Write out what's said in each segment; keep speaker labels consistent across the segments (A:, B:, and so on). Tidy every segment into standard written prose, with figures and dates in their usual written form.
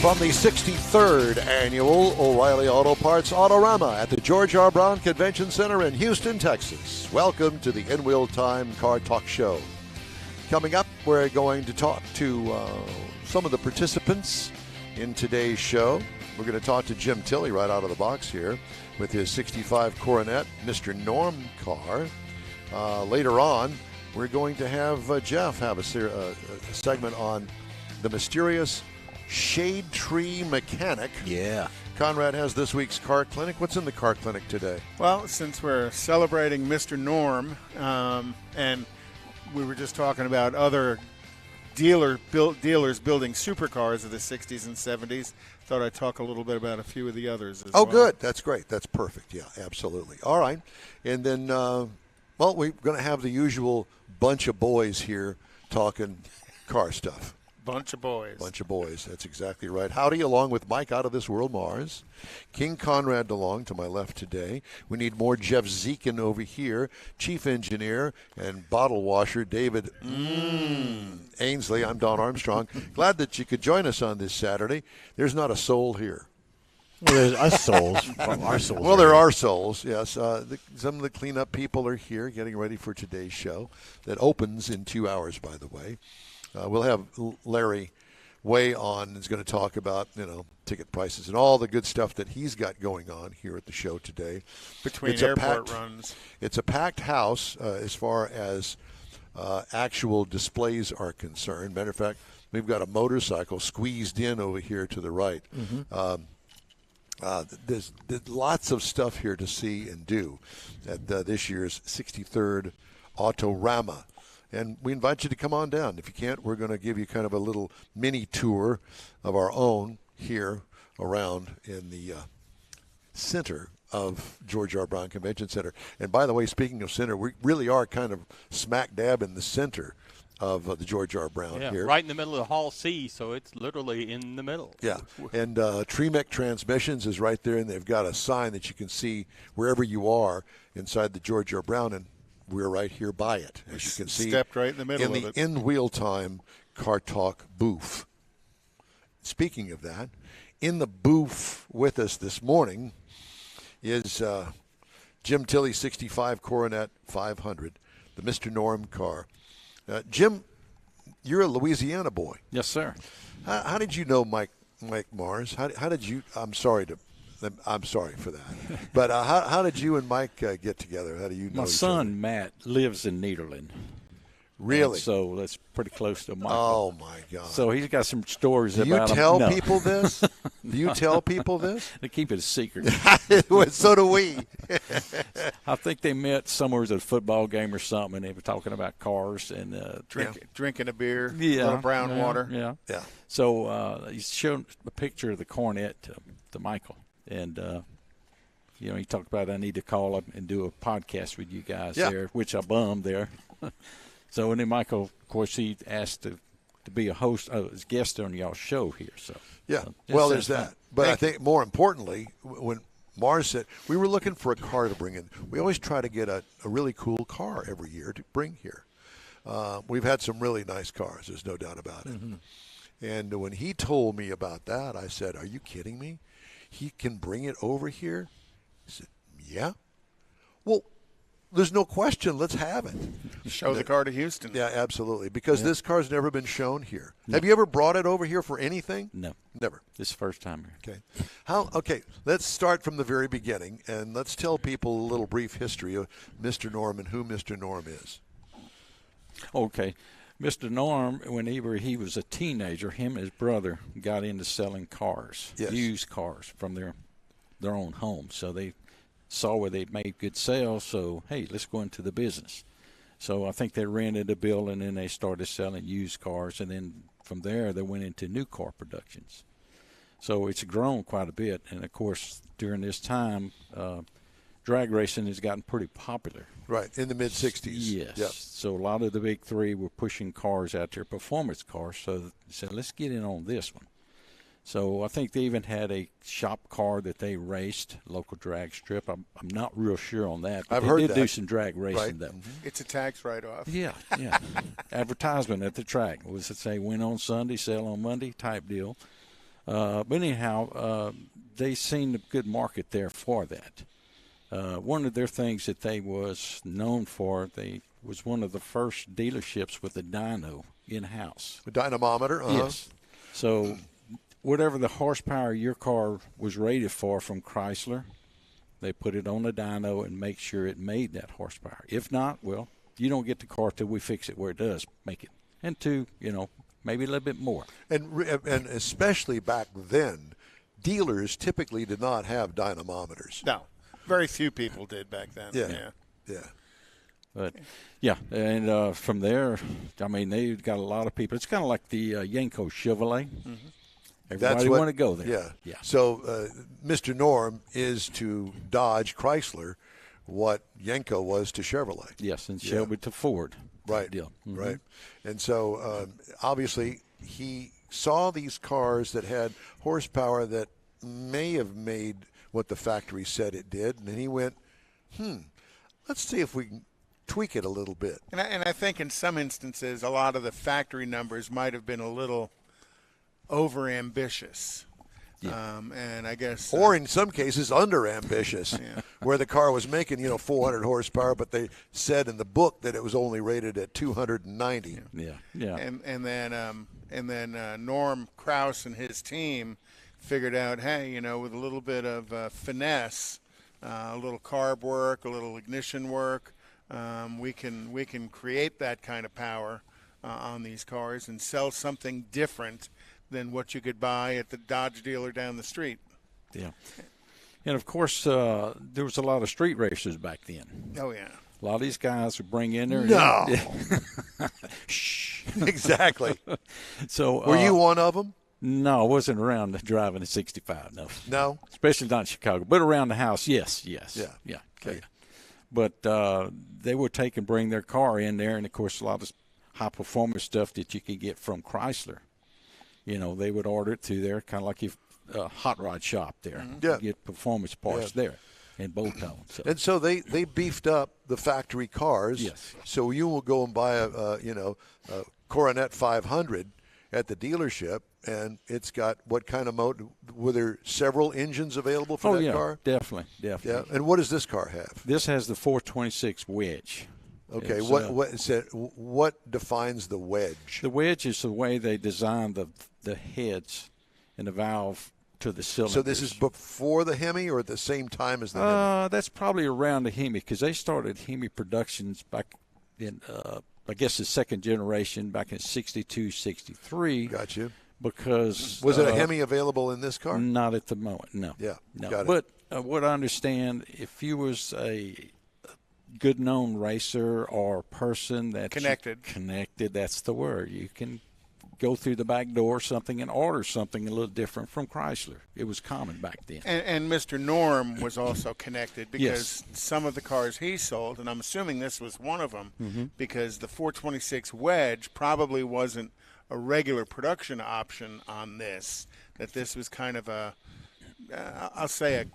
A: From the 63rd Annual O'Reilly Auto Parts Autorama at the George R. Brown Convention Center in Houston, Texas. Welcome to the In Wheel Time Car Talk Show. Coming up, we're going to talk to some of the participants in today's show. We're going to talk to Jim Tilley right out of the box here with his 65 Coronet Mr. Norm car. Later on, we're going to have Jeff have a segment on the mysterious Shade Tree Mechanic.
B: Yeah.
A: Conrad has this week's car clinic. What's in the car clinic today?
C: Well, since we're celebrating Mr. Norm, and we were just talking about other dealers building supercars of the 60s and 70s, thought I'd talk a little bit about a few of the others as well.
A: Oh, good. That's great. That's perfect. Yeah, absolutely. All right. And then, we're going to have the usual bunch of boys here talking car stuff.
C: Bunch of boys.
A: Bunch of boys. That's exactly right. Howdy, along with Mike out of this world, Mars. King Conrad DeLong to my left today. We need more Jeff Zekin over here. Chief engineer and bottle washer David Ainsley. I'm Don Armstrong. Glad that you could join us on this Saturday. There's not a soul here.
B: Well, there's us souls. Our souls.
A: Well, there are souls, yes. Some of the cleanup people are here getting ready for today's show that opens in 2 hours, by the way. We'll have Larry Way on is going to talk about, ticket prices and all the good stuff that he's got going on here at the show today.
C: Between airport runs.
A: It's a packed house as far as actual displays are concerned. Matter of fact, we've got a motorcycle squeezed in over here to the right. Mm-hmm. There's lots of stuff here to see and do at this year's 63rd Autorama. And we invite you to come on down. If you can't, we're going to give you kind of a little mini tour of our own here around in the center of George R. Brown Convention Center. And by the way, speaking of center, we really are kind of smack dab in the center of the George R. Brown here.
D: Right in the middle of Hall C, so it's literally in the middle.
A: Yeah, and Tremec Transmissions is right there, and they've got a sign that you can see wherever you are inside the George R. Brown, and we're right here by it, as you can see.
C: Stepped right in the middle
A: of it. In the In Wheel Time Car Talk booth. Speaking of that, in the booth with us this morning is Jim Tilley 65 Coronet 500, the Mr. Norm car. Jim, you're a Louisiana boy.
B: Yes, sir.
A: How did you know Mike Mars? How did you? I'm sorry for that. But how did you and Mike get together? How do you know
B: My
A: each other?
B: son, Matt, lives in Nederland.
A: Really?
B: And so that's pretty close to Michael.
A: Oh, my God.
B: So he's got some stories
A: about
B: him.
A: Do you tell people this? Do you tell people this?
B: They keep it a secret.
A: So do we.
B: I think they met somewhere at a football game or something, and they were talking about cars and
C: drinking a beer, a
B: yeah,
C: little brown water.
B: Yeah.
A: Yeah.
B: So he showed a picture of the Coronet to Michael. And, he talked about I need to call up and do a podcast with you guys there, which I bummed there. So, and then Michael, of course, he asked to be a host, as guest on y'all's show here. So,
A: yeah, well, there's that. But I think more importantly, when Mars said we were looking for a car to bring in, we always try to get a really cool car every year to bring here. We've had some really nice cars, there's no doubt about it. Mm-hmm. And when he told me about that, I said, are you kidding me? He can bring it over here? He said, yeah. Well, there's no question. Let's have it.
C: Show the car to Houston.
A: Yeah, absolutely. Because this car's never been shown here. No. Have you ever brought it over here for anything?
B: No.
A: Never.
B: This is the first time here.
A: Okay. Okay, let's start from the very beginning, and let's tell people a little brief history of Mr. Norm and who Mr. Norm is.
B: Okay. Mr. Norm, whenever he was a teenager, him and his brother got into selling cars, used cars from their own home. So they saw where they'd made good sales, so, hey, let's go into the business. So I think they rented a building, and they started selling used cars, and then from there they went into new car productions. So it's grown quite a bit, and, of course, during this time, drag racing has gotten pretty popular.
A: Right, in the mid-'60s.
B: Yes.
A: Yep.
B: So a lot of the big three were pushing cars out there, performance cars, so they said, let's get in on this one. So I think they even had a shop car that they raced, local drag strip. I'm not real sure on that. But
A: I've heard
B: they
A: that.
B: did do some drag racing,
A: right.
B: though.
C: Mm-hmm. It's a tax write-off.
B: Yeah. Advertisement at the track was to say win on Sunday, sell on Monday type deal. But anyhow, they seen a good market there for that. One of their things that they was known for, they was one of the first dealerships with a dyno in-house.
A: A dynamometer? Uh-huh.
B: Yes. So whatever the horsepower your car was rated for from Chrysler, they put it on the dyno and make sure it made that horsepower. If not, well, you don't get the car till we fix it where it does make it. And two, maybe a little bit more.
A: And especially back then, dealers typically did not have dynamometers.
C: No, very few people did back then.
A: Yeah.
B: But, yeah, and from there, I mean, they've got a lot of people. It's kind of like the Yenko Chevrolet. Mm-hmm. Everybody want to go there.
A: Yeah. So Mr. Norm is to Dodge Chrysler what Yenko was to Chevrolet.
B: Yes, and Shelby to Ford.
A: Right.
B: Deal. Mm-hmm.
A: Right. And so obviously he saw these cars that had horsepower that may have made what the factory said it did, and then he went, let's see if we can tweak it a little bit.
C: And I think in some instances, a lot of the factory numbers might have been a little over-ambitious.
B: Yeah.
C: And I guess,
A: or in some cases, under-ambitious, where the car was making 400 horsepower, but they said in the book that it was only rated at 290.
B: Yeah.
C: And then Norm Kraus and his team figured out, hey, with a little bit of finesse, a little carb work, a little ignition work, we can create that kind of power on these cars and sell something different than what you could buy at the Dodge dealer down the street.
B: Yeah. And, of course, there was a lot of street racers back then.
C: Oh, yeah.
B: A lot of these guys would bring in there.
A: No.
B: Shh.
A: Exactly.
B: So
A: were you one of them?
B: No, I wasn't around driving a 65, no.
A: No?
B: Especially not in Chicago. But around the house, yes.
A: Yeah.
B: Okay. Yeah. But they would take and bring their car in there, and, of course, a lot of high-performance stuff that you could get from Chrysler. They would order it through there, kind of like a hot rod shop there.
A: Mm-hmm. Yeah.
B: Get performance parts there and bolt on. So.
A: And so they beefed up the factory cars.
B: Yes.
A: So you will go and buy a Coronet 500 at the dealership, and it's got what kind of motor? Were there several engines available for that car?
B: Definitely.
A: Yeah. And what does this car have?
B: This has the 426 wedge.
A: Okay,
B: It's,
A: what defines the wedge?
B: The wedge is the way they designed the heads and the valve to the cylinder.
A: So this is before the Hemi or at the same time as the Hemi?
B: That's probably around the Hemi because they started Hemi productions back in, I guess, the second generation back in 62, 63.
A: Got you.
B: Because
A: was it a Hemi available in this car?
B: Not at the moment, no.
A: Yeah,
B: no.
A: Got
B: it. But what I understand, if you was a good known racer or person that connected, that's the word. You can go through the back door or something and order something a little different from Chrysler. It was common back then.
C: And Mr. Norm was also connected because some of the cars he sold, and I'm assuming this was one of them, because the 426 wedge probably wasn't a regular production option on this, that this was kind of I'll say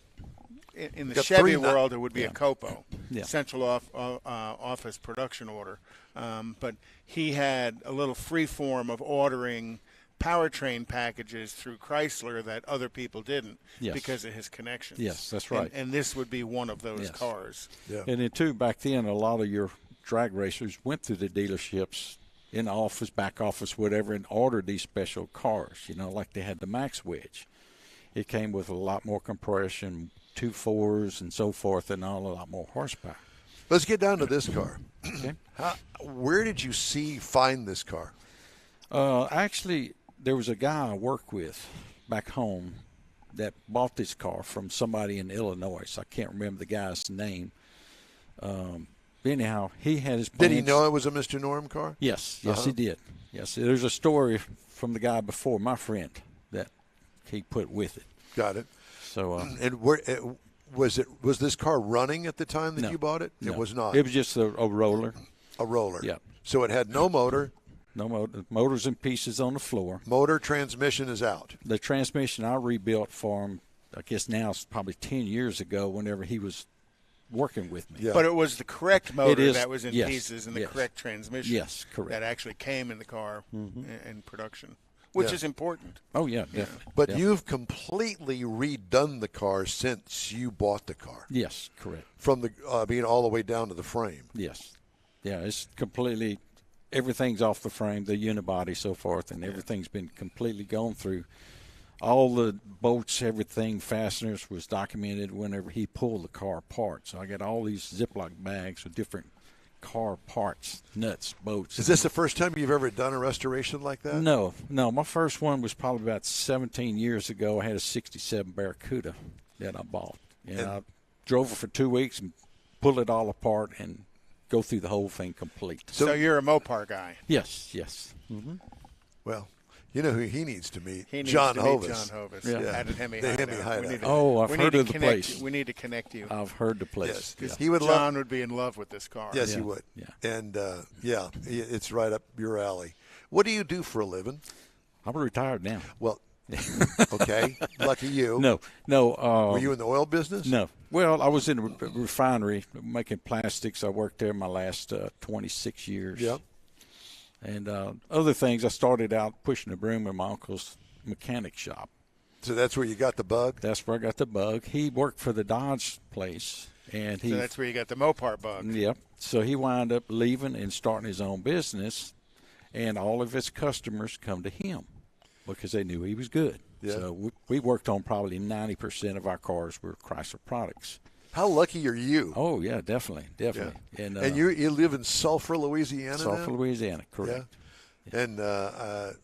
C: in the Chevy world, it would be a COPO, Central Office Production Order. But he had a little free form of ordering powertrain packages through Chrysler that other people didn't because of his connections.
B: Yes, that's right.
C: And this would be one of those cars.
A: Yeah.
B: And then, too, back then, a lot of your drag racers went through the dealerships in the office, back office, whatever, and ordered these special cars, like they had the Max Wedge. It came with a lot more compression, 2.4s and so forth, and a lot more horsepower.
A: Let's get down to this car.
B: Okay.
A: Where did you find this car?
B: Actually, there was a guy I worked with back home that bought this car from somebody in Illinois. So I can't remember the guy's name. Anyhow, he had his plans.
A: Did he know it was a Mr. Norm car?
B: Yes, he did. Yes, there's a story from the guy before, my friend, that he put with it.
A: Got it.
B: So,
A: and where was this car running at the time that you bought it?
B: No.
A: It was not.
B: It was just a roller.
A: A roller.
B: Yeah.
A: So it had no motor.
B: No motor. Motor's in pieces on the floor.
A: Motor, transmission is out.
B: The transmission I rebuilt for him, I guess now it's probably 10 years ago, whenever he was working with me.
A: Yeah.
C: But it was the correct motor that was in pieces and the correct transmission.
B: Yes, correct.
C: That actually came in the car in production. which
A: Yeah.
C: is important.
B: Oh yeah, definitely.
A: But
B: Yeah.
A: you've completely redone the car since you bought the car,
B: Yes, correct.
A: from the being all the way down to the frame.
B: Yes. Yeah, it's completely, everything's off the frame, the unibody, so forth, and everything's been completely gone through. All the bolts, everything, fasteners was documented whenever he pulled the car apart. So I got all these Ziploc bags with different car parts, nuts, bolts.
A: Is this the first time you've ever done a restoration like that?
B: No. My first one was probably about 17 years ago. I had a 67 Barracuda that I bought. And I drove it for 2 weeks and pulled it all apart and go through the whole thing complete.
C: So you're a Mopar guy.
B: Yes.
A: Well, you know who he needs to meet?
C: He needs
A: John
C: to meet
A: Hovis.
C: John Hovis.
B: Yeah.
C: At Hemi
A: The
C: Hideout.
A: Hemi Hideout.
C: We need to-
B: Oh, I've
C: we
B: heard
C: need
B: of
C: to
B: the
C: connect
B: place.
C: you. We need to connect you.
B: I've heard the place.
A: Yes,
B: Yeah.
A: he would
C: John
A: love.
C: would be in love with this car.
A: Yes,
B: Yeah.
A: he would.
B: Yeah.
A: And it's right up your alley. What do you do for a living?
B: I'm retired now.
A: Well, okay, lucky you.
B: No.
A: Were you in the oil business?
B: No. Well, I was in a refinery making plastics. I worked there my last 26 years.
A: Yep.
B: And other things, I started out pushing a broom in my uncle's mechanic shop.
A: So that's where you got the bug?
B: That's where I got the bug. He worked for the Dodge place, and he.
C: So that's where you got the Mopar bug.
B: Yep. So he wound up leaving and starting his own business, and all of his customers come to him because they knew he was good.
A: Yeah.
B: So we worked on probably 90% of our cars were Chrysler products.
A: How lucky are you?
B: Oh yeah, definitely.
A: Yeah.
B: And
A: you live in Sulphur, Louisiana
B: Sulphur,
A: now?
B: Louisiana, correct.
A: Yeah. And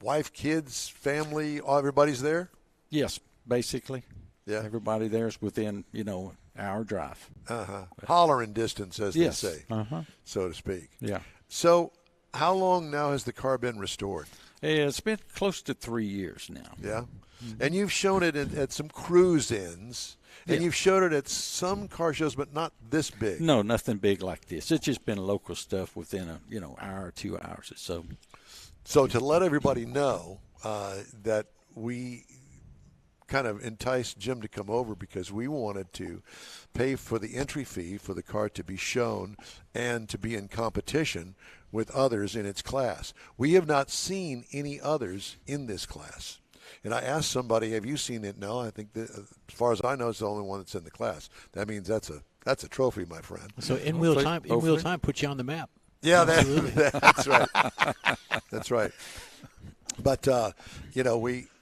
A: wife, kids, family, everybody's there?
B: Yes, basically.
A: Yeah.
B: Everybody there's within hour drive.
A: Hollering distance, as
B: Yes.
A: they say, so to speak.
B: Yeah.
A: So how long now has the car been restored?
B: It's been close to 3 years now.
A: Yeah. And you've shown it at some cruise-ins, and
B: Yeah.
A: you've showed it at some car shows, but not this big.
B: No, nothing big like this. It's just been local stuff within a hour or 2 hours or so.
A: So to let everybody know that we kind of enticed Jim to come over because we wanted to pay for the entry fee for the car to be shown and to be in competition with others in its class. We have not seen any others in this class. And I asked somebody, have you seen it? No, I think that, as far as I know, it's the only one that's in the class. That means that's a trophy, my friend.
E: So in wheel
B: Hopefully.
E: time puts you on the map.
A: Yeah, that's right. That's right. But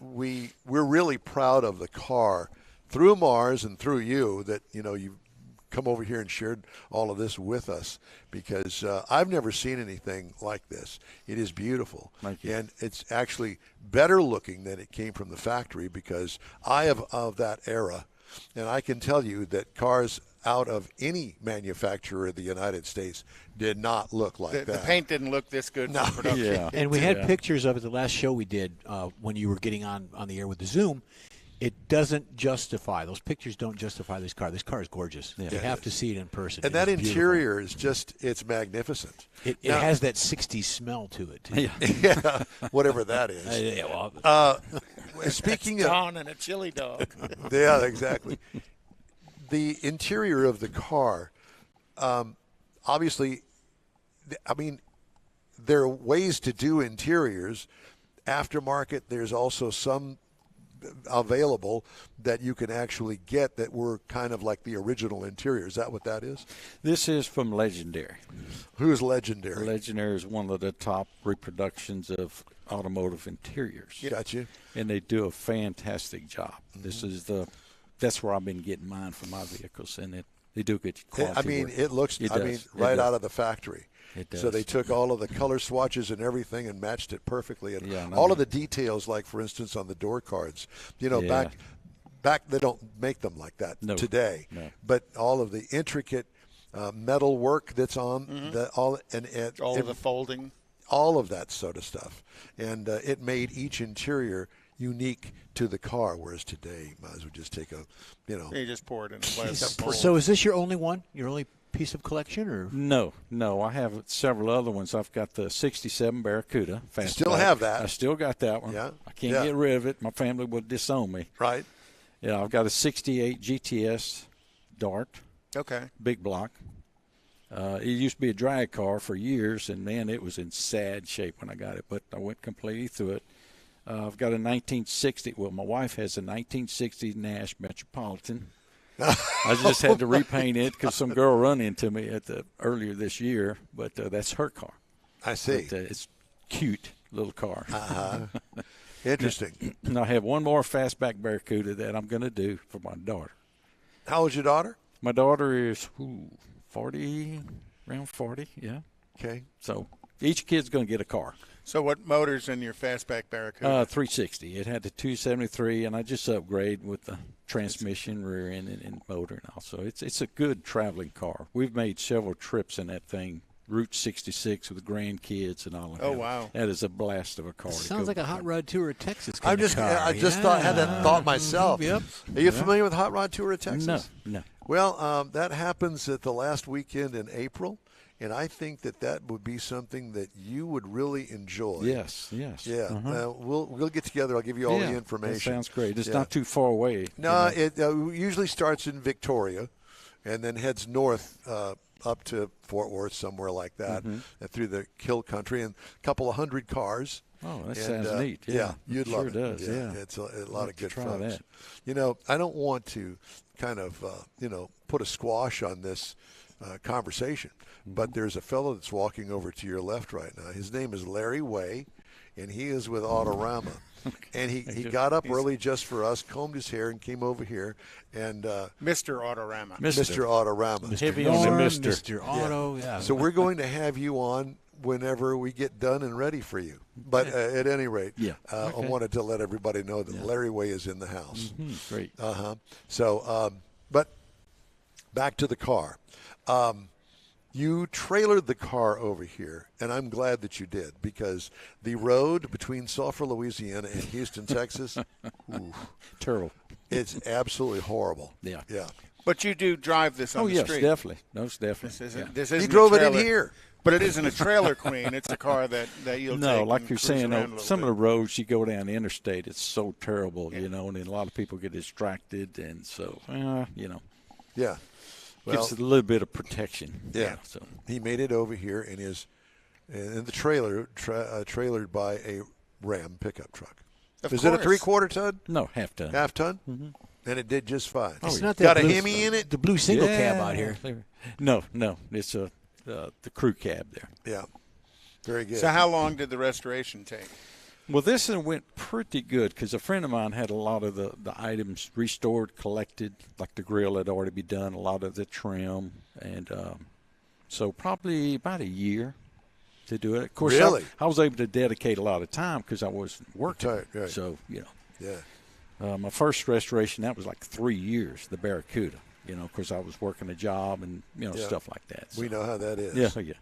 A: we're really proud of the car through Mars and through you that you come over here and shared all of this with us because I've never seen anything like this. It is beautiful.
B: Thank you.
A: And it's actually better looking than it came from the factory because I am of that era, and I can tell you that cars out of any manufacturer in the United States did not look like
C: The
A: that.
C: paint didn't look this good
A: No.
C: for production.
B: Yeah.
E: And we had
B: Yeah.
E: pictures of it the last show we did when you were getting on the air with the Zoom. It doesn't justify. Those pictures don't justify this car. This car is gorgeous. You have to see it in person.
A: And
E: It
A: that
E: is beautiful.
A: interior is it's magnificent.
E: It
A: Now-
E: has that 60s smell to it, too.
A: Yeah, whatever that is.
E: Yeah, well,
A: Speaking of,
C: Don and a chili dog.
A: yeah, exactly. The interior of the car, obviously, I mean, there are ways to do interiors. Aftermarket, there's also some available that you can actually get that were kind of like the original interior. Is that what that is?
B: This is from Legendary.
A: Who's legendary?
B: Legendary is one of the top reproductions of automotive interiors.
A: Got you.
B: And they do a fantastic job. This is that's where I've been getting mine for my vehicles, and they do good quality
A: I mean,
B: work.
A: it looks.
B: It
A: I
B: does.
A: mean,
B: It
A: right
B: does.
A: out of the factory.
B: It does.
A: So they took all of the color swatches and everything and matched it perfectly, and
B: Yeah, and I
A: all
B: mean-
A: of the details, like for instance on the door cards.
B: Yeah.
A: Back they don't make them like that
B: No.
A: today.
B: No.
A: But all of the intricate metal work that's on
C: All of the folding.
A: all of that sort of stuff, and it made each interior unique to the car. Whereas today, might as well just take a,
C: You just pour it in a plastic mold.
E: so is this your only one? Your only piece of collection? Or
B: No. I have several other ones. I've got the 67 Barracuda.
A: Still have that?
B: I still got that one.
A: Yeah.
B: I can't
A: Yeah.
B: get rid of it. My family would disown me.
A: right.
B: Yeah, I've got a 68 GTS Dart,
C: Okay.
B: big block. It used to be a drag car for years, and, man, it was in sad shape when I got it. But I went completely through it. I've got a 1960. Well, my wife has a 1960 Nash Metropolitan. I just had to repaint it because some girl run into me earlier this year, but that's her car.
A: I see.
B: But, it's cute little car.
A: Interesting.
B: And I have one more fastback Barracuda that I'm going to do for my daughter.
A: How old's your daughter?
B: My daughter is 40, around 40, yeah.
A: Okay.
B: So each kid's going to get a car.
C: So what motor's in your fastback Barracuda?
B: 360. It had the 273, and I just upgrade with the transmission, rear end, and motor, and all. So it's a good traveling car. We've made several trips in that thing. Route 66 with the grandkids and all of that.
C: Oh, wow.
B: That is a blast of a car.
E: Sounds like a Hot Rod Tour of Texas
A: I
E: kind of car.
A: had that thought myself.
E: Yep.
A: Are you familiar with Hot Rod Tour of Texas?
B: No.
A: Well, that happens at the last weekend in April, and I think that would be something that you would really enjoy.
B: Yes.
A: Yeah.
B: Uh-huh.
A: We'll get together. I'll give you all the information.
B: That sounds great. It's
A: Yeah.
B: not too far away.
A: No,
B: you know.
A: it usually starts in Victoria, and then heads north up to Fort Worth, somewhere like that, through the Hill Country, and a couple of hundred cars.
B: Oh, that
A: And,
B: sounds neat. Yeah,
A: you'd
B: sure
A: love it.
B: does. Yeah,
A: It's a lot of good
B: try
A: folks.
B: that.
A: You know, I don't want to kind of, put a squash on this conversation, but there's a fellow that's walking over to your left right now. His name is Larry Way, and he is with Autorama. And he got up early just for us, combed his hair, and came over here. And
C: Mr. Autorama.
A: Mr. Autorama.
B: Heavy on the
E: Norm,
B: Mister.
E: Mr. Auto, yeah.
A: So we're going to have you on whenever we get done and ready for you. But at any rate,
B: Yeah.
A: I wanted to let everybody know that Larry Way is in the house.
B: Great.
A: So, but back to the car. You trailered the car over here, and I'm glad that you did, because the road between Sulphur, Louisiana, and Houston, Texas,
B: Terrible.
A: it's absolutely horrible.
B: Yeah.
A: Yeah.
C: But you do drive this on
B: Oh
C: the
B: yes,
C: street.
B: definitely. Most definitely.
C: This isn't
A: You drove
C: a
A: it in
C: trailer,
A: here.
C: But it isn't a trailer queen. It's a car that you'll take.
B: No, like
C: and
B: you're
C: cruise
B: saying,
C: around a little
B: some
C: bit.
B: of the roads you go down the interstate, it's so terrible, you know, and then a lot of people get distracted, and so,
A: Yeah. Well,
B: gives it a little bit of protection.
A: Yeah.
B: So
A: he made it over here in the trailer, trailered by a Ram pickup truck.
C: Of
A: Is it a
C: course.
A: 3/4 ton?
B: no, half ton.
A: Half ton? And it did just fine.
E: It's not
A: Got
E: that
A: a
E: blue-
A: Hemi in it?
E: The blue single
B: Yeah.
E: cab out here.
B: No, it's the crew cab there.
A: Yeah. Very good.
C: So how long did the restoration take?
B: Well, this one went pretty good because a friend of mine had a lot of the items restored, collected, like the grill had already been done, a lot of the trim, and so probably about a year to do it. Of course,
A: Really?
B: I was able to dedicate a lot of time because I wasn't working.
A: Right.
B: So,
A: Yeah.
B: my first restoration, that was like 3 years, the Barracuda. Because I was working a job and,
A: Yeah.
B: stuff like that. So.
A: We know how that is.
B: Yeah.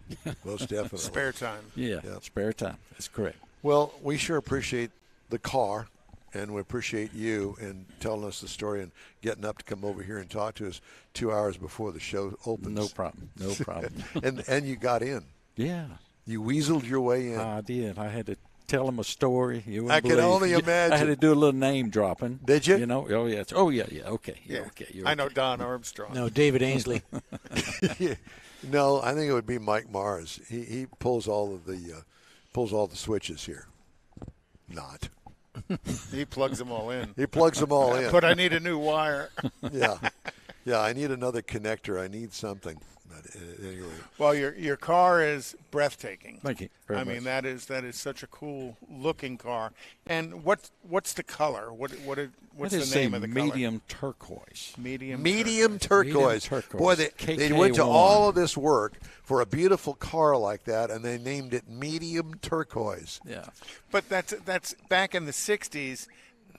A: Most definitely.
C: Spare time.
B: Yeah,
A: Yeah.
B: spare time. That's correct.
A: Well, we sure appreciate the car, and we appreciate you and telling us the story and getting up to come over here and talk to us 2 hours before the show opens.
B: No problem. No problem.
A: and you got in.
B: Yeah.
A: You weaseled your way in.
B: I did. I had to tell them a story. You wouldn't
A: I can
B: believe.
A: only imagine.
B: I had to do a little name dropping.
A: Did you?
B: Oh, yeah. Oh, yeah. Okay.
C: Yeah.
B: Okay. You're
C: I know
B: okay.
C: Don Armstrong.
E: No, David Ainsley.
A: No, I think it would be Mike Mars. He pulls all the switches here. Not.
C: He plugs them all in.
A: He plugs them all in.
C: But I need a new wire.
A: Yeah. I need another connector. I need something. But anyway.
C: Well, your car is breathtaking.
B: Thank you very
C: I
B: much.
C: mean, that is such a cool looking car. And what's the color? What's
B: That
C: the
B: is
C: name
B: a
C: of the
B: medium turquoise.
C: color? Medium
A: Turquoise.
B: turquoise.
A: Boy, they went to
B: KK1.
A: all of this work for a beautiful car like that, and they named it medium turquoise.
B: Yeah.
C: But that's back in the 60s.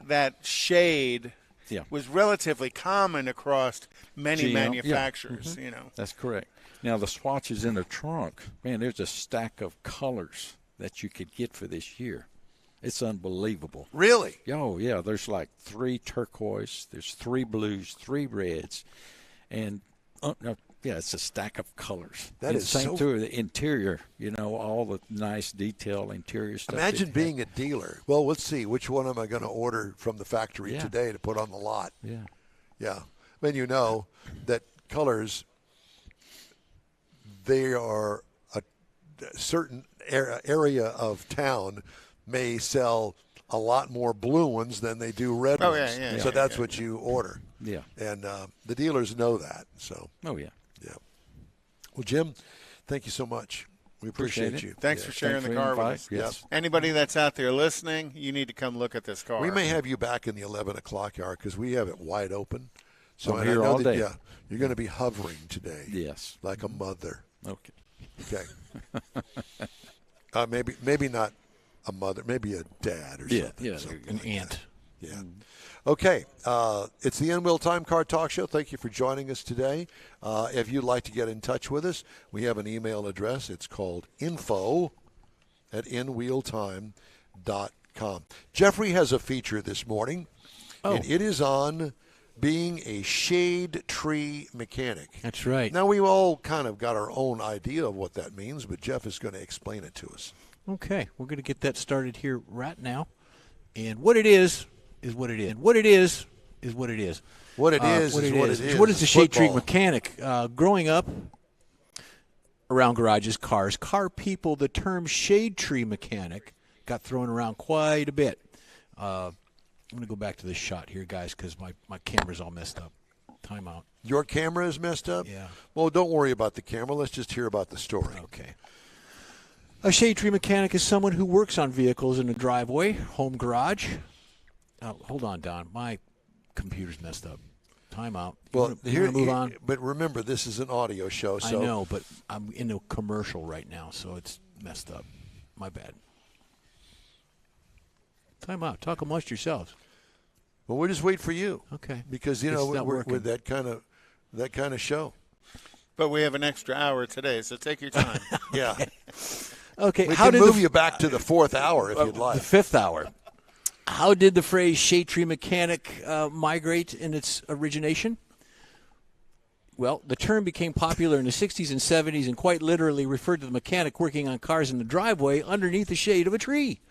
C: That shade
B: Yeah.
C: was relatively common across many
B: GM, yeah.
C: manufacturers.
B: That's correct. Now, the swatches in the trunk, man, there's a stack of colors that you could get for this year. It's unbelievable.
A: Really?
B: Oh, yeah. There's like 3 turquoise, there's 3 blues, 3 reds, and it's a stack of colors.
A: That
B: And
A: is
B: same
A: so-
B: through the interior. All the nice detail interior stuff.
A: Imagine being a dealer. Well, let's see. Which one am I going to order from the factory
B: Yeah.
A: today to put on the lot?
B: Yeah.
A: Yeah. I mean, that colors, they are a certain area of town may sell a lot more blue ones than they do red
C: Oh,
A: ones.
C: yeah,
A: so
C: yeah,
A: that's
C: yeah.
A: what you order.
B: Yeah.
A: And the dealers know that. So,
B: Oh, yeah.
A: yeah. Well, Jim, thank you so much. We appreciate
B: Appreciate it.
A: you.
C: Thanks
A: Yeah.
C: for sharing
B: Thanks
C: the
B: for
C: car
B: the
C: with
B: invite.
C: us.
B: Yes.
C: Anybody that's out there listening, you need to come look at this car.
A: We may have you back in the 11 o'clock hour because we have it wide open. So
B: I'm
A: and I
B: here
A: know
B: all
A: that,
B: day.
A: Yeah, you're going to be hovering today.
B: Yes.
A: Like a mother.
B: Okay.
A: Okay. Maybe not a mother, maybe a dad or
B: Yeah,
A: something.
B: yeah,
A: something
E: An
A: like
E: ant.
A: that. Yeah. Okay. It's the N-Wheel Time Car Talk Show. Thank you for joining us today. If you'd like to get in touch with us, we have an email address. It's called info@nwheeltime.com. Jeffrey has a feature this morning, and it is on being a shade tree mechanic.
E: That's right.
A: Now, we've all kind of got our own idea of what that means, but Jeff is going to explain it to us.
E: Okay, we're going to get that started here right now. And what it is what it is. What it is what it is.
A: What it is what it is.
E: What is the shade tree
A: Football.
E: mechanic? Growing up around garages, cars, car people, the term shade tree mechanic got thrown around quite a bit. I'm going to go back to this shot here, guys, because my camera's all messed up. Time out.
A: Your camera is messed up?
E: Yeah.
A: Well, don't worry about the camera. Let's just hear about the story.
E: Okay. A shade tree mechanic is someone who works on vehicles in a driveway, home garage. Hold on, Don. My computer's messed up. Time out.
A: Well,
E: you wanna move on?
A: But remember, this is an audio show, so
E: I know, but I'm in a commercial right now, so it's messed up. My bad. Time out. Talk amongst yourselves.
A: well, we'll just wait for you.
E: Okay.
A: Because you
E: It's
A: know
E: not
A: we're
E: working.
A: with that kind of show.
C: But we have an extra hour today, so take your time.
A: Yeah.
E: Okay.
A: We
E: how
A: can
E: did
A: move
E: the,
A: you back to the fourth hour if you'd
E: the
A: like.
E: fifth hour? How did the phrase shade tree mechanic migrate in its origination? Well, the term became popular in the 60s and 70s and quite literally referred to the mechanic working on cars in the driveway underneath the shade of a tree.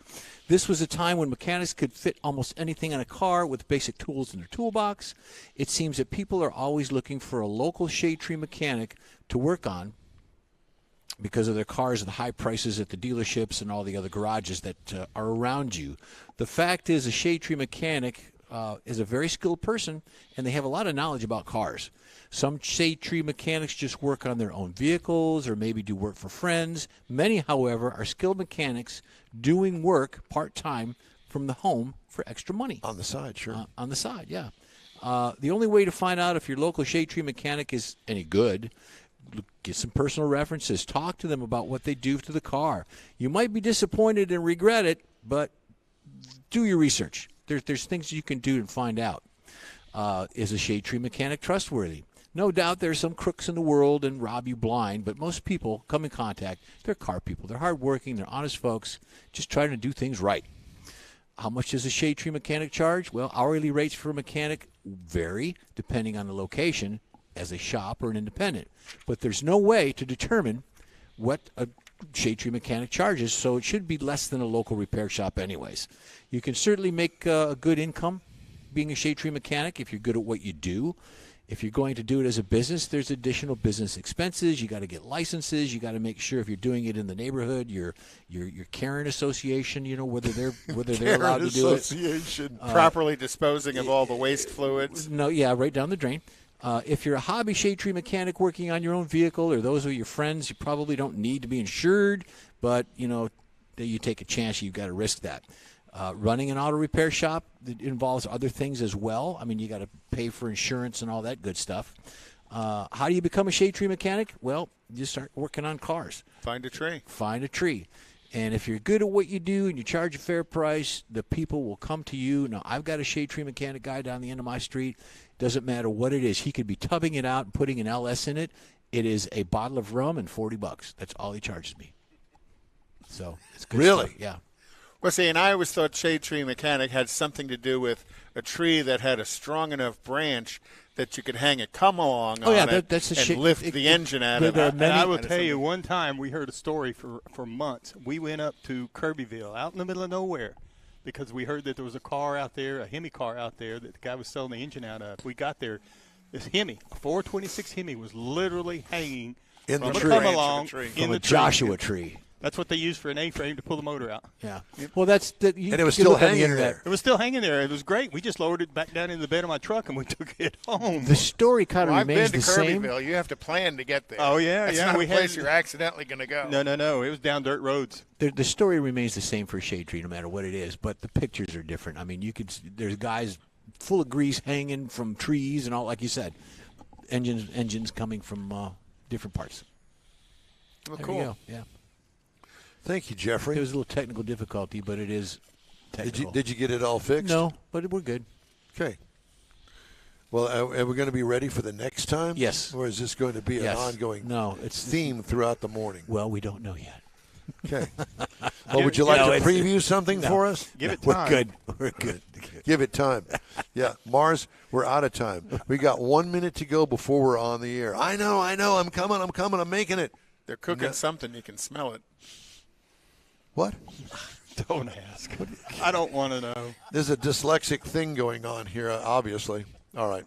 E: This was a time when mechanics could fit almost anything on a car with basic tools in their toolbox. It seems that people are always looking for a local shade tree mechanic to work on because of their cars and the high prices at the dealerships and all the other garages that are around you. The fact is, a shade tree mechanic is a very skilled person, and they have a lot of knowledge about cars. Some shade tree mechanics just work on their own vehicles or maybe do work for friends. Many, however, are skilled mechanics doing work part-time from the home for extra money.
A: On the side, sure.
E: On the side, yeah. The only way to find out if your local shade tree mechanic is any good, get some personal references. Talk to them about what they do to the car. You might be disappointed and regret it, but do your research. There's things you can do and find out. Is a shade tree mechanic trustworthy? No doubt there's some crooks in the world and rob you blind, but most people come in contact. They're car people. They're hardworking. They're honest folks, just trying to do things right. How much does a shade tree mechanic charge? Well, hourly rates for a mechanic vary depending on the location as a shop or an independent. But there's no way to determine what a shade tree mechanic charges, so it should be less than a local repair shop anyways. You can certainly make a good income being a shade tree mechanic if you're good at what you do. If you're going to do it as a business, there's additional business expenses. You got to get licenses. You got to make sure if you're doing it in the neighborhood, your Karen Association, you know, whether they're allowed to do it.
A: Association.
C: Properly disposing of all the waste fluids.
E: No, yeah, right down the drain. If you're a hobby shade tree mechanic working on your own vehicle or those are your friends, you probably don't need to be insured, but, you know, you take a chance, you've got to risk that. Running an auto repair shop that involves other things as well. I mean, you got to pay for insurance and all that good stuff. How do you become a shade tree mechanic? Well, you start working on cars.
C: Find a tree.
E: Find a tree. And if you're good at what you do and you charge a fair price, the people will come to you. Now, I've got a shade tree mechanic guy down the end of my street. Doesn't matter what it is. He could be tubbing it out and putting an LS in it. It is a bottle of rum and $40. That's all he charges me. So it's good
A: Really?
E: stuff. Yeah.
C: Well, see, and I always thought shade tree mechanic had something to do with a tree that had a strong enough branch that you could hang a come along
E: Oh, yeah,
C: on it
E: that's a
C: and
E: shit-
C: lift
E: it-
C: the
E: it-
C: engine out
E: there
C: of
E: are
C: it.
E: many-
D: And I will
C: And
D: tell you,
C: something-
D: one time we heard a story for months. We went up to Kirbyville, out in the middle of nowhere, because we heard that there was a car out there, a Hemi car out there, that the guy was selling the engine out of. We got there. This Hemi, a 426 Hemi, was literally hanging
A: In the
D: from a
A: tree.
D: come
C: Branch of a
D: along
C: tree.
D: in
E: From
D: the
E: a Joshua tree.
D: That's what they use for an A-frame to pull the motor out.
E: Yeah. Well, that's that.
A: And it was still hanging there.
D: It was still hanging there. It was great. We just lowered it back down in the bed of my truck and we took it home.
E: The story kind of
C: I've
E: remains
C: been
E: the
C: to
E: same.
C: Kirbyville. You have to plan to get there.
D: Oh, yeah,
C: That's
D: yeah.
C: not
D: We
C: a place
D: had-
C: you're accidentally going to go.
D: No. It was down dirt roads.
E: The story remains the same for Shade Tree, no matter what it is. But the pictures are different. I mean, there's guys full of grease hanging from trees and all, like you said, engines coming from different parts.
C: Oh,
E: There
C: cool.
E: you go. Yeah.
A: Thank you, Jeffrey.
E: There was a little technical difficulty, but it is technical.
A: Did you get it all fixed?
E: No, but we're good.
A: Okay. Well, are we going to be ready for the next time?
E: Yes.
A: Or is this going to be
E: Yes.
A: an ongoing
E: it's
A: theme throughout the morning?
E: Well, we don't know yet.
A: Okay. Well, would you like to preview something for us?
D: Give it
E: We're
D: time.
E: good. We're good.
A: Give it time. Yeah, Mars, we're out of time. We got 1 minute to go before we're on the air. I know. I'm coming. I'm making it.
C: They're cooking something. You can smell it.
A: What?
D: Don't ask. I don't want to know.
A: There's a dyslexic thing going on here, obviously. All right.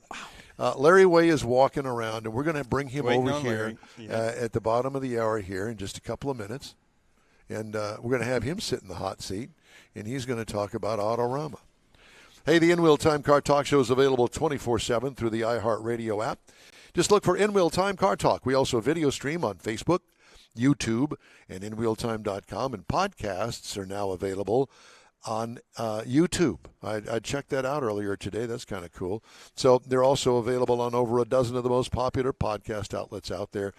A: Larry Way is walking around, and we're going to bring him
D: Waiting
A: over
D: on
A: here
D: Larry. Yeah.
A: at the bottom of the hour here in just a couple of minutes. And we're going to have him sit in the hot seat, and he's going to talk about Autorama. Hey, the In-Wheel Time Car Talk Show is available 24/7 through the iHeartRadio app. Just look for In-Wheel Time Car Talk. We also video stream on Facebook, YouTube, and InWheelTime.com, and podcasts are now available on YouTube. I checked that out earlier today. That's kind of cool. So they're also available on over a dozen of the most popular podcast outlets out there.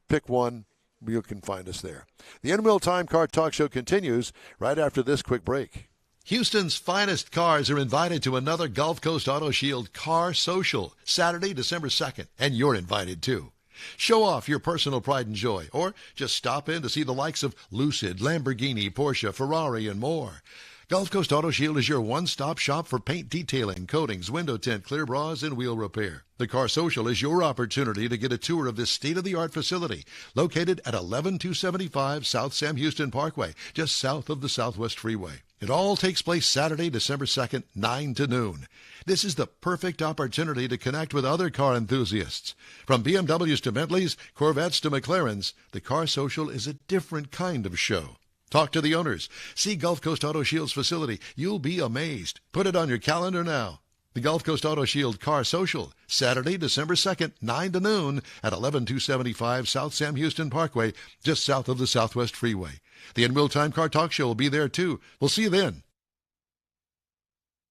A: Pick one. You can find us there. The In-Wheel Time Car Talk Show continues right after this quick break. Houston's finest cars are invited to another Gulf Coast Auto Shield Car Social, Saturday, December 2nd, and you're invited too. Show off your personal pride and joy, or just stop in to see the likes of Lucid, Lamborghini, Porsche, Ferrari, and more. Gulf Coast Auto Shield is your one-stop shop for paint detailing, coatings, window tint, clear bras, and wheel repair. The Car Social is your opportunity to get a tour of this state-of-the-art facility located at 11275 South Sam Houston Parkway, just south of the Southwest Freeway. It all takes place Saturday, December 2nd, 9 to noon. This is the perfect opportunity to connect with other car enthusiasts. From BMWs to Bentleys, Corvettes to McLarens, the Car Social is a different kind of show. Talk to the owners. See Gulf Coast Auto Shield's facility. You'll be amazed. Put it on your calendar now. The Gulf Coast Auto Shield Car Social, Saturday, December 2nd, 9 to noon at 11275 South Sam Houston Parkway, just south of the Southwest Freeway. The In-Wheel Time Car Talk Show will be there, too. We'll see you then.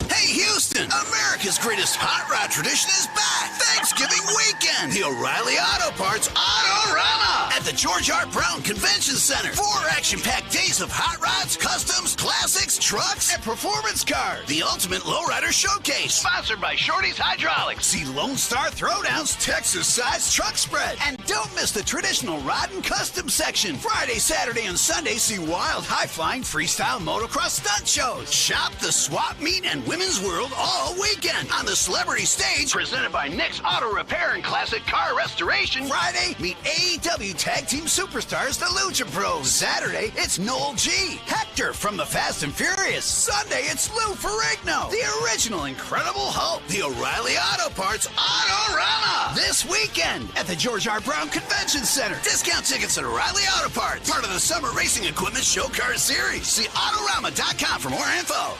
F: Hey, Houston! America's greatest hot rod tradition is back! Thanksgiving weekend! The O'Reilly Auto Parts Autorama at the George R. Brown Convention Center. 4 action-packed days of hot rods, customs, classics, trucks, and performance cars. The ultimate lowrider showcase. Sponsored by Shorty's Hydraulics. See Lone Star Throwdowns, Texas-sized truck spread. And don't miss the traditional rod and custom section. Friday, Saturday, and Sunday, see wild, high-flying freestyle motocross stunt shows. Shop the swap meet and women's world all weekend on the celebrity stage presented by Nick's Auto Repair and Classic Car Restoration. Friday, meet AEW Tag Team Superstars, the Lucha Bros. Saturday, it's Noel G. Hector from the Fast and Furious. Sunday, it's Lou Ferrigno, the original Incredible Hulk. The O'Reilly Auto Parts Autorama this weekend at the George R. Brown Convention Center. Discount tickets at O'Reilly Auto Parts, part of the Summer Racing Equipment Show Car Series. See Autorama.com for more info.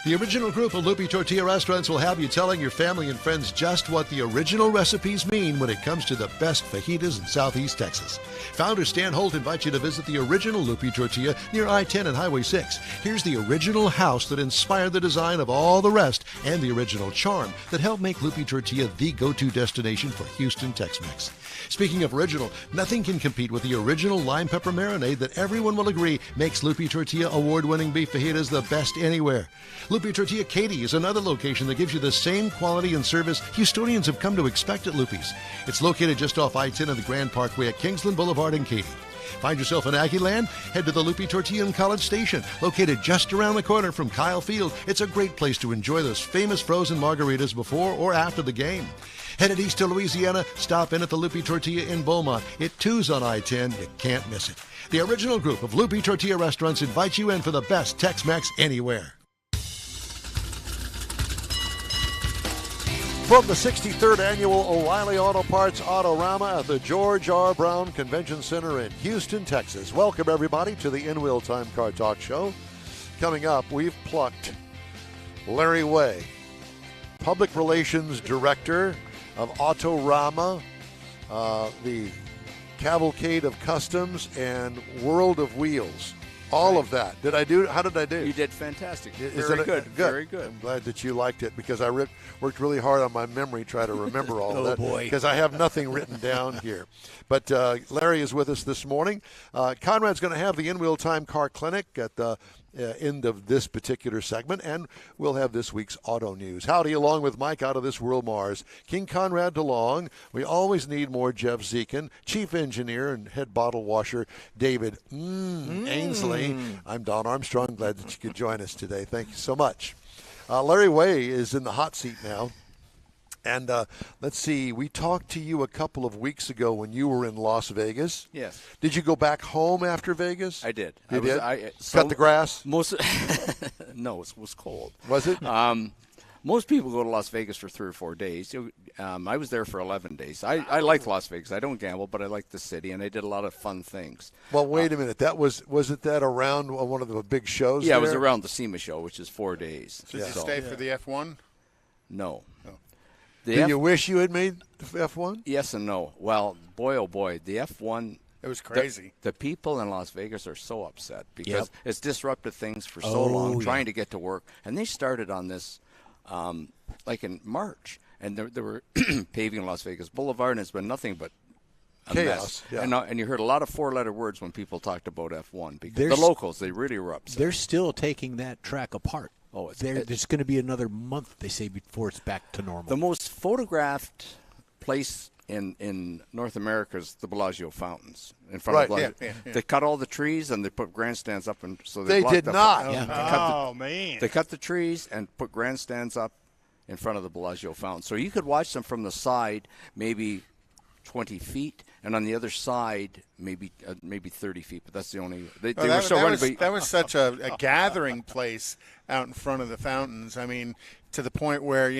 A: The original group of Loopy Tortilla Restaurants will have you telling your family and friends just what the original recipes mean when it comes to the best fajitas in Southeast Texas. Founder Stan Holt invites you to visit the original Loopy Tortilla near I-10 and Highway 6. Here's the original house that inspired the design of all the rest and the original charm that helped make Loopy Tortilla the go-to destination for Houston Tex-Mex. Speaking of original, nothing can compete with the original lime pepper marinade that everyone will agree makes Loopy Tortilla award-winning beef fajitas the best anywhere. Loopy Tortilla Katy is another location that gives you the same quality and service Houstonians have come to expect at Loopy's. It's located just off I-10 and the Grand Parkway at Kingsland Boulevard in Katy. Find yourself in Aggieland? Head to the Loopy Tortilla in College Station, located just around the corner from Kyle Field. It's a great place to enjoy those famous frozen margaritas before or after the game. Headed east to Louisiana, stop in at the Loopy Tortilla in Beaumont. It too's on I-10. You can't miss it. The original group of Loopy Tortilla restaurants invites you in for the best Tex-Mex anywhere. From the 63rd Annual O'Reilly Auto Parts Autorama at the George R. Brown Convention Center in Houston, Texas. Welcome, everybody, to the In-Wheel Time Car Talk Show. Coming up, we've plucked Larry Way, Public Relations Director of Autorama, the Cavalcade of Customs, and World of Wheels. All of that. How did I do?
G: You did fantastic.
A: Is
G: Very
A: it
G: good. Very good.
A: I'm glad that you liked it because I worked really hard on my memory trying to remember all of that.
E: boy.
A: Because I have nothing written down here. But Larry is with us this morning. Conrad's going to have the In-Wheel Time Car Clinic at the end of this particular segment, and we'll have this week's auto news. Howdy, along with Mike out of this world Mars, King Conrad DeLong. We always need more Jeff Zekin, Chief Engineer and Head Bottle Washer David Ainsley. I'm Don Armstrong. Glad that you could join us today. Thank you so much. Larry Way is in the hot seat now. And let's see, we talked to you a couple of weeks ago when you were in Las Vegas.
G: Yes.
A: Did you go back home after Vegas?
G: I did.
A: You did?
G: So
A: Cut the grass?
G: No, it was cold.
A: Was it?
G: Most people go to Las Vegas for 3 or 4 days. I was there for 11 days. I like Las Vegas. I don't gamble, but I like the city, and I did a lot of fun things.
A: Well, wait a minute. Wasn't that around one of the big shows?
G: Yeah,
A: there?
G: it was around the SEMA show, which is 4 days.
C: Did you stay for the F1?
G: No.
A: Do you wish you had made the F1?
G: Yes and no. Well, boy, oh boy, the F1.
C: It was crazy.
G: The people in Las Vegas are so upset because it's disrupted things for so long, trying to get to work. And they started on this like in March. And they were paving Las Vegas Boulevard, and it's been nothing but a
A: chaos.
G: Mess.
A: Yeah.
G: And you heard a lot of 4-letter words when people talked about F1 because the locals, they really were upset.
E: They're still taking that track apart.
G: Oh,
E: there's going to be another month, they say, before it's back to normal.
G: The most photographed place in North America is the Bellagio fountains in front of Bellagio.
C: Yeah.
G: They cut all the trees and they put grandstands up, and so
A: They
G: blocked
A: did
G: the-
A: not.
D: Man.
G: They cut the trees and put grandstands up in front of the Bellagio fountain, so you could watch them from the side, maybe 20 feet, and on the other side, maybe 30 feet. But that's the only. They were so running.
C: That was such a gathering place out in front of the fountains. I mean, to the point where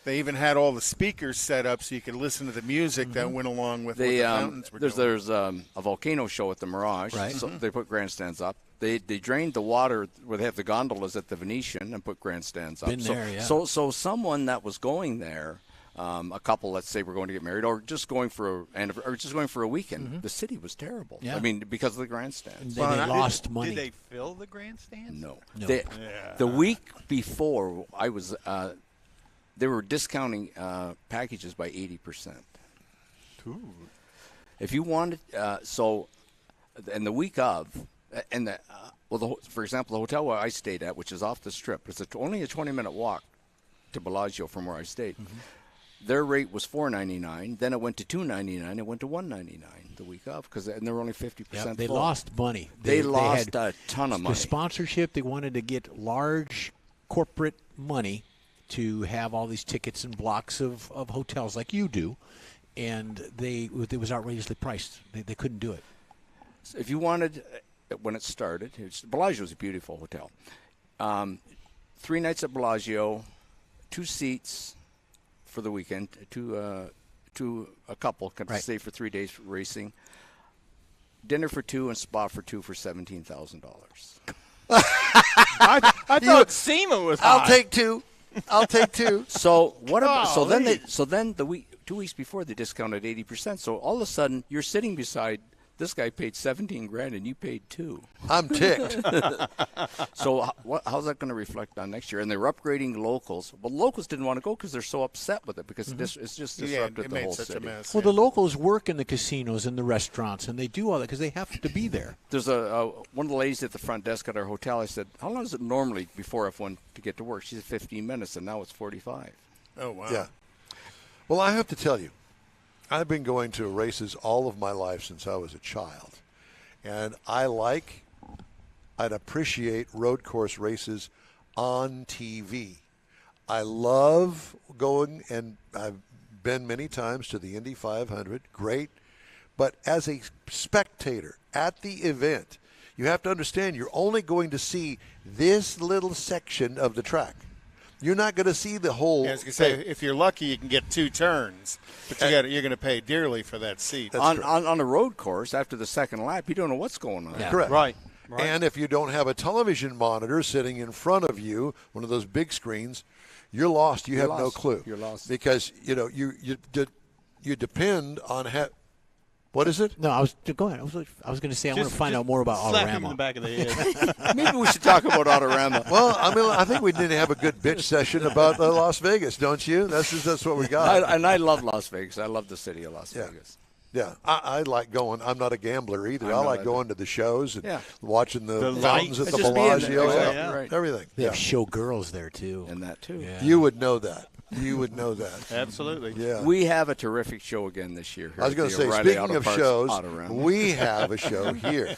C: they even had all the speakers set up so you could listen to the music that went along with what the fountains were doing.
G: There's a volcano show at the Mirage.
E: Right.
G: So they put grandstands up. They drained the water where they have the gondolas at the Venetian and put grandstands up.
E: Been there, yeah.
G: So someone that was going there. A couple, let's say, were going to get married, or just going for a weekend. The city was terrible.
E: Yeah.
G: I mean, because of the grandstands.
E: They lost money.
D: Did they fill the grandstands?
G: No.
E: No.
G: The week before, I was. They were discounting packages by 80%.
D: Ooh.
G: If you wanted, and the week of, and for example, the hotel where I stayed at, which is off the Strip, it's only a 20-minute walk to Bellagio from where I stayed. Their rate was $4.99. Then it went to $2.99. It went to $1.99 the week of and they were only 50%
E: They
G: full.
E: lost money.
G: They lost
E: had
G: a ton of money.
E: The sponsorship, they wanted to get large corporate money to have all these tickets and blocks of hotels like you do, and it was outrageously priced. They couldn't do it.
G: If you wanted, when it started, Bellagio is a beautiful hotel. 3 nights at Bellagio, 2 seats for the weekend, a couple can stay for 3 days for racing. Dinner for 2 and spa for 2 for $17,000.
D: I thought SEMA was high.
A: I'll take two.
G: So what about? So then 2 weeks before they discounted 80%. So all of a sudden you're sitting beside this guy paid $17,000 and you paid $2,000.
A: I'm ticked.
G: So how's that going to reflect on next year? And they're upgrading locals. Well, locals didn't want to go because they're so upset with it because it's just disrupted
C: it
G: the
C: made
G: whole
C: such
G: city.
C: a mess.
E: Well, the locals work in the casinos and the restaurants, and they do all that because they have to be there.
G: There's one of the ladies at the front desk at our hotel. I said, "How long is it normally before F1 to get to work?" She said 15 minutes, and now it's 45.
C: Oh wow.
A: Yeah. Well, I have to tell you, I've been going to races all of my life since I was a child. And I'd appreciate road course races on TV. I love going, and I've been many times to the Indy 500. Great. But as a spectator at the event, you have to understand you're only going to see this little section of the track. You're not going to see the whole.
C: I was going to say, if you're lucky, you can get 2 turns, but you're going to pay dearly for that seat.
G: On a road course, after the second lap, you don't know what's going on.
E: Yeah.
A: Correct.
D: Right.
A: And if you don't have a television monitor sitting in front of you, one of those big screens, you're lost. You have no
G: lost.
A: clue.
G: You're lost.
A: Because, you depend on what is it?
E: No, go ahead. I was going to say I want to find out more about
D: slap him in the
E: Autorama.
D: back of the head.
G: Maybe we should talk about Autorama.
A: Well, I think we need to have a good bitch session about Las Vegas, don't you? That's what we got.
G: I love Las Vegas. I love the city of Las Vegas.
A: Yeah, I like going. I'm not a gambler either. I like going to the shows and watching the fountains at the
G: Just being
A: Bellagio.
G: there.
A: Yeah,
G: Right.
A: everything.
E: They have show girls there too.
G: And that, too.
E: Yeah.
A: You would know that. You would know that.
C: Absolutely.
A: Yeah.
G: We have a terrific show again this year. Here
A: I was going to say,
G: O'Reilly
A: speaking
G: Auto
A: of
G: Parts
A: shows,
G: Autorama.
A: we have a show here.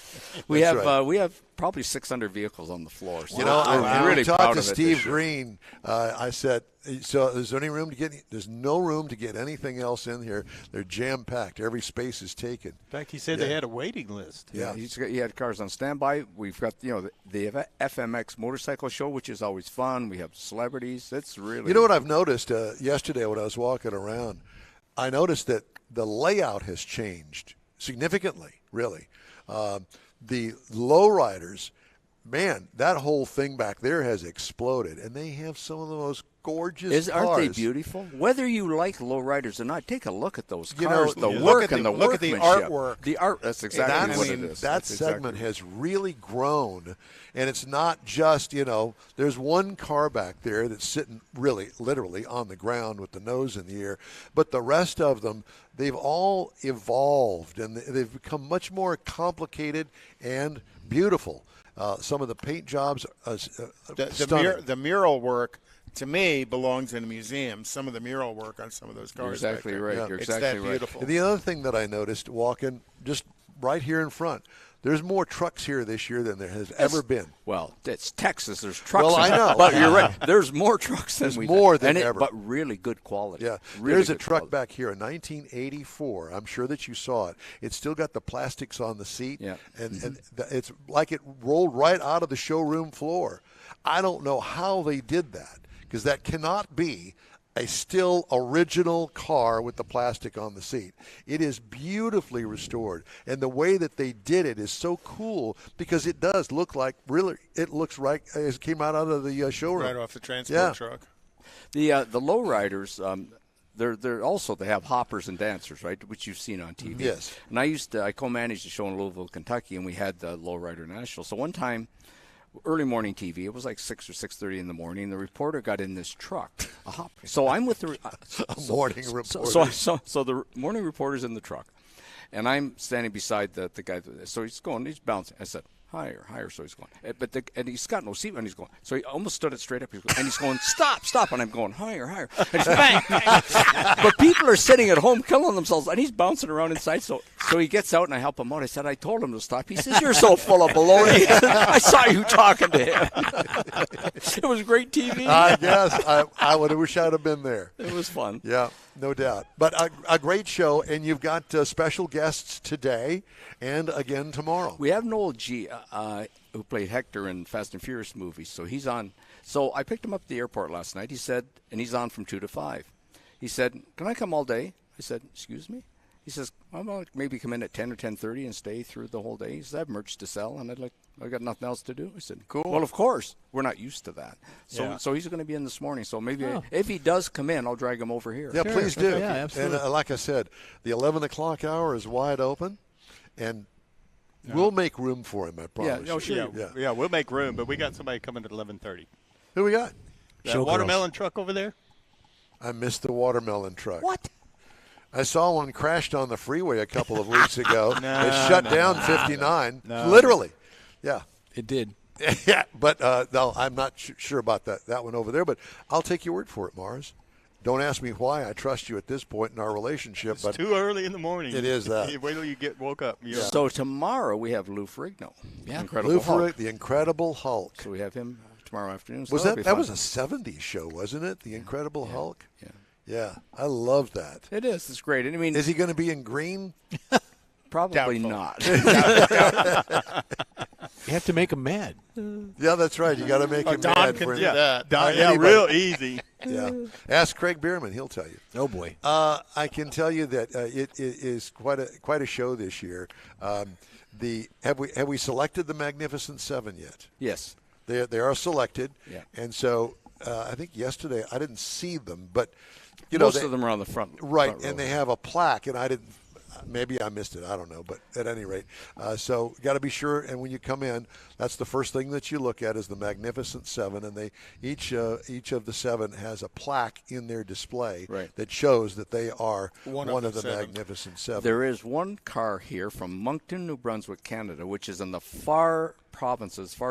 G: we
A: That's
G: have
A: right.
G: we have probably 600 vehicles on the floor. So
A: You know,
G: we're
A: I
G: really
A: talked
G: proud
A: to
G: of it
A: Steve
G: this year.
A: Green. I said, so is there any room to get? There's no room to get anything else in here. They're jam packed. Every space is taken.
D: In fact, he said they had a waiting list.
A: Yeah.
G: He had cars on standby. We've got the FMX motorcycle show, which is always fun. We have celebrities. It's really
A: You know what I've noticed yesterday when I was walking around? I noticed that the layout has changed significantly, really. The lowriders, man, that whole thing back there has exploded, and they have some of the most gorgeous cars.
G: Aren't they beautiful? Whether you like lowriders or not, take a look at those
A: You
G: cars.
A: know,
G: The
A: look
G: work
C: at the-
G: and the
C: look at the
G: workmanship.
C: artwork.
G: The art. That's exactly
A: That's,
G: what it is.
A: that
G: That's
A: segment
G: exactly.
A: has really grown, and it's not just, there's one car back there that's sitting really, literally on the ground with the nose in the air, but the rest of them, they've all evolved, and they've become much more complicated and beautiful. Some of the paint jobs are stunning.
C: The mural work, to me, belongs in a museum. Some of the mural work on some of those cars.
G: You're exactly
C: back there.
G: right.
A: Yeah.
G: You're
C: It's
G: exactly
C: that
G: right.
C: beautiful.
A: And the other thing that I noticed walking just right here in front, there's more trucks here this year than there has ever been.
G: Well, it's Texas. There's trucks.
A: Well, I know.
G: But you're right. There's more trucks than
A: There's
G: we've
A: more than
G: and
A: ever.
G: But really good quality.
A: Yeah,
G: Really
A: there's a
G: good
A: truck
G: quality.
A: back here, a 1984. I'm sure that you saw it. It's still got the plastics on the seat,
G: Yeah.
A: and it's like it rolled right out of the showroom floor. I don't know how they did that, because that cannot be a still original car with the plastic on the seat. It is beautifully restored, and the way that they did it is so cool, because it does look like, really, it looks right as it came out of the showroom.
C: Right off the transport truck.
G: The lowriders, they're also, they have hoppers and dancers, right, which you've seen on TV.
A: Yes.
G: And I co-managed a show in Louisville, Kentucky, and we had the Lowrider National. So one time, early morning TV, it was like 6 or 6:30 in the morning. The reporter got in this truck, a hopper. So I'm with the
A: Morning reporter.
G: So the morning reporter's in the truck, and I'm standing beside the guy. So he's bouncing. I said, higher. So he's going, and he's got no seat, and he's going. So he almost stood it straight up, and he's going, stop, and I'm going higher. And he's bang. But people are sitting at home killing themselves, and he's bouncing around inside. So he gets out, and I help him out. I said, I told him to stop. He says, you're so full of baloney. I saw you talking to him. It was great TV.
A: I guess I would have wished I'd have been there.
G: It was fun.
A: Yeah, no doubt. But a great show, and you've got special guests today and again tomorrow.
G: We have Noel G, who played Hector in Fast and Furious movies, so he's on. So I picked him up at the airport last night. He said, and he's on from 2 to 5. He said, can I come all day? I said, excuse me? He says, I'm going to maybe come in at 10 or 10:30 and stay through the whole day. He says, I have merch to sell, and I got nothing else to do. I said, cool. Well, of course, we're not used to that. So he's going to be in this morning. So maybe if he does come in, I'll drag him over here.
A: Yeah, please do.
E: Yeah, absolutely.
A: And like I said, the 11 o'clock hour is wide open, and we'll make room for him, I promise.
G: no, sure.
D: Yeah, we'll make room, but we got somebody coming at 11:30.
A: Who we got?
D: That
E: Showgirls.
D: watermelon truck over there?
A: I missed the watermelon truck.
G: What?
A: I saw one crashed on the freeway a couple of weeks ago. It shut down 59. Literally. Yeah.
E: It did.
A: Yeah, but no, I'm not sure about that one over there, but I'll take your word for it, Mars. Don't ask me why. I trust you at this point in our relationship.
D: It's
A: but
D: too early in the morning.
A: It is that.
D: Wait till you get woke up. Yeah.
G: So tomorrow we have Lou Ferrigno.
E: Yeah.
G: Incredible
A: Lou
G: Hulk.
A: Ferrigno, the Incredible Hulk.
G: So we have him tomorrow afternoon. So
A: Was
G: that'll
A: that
G: be fun.
A: was a 70s show, wasn't it? The Incredible Hulk?
G: Yeah.
A: Yeah, I love that.
G: It is. It's great. And I mean,
A: Is he going to be in green?
G: probably
C: Doubtful.
G: not.
E: have to make them mad.
A: Yeah, that's right. You got to make him
C: Don
A: mad
C: can
A: for
C: do that.
D: Don,
A: Anybody.
D: real easy.
A: Yeah. Ask Craig Bierman; he'll tell you.
E: Oh boy.
A: I can tell you that it is quite a show this year. Have we selected the Magnificent Seven yet?
G: Yes.
A: They are selected,
G: Yeah.
A: and so I think yesterday I didn't see them, but
G: Most of them are on the front.
A: right,
G: front row.
A: and they have a plaque, and I didn't. Maybe I missed it. I don't know, but at any rate, so got to be sure. And when you come in, that's the first thing that you look at is the Magnificent Seven, and they each of the seven has a plaque in their display
G: Right.
A: that shows that they are
C: One
A: one
C: of
A: of
C: the
A: the
C: seven.
A: Magnificent Seven.
G: There is one car here from Moncton, New Brunswick, Canada, which is in the far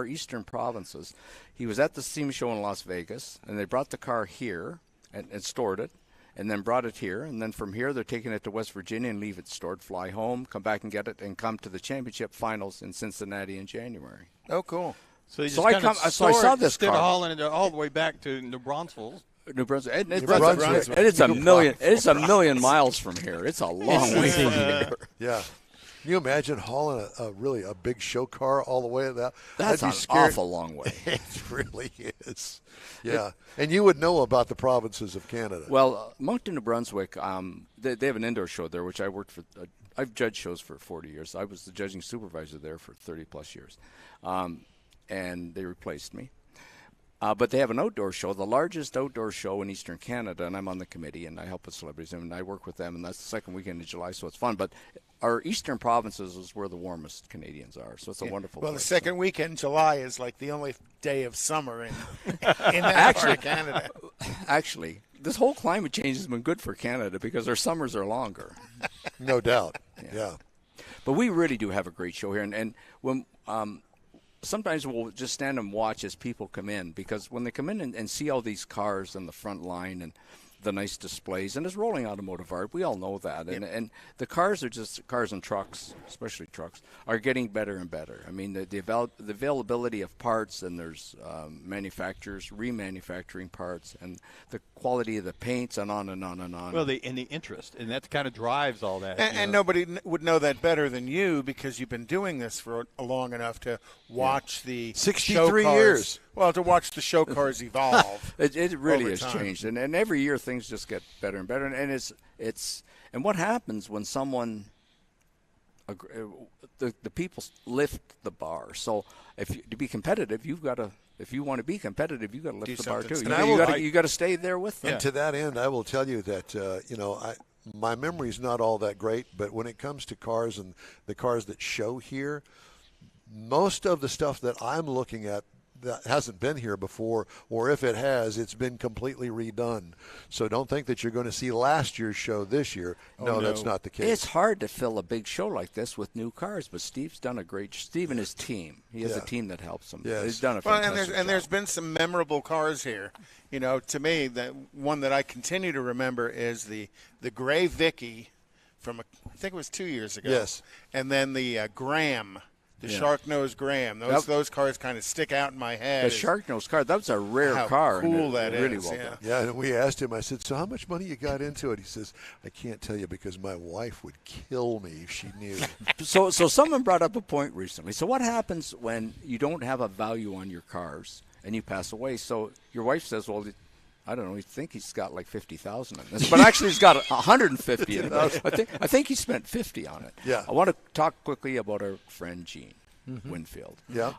G: eastern provinces. He was at the SEMA show in Las Vegas, and they brought the car here and stored it, and then brought it here. And then from here, they're taking it to West Virginia and leave it stored, fly home, come back and get it, and come to the championship finals in Cincinnati in January.
C: Oh, cool.
D: So, you
G: So
D: just
G: I
D: kinda
G: come- so I
D: store
G: saw
D: it
G: this
D: instead of
G: car.
D: hauling it all the way back to New Braunfels.
G: New Brunswick. And it's,
A: New Brunswick.
G: and it's a
A: New
G: million.
A: Brunswick.
G: It's a million miles from here. It's a long way from here.
A: Yeah. Can you imagine hauling really a big show car all the way to that?
G: That's
A: I'd
G: an
A: be scared.
G: awful long way.
A: It really is. Yeah. And you would know about the provinces of Canada.
G: Well, Moncton, New Brunswick, they have an indoor show there, which I worked for. I've judged shows for 40 years. I was the judging supervisor there for 30-plus years, and they replaced me. But they have an outdoor show, the largest outdoor show in Eastern Canada, and I'm on the committee, and I help with celebrities, and I work with them, and that's the second weekend in July, so it's fun. But our eastern provinces is where the warmest Canadians are, so it's a wonderful
C: Well, the
G: place.
C: second weekend in July is like the only day of summer in that part of Canada.
G: Actually, this whole climate change has been good for Canada because our summers are longer.
A: No doubt. Yeah.
G: But we really do have a great show here, and when sometimes we'll just stand and watch as people come in, because when they come in and see all these cars in the front line and the nice displays, and it's rolling automotive art, we all know that. And the cars are just cars and trucks, especially trucks, are getting better and better. I mean, the availability of parts, and there's manufacturers remanufacturing parts, and the quality of the paints, and on and on and on.
D: Well, the interest, and that kind of drives all that.
C: And nobody would know that better than you because you've been doing this for long enough to watch the
A: 63
C: show cars,
A: years.
C: Well, to watch the show cars evolve.
G: It really
C: over
G: has
C: time.
G: changed, and every year things just get better and better. And it's and what happens when someone the people lift the bar. So to be competitive, you've got to. If you want to be competitive, you've got to lift
C: Do
G: the bar
C: something
G: too.
C: And
G: You got to stay there with them.
A: And to that end, I will tell you that my memory is not all that great, but when it comes to cars and the cars that show here, most of the stuff that I'm looking at that hasn't been here before, or if it has, it's been completely redone. So don't think that you're going to see last year's show this year. No, that's not the case.
G: It's hard to fill a big show like this with new cars, but Steve's done a great. Steve and his team. He has a team that helps him.
A: Yes.
G: He's done a
C: Well,
G: fantastic
C: and there's
G: job.
C: been some memorable cars here. You know, to me, the one that I continue to remember is the gray Vicky from I think it was 2 years ago.
A: Yes.
C: And then the Graham. The
G: Yeah.
C: Shark-nosed Graham. Those cars kind of stick out in my head.
G: The
C: as
G: Shark-Nose car. That was a rare
C: how
G: car. and
C: cool that
G: really
C: is,
G: well
C: yeah.
G: done.
A: Yeah, and we asked him, I said, so how much money you got into it? He says, I can't tell you because my wife would kill me if she knew.
G: So someone brought up a point recently. So what happens when you don't have a value on your cars and you pass away? So your wife says, well, I don't know, we think he's got like 50,000 in this, but actually he's got 150 in it. I think he spent 50 on it.
A: Yeah.
G: I want to talk quickly about our friend Gene Winfield.
A: Yeah.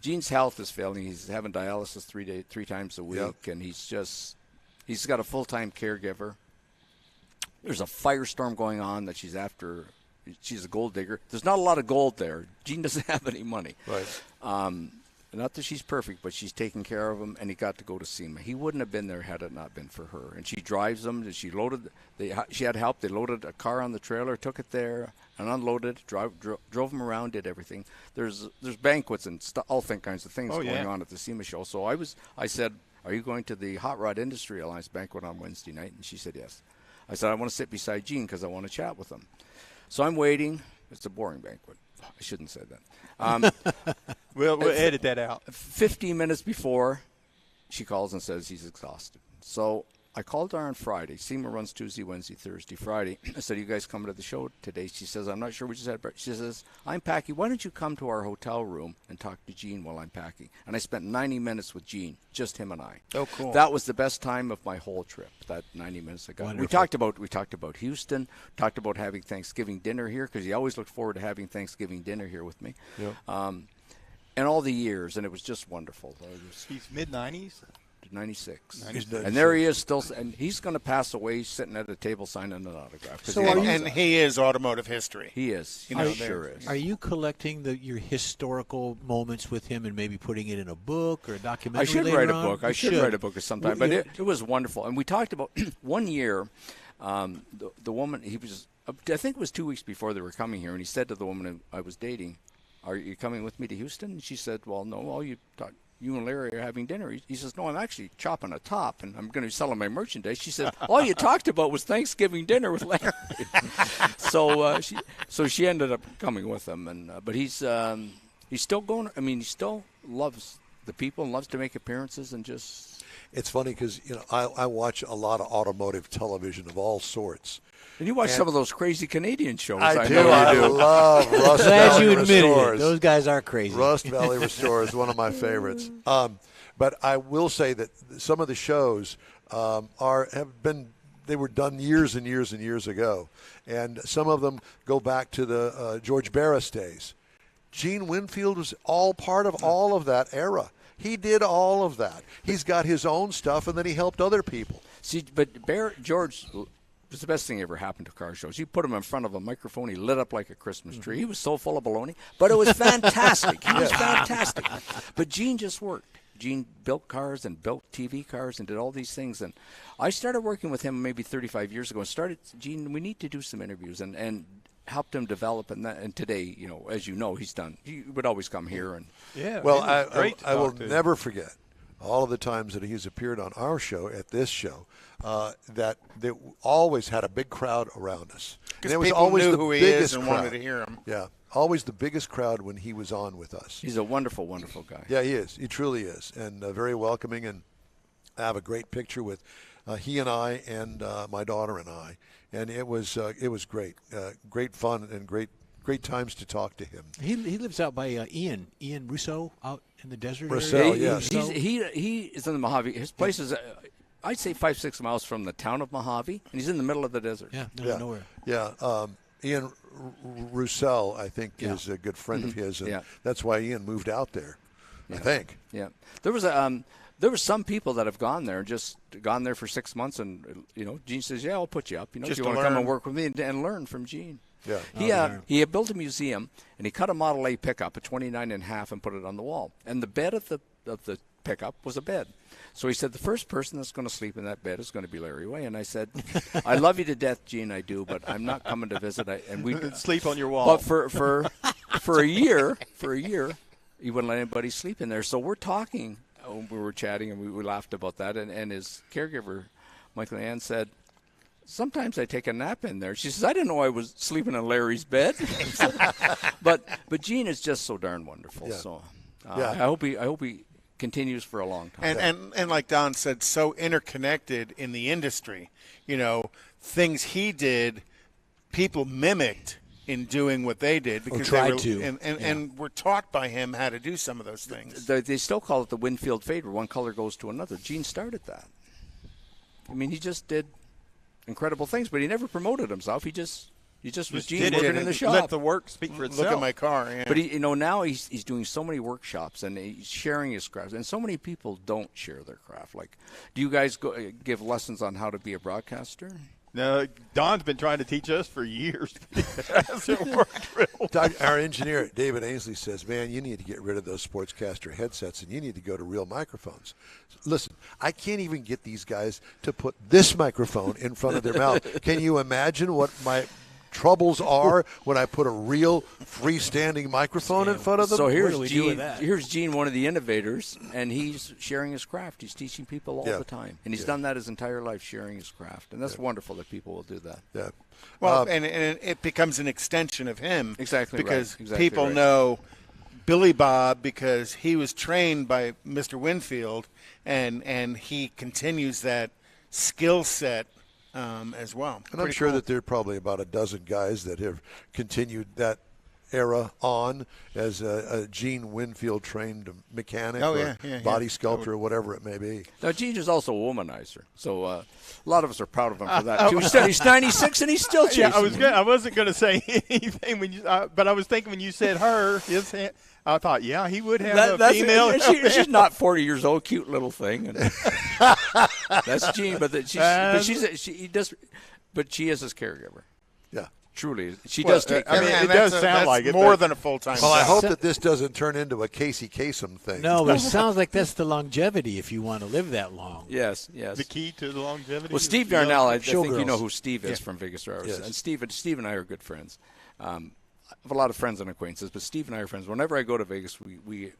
G: Gene's health is failing. He's having dialysis three times a week,
A: Yep.
G: and he's got a full-time caregiver. There's a firestorm going on that she's after. She's a gold digger. There's not a lot of gold there. Gene doesn't have any money.
A: Right.
G: Not that she's perfect, but she's taking care of him, and he got to go to SEMA. He wouldn't have been there had it not been for her. And she drives them. And she had help. They loaded a car on the trailer, took it there, and unloaded. Drove them around, did everything. There's banquets and all kinds of things going on at the SEMA show. So I said, "Are you going to the Hot Rod Industry Alliance banquet on Wednesday night?" And she said yes. I said, "I want to sit beside Gene because I want to chat with him." So I'm waiting. It's a boring banquet. I shouldn't say that.
D: We'll edit that out.
G: 15 minutes before, she calls and says he's exhausted. So I called her on Friday. SEMA runs Tuesday, Wednesday, Thursday, Friday. I said, "You guys coming to the show today?" She says, "I'm not sure. We just had breakfast." She says, "I'm packing. Why don't you come to our hotel room and talk to Gene while I'm packing?" And I spent 90 minutes with Gene, just him and I.
C: Oh, cool.
G: That was the best time of my whole trip. That 90 minutes I got.
E: Wonderful.
G: We talked about Houston. Talked about having Thanksgiving dinner here because he always looked forward to having Thanksgiving dinner here with me.
A: Yeah.
G: And all the years, and it was just wonderful.
D: He's mid-90s.
G: 96.
A: 96.
G: And there he is still, and he's going to pass away sitting at a table signing an autograph. 'cause
E: So
G: he
E: are
G: loves
E: you-
C: And
G: that.
C: he is automotive history.
G: He is.
C: You know,
G: He sure is.
E: Are you collecting your historical moments with him and maybe putting it in a book or a documentary?
G: I should
E: later
G: write a
E: on?
G: book. I
E: You
G: should write a book sometime.
E: Well,
G: But it was wonderful. And we talked about one year, the woman, I think it was 2 weeks before they were coming here, and he said to the woman I was dating, "Are you coming with me to Houston?" And she said, "Well, no, you and Larry are having dinner." He says, "No, I'm actually chopping a top, and I'm going to be selling my merchandise." She said, "All you talked about was Thanksgiving dinner with Larry." So she ended up coming with him, and but he's still going. I mean, he still loves the people and loves to make appearances and just.
A: It's funny because I watch a lot of automotive television of all sorts.
G: And you watch some of those crazy Canadian shows.
A: I do.
G: know you
A: I
G: do.
A: love Rust
E: Glad
A: Valley
E: you admitted it.
A: Restores.
E: Those guys are crazy.
A: Rust Valley Restore is one of my favorites. But I will say that some of the shows they were done years and years and years ago, and some of them go back to the George Barris days. Gene Winfield was all part of all of that era. He did all of that. He's got his own stuff, and then he helped other people.
G: See, but George was the best thing ever happened to car shows. You put him in front of a microphone, he lit up like a Christmas tree. He was so full of baloney, but it was fantastic. He was fantastic. But Gene just worked. Gene built cars and built TV cars and did all these things. And I started working with him maybe 35 years ago and Gene, we need to do some interviews and helped him develop. And today, as you know, he would always come here. And
D: Yeah.
A: Well,
D: it was great to
A: I will
D: talk to.
A: never forget all of the times that he's appeared on our show, at this show, that they always had a big crowd around us. And
C: Because
A: it was
C: people
A: always
C: knew
A: the
C: who he
A: biggest
C: is and
A: crowd.
C: wanted to hear him.
A: Yeah, always the biggest crowd when he was on with us.
G: he's a wonderful, wonderful guy.
A: Yeah, he is. He truly is, and very welcoming. And I have a great picture with he and I and my daughter and I, and it was great, great fun and great times to talk to him.
E: He lives out by Ian Russo out in the desert
A: Russo,
E: area.
A: yes.
G: He is in the Mojave. His place is, I'd say 5-6 miles from the town of Mojave, and he's in the middle of the desert.
E: Yeah,
A: Yeah,
E: nowhere.
A: yeah. Ian Roussel, I think,
E: Yeah.
A: is a good friend of his, and
G: Yeah.
A: that's why Ian moved out there. I think.
G: Yeah, there was some people that have gone there, just gone there for 6 months, and Gene says, "Yeah, I'll put you up. If
C: Just
G: you
C: to
G: want to come
C: learn.
G: and work with me and learn from Gene."
A: Yeah.
G: He had built a museum, and he cut a Model A pickup, a 29 and a half, and put it on the wall. And the bed of the pickup was a bed. So he said, "The first person that's going to sleep in that bed is going to be Larry Way." And I said, "I love you to death, Gene, I do, but I'm not coming to visit." And we
D: Sleep on your wall.
G: But for a year, he wouldn't let anybody sleep in there. So we're talking. We were chatting, and we laughed about that. And his caregiver, Michael Ann, said, "Sometimes I take a nap in there." She says, "I didn't know I was sleeping in Larry's bed." but Gene is just so darn wonderful.
A: Yeah.
G: So
A: Yeah.
G: I hope he continues for a long time.
C: And like Don said, so interconnected in the industry. Things he did, people mimicked in doing what they did because
E: tried
C: they were,
E: to.
C: and were taught by him how to do some of those things.
G: They still call it the Winfield fade, where one color goes to another. Gene started that. I mean, he just did incredible things, but he never promoted himself. He just was Gene
D: did it
G: working
D: and
G: in the shop.
D: Let the work speak for itself.
C: Look at my car. Yeah.
G: But now he's doing so many workshops and he's sharing his craft. And so many people don't share their craft. Like, do you guys give lessons on how to be a broadcaster?
D: No, Don's been trying to teach us for years. It hasn't worked real well.
A: Our engineer, David Ainsley, says, "Man, you need to get rid of those sportscaster headsets and you need to go to real microphones." Listen, I can't even get these guys to put this microphone in front of their mouth. Can you imagine what my troubles are when I put a real freestanding microphone in front of them?
G: So
E: What
G: here's
E: do we do with
G: Gene.
E: that?
G: Here's Gene, one of the innovators, and he's sharing his craft. He's teaching people all
A: Yeah.
G: the time, and he's done that his entire life, sharing his craft. And that's wonderful that people will do that.
A: Yeah.
C: Well, and it becomes an extension of him.
G: Exactly right.
C: Because
G: Exactly
C: people
G: right.
C: know Billy Bob because he was trained by Mr. Winfield, and he continues that skill set as well.
A: And I'm sure that there are probably about a dozen guys that have continued that era on as a Gene Winfield trained mechanic or body sculptor or whatever it may be.
G: Now, Gene is also a womanizer, so a lot of us are proud of him for that too. He's 96 and he's still chasing.
D: I wasn't going to say anything when you, but I was thinking when you said her, I thought, yeah, he would have a female.
G: She's not 40 years old, cute little thing. And that's Gene, but she is his caregiver.
A: Yeah.
G: Truly, she does take care.
D: I mean, it does sound like it.
C: More than a full-time
A: Well, I
C: job.
A: hope that this doesn't turn into a Casey Kasem thing.
E: No, but it sounds like that's the longevity if you want to live that long.
G: Yes.
D: The key to the longevity.
G: Well, Steve Darnell, I think you know
E: Showgirls.
G: who Steve is from Vegas Drivers.
A: Yes.
G: And Steve and I are good friends. I have a lot of friends and acquaintances, but Steve and I are friends. Whenever I go to Vegas, we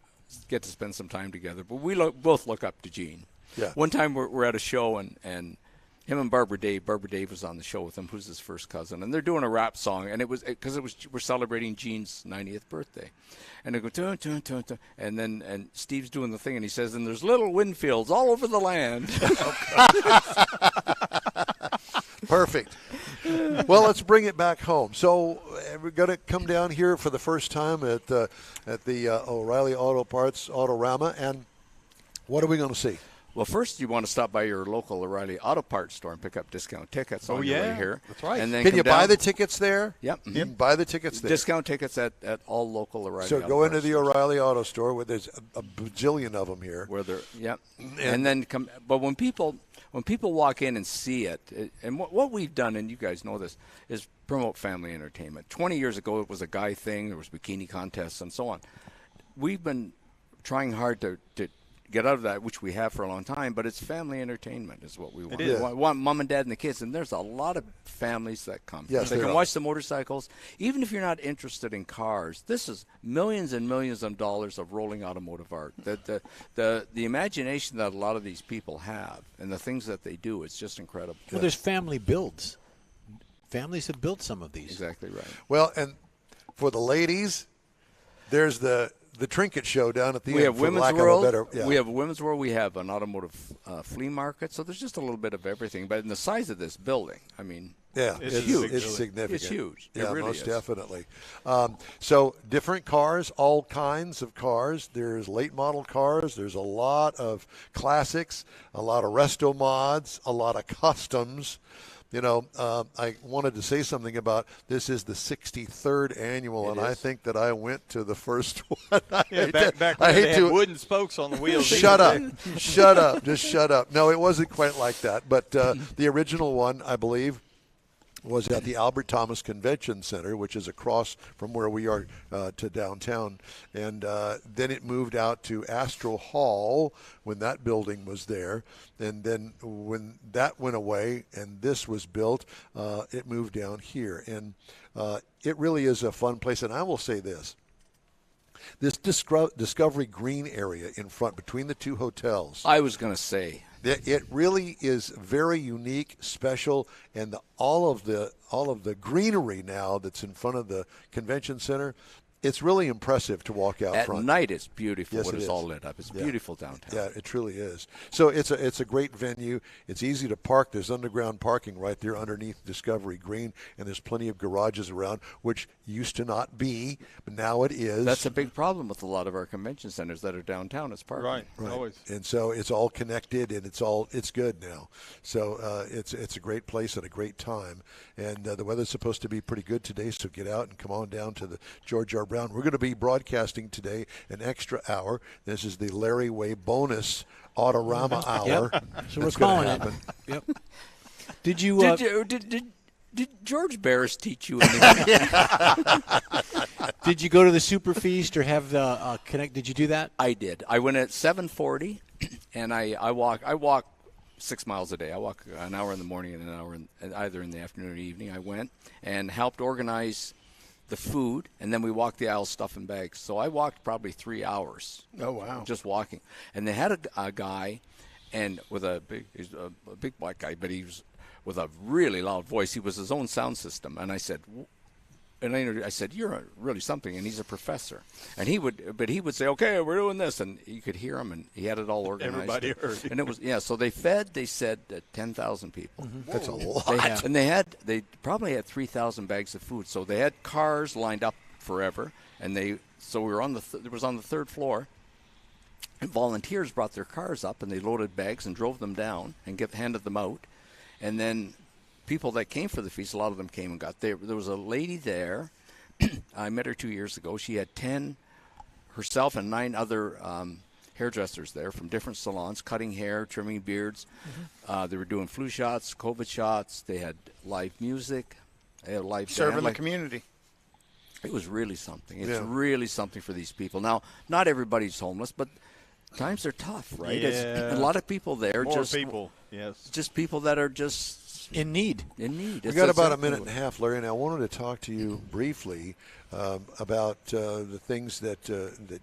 G: get to spend some time together. But we both look up to Gene.
A: Yeah.
G: One time we're at a show, and him and Barbara Dave was on the show with him, who's his first cousin, and they're doing a rap song, and we're celebrating Gene's 90th birthday, and they go dun, dun, dun, dun, and Steve's doing the thing, and he says, and there's little Winfields all over the land.
A: Perfect. Well, let's bring it back home. So we're going to come down here for the first time at the O'Reilly Auto Parts Autorama, and what are we going to see?
G: Well, first you want to stop by your local O'Reilly Auto Parts store and pick up discount tickets on your way here.
D: That's right.
G: And then
A: Can you buy
G: down.
A: the tickets there?
G: Yep.
A: You can buy the tickets there.
G: Discount tickets at all local O'Reilly
A: So
G: Auto
A: go into
G: Parts
A: the
G: stores.
A: O'Reilly Auto Store where there's a bajillion of them here.
G: Where they're, yep. And then come. But when people walk in and see it, and what we've done, and you guys know this, is promote family entertainment. 20 years ago, it was a guy thing. There was bikini contests and so on. We've been trying hard to get out of that, which we have for a long time, but it's family entertainment is what we want.
A: is.
G: We want mom and dad and the kids, and there's a lot of families that come.
A: Yes,
G: They
A: there
G: can
A: are.
G: watch the motorcycles. Even if you're not interested in cars, this is millions and millions of dollars of rolling automotive art. The imagination that a lot of these people have and the things that they do is just incredible.
E: Well, there's family builds. Families have built some of these.
G: Exactly right.
A: Well, and for the ladies, there's the trinket show down at the
G: We
A: end.
G: have
A: for
G: Women's
A: lack of a
G: World.
A: better- yeah.
G: We have Women's World. We have an automotive flea market. So there's just a little bit of everything. But in the size of this building, I mean,
A: Yeah,
D: It's
A: it's
D: huge.
A: It's significant.
G: It's huge. It
A: Yeah,
G: really
A: most
G: is.
A: definitely. So different cars, all kinds of cars. There's late model cars. There's a lot of classics, a lot of resto mods, a lot of customs. You know, I wanted to say something about this is the 63rd annual, and I think that I went to the first one.
D: Back when they had wooden spokes on the wheels.
A: Shut up. Shut up. Just shut up. No, it wasn't quite like that. But the original one, I believe, was at the Albert Thomas Convention Center, which is across from where we are to downtown. And then it moved out to Astro Hall when that building was there. And then when that went away and this was built, it moved down here. And it really is a fun place. And I will say this. This Discovery Green area in front between the two hotels.
G: I was going to say.
A: It really is very unique, special, and all of the greenery now that's in front of the convention center. It's really impressive to walk out
G: At
A: front.
G: night, it's beautiful
A: Yes,
G: when
A: it
G: it's
A: is.
G: all lit up. It's beautiful downtown.
A: Yeah, it truly is. So it's a great venue. It's easy to park. There's underground parking right there underneath Discovery Green, and there's plenty of garages around, which used to not be, but now it is.
G: That's a big problem with a lot of our convention centers that are downtown. It's parking.
D: Right. Always.
A: And so it's all connected, and it's good now. So it's a great place and a great time. And the weather's supposed to be pretty good today, so get out and come on down to the George R. Brown. We're going to be broadcasting today an extra hour. This is the Larry Way bonus Autorama hour.
E: So we're
A: That's gonna
E: calling
A: happen.
E: it. Yep. Did you?
G: Did George Barris teach you anything?
E: Did you go to the Super Feast or have the connect? Did you do that?
G: I did. I went at 7:40, and I walk 6 miles a day. I walk an hour in the morning and an hour either in the afternoon or evening. I went and helped organize the food, and then we walked the aisles stuffing bags. So I walked probably 3 hours.
C: Oh, wow.
G: Just walking. And they had a guy, and he's a big black guy, but he was with a really loud voice. He was his own sound system. And I said, I said, "You're really something," and he's a professor. And he would say, "Okay, we're doing this," and you could hear him, and he had it all organized.
D: Everybody heard.
G: And it was So they said 10,000 people.
A: That's a lot.
G: They probably had 3,000 bags of food. So they had cars lined up forever, and we were on it was on the third floor. And volunteers brought their cars up, and they loaded bags and drove them down and handed them out. And then people that came for the feast, a lot of them came and got there. There was a lady there. I met her 2 years ago. She had 10, herself and 9 other hairdressers there from different salons, cutting hair, trimming beards. They were doing flu shots, COVID shots. They had live music. They had live
C: Serving the community.
G: It was really something. It's really something for these people. Now, not everybody's homeless, but times are tough, right?
D: Yeah.
G: A lot of people there.
D: More people, yes.
G: Just people that are just
E: in need.
A: We got about a minute and a half, Larry, and I wanted to talk to you briefly about the things that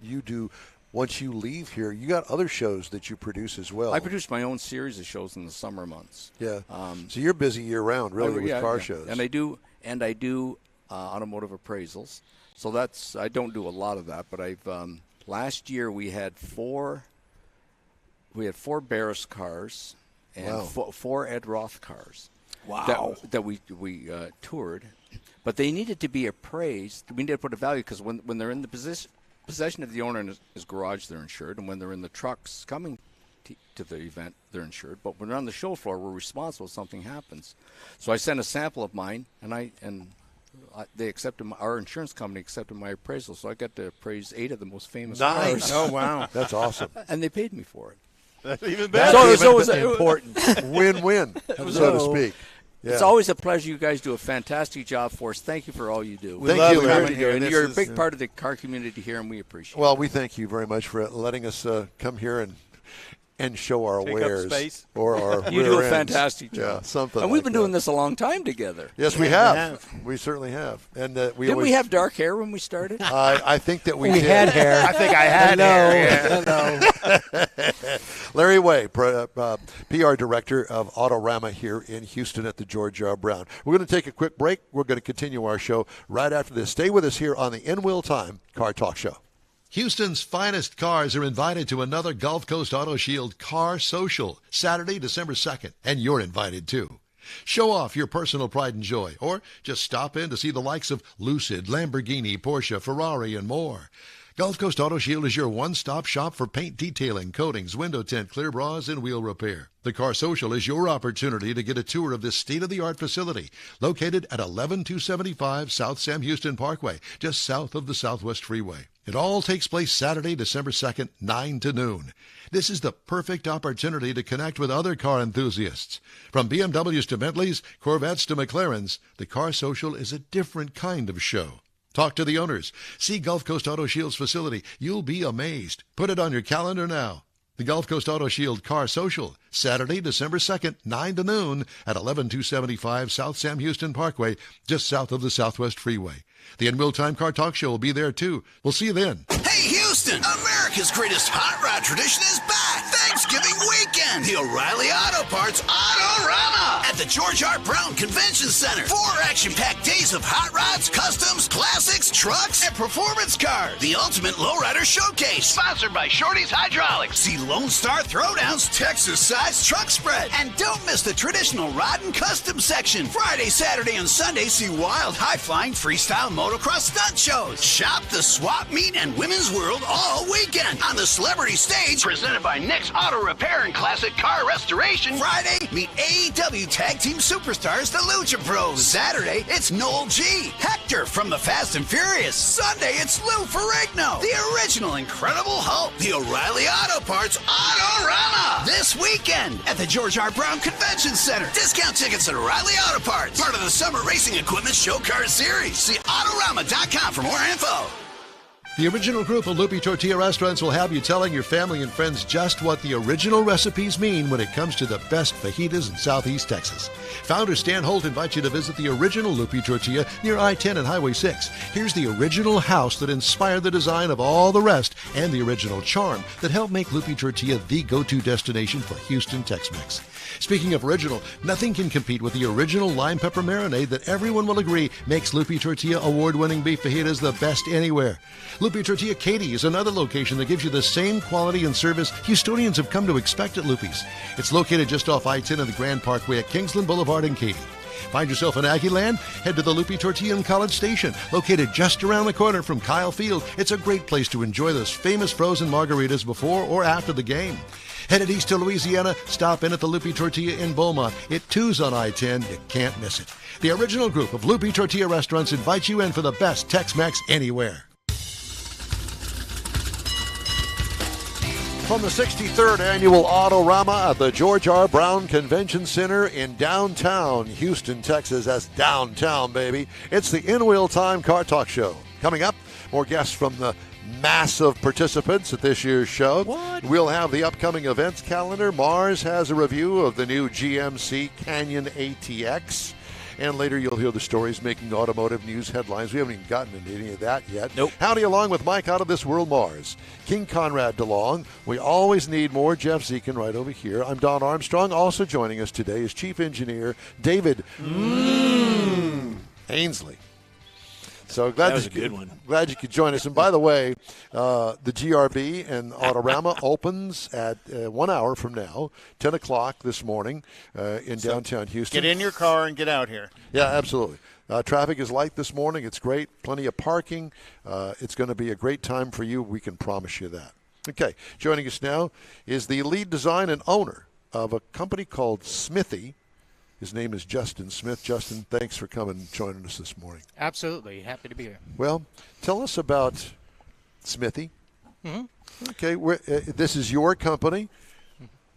A: you do once you leave here. You got other shows that you produce as well.
G: I produce my own series of shows in the summer months.
A: Yeah. So you're busy year round, really, with car shows.
G: And I do automotive appraisals. So I don't do a lot of that, but last year we had four Barris cars and four Ed Roth cars.
E: Wow.
G: That we toured, but they needed to be appraised. We needed to put a value because when they're in the possession of the owner in his garage, they're insured, and when they're in the trucks coming to the event, they're insured. But when they're on the show floor, we're responsible if something happens. So I sent a sample of mine, and they accepted our insurance company accepted my appraisal. So I got to appraise 8 of the most famous cars.
C: Oh wow,
A: that's awesome.
G: And they paid me for it.
D: That's even better.
E: So it was important.
A: Win-win, so to speak. Yeah.
G: It's always a pleasure. You guys do a fantastic job for us. Thank you for all you do.
A: Thank you, Larry.
G: And you're a big part of the car community here, and we appreciate it.
A: Well, we thank you very much for letting us come here and show our
D: Take
A: wares
D: up space.
A: or our
G: You
A: rear
G: do a
A: ends.
G: fantastic job.
A: Yeah, something.
G: And we've
A: like
G: been
A: that.
G: doing this a long time together.
A: Yes, we have. We certainly have. And
G: Didn't we have dark hair when we started?
A: I think that we did.
E: had hair.
C: I think I had hair.
E: Hello.
A: Larry Way, PR Director of Autorama here in Houston at the George R. Brown. We're going to take a quick break. We're going to continue our show right after this. Stay with us here on the In Wheel Time Car Talk Show.
H: Houston's finest cars are invited to another Gulf Coast Auto Shield Car Social, Saturday, December 2nd, and you're invited too. Show off your personal pride and joy, or just stop in to see the likes of Lucid, Lamborghini, Porsche, Ferrari, and more. Gulf Coast Auto Shield is your one-stop shop for paint detailing, coatings, window tint, clear bras, and wheel repair. The Car Social is your opportunity to get a tour of this state-of-the-art facility located at 11275 South Sam Houston Parkway, just south of the Southwest Freeway. It all takes place Saturday, December 2nd, 9 to noon. This is the perfect opportunity to connect with other car enthusiasts. From BMWs to Bentleys, Corvettes to McLarens, the Car Social is a different kind of show. Talk to the owners. See Gulf Coast Auto Shield's facility. You'll be amazed. Put it on your calendar now. The Gulf Coast Auto Shield Car Social, Saturday, December 2nd, 9 to noon at 11275 South Sam Houston Parkway, just south of the Southwest Freeway. The In Wheel Time Car Talk Show will be there, too. We'll see you then.
F: Hey, Houston! America's greatest hot rod tradition is back! Thanksgiving weekend! The O'Reilly Auto Parts Autorama at the George R. Brown Convention Center. 4 action-packed days of hot rods, customs, classics, trucks, and performance cars. The ultimate lowrider showcase. Sponsored by Shorty's Hydraulics. See Lone Star Throwdowns, Texas-sized truck spread. And don't miss the traditional rod and custom section. Friday, Saturday, and Sunday, see wild, high-flying, freestyle motocross stunt shows. Shop the swap meet and women's world all weekend on the celebrity stage presented by Nick's Auto Repair and Classic Car Restoration. Friday, meet AEW Tag Team Superstars, the Lucha Bros. Saturday, it's Noel G. Hector from the Fast and Furious. Sunday, it's Lou Ferrigno, the original Incredible Hulk. The O'Reilly Auto Parts Autorama this weekend at the George R. Brown Convention Center. Discount tickets at O'Reilly Auto Parts, part of the Summer Racing Equipment Show Car Series. See Autorama.com for more info.
H: The original group of Lupi Tortilla restaurants will have you telling your family and friends just what the original recipes mean when it comes to the best fajitas in Southeast Texas. Founder Stan Holt invites you to visit the original Lupi Tortilla near I-10 and Highway 6. Here's the original house that inspired the design of all the rest and the original charm that helped make Lupi Tortilla the go-to destination for Houston Tex-Mex. Speaking of original, nothing can compete with the original lime pepper marinade that everyone will agree makes Lupi Tortilla award-winning beef fajitas the best anywhere. Lupi Tortilla Katy is another location that gives you the same quality and service Houstonians have come to expect at Lupi's. It's located just off I-10 and the Grand Parkway at Kingsland Boulevard in Katy. Find yourself in Aggie Land? Head to the Lupi Tortilla in College Station, located just around the corner from Kyle Field. It's a great place to enjoy those famous frozen margaritas before or after the game. Headed east to Louisiana, stop in at the Lupi Tortilla in Beaumont. It too's on I-10. You can't miss it. The original group of Lupi Tortilla restaurants invites you in for the best Tex-Mex anywhere.
A: From the 63rd Annual Autorama at the George R. Brown Convention Center in downtown Houston, Texas. That's downtown, baby. It's the In Wheel Time Car Talk Show. Coming up, more guests from the massive participants at this year's show.
E: What?
A: We'll have the upcoming events calendar. Mars has a review of the new GMC Canyon ATX. And later you'll hear the stories making automotive news headlines. We haven't even gotten into any of that yet.
E: Nope.
A: Howdy along with Mike out of this world, Mars. King Conrad DeLong. We always need more. Jeff Zekin right over here. I'm Don Armstrong. Also joining us today is Chief Engineer David Ainsley. So glad
E: That was a good one.
A: Glad you could join us. And by the way, the GRB and Autorama opens at 1 hour from now, 10 o'clock this morning in downtown Houston.
C: Get in your car and get out here.
A: Yeah, absolutely. Traffic is light this morning. It's great. Plenty of parking. It's going to be a great time for you. We can promise you that. Okay, joining us now is the lead design and owner of a company called Smithy. His name is Justin Smith. Justin, thanks for coming and joining us this morning.
I: Absolutely. Happy to be here.
A: Well, tell us about Smithy.
I: Mm-hmm.
A: Okay, this is your company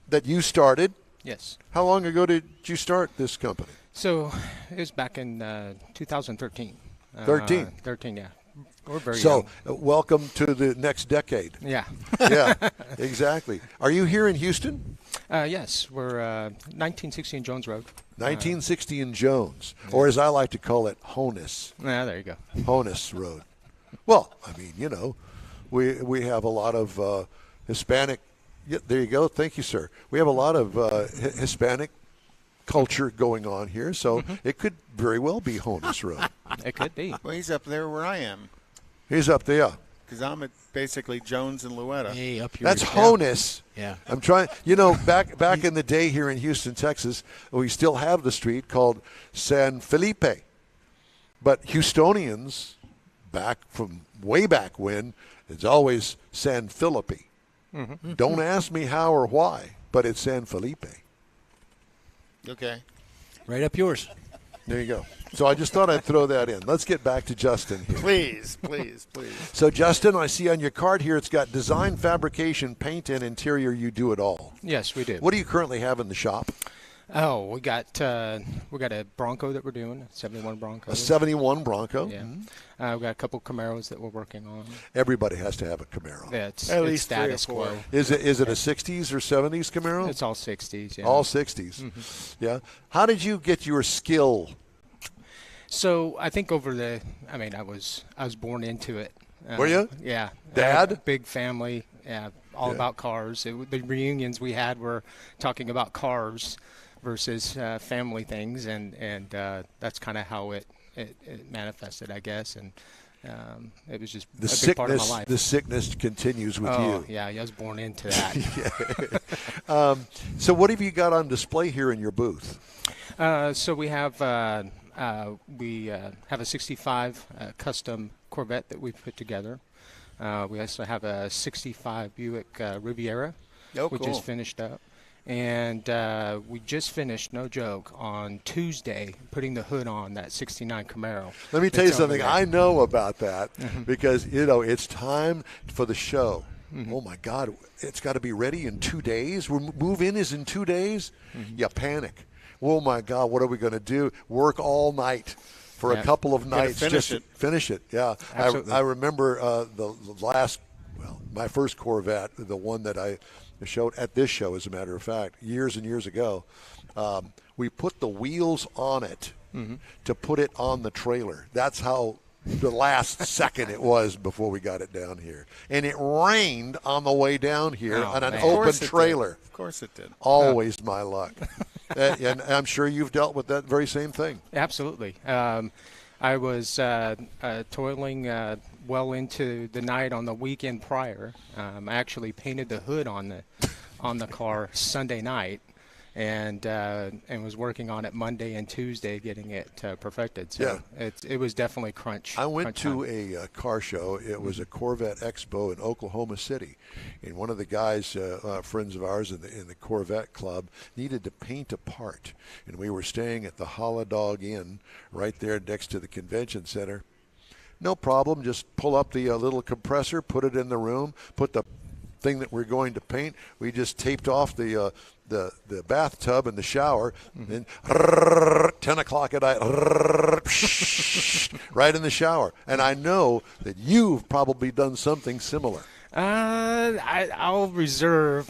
A: that you started.
I: Yes.
A: How long ago did you start this company?
I: So it was back in 2013.
A: 13?
I: 13, yeah. We're very
A: So,
I: young.
A: welcome to the next decade.
I: Yeah.
A: Yeah, exactly. Are you here in Houston?
I: Yes. We're 1960 Jones Road.
A: 1960 in Jones, or as I like to call it, Honus.
I: There you go.
A: Honus Road. Well, I mean, you know, we have a lot of Hispanic. Yeah, there you go. Thank you, sir. We have a lot of Hispanic culture going on here, so it could very well be Honus Road.
I: It could be.
C: Well, he's up there where I am
A: He's up there.
C: because I'm at basically Jones and Luetta.
E: Hey, up here.
A: That's Honus.
E: Yeah.
A: I'm trying. You know, back in the day here in Houston, Texas, we still have the street called San Felipe. But Houstonians, back from way back when, it's always San Felipe. Don't ask me how or why, but it's San Felipe.
C: Okay.
E: Right up yours.
A: There you go. So I just thought I'd throw that in. Let's get back to Justin here.
C: Please, please, please.
A: So, Justin, I see on your card here it's got design, fabrication, paint, and interior. You do it all.
I: Yes, we do.
A: What do you currently have in the shop?
I: Oh, we got a Bronco that we're doing, a 71 Bronco.
A: A 71 Bronco.
I: Yeah. We've got a couple Camaros that we're working on.
A: Everybody has to have a Camaro.
I: Yeah, it's
C: At least
I: status
C: 3 or 4.
I: quo.
A: Is it a 60s or 70s Camaro?
I: It's all 60s, yeah.
A: All 60s. Yeah. How did you get your skill?
I: So I think I was born into it.
A: Were you?
I: Yeah.
A: Dad?
I: Big family. Yeah. All
A: Yeah.
I: about cars. The reunions we had were talking about cars versus family things, and that's kind of how it manifested, I guess. And it was just
A: The
I: a big part of my life.
A: The sickness continues with you.
I: Yeah, I was born into that.
A: So what have you got on display here in your booth?
I: So we have a 65 custom Corvette that we've put together. We also have a 65 Buick Riviera, which is finished up. And we just finished, no joke, on Tuesday, putting the hood on that 69 Camaro.
A: Let me tell you
I: It's over
A: something.
I: there.
A: I know about that because, it's time for the show. Oh, my God. It's got to be ready in 2 days. Move-in is in 2 days. You panic. Oh, my God, what are we going to do? Work all night for a couple of nights.
C: Finish
A: Just finish it. Yeah, I remember the last, my first Corvette, the one that I showed at this show, as a matter of fact, years and years ago. We put the wheels on it to put it on the trailer. That's how the last second it was before we got it down here. And it rained on the way down here on an open trailer.
C: Of course it did.
A: Always my luck. And I'm sure you've dealt with that very same thing.
I: Absolutely. I was toiling well into the night on the weekend prior. I actually painted the hood on the car Sunday night, and was working on it Monday and Tuesday, getting it perfected. So it was definitely crunch.
A: I went to a car show. It was a Corvette Expo in Oklahoma City, and one of the guys, friends of ours in the Corvette Club, needed to paint a part, and we were staying at the Holodog Inn right there next to the convention center. No problem. Just pull up the little compressor, put it in the room, put the thing that we're going to paint. We just taped off the bathtub and the shower, and 10 o'clock at night, right in the shower. And I know that you've probably done something similar.
I: I'll reserve.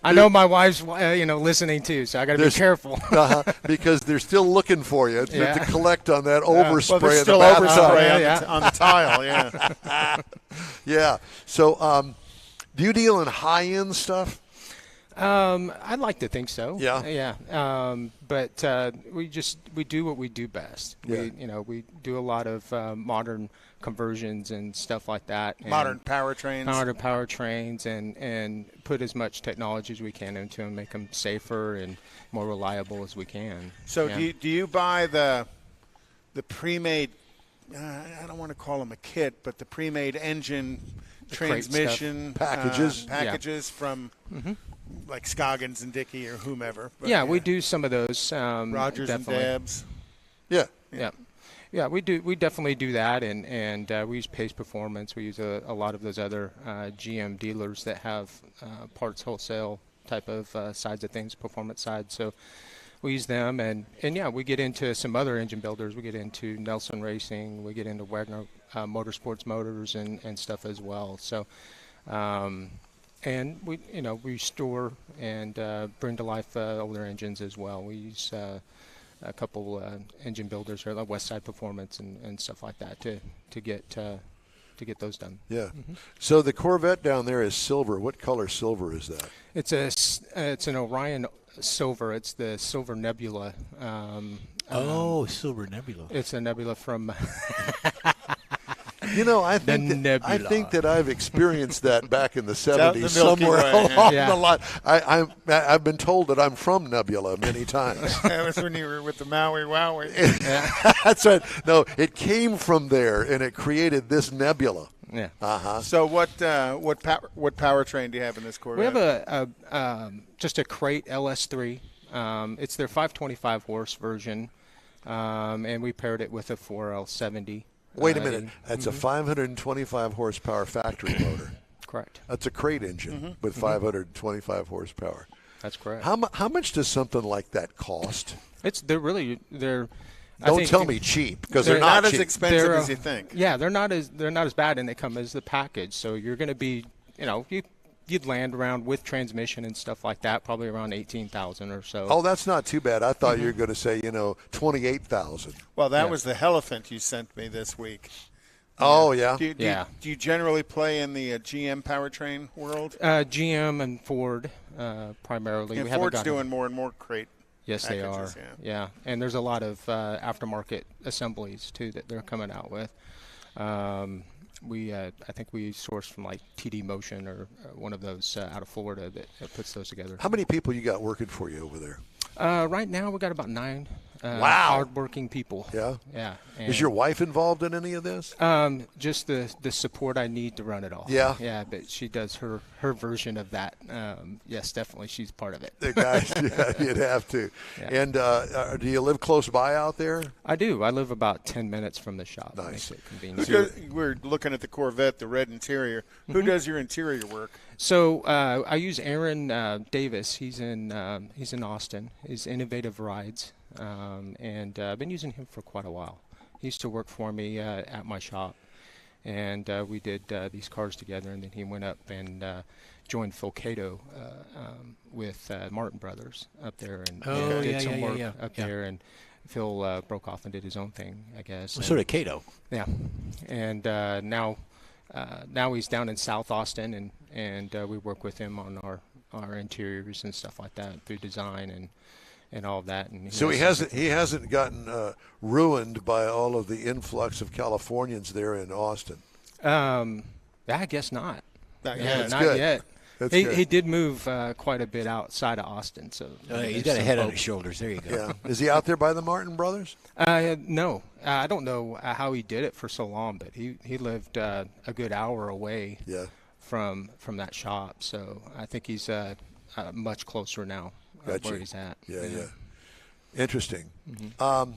I: I know my wife's, listening too, so I got to be careful.
A: Because they're still looking for you to collect on that overspray.
C: There's still overspray on the tile. Yeah.
A: Yeah. So, do you deal in high-end stuff?
I: I'd like to think so.
A: Yeah.
I: Yeah. But we do what we do best.
A: Yeah.
I: We do a lot of modern conversions and stuff like that. And
C: Modern powertrains.
I: And put as much technology as we can into them, make them safer and more reliable as we can.
C: So do you buy the pre-made, I don't want to call them a kit, but the pre-made engine transmission packages from like Scoggins and Dickey or whomever? But,
I: we do some of those.
C: Rogers
I: definitely.
C: and Dabbs.
I: Yeah, we do. We definitely do that, and we use Pace Performance. We use a lot of those other GM dealers that have parts wholesale type of sides of things, performance side. So we use them, and we get into some other engine builders. We get into Nelson Racing. We get into Wagner Motorsports Motors and stuff as well. So, and we store and bring to life older engines as well. We use a couple engine builders, or like Westside Performance and stuff like that, to get those done.
A: Yeah. So the Corvette down there is silver. What color silver is that?
I: It's an Orion Silver. It's the Silver Nebula.
E: Silver Nebula.
I: It's a nebula from.
A: I think that I've experienced that back in the 70s somewhere along the line. I've been told that I'm from Nebula many times.
C: That was when you were with the Maui Wowie.
A: That's right. No, it came from there, and it created this nebula.
I: Yeah.
C: So what powertrain do you have in this Corvette?
I: We have just a Crate LS3. It's their 525 horse version, and we paired it with a 4L70.
A: Wait a minute. That's a 525 horsepower factory motor.
I: Correct.
A: That's a Crate engine with 525 horsepower.
I: That's correct.
A: How much does something like that cost?
I: They're.
A: Don't tell me cheap, because they're not
C: as
A: cheap.
C: expensive as you think.
I: Yeah, they're not as bad, and they come as the package. So you're going to be, you'd land around with transmission and stuff like that, probably around $18,000 or so.
A: Oh, that's not too bad. I thought you were going to say, $28,000.
C: Well, that was the Elephant you sent me this week.
A: Oh, yeah.
C: Do you generally play in the GM powertrain world?
I: GM and Ford primarily.
C: And Ford's doing more and more Crate.
I: Yes,
C: packages,
I: they are. Yeah, and there's a lot of aftermarket assemblies too that they're coming out with. I think we sourced from like TD Motion or one of those out of Florida that puts those together.
A: How many people you got working for you over there?
I: Right now we got about 9 hardworking people.
A: Yeah?
I: Yeah.
A: Is your wife involved in any of this?
I: Just the support I need to run it all.
A: Yeah?
I: Yeah, but she does her version of that. Yes, definitely she's part of it.
A: The guys, you'd have to. Yeah. And do you live close by out there?
I: I do. I live about 10 minutes from the shop.
A: Nice.
I: Makes it convenient.
C: We're looking at the Corvette, the red interior. Who does your interior work?
I: So I use Aaron Davis. He's in Austin. He's Innovative Rides. and I've been using him for quite a while. He used to work for me at my shop, and we did these cars together, and then he went up and joined Phil Cato with Martin Brothers up there, and did some work up there, and Phil broke off and did his own thing, I guess.
E: Well, so did Cato.
I: Yeah, and now he's down in South Austin, and we work with him on our interiors and stuff like that through design and all of that. And
A: so he hasn't gotten ruined by all of the influx of Californians there in Austin.
I: I guess not.
C: Not
I: yet. He did move quite a bit outside of Austin, so
E: he's got a head on his shoulders. There you go.
A: Yeah. Is he out there by the Martin Brothers?
I: No, I don't know how he did it for so long, but he lived a good hour away.
A: Yeah.
I: From that shop, so I think he's much closer now where he's at.
A: Yeah. Interesting.
I: Mm-hmm.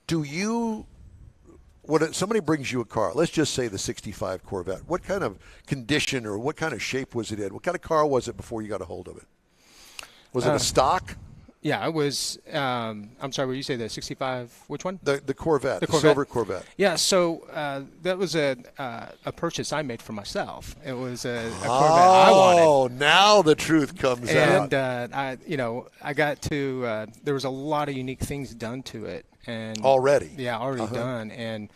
A: Do you, when somebody brings you a car, let's just say the 65 Corvette, what kind of condition or what kind of shape was it in? What kind of car was it before you got a hold of it? Was it a stock?
I: Yeah, it was. I'm sorry, would you say the 65? Which one?
A: The Corvette, the silver Corvette.
I: Yeah, so that was a purchase I made for myself. It was a Corvette I wanted.
A: Oh, now the truth comes out.
I: And I got to. There was a lot of unique things done to it, and
A: already
I: done, and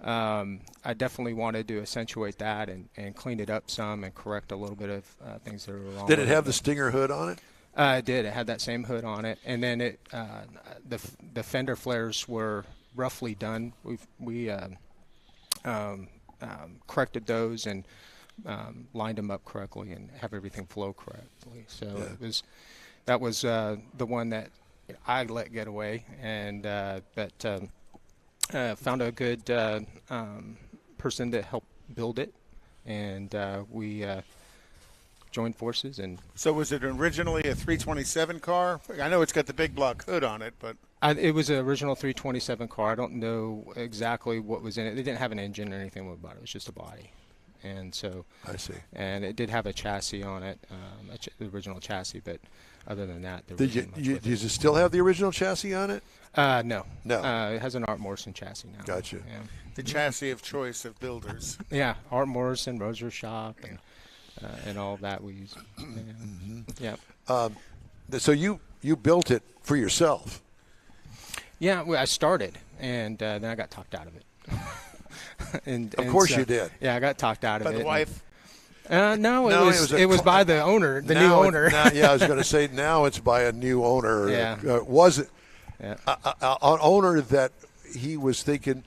I: I definitely wanted to accentuate that and clean it up some and correct a little bit of things that were wrong.
A: Did it have the Stinger hood on it?
I: It did. It had that same hood on it, and then the fender flares were roughly done. We corrected those and lined them up correctly and have everything flow correctly. So that was the one that I let get away, and found a good person to help build it, and we. Joined forces. And
C: so was it originally a 327 car? I know it's got the big block hood on it, but
I: it was an original 327 car. I don't know exactly what was in it. They didn't have an engine or anything about it. It was just a body. And so
A: I see.
I: And it did have a chassis on it, the original chassis, but other than that, there
A: did you still have the original chassis on it?
I: No.
A: It
I: has an Art Morrison chassis now.
A: Gotcha.
I: Yeah.
C: The chassis of choice of builders.
I: Yeah, Art Morrison, Roser Shop, and all of that we use. Yeah.
A: So you built it for yourself?
I: Yeah, well, I started, and then I got talked out of it. and
A: of course you did.
I: Yeah, I got talked out of it.
C: By the wife?
I: No, it was by the owner, the new owner.
A: I was going to say now it's by a new owner.
I: Yeah.
A: Was it an owner that he was thinking,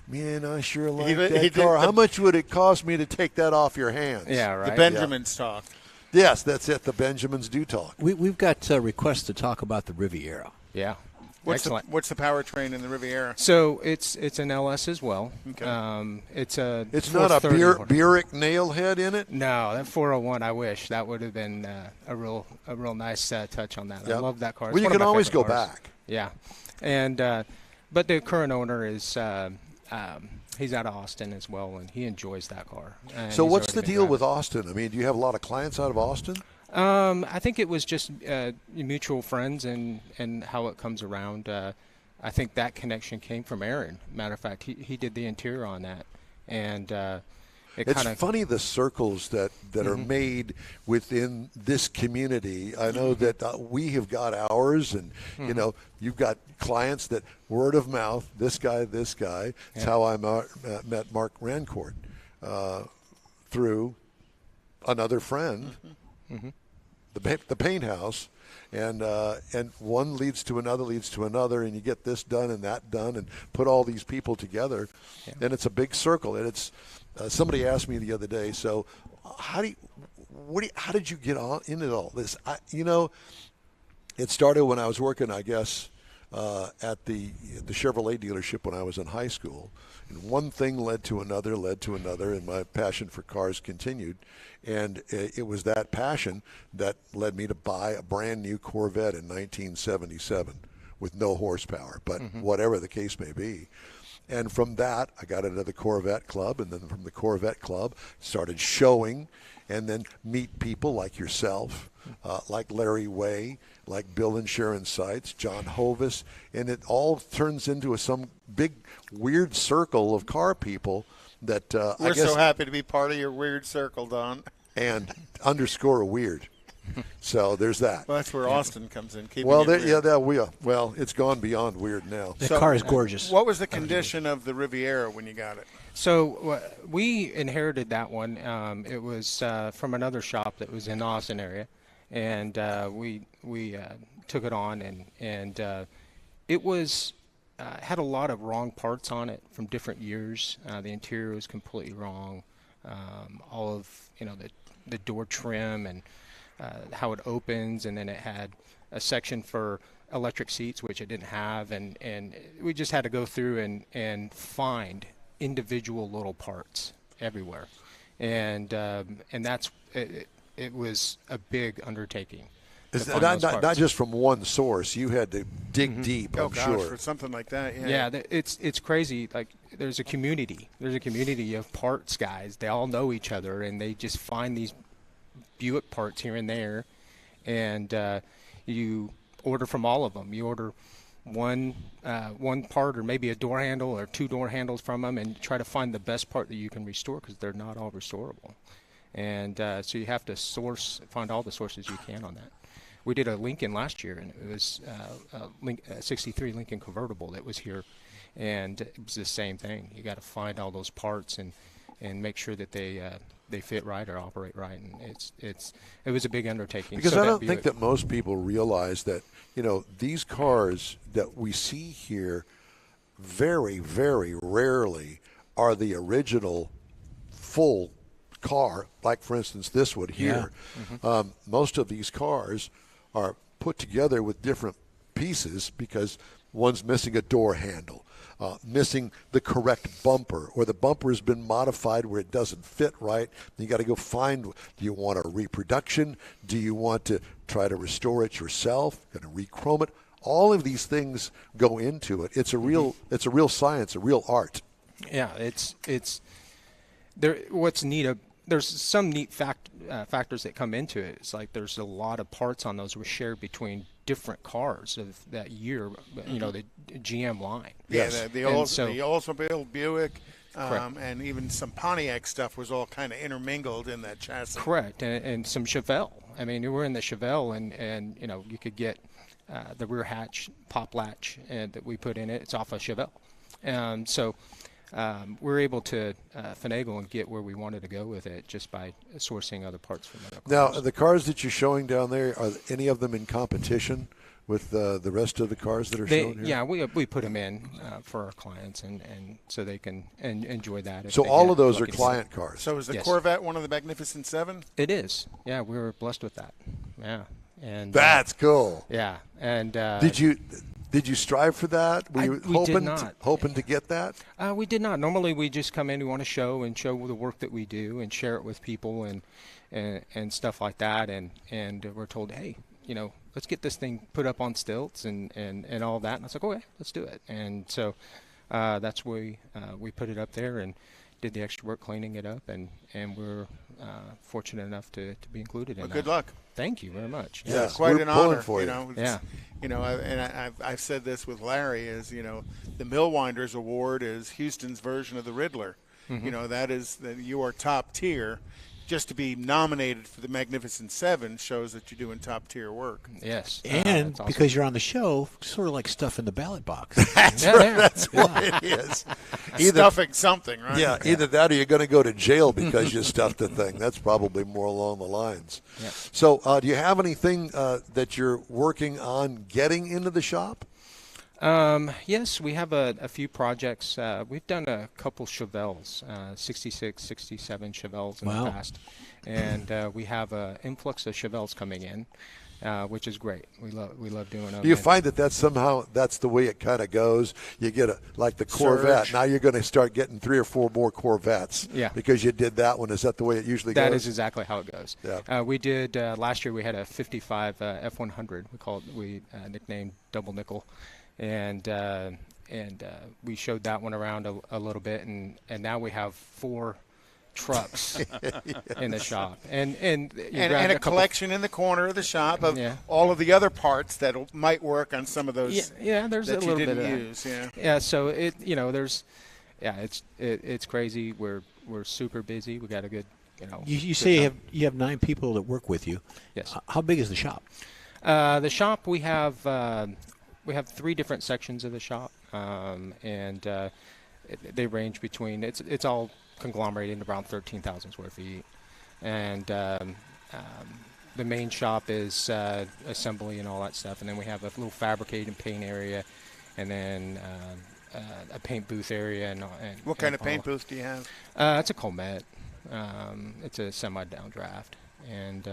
A: man, I sure like that car. How much would it cost me to take that off your hands?
I: Yeah, right.
C: The Benjamins talk.
A: Yes, that's it. The Benjamins do talk.
E: We've got requests to talk about the Riviera.
I: Yeah.
C: What's the powertrain in the Riviera?
I: So it's an LS as well.
C: Okay.
I: It's
A: not a Burek nail head in it.
I: No, that 401. I wish that would have been a real nice touch on that.
A: Yep.
I: I love that car.
A: Well, you can always go back.
I: Yeah, and but the current owner is he's out of Austin as well, and he enjoys that car.
A: So what's the deal with Austin? I mean, do you have a lot of clients out of Austin?
I: I think it was just mutual friends and how it comes around. I think that connection came from Aaron. Matter of fact, he did the interior on that, and
A: it's funny the circles that are made within this community. I know that we have got ours, and you know, you've got clients that word of mouth. This guy. It's how I met Mark Rancourt through another friend.
I: Mm-hmm.
A: The paint house, and one leads to another, and you get this done and that done, and put all these people together, and it's a big circle. And it's somebody asked me the other day, so how did you get into all this? It started when I was working, I guess, at the Chevrolet dealership when I was in high school. And one thing led to another, and my passion for cars continued. And it was that passion that led me to buy a brand new Corvette in 1977 with no horsepower, but whatever the case may be. And from that, I got into the Corvette Club, and then from the Corvette Club, started showing, and then meet people like yourself like Larry Way, like Bill Insurance Sites, John Hovis, and it all turns into some big weird circle of car people that
C: we're so happy to be part of your weird circle, Don.
A: And underscore weird. So there's that.
C: Well, that's where Austin comes in.
A: Well, it's gone beyond weird now.
E: The car is gorgeous.
C: What was the condition of the Riviera when you got it?
I: So we inherited that one. It was from another shop that was in the Austin area, and we took it on, and it was had a lot of wrong parts on it from different years. The interior was completely wrong. All of the door trim and how it opens, and then it had a section for electric seats, which it didn't have, and we just had to go through and find individual little parts everywhere, and that's it. It was a big undertaking.
A: Is that not just from one source? You had to dig deep. I'm sure
C: for something like that.
I: Yeah, it's crazy. Like there's a community. There's a community of parts guys. They all know each other, and they just find these Buick parts here and there, and you order from all of them. You order one part, or maybe a door handle or two door handles from them, and try to find the best part that you can restore, because they're not all restorable. And so you have to find all the sources you can on that. We did a Lincoln last year, and it was a 63 Lincoln convertible that was here, and it was the same thing. You got to find all those parts and make sure that they fit right or operate right, and it was a big undertaking.
A: Because I don't think that most people realize that these cars that we see here very, very rarely are the original full car, like for instance this one here. Yeah. Most of these cars are put together with different pieces because one's missing a door handle, missing the correct bumper, or the bumper has been modified where it doesn't fit right. You got to go find, do you want a reproduction? Do you want to try to restore it yourself? Going to re-chrome it? All of these things go into it. It's a real science, a real art.
I: Yeah, it's there. What's neat? There's some neat factors that come into it. It's like there's a lot of parts on those were shared between different cars of that year, the GM line.
C: Yeah,
I: yes.
C: the Oldsmobile, Buick, and even some Pontiac stuff was all kind of intermingled in that chassis.
I: Correct, and some Chevelle. I mean, we were in the Chevelle, and you could get the rear hatch pop latch that we put in it. It's off a Chevelle, so. We're able to finagle and get where we wanted to go with it just by sourcing other parts from other cars.
A: Now, the cars that you're showing down there, are any of them in competition with the rest of the cars that are shown here?
I: Yeah, we put them in for our clients, and so they can enjoy that.
A: So all of those are client cars?
C: So is the Corvette one of the Magnificent Seven?
I: It is. Yeah, we were blessed with that. Yeah. And
A: that's cool.
I: Yeah. And
A: Did you strive for that? Were you hoping to get that?
I: We did not. Normally, we just come in, we want to show the work that we do and share it with people and stuff like that. And we're told, hey, let's get this thing put up on stilts and all that. And I was like, okay, let's do it. And so that's where we put it up there and did the extra work cleaning it up, and we're fortunate enough to be included in that.
C: Good luck.
I: Thank you very much.
C: Yeah, it's quite an honor
A: for you.
C: I've said this with Larry, is the Millwinders Award is Houston's version of the Riddler. Mm-hmm. That is that you are top tier. Just to be nominated for the Magnificent Seven shows that you're doing top tier work.
I: Yes,
E: and awesome. Because you're on the show, sort of like stuff in the ballot box.
A: That's what it is.
C: Stuffing something, right?
A: Yeah, either that or you're going to go to jail because you stuffed the thing. That's probably more along the lines.
I: Yeah.
A: So, do you have anything that you're working on getting into the shop?
I: Yes, we have a few projects. We've done a couple Chevelles, 66, 67 Chevelles in the past. And we have an influx of Chevelles coming in, which is great. We love doing them.
A: Do you find that that's the way it kind of goes? You get like the Corvette.
C: Surge.
A: Now you're going to start getting 3 or 4 more Corvettes.
I: Yeah.
A: Because you did that one. Is that the way it usually goes?
I: That is exactly how it goes.
A: Yeah.
I: We did last year. We had a 55 F100. We nicknamed Double Nickel. And we showed that one around a little bit, and now we have 4 trucks in the shop, and
C: a collection in the corner of the shop of all of the other parts that might work on some of those.
I: Yeah, there's
C: that
I: a little
C: you
I: bit
C: didn't
I: of
C: use.
I: Yeah, so it's crazy. We're super busy. We got a good,
E: You say you have 9 people that work with you.
I: Yes.
E: How big is the shop?
I: The shop, we have 3 different sections of the shop, and they range between it's all conglomerated around 13,000 square feet, and the main shop is assembly and all that stuff, and then we have a little fabricated and paint area, and then a paint booth area. And
C: what kind of paint booth do you have?
I: It's a Comet. It's a semi-downdraft, and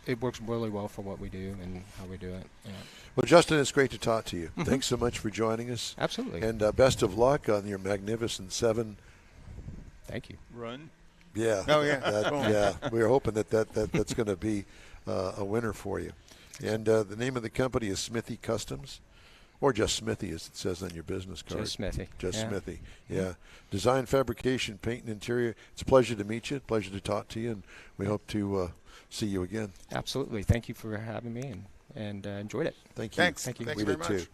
I: it works really well for what we do and how we do it. Yeah.
A: Well, Justin, it's great to talk to you. Thanks so much for joining us.
I: Absolutely.
A: And best of luck on your magnificent 7.
I: Thank you.
D: Run.
A: Yeah.
C: Oh, yeah.
A: Yeah. We're hoping that's going to be a winner for you. And the name of the company is Smithy Customs, or just Smithy, as it says on your business card.
I: Just Smithy.
A: Just Smithy. Yeah. Design, fabrication, paint, and interior. It's a pleasure to meet you. Pleasure to talk to you, and we hope to see you again.
I: Absolutely. Thank you for having me, and enjoyed it.
A: Thank you.
C: Thanks.
I: Thank you.
C: Thanks
A: We
C: very
A: did
C: much.
A: too.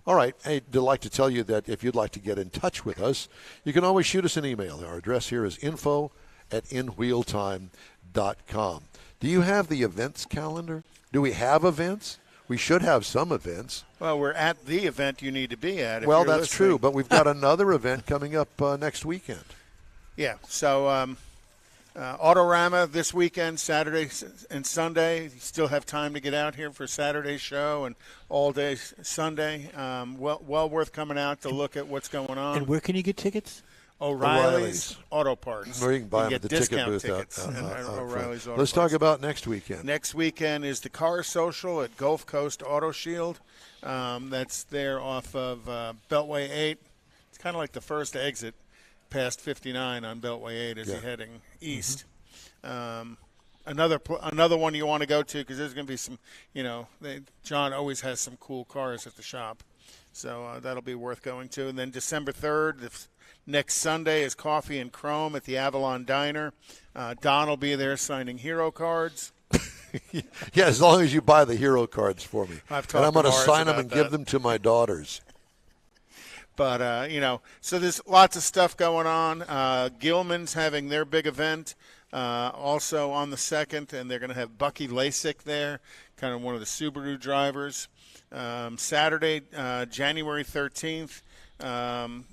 A: All right. I'd like to tell you that if you'd like to get in touch with us, you can always shoot us an email. Our address here is info@inwheeltime.com. Do you have the events calendar? Do we have events? We should have some events.
C: Well, we're at the event you need to be at.
A: Well, that's true, but we've got another event coming up next weekend.
C: Yeah. So Autorama this weekend, Saturday and Sunday. You still have time to get out here for Saturday's show and all day Sunday. Well worth coming out to look at what's going on.
E: And where can you get tickets?
C: O'Reilly's Auto Parts.
A: Where you can buy them
C: get
A: at the ticket
C: discount
A: booth
C: tickets
A: out
C: at O'Reilly's Auto
A: Let's
C: Parts.
A: talk about next weekend.
C: Next weekend is the Car Social at Gulf Coast Auto Shield. That's there off of Beltway 8. It's kind of like the first exit past 59 on Beltway 8 as you're heading east. Another one you want to go to because there's going to be some, John always has some cool cars at the shop. So that'll be worth going to. And then December 3rd, next Sunday, is Coffee and Chrome at the Avalon Diner. Don will be there signing hero cards.
A: Yeah, as long as you buy the hero cards for me.
C: I've talked
A: and I'm
C: to
A: going to
C: Morris
A: sign them
C: about
A: and
C: that.
A: give them to my daughters.
C: But, so there's lots of stuff going on. Gilman's having their big event also on the 2nd, and they're going to have Bucky Lasik there, kind of one of the Subaru drivers. Saturday, January 13th,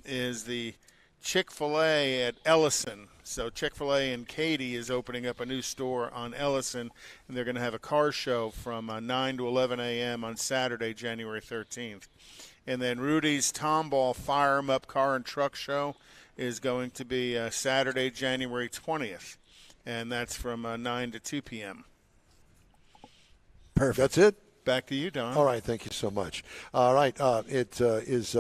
C: is the Chick-fil-A at Ellison. So Chick-fil-A in Katy is opening up a new store on Ellison, and they're going to have a car show from 9 to 11 a.m. on Saturday, January 13th. And then Rudy's Tomball Fire 'em Up Car and Truck Show is going to be Saturday, January 20th, and that's from 9 to 2 p.m.
A: Perfect. That's it?
C: Back to you, Don.
A: All right, thank you so much. All right, it is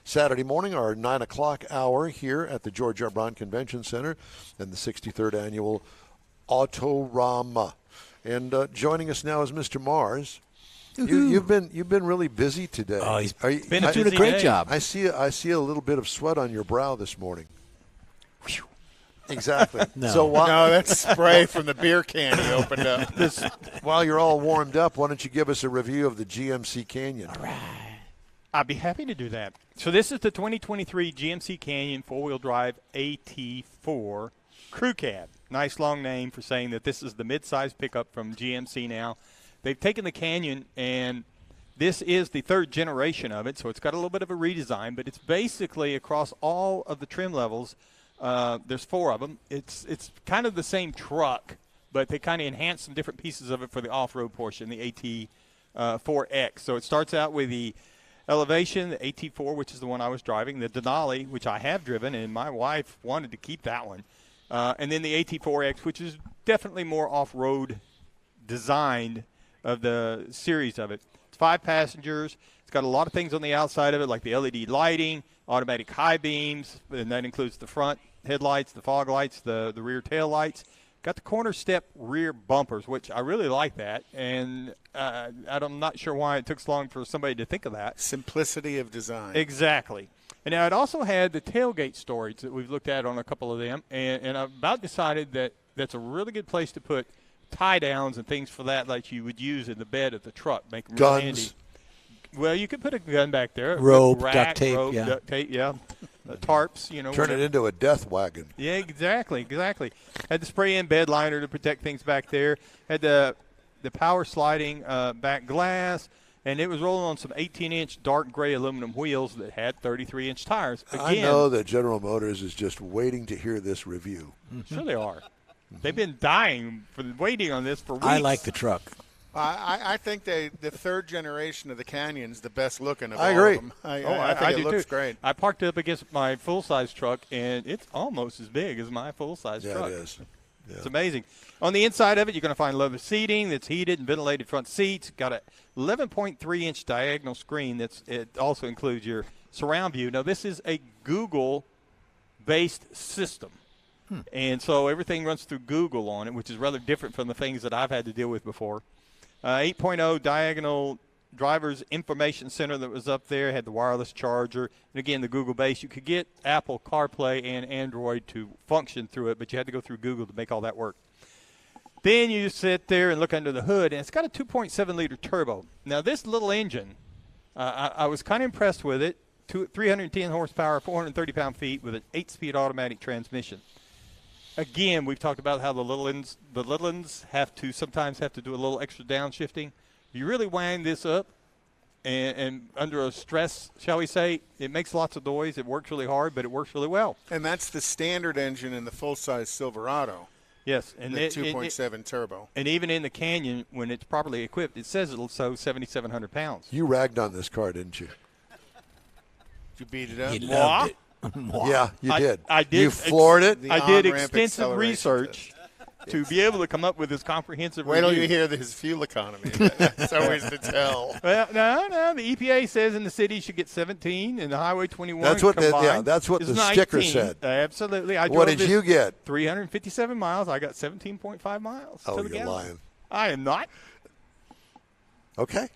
A: Saturday morning, our 9 o'clock hour here at the George R. Brown Convention Center and the 63rd Annual Autorama. And joining us now is Mr. Mars. You've been really busy today.
E: Oh, he's
B: been
E: doing a great job.
A: I see a little bit of sweat on your brow this morning. Exactly.
E: No.
A: So
C: No, that's spray from the beer can he opened up.
A: while you're all warmed up, why don't you give us a review of the GMC Canyon?
D: I'd be happy to do that. So this is the 2023 GMC Canyon four-wheel drive AT4 Crew Cab. Nice long name for saying that this is the mid-size pickup from GMC now. They've taken the Canyon, and this is the 3rd generation of it, so it's got a little bit of a redesign, but it's basically across all of the trim levels. There's 4 of them. It's kind of the same truck, but they kind of enhance some different pieces of it for the off-road portion, the AT4X. So it starts out with the Elevation, the AT4, which is the one I was driving, the Denali, which I have driven, and my wife wanted to keep that one, and then the AT4X, which is definitely more off-road designed of the series of it. It's 5 passengers. It's got a lot of things on the outside of it, like the LED lighting, automatic high beams, and that includes the front headlights, the fog lights, the rear tail lights. Got the corner step rear bumpers, which I really like that, and I'm not sure why it took so long for somebody to think of that.
C: Simplicity of design.
D: Exactly. And now it also had the tailgate storage that we've looked at on a couple of them, and I've about decided that that's a really good place to put tie downs and things for that, like you would use in the bed of the truck. Make them really handy. Well, you could put a gun back there.
E: Rope,
D: rack,
E: duct tape,
D: rope,
E: yeah.
D: duct tape, yeah. Tarps,
A: Turn
D: whatever.
A: it into a death wagon.
D: Yeah, exactly. Had the spray-in bed liner to protect things back there. Had the power sliding back glass, and it was rolling on some 18-inch dark gray aluminum wheels that had 33-inch tires. Again,
A: I know that General Motors is just waiting to hear this review.
D: Sure they are. They've been waiting on this for weeks.
E: I like the truck.
C: I think the third generation of the Canyon's the best looking of
A: I
C: all
A: agree.
C: of them. I think it looks great.
D: I parked it up against my full-size truck, and it's almost as big as my full-size truck.
A: Yeah, it is. Yeah.
D: It's amazing. On the inside of it, you're going to find leather seating that's heated and ventilated front seats. Got a 11.3-inch diagonal screen. It also includes your surround view. Now, this is a Google-based system. And so everything runs through Google on it, which is rather different from the things that I've had to deal with before. 8.0 diagonal driver's information center that was up there, had the wireless charger. And again, the Google base. You could get Apple CarPlay and Android to function through it, but you had to go through Google to make all that work. Then you sit there and look under the hood, and it's got a 2.7-liter turbo. Now, this little engine, I was kind of impressed with it. 310 horsepower, 430 pound-feet with an 8-speed automatic transmission. Again, we've talked about how the Littlelands sometimes have to do a little extra downshifting. You really wind this up, and under a stress, shall we say, it makes lots of noise. It works really hard, but it works really well.
C: And that's the standard engine in the full-size Silverado.
D: Yes, and
C: the 2.7 turbo.
D: And even in the Canyon, when it's properly equipped, it says it'll tow 7,700 pounds.
A: You ragged on this car, didn't you?
C: Did you beat it up?
E: He loved it.
A: Yeah, you did.
D: I did.
A: You floored it?
D: I did extensive research to be able to come up with this comprehensive
C: review. Wait till you hear his fuel economy. That's always the tell.
D: Well, no. The EPA says in the city you should get 17, and the Highway 21
A: that's what
D: combined
A: that's what the
D: 19.
A: sticker said.
D: Absolutely.
A: What did you get?
D: 357 miles. I got 17.5 miles.
A: Oh,
D: to the
A: you're
D: gallon.
A: lying.
D: I am not.
A: Okay.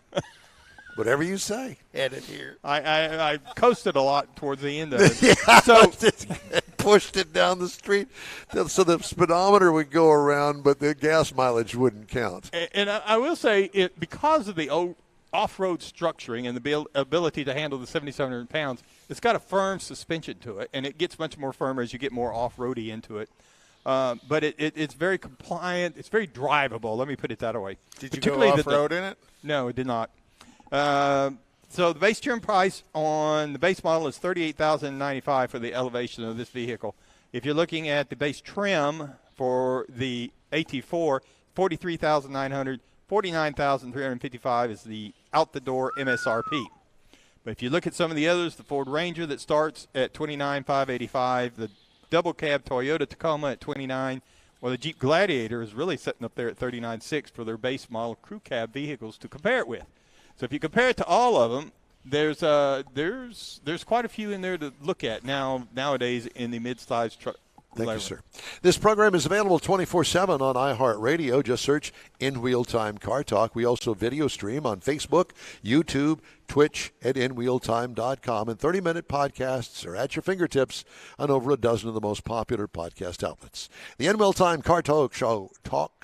A: Whatever you say.
C: Edit here.
D: I coasted a lot towards the end of it.
A: Yeah,
D: so
A: pushed it down the street so the speedometer would go around, but the gas mileage wouldn't count.
D: And I will say, because of the off-road structuring and the ability to handle the 7,700 pounds, it's got a firm suspension to it, and it gets much more firm as you get more off-roady into it. But it's very compliant. It's very drivable. Let me put it that way.
C: Did you go off-road in it?
D: No, it did not. So the base trim price on the base model is $38,095 for the elevation of this vehicle. If you're looking at the base trim for the AT4, $43,900, $49,355 is the out-the-door MSRP. But if you look at some of the others, the Ford Ranger that starts at $29,585, the double cab Toyota Tacoma at $29,000, well, the Jeep Gladiator is really sitting up there at $39,600 for their base model crew cab vehicles to compare it with. So if you compare it to all of them, there's quite a few in there to look at nowadays in the mid-sized truck.
A: Thank you, sir. This program is available 24/7 on iHeartRadio. Just search In Wheel Time Car Talk. We also video stream on Facebook, YouTube, Twitch, and InWheelTime.com. And 30-minute podcasts are at your fingertips on over a dozen of the most popular podcast outlets. The In Wheel Time Car Talk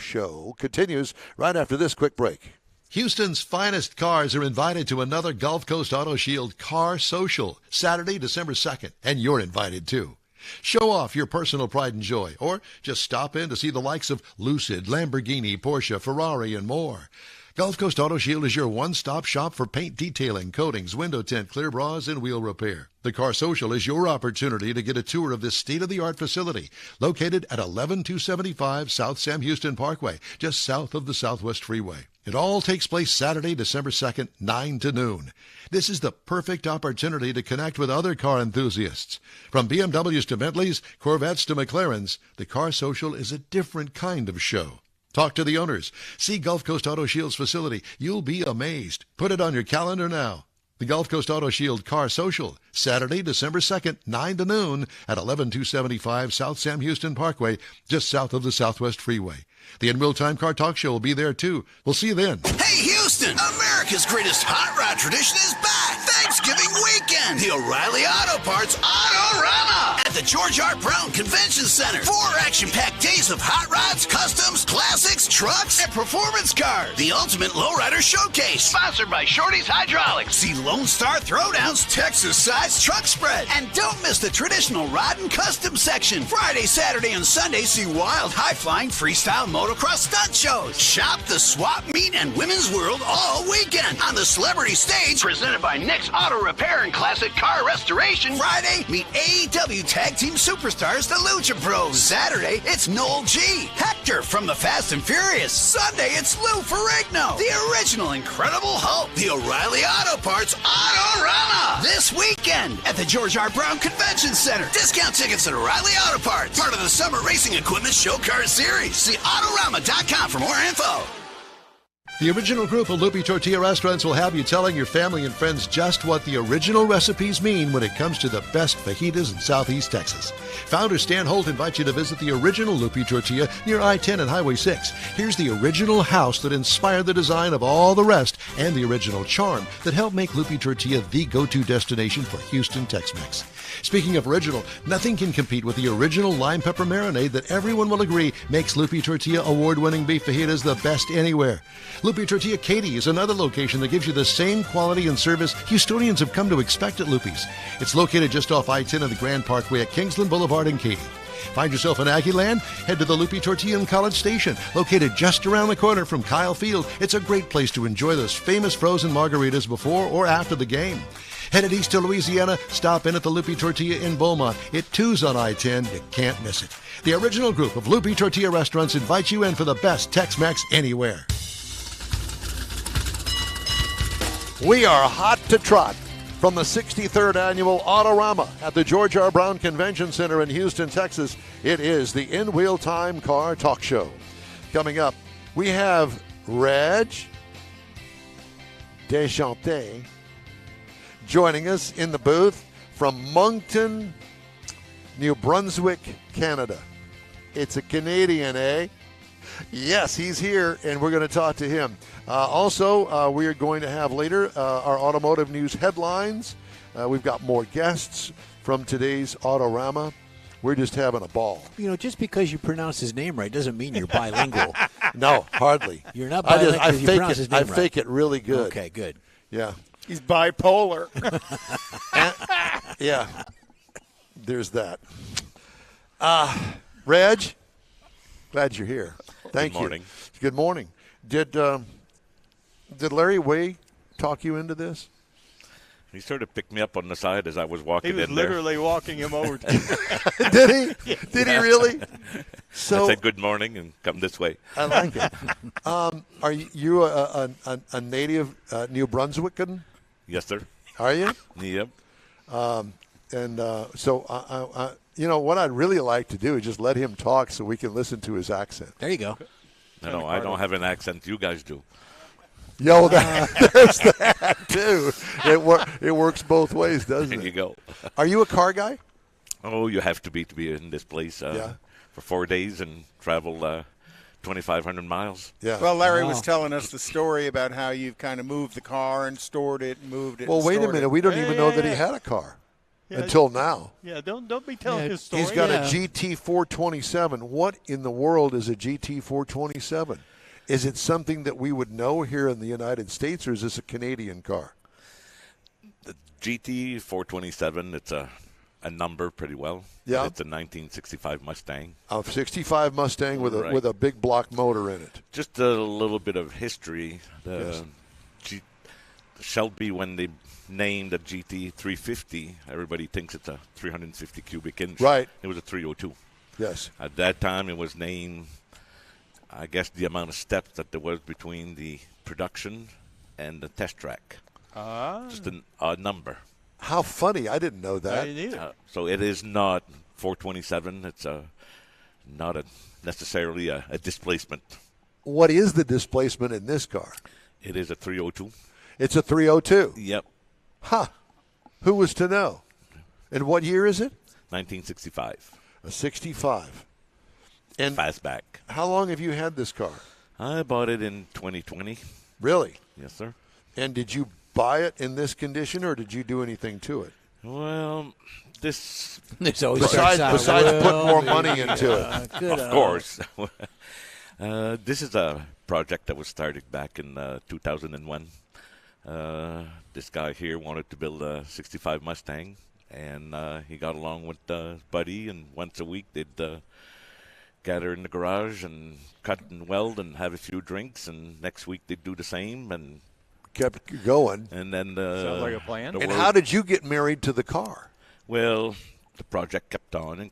A: Show continues right after this quick break.
H: Houston's finest cars are invited to another Gulf Coast Auto Shield Car Social, Saturday, December 2nd, and you're invited too. Show off your personal pride and joy, or just stop in to see the likes of Lucid, Lamborghini, Porsche, Ferrari, and more. Gulf Coast Auto Shield is your one-stop shop for paint detailing, coatings, window tint, clear bras, and wheel repair. The Car Social is your opportunity to get a tour of this state-of-the-art facility located at 11275 South Sam Houston Parkway, just south of the Southwest Freeway. It all takes place Saturday, December 2nd, 9 to noon. This is the perfect opportunity to connect with other car enthusiasts. From BMWs to Bentleys, Corvettes to McLarens, the Car Social is a different kind of show. Talk to the owners. See Gulf Coast Auto Shield's facility. You'll be amazed. Put it on your calendar now. The Gulf Coast Auto Shield Car Social, Saturday, December 2nd, 9 to noon at 11275 South Sam Houston Parkway, just south of the Southwest Freeway. The In Real Time Car Talk Show will be there, too. We'll see you then.
F: Hey, Houston! America's greatest hot rod tradition is back! Thanksgiving weekend! The O'Reilly Auto Parts Autorama! At the George R. Brown Convention Center. 4 action-packed days of hot rods, customs, classics, trucks, and performance cars. The ultimate lowrider showcase. Sponsored by Shorty's Hydraulics. See Lone Star Throwdowns, Texas-sized truck spread. And don't miss the traditional rod and custom section. Friday, Saturday, and Sunday, see wild, high-flying, freestyle motocross stunt shows. Shop the swap meet and women's world all weekend on the celebrity stage presented by Nick's Auto Repair and Classic Car Restoration. Friday, meet AEW Tag Team Superstars, the Lucha Bros. Saturday, it's Noel G. Hector from the Fast and Furious. Sunday, it's Lou Ferrigno, the original Incredible Hulk. The O'Reilly Auto Parts Autorama. This weekend at the George R. Brown Convention Center. Discount tickets at O'Reilly Auto Parts. Part of the Summer Racing Equipment Show Car Series. See Autorama.com for more info.
H: The original group of Lupe Tortilla Restaurants will have you telling your family and friends just what the original recipes mean when it comes to the best fajitas in Southeast Texas. Founder Stan Holt invites you to visit the original Lupe Tortilla near I-10 and Highway 6. Here's the original house that inspired the design of all the rest and the original charm that helped make Lupe Tortilla the go-to destination for Houston Tex-Mex. Speaking of original, nothing can compete with the original lime pepper marinade that everyone will agree makes Lupe Tortilla award-winning beef fajitas the best anywhere. Lupe Tortilla Katy is another location that gives you the same quality and service Houstonians have come to expect at Lupe's. It's located just off I-10 and the Grand Parkway at Kingsland Boulevard in Katy. Find yourself in Aggie Land? Head to the Lupe Tortilla in College Station, located just around the corner from Kyle Field. It's a great place to enjoy those famous frozen margaritas before or after the game. Headed east to Louisiana, stop in at the Lupe Tortilla in Beaumont. It too's on I-10. You can't miss it. The original group of Lupe Tortilla restaurants invites you in for the best Tex-Mex anywhere.
A: We are hot to trot from the 63rd Annual Autorama at the George R. Brown Convention Center in Houston, Texas. It is the In Wheel Time Car Talk Show. Coming up, we have Reg Deschanté joining us in the booth from Moncton, New Brunswick, Canada. It's a Canadian, eh? Yes, he's here, and we're going to talk to him. Also, we are going to have later our automotive news headlines. We've got more guests from today's Autorama. We're just having a ball.
E: You know, just because you pronounce his name right doesn't mean you're bilingual.
A: No, hardly.
E: You're not bilingual because you pronounce his name right.
A: I fake it really good.
E: Okay, good.
A: Yeah.
C: He's bipolar.
A: Yeah. There's that. Reg, glad you're here. Thank you.
J: Good morning.
A: Good morning. Did Larry Way talk you into this?
J: He sort of picked me up on the side as I was walking in
D: there.
J: there.
D: He was literally walking him over to you.
A: Did he? Did he really? So
J: I said good morning and come this way.
A: I like it. Are you a native New Brunswickan?
J: Yes, sir.
A: Are you?
J: Yep.
A: So you know, what I'd really like to do is just let him talk so we can listen to his accent.
E: There you go.
J: No, I don't have an accent. You guys do.
A: Yo, there's that, too. It works both ways, doesn't it?
J: There you go.
A: Are you a car guy?
J: Oh, you have to be in this place for 4 days and travel 2,500 miles.
A: Yeah.
C: Well, Larry was telling us the story about how you've kind of moved the car and stored it and moved it.
A: Well, wait a minute. We don't even know that he had a car until now.
D: Yeah, don't be telling his story.
A: He's got a GT 427. What in the world is a GT 427? Is it something that we would know here in the United States, or is this a Canadian car?
J: The GT 427, it's a number pretty well.
A: Yeah.
J: It's a 1965 Mustang.
A: A 65 Mustang with a big block motor in it.
J: Just a little bit of history. The Shelby, when they named the GT 350, everybody thinks it's a 350 cubic inch.
A: Right.
J: It was a 302.
A: Yes.
J: At that time, it was named, I guess, the amount of steps that there was between the production and the test track. Just a number.
A: How funny. I didn't know that.
D: I didn't either.
J: So it is not 427. It's not necessarily a displacement.
A: What is the displacement in this car?
J: It is a 302.
A: It's a 302.
J: Yep.
A: Huh. Who was to know? And what year is it?
J: 1965.
A: A 65. And
J: Fastback.
A: how long have you had this car?
J: I bought it in 2020.
A: Really?
J: Yes, sir.
A: And did you buy it in this condition, or did you do anything to it?
J: Well, this...
E: There's always
A: Besides put more money into it.
J: Of course. This is a project that was started back in 2001. This guy here wanted to build a 65 Mustang, and he got along with Buddy, and once a week they'd gather in the garage and cut and weld and have a few drinks, and next week they'd do the same, and
A: kept going.
J: And then
D: sounds like a plan.
A: And how did you get married to the car?
J: Well, the project kept on,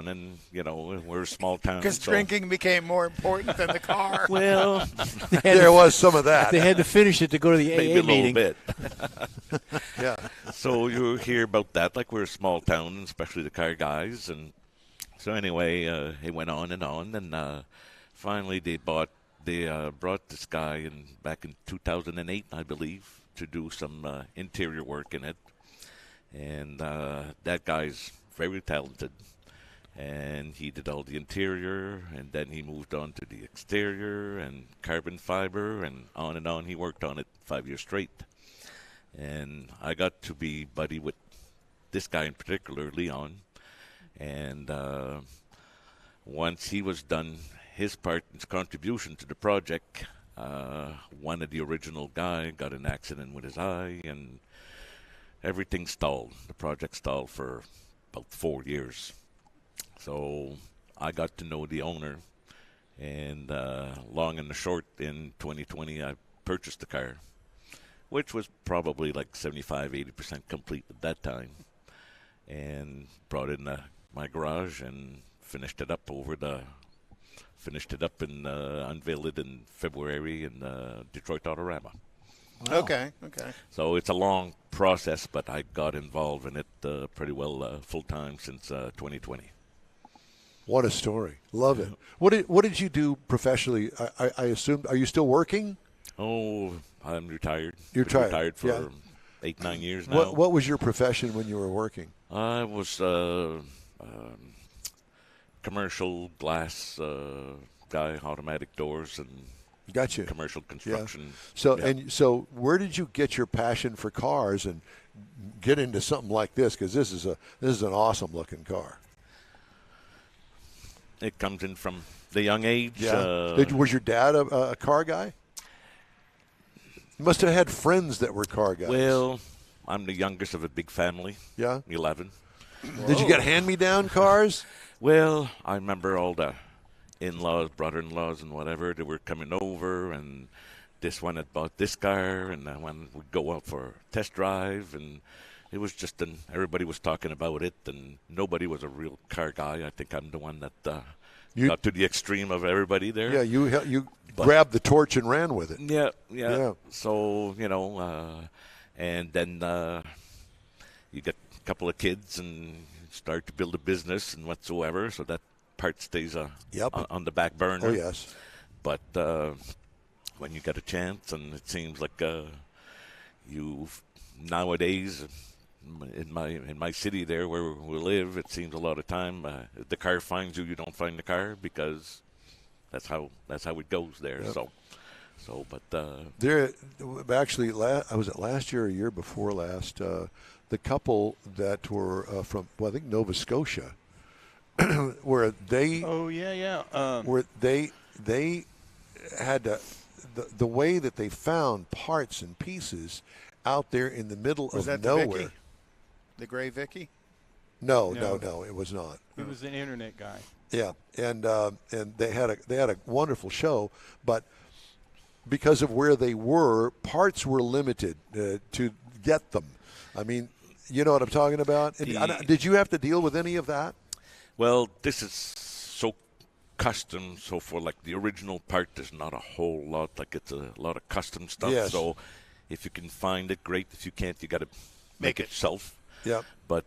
J: and we're a small town.
C: Because drinking became more important than the car.
J: Well,
A: there was some of that.
E: They had to finish it to go to the
J: maybe
E: AA
J: a little
E: meeting.
J: bit.
A: Yeah.
J: So you hear about that, like we're a small town, especially the car guys, and so anyway, it went on, and finally they brought this guy back in 2008, I believe, to do some interior work in it, and that guy's very talented, and he did all the interior, and then he moved on to the exterior and carbon fiber, and on he worked on it 5 years straight. And I got to be buddy with this guy in particular, Leon, and once he was done his part, his contribution to the project, one of the original guy got an accident with his eye, and everything stalled. The project stalled for about 4 years. So I got to know the owner, and long and the short, in 2020, I purchased the car, which was probably like 75-80% complete at that time, and brought it in my garage and finished it up and unveiled it in February in Detroit Autorama.
C: Wow. Okay.
J: So it's a long process, but I got involved in it pretty well full time since 2020.
A: What a story! Love it. What did you do professionally? I assume. Are you still working?
J: Oh, I'm retired.
A: You're
J: retired for 8-9 years now.
A: What was your profession when you were working?
J: I was commercial glass guy, automatic doors, and
A: gotcha.
J: Commercial construction.
A: Yeah. So where did you get your passion for cars and get into something like this? Because this is an awesome looking car.
J: It comes in from the young age.
A: Yeah. Was your dad a car guy? You must have had friends that were car guys.
J: Well, I'm the youngest of a big family.
A: Yeah.
J: 11.
A: Whoa. Did you get hand-me-down cars?
J: Well, I remember all the in-laws, brother-in-laws, and whatever. They were coming over, and this one had bought this car, and that one would go out for a test drive, and it was just everybody was talking about it, and nobody was a real car guy. I think I'm the one that got to the extreme of everybody there.
A: Yeah, you grabbed the torch and ran with it.
J: Yeah. So, and then you get a couple of kids and start to build a business and whatsoever, so that part stays on the back burner.
A: Oh, yes.
J: But when you get a chance, and it seems like you nowadays in my city there where we live, it seems a lot of time the car finds you, you don't find the car, because that's how it goes there.
A: Yep.
J: But
A: there actually, was it last year or a year before last? The couple that were from, I think Nova Scotia, where they where they had the way that they found parts and pieces out there in the middle
C: was
A: of
C: that
A: nowhere.
C: The Vicky? The gray Vicky?
A: No, it was not.
D: He was an internet guy.
A: Yeah, and they had a wonderful show, but because of where they were, parts were limited to get them. I mean, you know what I'm talking about? Did you have to deal with any of that?
J: Well, this is so custom, so for like the original part, there's not a whole lot. Like, it's a lot of custom stuff.
A: Yes.
J: So if you can find it, great. If you can't, you got to make it yourself.
A: Yeah.
J: But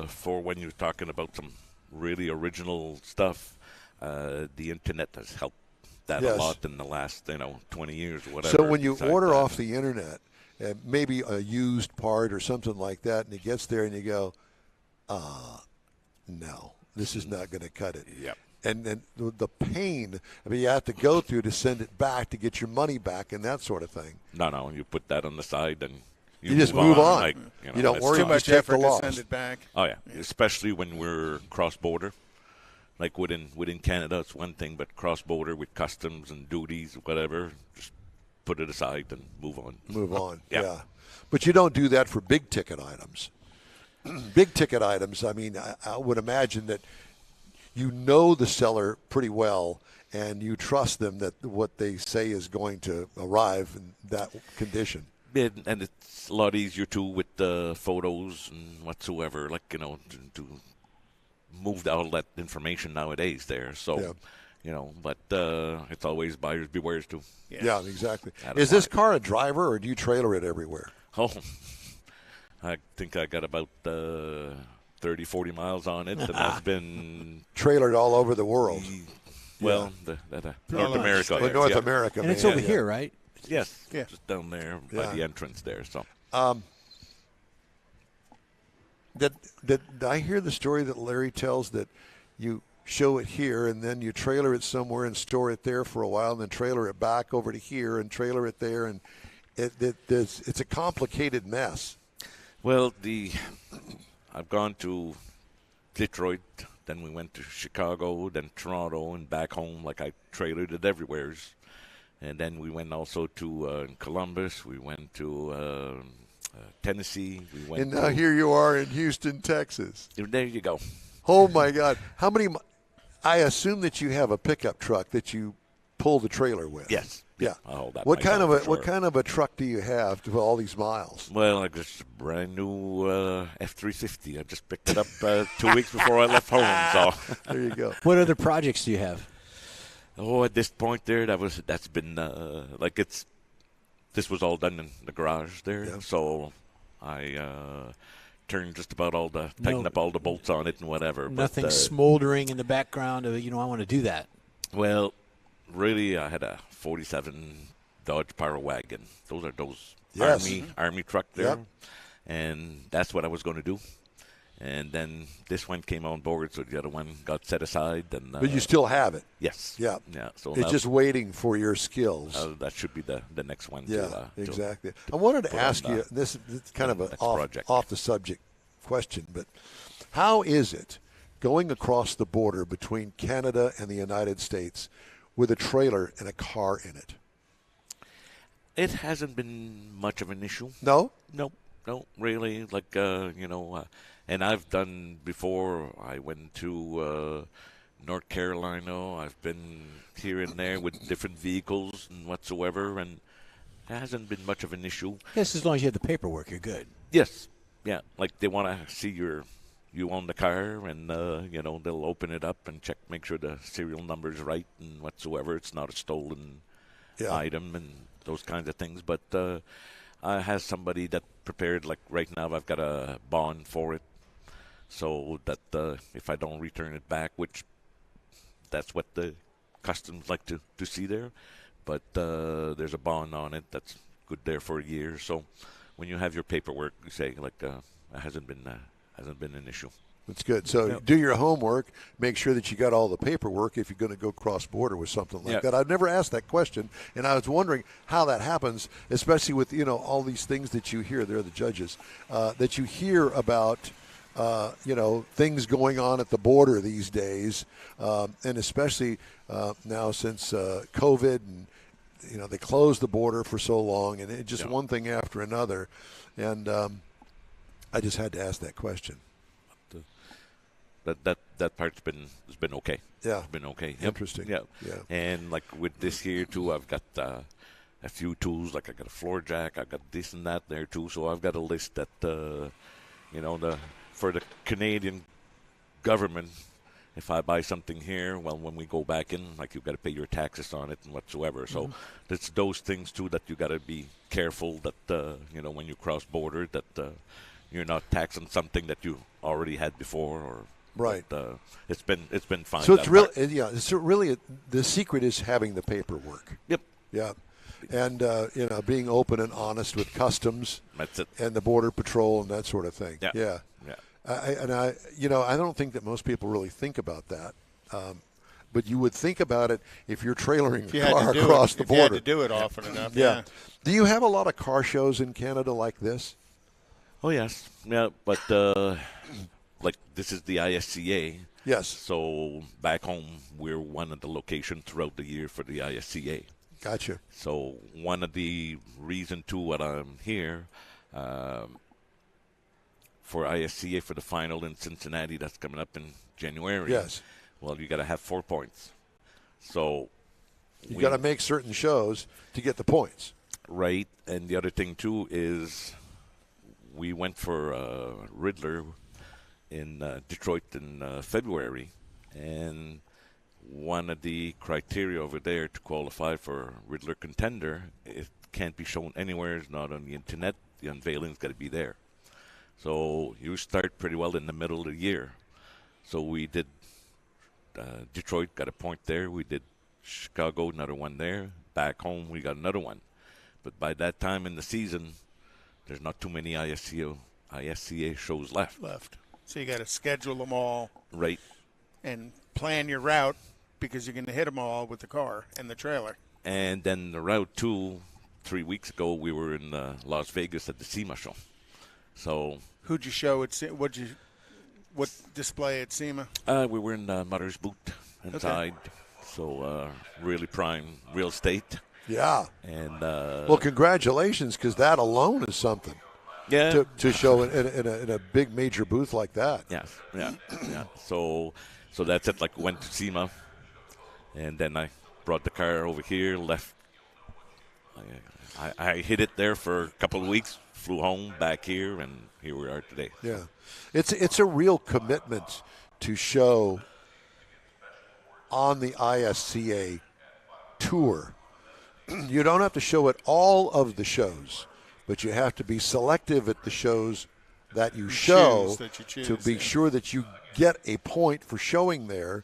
J: for when you're talking about some really original stuff, the internet has helped that a lot in the last 20 years or whatever.
A: So when you order off the internet, maybe a used part or something like that, and he gets there and you go, no, this is not going to cut it.
J: Yep.
A: And then the pain, I mean, you have to go through to send it back to get your money back and that sort of thing.
J: No, you put that on the side and
A: you just move on.
J: Like,
A: you don't worry.
C: Too much effort to send it back.
J: Oh yeah, especially when we're cross-border. Like within Canada, it's one thing, but cross-border with customs and duties, whatever, just put it aside and move on.
A: Move on.
J: Yeah.
A: But you don't do that for big ticket items. Big ticket items. I mean, I would imagine that you know the seller pretty well, and you trust them that what they say is going to arrive in that condition.
J: And it's a lot easier too with the photos and whatsoever. Like to move all that information nowadays there. So, but it's always buyers bewares too.
A: Yeah, exactly. Is this car a driver, or do you trailer it everywhere?
J: Oh, I think I got about 30, 40 miles on it, and I've been
A: trailered all over the world.
J: Well, North America.
A: Well, North America,
E: and it's over here, right?
J: Yes, just down there by the entrance there. So,
A: did I hear the story that Larry tells that you show it here and then you trailer it somewhere and store it there for a while, and then trailer it back over to here and trailer it there, and it's a complicated mess.
J: Well, I've gone to Detroit, then we went to Chicago, then Toronto, and back home. Like I trailered it everywhere. And then we went also to Columbus. We went to Tennessee. We went.
A: And now here you are in Houston, Texas.
J: There you go.
A: Oh my God! How many? I assume that you have a pickup truck that you pull the trailer with.
J: Yes.
A: Yeah.
J: I'll hold that.
A: What kind of a truck do you have to all these miles?
J: Well, I got a brand new F-350. I just picked it up 2 weeks before I left home. So
A: there you go.
E: What other projects do you have?
J: Oh, at this point there, that's been this was all done in the garage there. Yeah. So I turned just about tightened up all the bolts on it and whatever.
E: Nothing smoldering in the background of, I want to do that.
J: Well, really, I had a 47 Dodge Power Wagon. Those are Army truck there. Yep. And that's what I was going to do. And then this one came on board, so the other one got set aside. And
A: but you still have it.
J: Yes.
A: Yeah.
J: Yeah. So
A: it's just waiting for your skills.
J: That should be the next one.
A: Yeah. Exactly. I wanted to ask you this. It's kind of an off the subject question, but how is it going across the border between Canada and the United States with a trailer and a car in it?
J: It hasn't been much of an issue.
A: No,
J: really. Like and I've done before. I went to North Carolina. I've been here and there with different vehicles and whatsoever, and it hasn't been much of an issue.
E: Yes, as long as you have the paperwork, you're good.
J: Yes, yeah. Like they want to see you own the car, and they'll open it up and make sure the serial number's right and whatsoever. It's not a stolen item and those kinds of things. But I have somebody that prepared. Like right now, I've got a bond for it, so that if I don't return it back, which that's what the customs like to see there, but there's a bond on it that's good there for a year. So when you have your paperwork, you say like it hasn't been an issue.
A: That's good. So do your homework. Make sure that you got all the paperwork if you're going to go cross-border with something like that. I've never asked that question, and I was wondering how that happens, especially with all these things that you hear. They're the judges that you hear about. Things going on at the border these days, and especially now since COVID, and they closed the border for so long, and it just one thing after another, and I just had to ask that question.
J: That part's has been okay.
A: Yeah,
J: it's been okay.
A: Interesting.
J: Yeah. And like with this here too, I've got a few tools. Like I got a floor jack. I got this and that there too. So I've got a list that for the Canadian government. If I buy something here, well, when we go back in, like you've got to pay your taxes on it and whatsoever. So it's those things too that you got to be careful that when you cross border that you're not taxing something that you already had before or.
A: Right.
J: But, it's been fine.
A: So it's really the secret is having the paperwork.
J: Yep.
A: Yeah. And being open and honest with customs.
J: That's it.
A: And the border patrol and that sort of thing.
J: Yeah.
A: I don't think that most people really think about that. But you would think about it if you're trailering a car across the border.
C: If you had to do it often enough. Yeah.
A: Do you have a lot of car shows in Canada like this?
J: Oh, yes. Yeah, but like this is the ISCA.
A: Yes.
J: So back home, we're one of the locations throughout the year for the ISCA.
A: Gotcha.
J: So one of the reason too what I'm here for ISCA for the final in Cincinnati that's coming up in January.
A: Yes.
J: Well, you got to have 4 points. So
A: you got to make certain shows to get the points.
J: Right. And the other thing too is we went for Riddler in Detroit in February, and one of the criteria over there to qualify for Riddler Contender, it can't be shown anywhere. It's not on the internet. The unveiling's got to be there. So you start pretty well in the middle of the year. So we did Detroit, got a point there. We did Chicago, another one there. Back home, we got another one. But by that time in the season, there's not too many ISCA shows left.
C: So you got to schedule them all.
J: Right.
C: And plan your route because you're going to hit them all with the car and the trailer.
J: And then the route, too, 3 weeks ago, we were in Las Vegas at the SEMA show. So
C: who'd you show at what display at SEMA?
J: We were in Mother's Boot inside. Okay. So really prime real estate.
A: Yeah.
J: And
A: well, congratulations, because that alone is something.
J: Yeah.
A: To show in a big major booth like that.
J: Yes. Yeah. So that's it. Like went to SEMA, and then I brought the car over here. Left. I hid it there for a couple of weeks. Flew home back here, and here we are today.
A: Yeah, it's a real commitment to show on the ISCA tour. You don't have to show at all of the shows, but you have to be selective at the shows that you show to be sure that you get a point for showing there,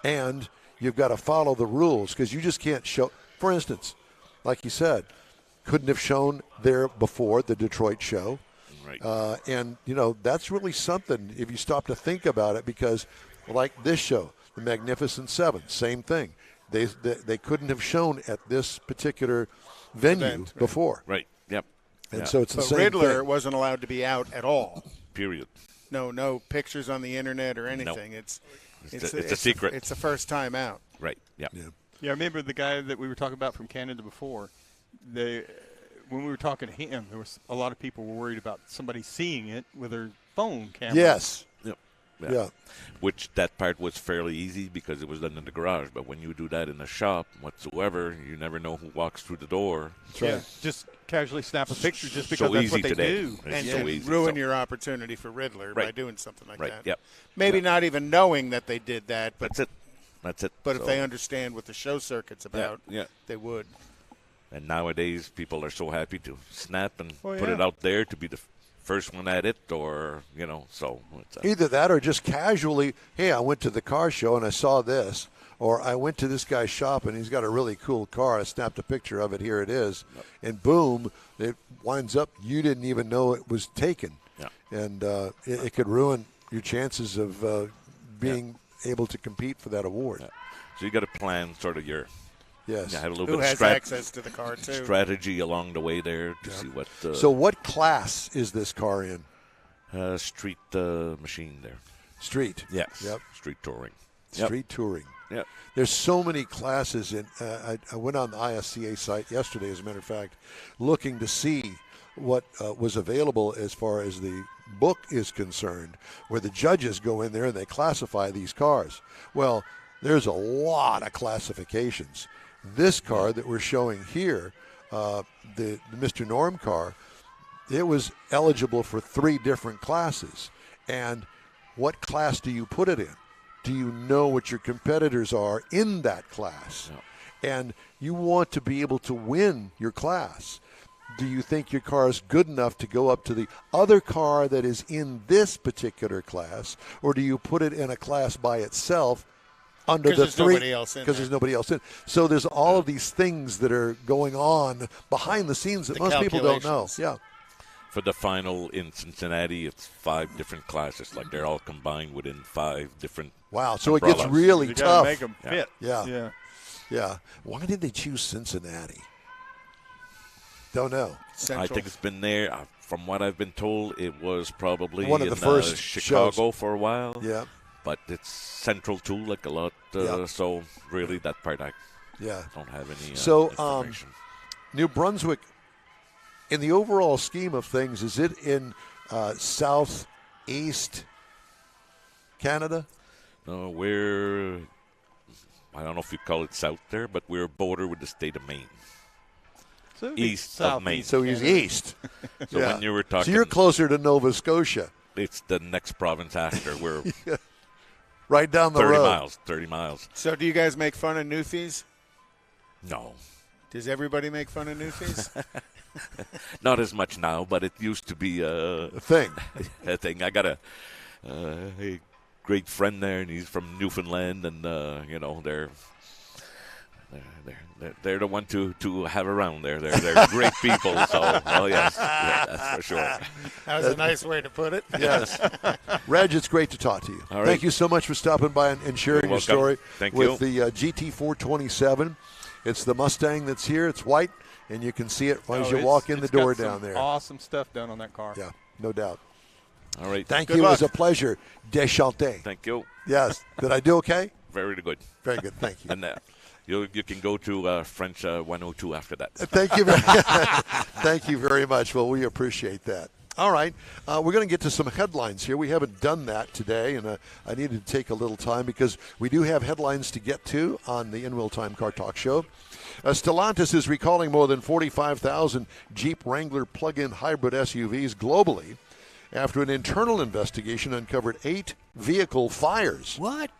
A: and you've got to follow the rules because you just can't show. For instance, like you said, couldn't have shown there before the Detroit show.
J: Right.
A: And, that's really something if you stop to think about it because like this show, the Magnificent Seven, same thing. They couldn't have shown at this particular venue before.
J: Right. Yep.
A: And so it's the same
C: Riddler
A: thing.
C: wasn't allowed to be out at all.
J: Period.
C: No pictures on the internet or anything.
J: No.
C: It's
J: a secret.
C: It's the first time out.
J: Right. Yep.
C: Yeah.
D: Yeah, I remember the guy that we were talking about from Canada before. When we were talking to him, there was a lot of people were worried about somebody seeing it with their phone camera.
A: Yes.
J: Yep.
A: Yeah.
J: Which that part was fairly easy because it was done in the garage. But when you do that in a shop whatsoever, you never know who walks through the door.
A: That's right.
D: Just casually snap a picture just because that's what they do.
C: And ruin your opportunity for Riddler by doing something like that.
J: Yep.
C: Maybe not even knowing that they did that. But
J: That's it.
C: But if they understand what the show circuit's about,
J: yeah.
C: they would.
J: And nowadays, people are so happy to snap and put it out there to be the first one at it, or so it's
A: either that or just casually. Hey, I went to the car show and I saw this, or I went to this guy's shop and he's got a really cool car. I snapped a picture of it. Here it is, and boom, it winds up. You didn't even know it was taken, and it could ruin your chances of being able to compete for that award.
J: So you got to plan sort of your.
A: Yes.
J: Have a little
C: Who
J: bit
C: has
J: of
C: access to the car too?
J: Strategy along the way there to see what.
A: So what class is this car in?
J: Street machine there.
A: Street.
J: Yes.
A: Yep.
J: Street touring.
A: Street touring.
J: Yep.
A: There's so many classes in. I went on the ISCA site yesterday, as a matter of fact, looking to see what was available as far as the book is concerned, where the judges go in there and they classify these cars. Well, there's a lot of classifications. This car that we're showing here, the Mr. Norm car, it was eligible for 3 different classes. And what class do you put it in? Do you know what your competitors are in that class?
J: No.
A: And you want to be able to win your class. Do you think your car is good enough to go up to the other car that is in this particular class, or do you put it in a class by itself under the
C: there's
A: three
C: nobody else in
A: because
C: there.
A: there's nobody else in. So there's all of these things that are going on behind the scenes that most people don't know.
C: calculations.
A: Yeah.
J: For the final in Cincinnati, it's 5 different classes. Like they're all combined within 5 different.
A: Wow. So it gets
J: umbrellas.
A: really
C: You
A: tough.
C: gotta make them fit.
A: Yeah. Yeah. Why did they choose Cincinnati? Don't know.
J: I think it's been there. From what I've been told, it was probably
A: One of the
J: in
A: first
J: Chicago
A: shows.
J: for a while.
A: Yeah.
J: But it's central too, like a lot.
A: Yeah.
J: So really, that part I
A: Yeah.
J: don't have any
A: So,
J: information.
A: New Brunswick, in the overall scheme of things, is it in southeast Canada?
J: No, we're, I don't know if you call it south there, but we're border with the state of Maine.
D: So
J: East of Maine.
A: So he's east.
J: So when you were talking,
A: So you're closer to Nova Scotia.
J: it's the next province after. We're
A: Right down the
J: 30
A: road.
J: miles. 30 miles.
C: So do you guys make fun of Newfies?
J: No,
C: Does everybody make fun of Newfies?
J: not as much now, but it used to be
A: A thing.
J: a thing. I got a great friend there, and he's from Newfoundland, and they're the one to have around there. They're great people. So, oh yes, yeah, that's for sure.
C: That was a nice way to put it.
A: Yes. Reg, it's great to talk to you.
J: All right.
A: Thank you so much for stopping by and sharing
J: You're
A: your
J: welcome.
A: story
J: Thank
A: with
J: you.
A: the GT427. It's the Mustang that's here. It's white, and you can see it as you walk in the
D: It's
A: door
D: got
A: down
D: some
A: there.
D: Awesome stuff done on that car.
A: Yeah, no doubt.
J: All right.
A: Thank
C: Good
A: you. It was a
C: luck.
A: pleasure. Déchanté.
J: Thank you.
A: Yes. Did I do okay?
J: Very good.
A: Very good. Thank you.
J: And you can go to French 102 after that.
A: Thank you. Thank you very much. Well, we appreciate that. All right. We're going to get to some headlines here. We haven't done that today, and I needed to take a little time because we do have headlines to get to on the In Real Time Car Talk Show. Stellantis is recalling more than 45,000 Jeep Wrangler plug-in hybrid SUVs globally after an internal investigation uncovered 8 vehicle fires.
E: What?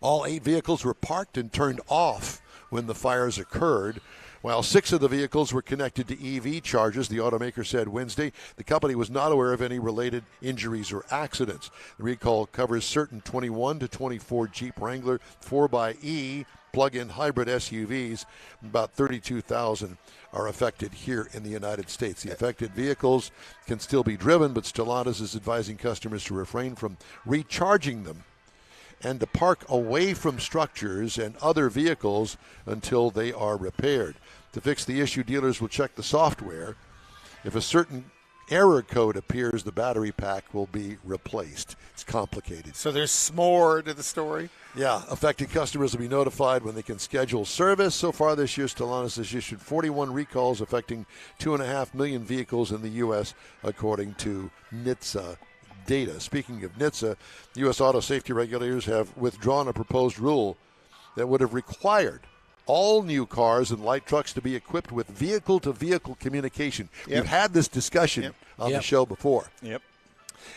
A: All 8 vehicles were parked and turned off when the fires occurred. While 6 of the vehicles were connected to EV chargers, the automaker said Wednesday the company was not aware of any related injuries or accidents. The recall covers certain 21 to 24 Jeep Wrangler 4xe plug-in hybrid SUVs. About 32,000 are affected here in the United States. The affected vehicles can still be driven, but Stellantis is advising customers to refrain from recharging them and to park away from structures and other vehicles until they are repaired. To fix the issue, dealers will check the software. If a certain error code appears, the battery pack will be replaced. It's complicated.
C: So there's more to the story?
A: Yeah, affected customers will be notified when they can schedule service. So far this year, Stellantis has issued 41 recalls affecting 2.5 million vehicles in the U.S., according to NHTSA data. Speaking of NHTSA, U.S. auto safety regulators have withdrawn a proposed rule that would have required all new cars and light trucks to be equipped with vehicle-to-vehicle communication.
C: Yep.
A: We've had this discussion on the show before.
D: Yep.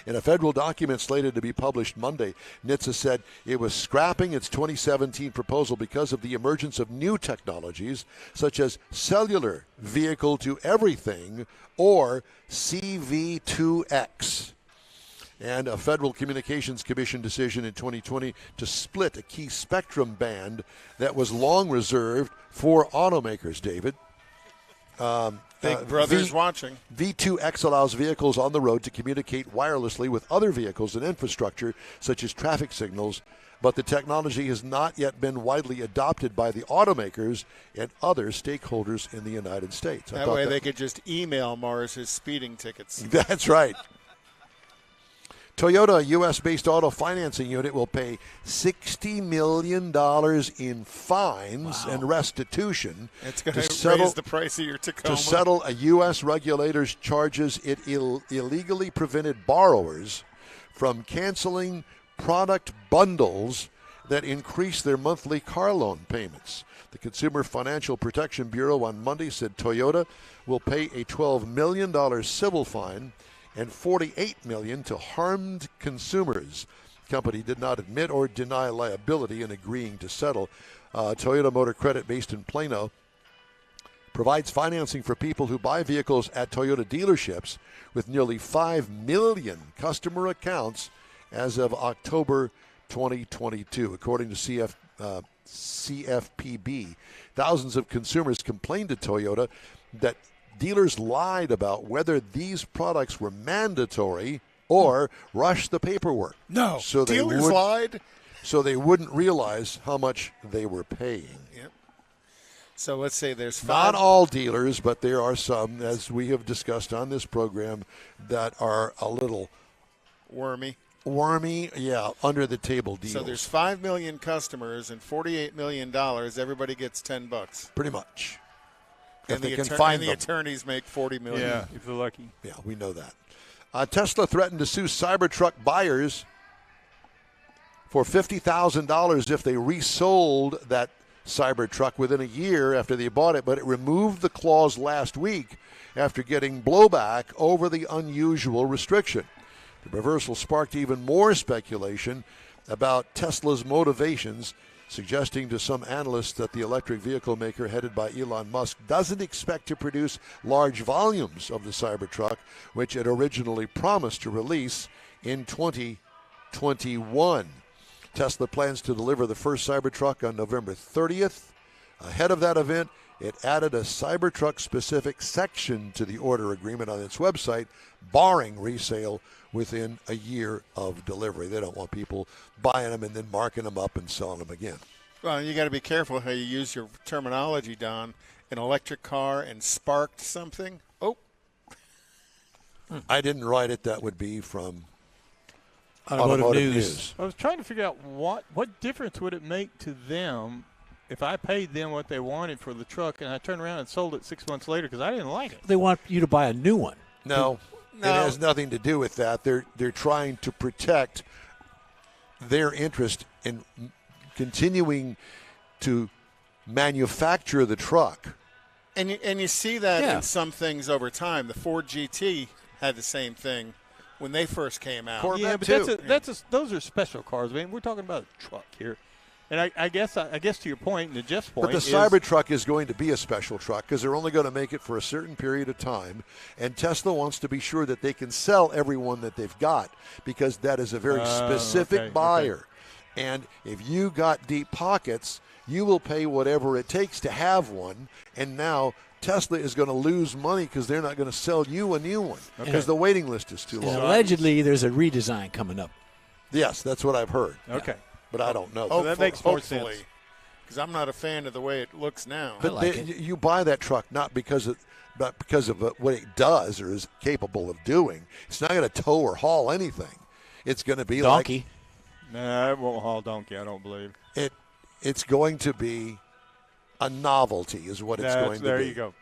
A: In a federal document slated to be published Monday, NHTSA said it was scrapping its 2017 proposal because of the emergence of new technologies such as cellular vehicle-to-everything or CV2X. And a Federal Communications Commission decision in 2020 to split a key spectrum band that was long reserved for automakers, David.
C: Big Brother's watching.
A: V2X allows vehicles on the road to communicate wirelessly with other vehicles and infrastructure, such as traffic signals, but the technology has not yet been widely adopted by the automakers and other stakeholders in the United States.
C: That way they could just email Mars his speeding tickets.
A: That's right. Toyota, a U.S.-based auto financing unit, will pay $60 million in fines and restitution.
C: It's going to raise the price of your Tacoma.
A: To settle a U.S. regulator's charges it illegally prevented borrowers from canceling product bundles that increase their monthly car loan payments. The Consumer Financial Protection Bureau on Monday said Toyota will pay a $12 million civil fine and $48 million to harmed consumers. The company did not admit or deny liability in agreeing to settle. Toyota Motor Credit, based in Plano, provides financing for people who buy vehicles at Toyota dealerships with nearly 5 million customer accounts as of October 2022. According to CFPB, thousands of consumers complained to Toyota that dealers lied about whether these products were mandatory or rushed the paperwork.
C: No,
A: so
C: dealers lied?
A: So they wouldn't realize how much they were paying.
C: Yep. So let's say there's 5.
A: Not all dealers, but there are some, as we have discussed on this program, that are a little
C: wormy,
A: under the table deals.
C: So there's 5 million customers and $48 million. Everybody gets $10.
A: Pretty much.
C: And the attorneys make $40 million.
D: Yeah, if you're lucky.
A: Yeah, we know that. Tesla threatened to sue Cybertruck buyers for $50,000 if they resold that Cybertruck within a year after they bought it, but it removed the clause last week after getting blowback over the unusual restriction. The reversal sparked even more speculation about Tesla's motivations, suggesting to some analysts that the electric vehicle maker headed by Elon Musk doesn't expect to produce large volumes of the Cybertruck, which it originally promised to release in 2021. Tesla plans to deliver the first Cybertruck on November 30th. Ahead of that event, it added a Cybertruck-specific section to the order agreement on its website, barring resale within a year of delivery. They don't want people buying them and then marking them up and selling them again.
C: Well, you got to be careful how you use your terminology, Don. An electric car and sparked something. Oh.
A: I didn't write it. That would be from
E: Automotive News.
D: I was trying to figure out what difference would it make to them if I paid them what they wanted for the truck and I turned around and sold it 6 months later because I didn't like it.
E: They want you to buy a new one.
A: No. It has nothing to do with that. They're trying to protect their interest in continuing to manufacture the truck.
C: And you see that in some things over time. The Ford GT had the same thing when they first came out.
D: Corvette but those are special cars. I mean, we're talking about a truck here. And I guess to your point, and to Jeff's point,
A: but the Cybertruck is going to be a special truck because they're only going to make it for a certain period of time, and Tesla wants to be sure that they can sell every one that they've got because that is a very specific buyer. Okay. And if you got deep pockets, you will pay whatever it takes to have one. And now Tesla is going to lose money because they're not going to sell you a new one because the waiting list is too long.
E: Allegedly, there's a redesign coming up.
A: Yes, that's what I've heard.
D: Okay.
A: But I don't know.
D: So that makes more sense.
C: Because I'm not a fan of the way it looks now.
A: But you buy that truck not because of what it does or is capable of doing. It's not going to tow or haul anything. It's going to be
E: donkey.
D: Nah, it won't haul donkey. I don't believe
A: it's going to be a novelty. Is what it's going to be.
D: There you go.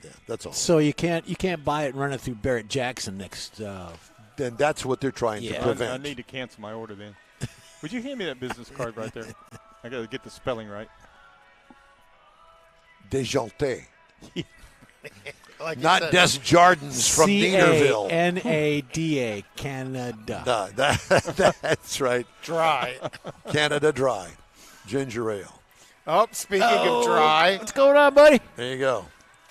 A: Yeah, that's all.
E: So you can't buy it and run it through Barrett Jackson next.
A: Then that's what they're trying to prevent.
D: I need to cancel my order then. Would you hand me that business card right there? I got to get the spelling right.
A: Dejanté.
C: Like
A: not Desjardins from Neederville.
E: Canada, Canada.
A: That's right.
C: Dry.
A: Canada Dry. Ginger ale.
C: Oh, speaking of dry.
E: What's going on, buddy?
A: There you go.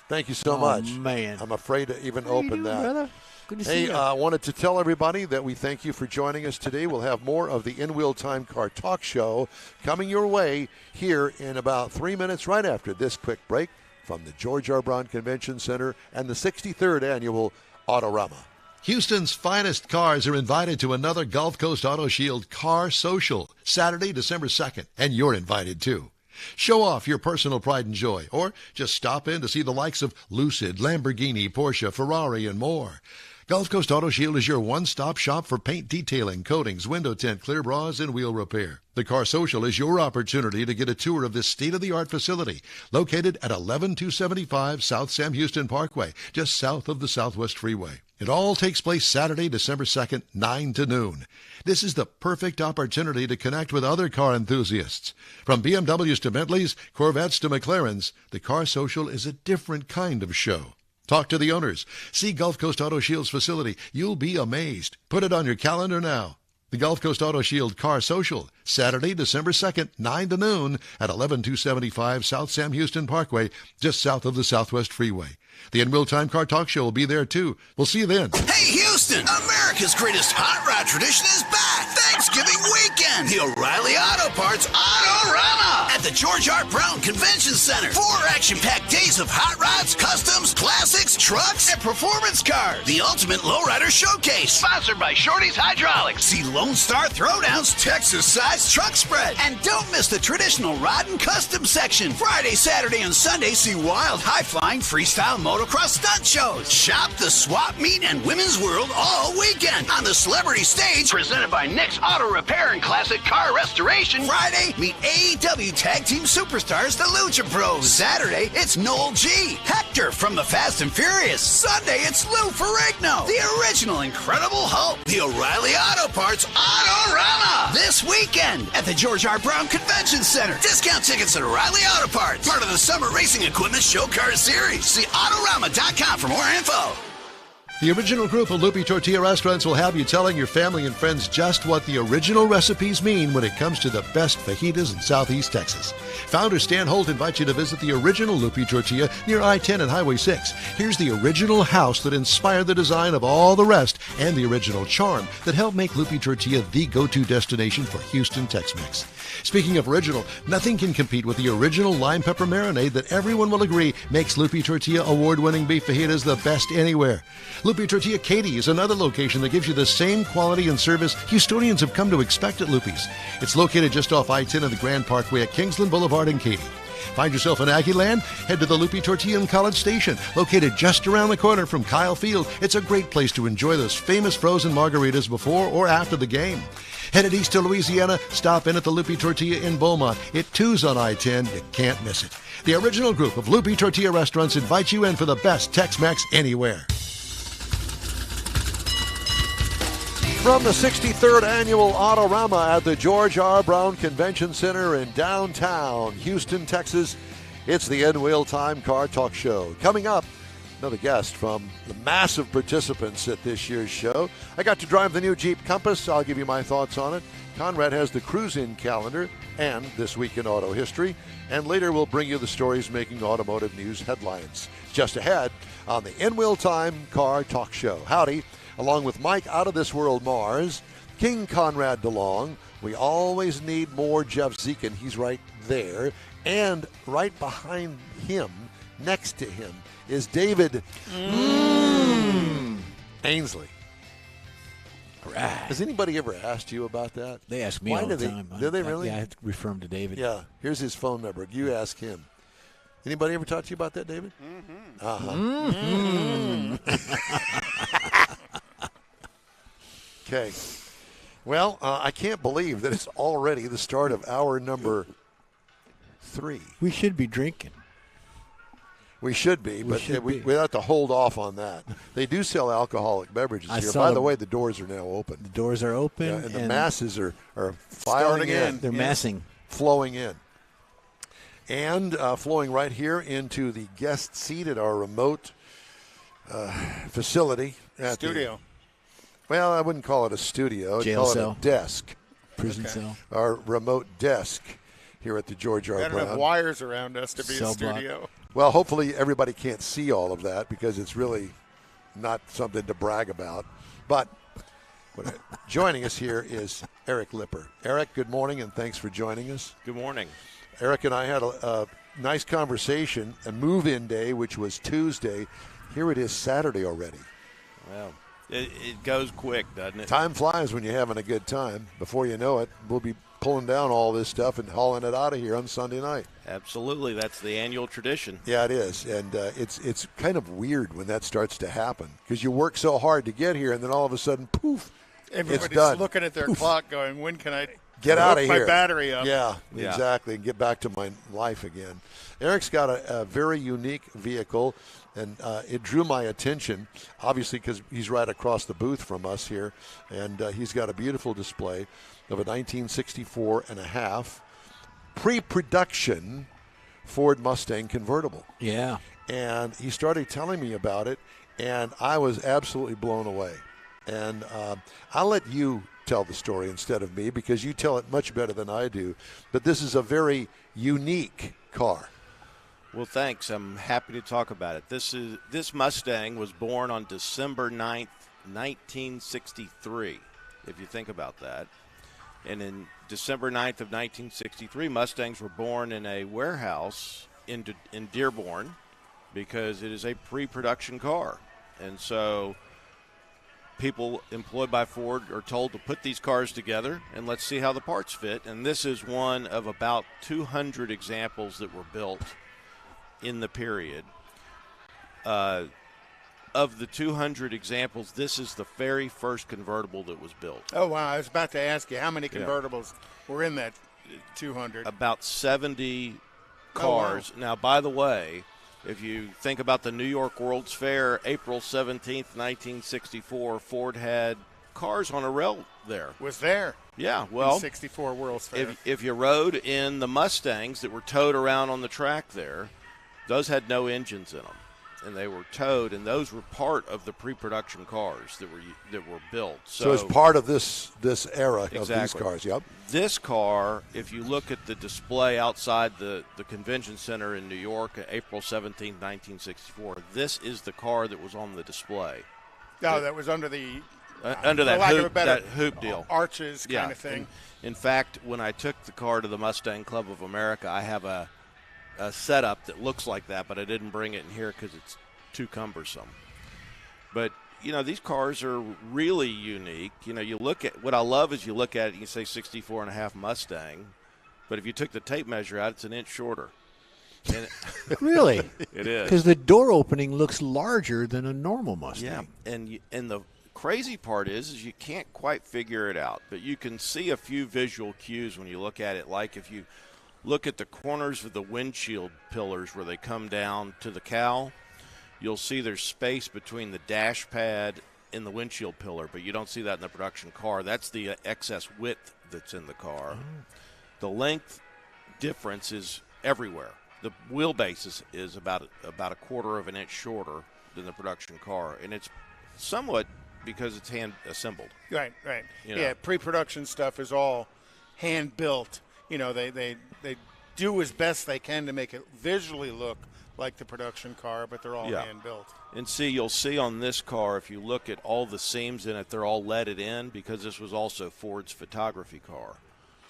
A: Thank you so much.
E: Man.
A: I'm afraid to even open that.
E: Brother? Good to see you.
A: I wanted to tell everybody that we thank you for joining us today. We'll have more of the In Wheel Time Car Talk Show coming your way here in about 3 minutes right after this quick break from the George R. Brown Convention Center and the 63rd Annual Autorama.
H: Houston's finest cars are invited to another Gulf Coast Auto Shield Car Social, Saturday, December 2nd, and you're invited too. Show off your personal pride and joy, or just stop in to see the likes of Lucid, Lamborghini, Porsche, Ferrari, and more. Gulf Coast Auto Shield is your one-stop shop for paint detailing, coatings, window tint, clear bras, and wheel repair. The Car Social is your opportunity to get a tour of this state-of-the-art facility located at 11275 South Sam Houston Parkway, just south of the Southwest Freeway. It all takes place Saturday, December 2nd, 9 to noon. This is the perfect opportunity to connect with other car enthusiasts. From BMWs to Bentleys, Corvettes to McLarens, the Car Social is a different kind of show. Talk to the owners. See Gulf Coast Auto Shield's facility. You'll be amazed. Put it on your calendar now. The Gulf Coast Auto Shield Car Social, Saturday, December 2nd, 9 to noon at 11275 South Sam Houston Parkway, just south of the Southwest Freeway. The In Wheel Time Car Talk Show will be there, too. We'll see you then.
F: Hey, Houston! America's greatest hot rod tradition is back! Thanksgiving Thanksgiving weekend. The O'Reilly Auto Parts Autorama at the George R. Brown Convention Center. 4 action-packed days of hot rods, customs, classics, trucks, and performance cars. The ultimate lowrider showcase. Sponsored by Shorty's Hydraulics. See Lone Star Throwdowns, Texas-sized truck spread. And don't miss the traditional rod and custom section. Friday, Saturday, and Sunday, see wild, high-flying freestyle motocross stunt shows. Shop the swap meet and women's world all weekend on the celebrity stage presented by Nick's Auto Repair and Classic Car Restoration. Friday, meet AEW Tag Team Superstars, the Lucha Bros. Saturday, it's Noel G. Hector from the Fast and Furious. Sunday, it's Lou Ferrigno, the original Incredible Hulk. The O'Reilly Auto Parts Autorama this weekend at the George R. Brown Convention Center. Discount tickets at O'Reilly Auto Parts, part of the Summer Racing Equipment Show Car Series. See Autorama.com for more info.
H: The original group of Loopy Tortilla restaurants will have you telling your family and friends just what the original recipes mean when it comes to the best fajitas in Southeast Texas. Founder Stan Holt invites you to visit the original Loopy Tortilla near I-10 and Highway 6. Here's the original house that inspired the design of all the rest and the original charm that helped make Loopy Tortilla the go-to destination for Houston Tex-Mex. Speaking of original, nothing can compete with the original lime pepper marinade that everyone will agree makes Loopy Tortilla award-winning beef fajitas the best anywhere. Loopy Tortilla Katy is another location that gives you the same quality and service Houstonians have come to expect at Loopy's. It's located just off I-10 and the Grand Parkway at Kingsland Boulevard in Katy. Find yourself in Aggie Land? Head to the Loopy Tortilla in College Station, located just around the corner from Kyle Field. It's a great place to enjoy those famous frozen margaritas before or after the game. Headed east to Louisiana, stop in at the Loopy Tortilla in Beaumont. It too's on I-10. You can't miss it. The original group of Loopy Tortilla restaurants invites you in for the best Tex-Mex anywhere.
A: From the 63rd Annual Autorama at the George R. Brown Convention Center in downtown Houston, Texas, it's the End Wheel Time Car Talk Show. Coming up, another guest from the massive participants at this year's show. I got to drive the new Jeep Compass. I'll give you my thoughts on it. Conrad has the cruise-in calendar and This Week in Auto History. And later we'll bring you the stories making automotive news headlines. Just ahead on the End Wheel Time Car Talk Show. Howdy. Along with Mike Out of This World Mars, King Conrad DeLong. We always need more Jeff Zekin. He's right there. And right behind him, next to him, is David Ainsley.
E: Right.
A: Has anybody ever asked you about that?
E: They ask me all the time.
A: Do they really?
E: Yeah, I have to refer them to David.
A: Yeah. Here's his phone number. You ask him. Anybody ever talk to you about that, David? Mm-hmm. Uh-huh. Mm-hmm. Okay. Well, I can't believe that it's already the start of hour number 3.
E: We should be drinking.
A: We should be, but we have to hold off on that. They do sell alcoholic beverages here. By the way, the doors are now open.
E: The doors are open.
A: Yeah, and the masses are filing in.
E: They're massing.
A: Flowing in. And flowing right here into the guest seat at our remote facility.
C: Studio.
A: Well, I wouldn't call it a studio. I'd call it a desk.
E: Prison cell.
A: Our remote desk here at the George R. Brown.
C: Gotta have wires around us to be
E: Cell
C: a studio.
E: block.
A: Well, hopefully everybody can't see all of that because it's really not something to brag about. But joining us here is Eric Lipper. Eric, good morning, and thanks for joining us.
K: Good morning.
A: Eric and I had a nice conversation, a move-in day, which was Tuesday. Here it is Saturday already.
K: Well, it goes quick, doesn't it?
A: Time flies when you're having a good time. Before you know it, we'll be pulling down all this stuff and hauling it out of here on Sunday night.
K: Absolutely. That's the annual tradition.
A: Yeah, it is. And it's kind of weird when that starts to happen because you work so hard to get here and then all of a sudden, poof,
C: Everybody's
A: it's done.
C: looking at their clock going, when can I
A: get out of
C: my
A: here?
C: Battery up.
A: Yeah, exactly, and get back to my life again. Eric's got a very unique vehicle, and it drew my attention, obviously, because he's right across the booth from us here, and he's got a beautiful display of a 1964 and a half pre-production Ford Mustang convertible.
E: Yeah.
A: And he started telling me about it, and I was absolutely blown away. And I'll let you tell the story instead of me because you tell it much better than I do. But this is a very unique car.
K: Well, thanks. I'm happy to talk about it. This Mustang was born on December 9th, 1963, if you think about that. And in December 9th of 1963, Mustangs were born in a warehouse in Dearborn because it is a pre-production car. And so people employed by Ford are told to put these cars together and let's see how the parts fit. And this is one of about 200 examples that were built in the period. Of the 200 examples, this is the very first convertible that was built.
C: Oh, wow. I was about to ask you, how many convertibles were in that 200?
K: About 70 cars.
C: Oh, wow.
K: Now, by the way, if you think about the New York World's Fair, April 17th, 1964, Ford had cars on a rail there.
C: Was there?
K: Yeah, well,
C: 64 World's Fair.
K: If you rode in the Mustangs that were towed around on the track there, those had no engines in them, and they were towed, and those were part of the pre-production cars that were built.
A: So it's part of this era
K: exactly.
A: of these cars. Yep.
K: This car, if you look at the display outside the convention center in New York, April 17, 1964, this is the car that was on the display.
C: No, that was under the
K: under that hoop deal,
C: arches kind of thing.
K: In fact, when I took the car to the Mustang Club of America, I have a setup that looks like that, but I didn't bring it in here because it's too cumbersome. But you know, these cars are really unique. You know, you look at what I love is you look at it and you say 64.5 Mustang, but if you took the tape measure out, it's an inch shorter. And
E: really?
K: It is.
E: Because the door opening looks larger than a normal Mustang.
K: Yeah, and the crazy part is you can't quite figure it out, but you can see a few visual cues when you look at it. Like if you look at the corners of the windshield pillars where they come down to the cowl, you'll see there's space between the dash pad and the windshield pillar, but you don't see that in the production car. That's the excess width that's in the car. The length difference is everywhere. The wheelbase is about a quarter of an inch shorter than the production car, and it's somewhat because it's hand assembled.
C: Right.
K: You know?
C: Yeah, pre-production stuff is all hand built. You know, they do as best they can to make it visually look like the production car, but they're all hand built.
K: And you'll see on this car, if you look at all the seams in it, they're all leaded in because this was also Ford's photography car.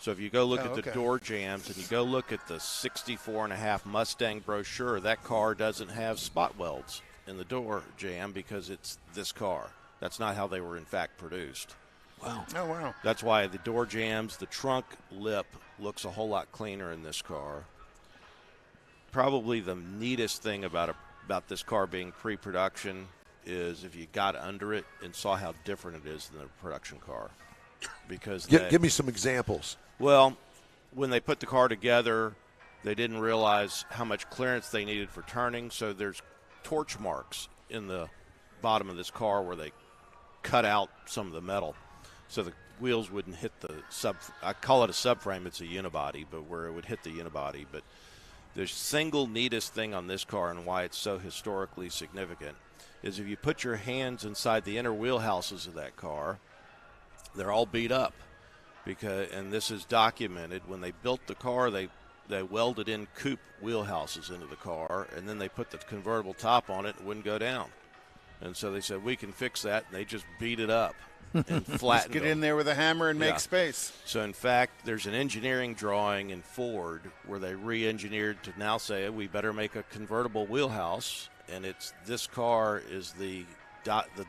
K: So if you go look at the door jambs and you go look at the 64.5 Mustang brochure, that car doesn't have spot welds in the door jamb because it's this car. That's not how they were in fact produced.
E: Wow.
C: Oh, wow.
K: That's why the door jambs, the trunk lip looks a whole lot cleaner in this car. Probably the neatest thing about this car being pre-production is if you got under it and saw how different it is than the production car. Because
A: give me some examples.
K: Well, when they put the car together, they didn't realize how much clearance they needed for turning, so there's torch marks in the bottom of this car where they cut out some of the metal so the wheels wouldn't hit the I call it a subframe, it's a unibody, but where it would hit the unibody. But the single neatest thing on this car and why it's so historically significant is if you put your hands inside the inner wheelhouses of that car, they're all beat up. And this is documented. When they built the car, they welded in coupe wheelhouses into the car, and then they put the convertible top on it and it wouldn't go down. And so they said, we can fix that, and they just beat it up and flattened
C: Just get in there with a hammer and make space.
K: So, in fact, there's an engineering drawing in Ford where they re-engineered to now say, we better make a convertible wheelhouse, and this car is the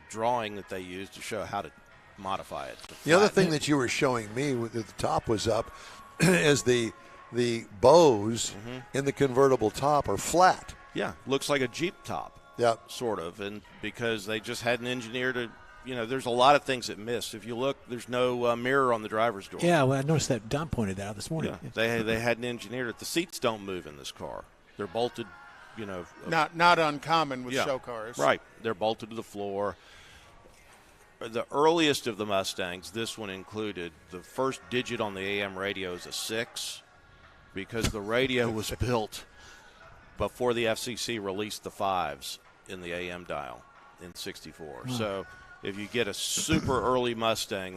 K: drawing that they used to show how to modify it.
A: The other thing that you were showing me with the top was up is the bows in the convertible top are flat.
K: Yeah, looks like a Jeep top.
A: Yeah,
K: sort of, and because they just hadn't engineered it. You know, there's a lot of things that missed. If you look, there's no mirror on the driver's door.
E: Yeah, well, I noticed that. Don pointed that out this morning.
K: Yeah. They hadn't engineered it. The seats don't move in this car. They're bolted, you know.
C: Not uncommon with show cars.
K: Right. They're bolted to the floor. The earliest of the Mustangs, this one included, the first digit on the AM radio is a 6 because the radio was built before the FCC released the 5s in the AM dial in 64. So if you get a super early Mustang,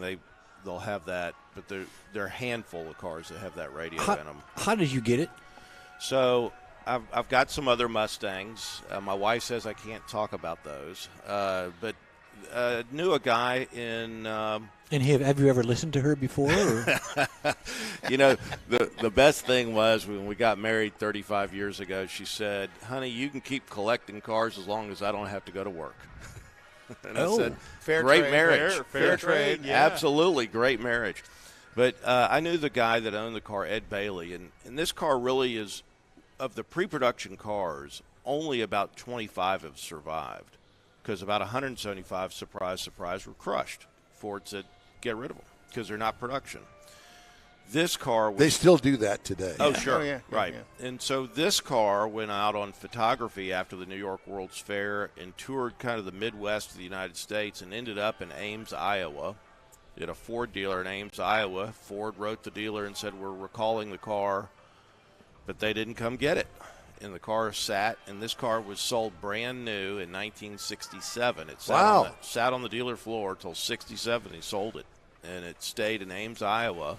K: they'll have that, but they're a handful of cars that have that radio in them.
E: How did you get it?
K: So I've got some other Mustangs. My wife says I can't talk about those, but Knew a guy in.
E: And have you ever listened to her before? Or?
K: You know, the best thing was when we got married 35 years ago, she said, honey, you can keep collecting cars as long as I don't have to go to work. And I said,
C: fair
K: great
C: trade,
K: marriage.
C: fair trade. Yeah.
K: Absolutely, great marriage. But I knew the guy that owned the car, Ed Bailey, and this car really is, of the pre-production cars, only about 25 have survived because about 175, surprise, surprise, were crushed. Ford said, get rid of them because they're not production. This car was,
A: they still do that today.
K: Oh, sure.
C: Oh, yeah,
K: right.
C: yeah.
K: And so this car went out on photography after the New York World's Fair and toured kind of the Midwest of the United States and ended up in Ames, Iowa. At a Ford dealer in Ames, Iowa. Ford wrote the dealer and said, we're recalling the car, but they didn't come get it. And the car sat, and this car was sold brand new in 1967. It sat on the dealer floor until 67. He sold it, and it stayed in Ames, Iowa.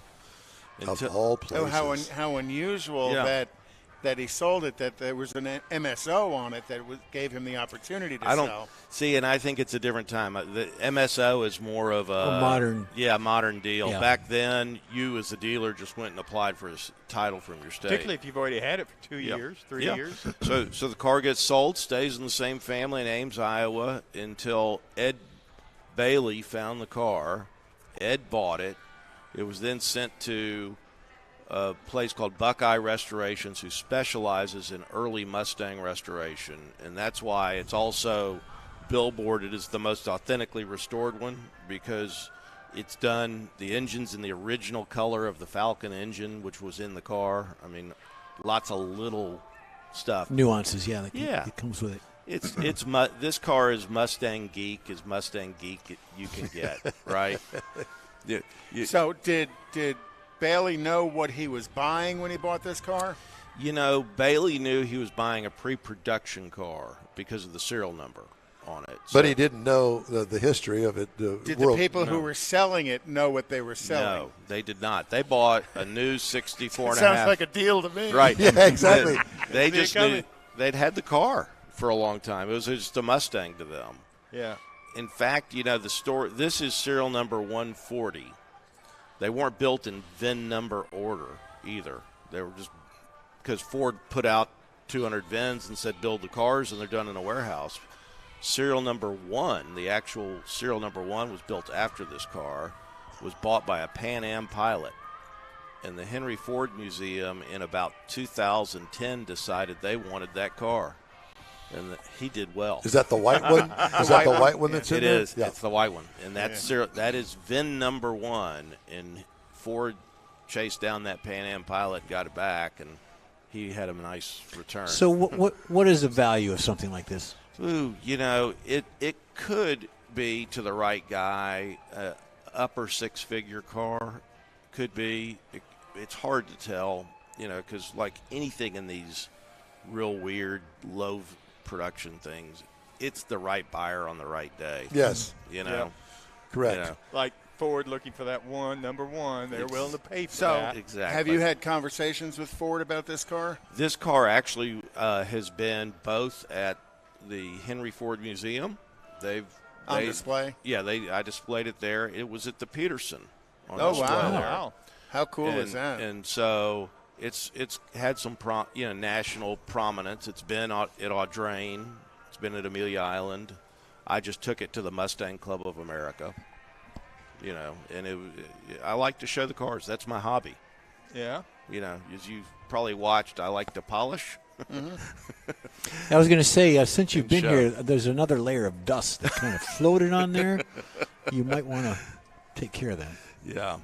A: Of all places.
C: How unusual that he sold it, that there was an MSO on it that gave him the opportunity to sell.
K: See, and I think it's a different time. The MSO is more of a
E: modern.
K: Yeah, modern deal.
E: Yeah.
K: Back then, you as a dealer just went and applied for a title from your state.
D: Particularly if you've already had it for 2 years, 3 years.
K: So the car gets sold, stays in the same family in Ames, Iowa, until Ed Bailey found the car. Ed bought it. It was then sent to a place called Buckeye Restorations, who specializes in early Mustang restoration, and that's why it's also billboarded as the most authentically restored one, because it's done, the engine's in the original color of the Falcon engine, which was in the car. I mean, lots of little stuff.
E: Nuances, that comes with it.
K: This car is Mustang geek you can get, right?
C: So did Bailey know what he was buying when he bought this car?
K: You know, Bailey knew he was buying a pre-production car because of the serial number on it.
A: But he didn't know the history of it.
C: Did the people who were selling it know what they were selling?
K: No, they did not. They bought a new 64 and a
C: Sounds
K: half.
C: like a deal to me.
K: Right.
A: Yeah, exactly.
K: They just knew they'd had the car for a long time. It was just a Mustang to them.
C: Yeah.
K: In fact, you know, this is serial number 140. They weren't built in VIN number order either. They were just because Ford put out 200 VINs and said build the cars, and they're done in a warehouse. Serial number 1, the actual serial number 1 was built after this car, was bought by a Pan Am pilot. And the Henry Ford Museum in about 2010 decided they wanted that car. And he did well.
A: Is that the white one? Is that the white one that's in there?
K: It is. Yeah. It's the white one. And that is VIN number 1. And Ford chased down that Pan Am pilot, got it back, and he had a nice return.
E: So what is the value of something like this?
K: Ooh, you know, it could be, to the right guy, upper six-figure car. Could be. It's hard to tell, you know, because like anything in these real weird, low production things, it's the right buyer on the right day.
A: Yes.
K: You know?
A: Yeah. Correct.
K: You know.
D: Like Ford looking for that number one, they're willing to pay for that.
K: Exactly.
C: Have you had conversations with Ford about this car?
K: This car actually has been both at the Henry Ford Museum.
C: On display?
K: Yeah, I displayed it there. It was at the Peterson on
C: Oh,
K: display
C: wow.
K: there.
D: Wow.
C: How cool is that?
K: And so it's had some national prominence. It's been at Audrain. It's been at Amelia Island. I just took it to the Mustang Club of America. You know, and I like to show the cars. That's my hobby.
D: Yeah.
K: You know, as you've probably watched, I like to polish.
E: I was going to say, since you've been here, there's another layer of dust that kind of floated on there. You might want to take care of that.
K: Yeah.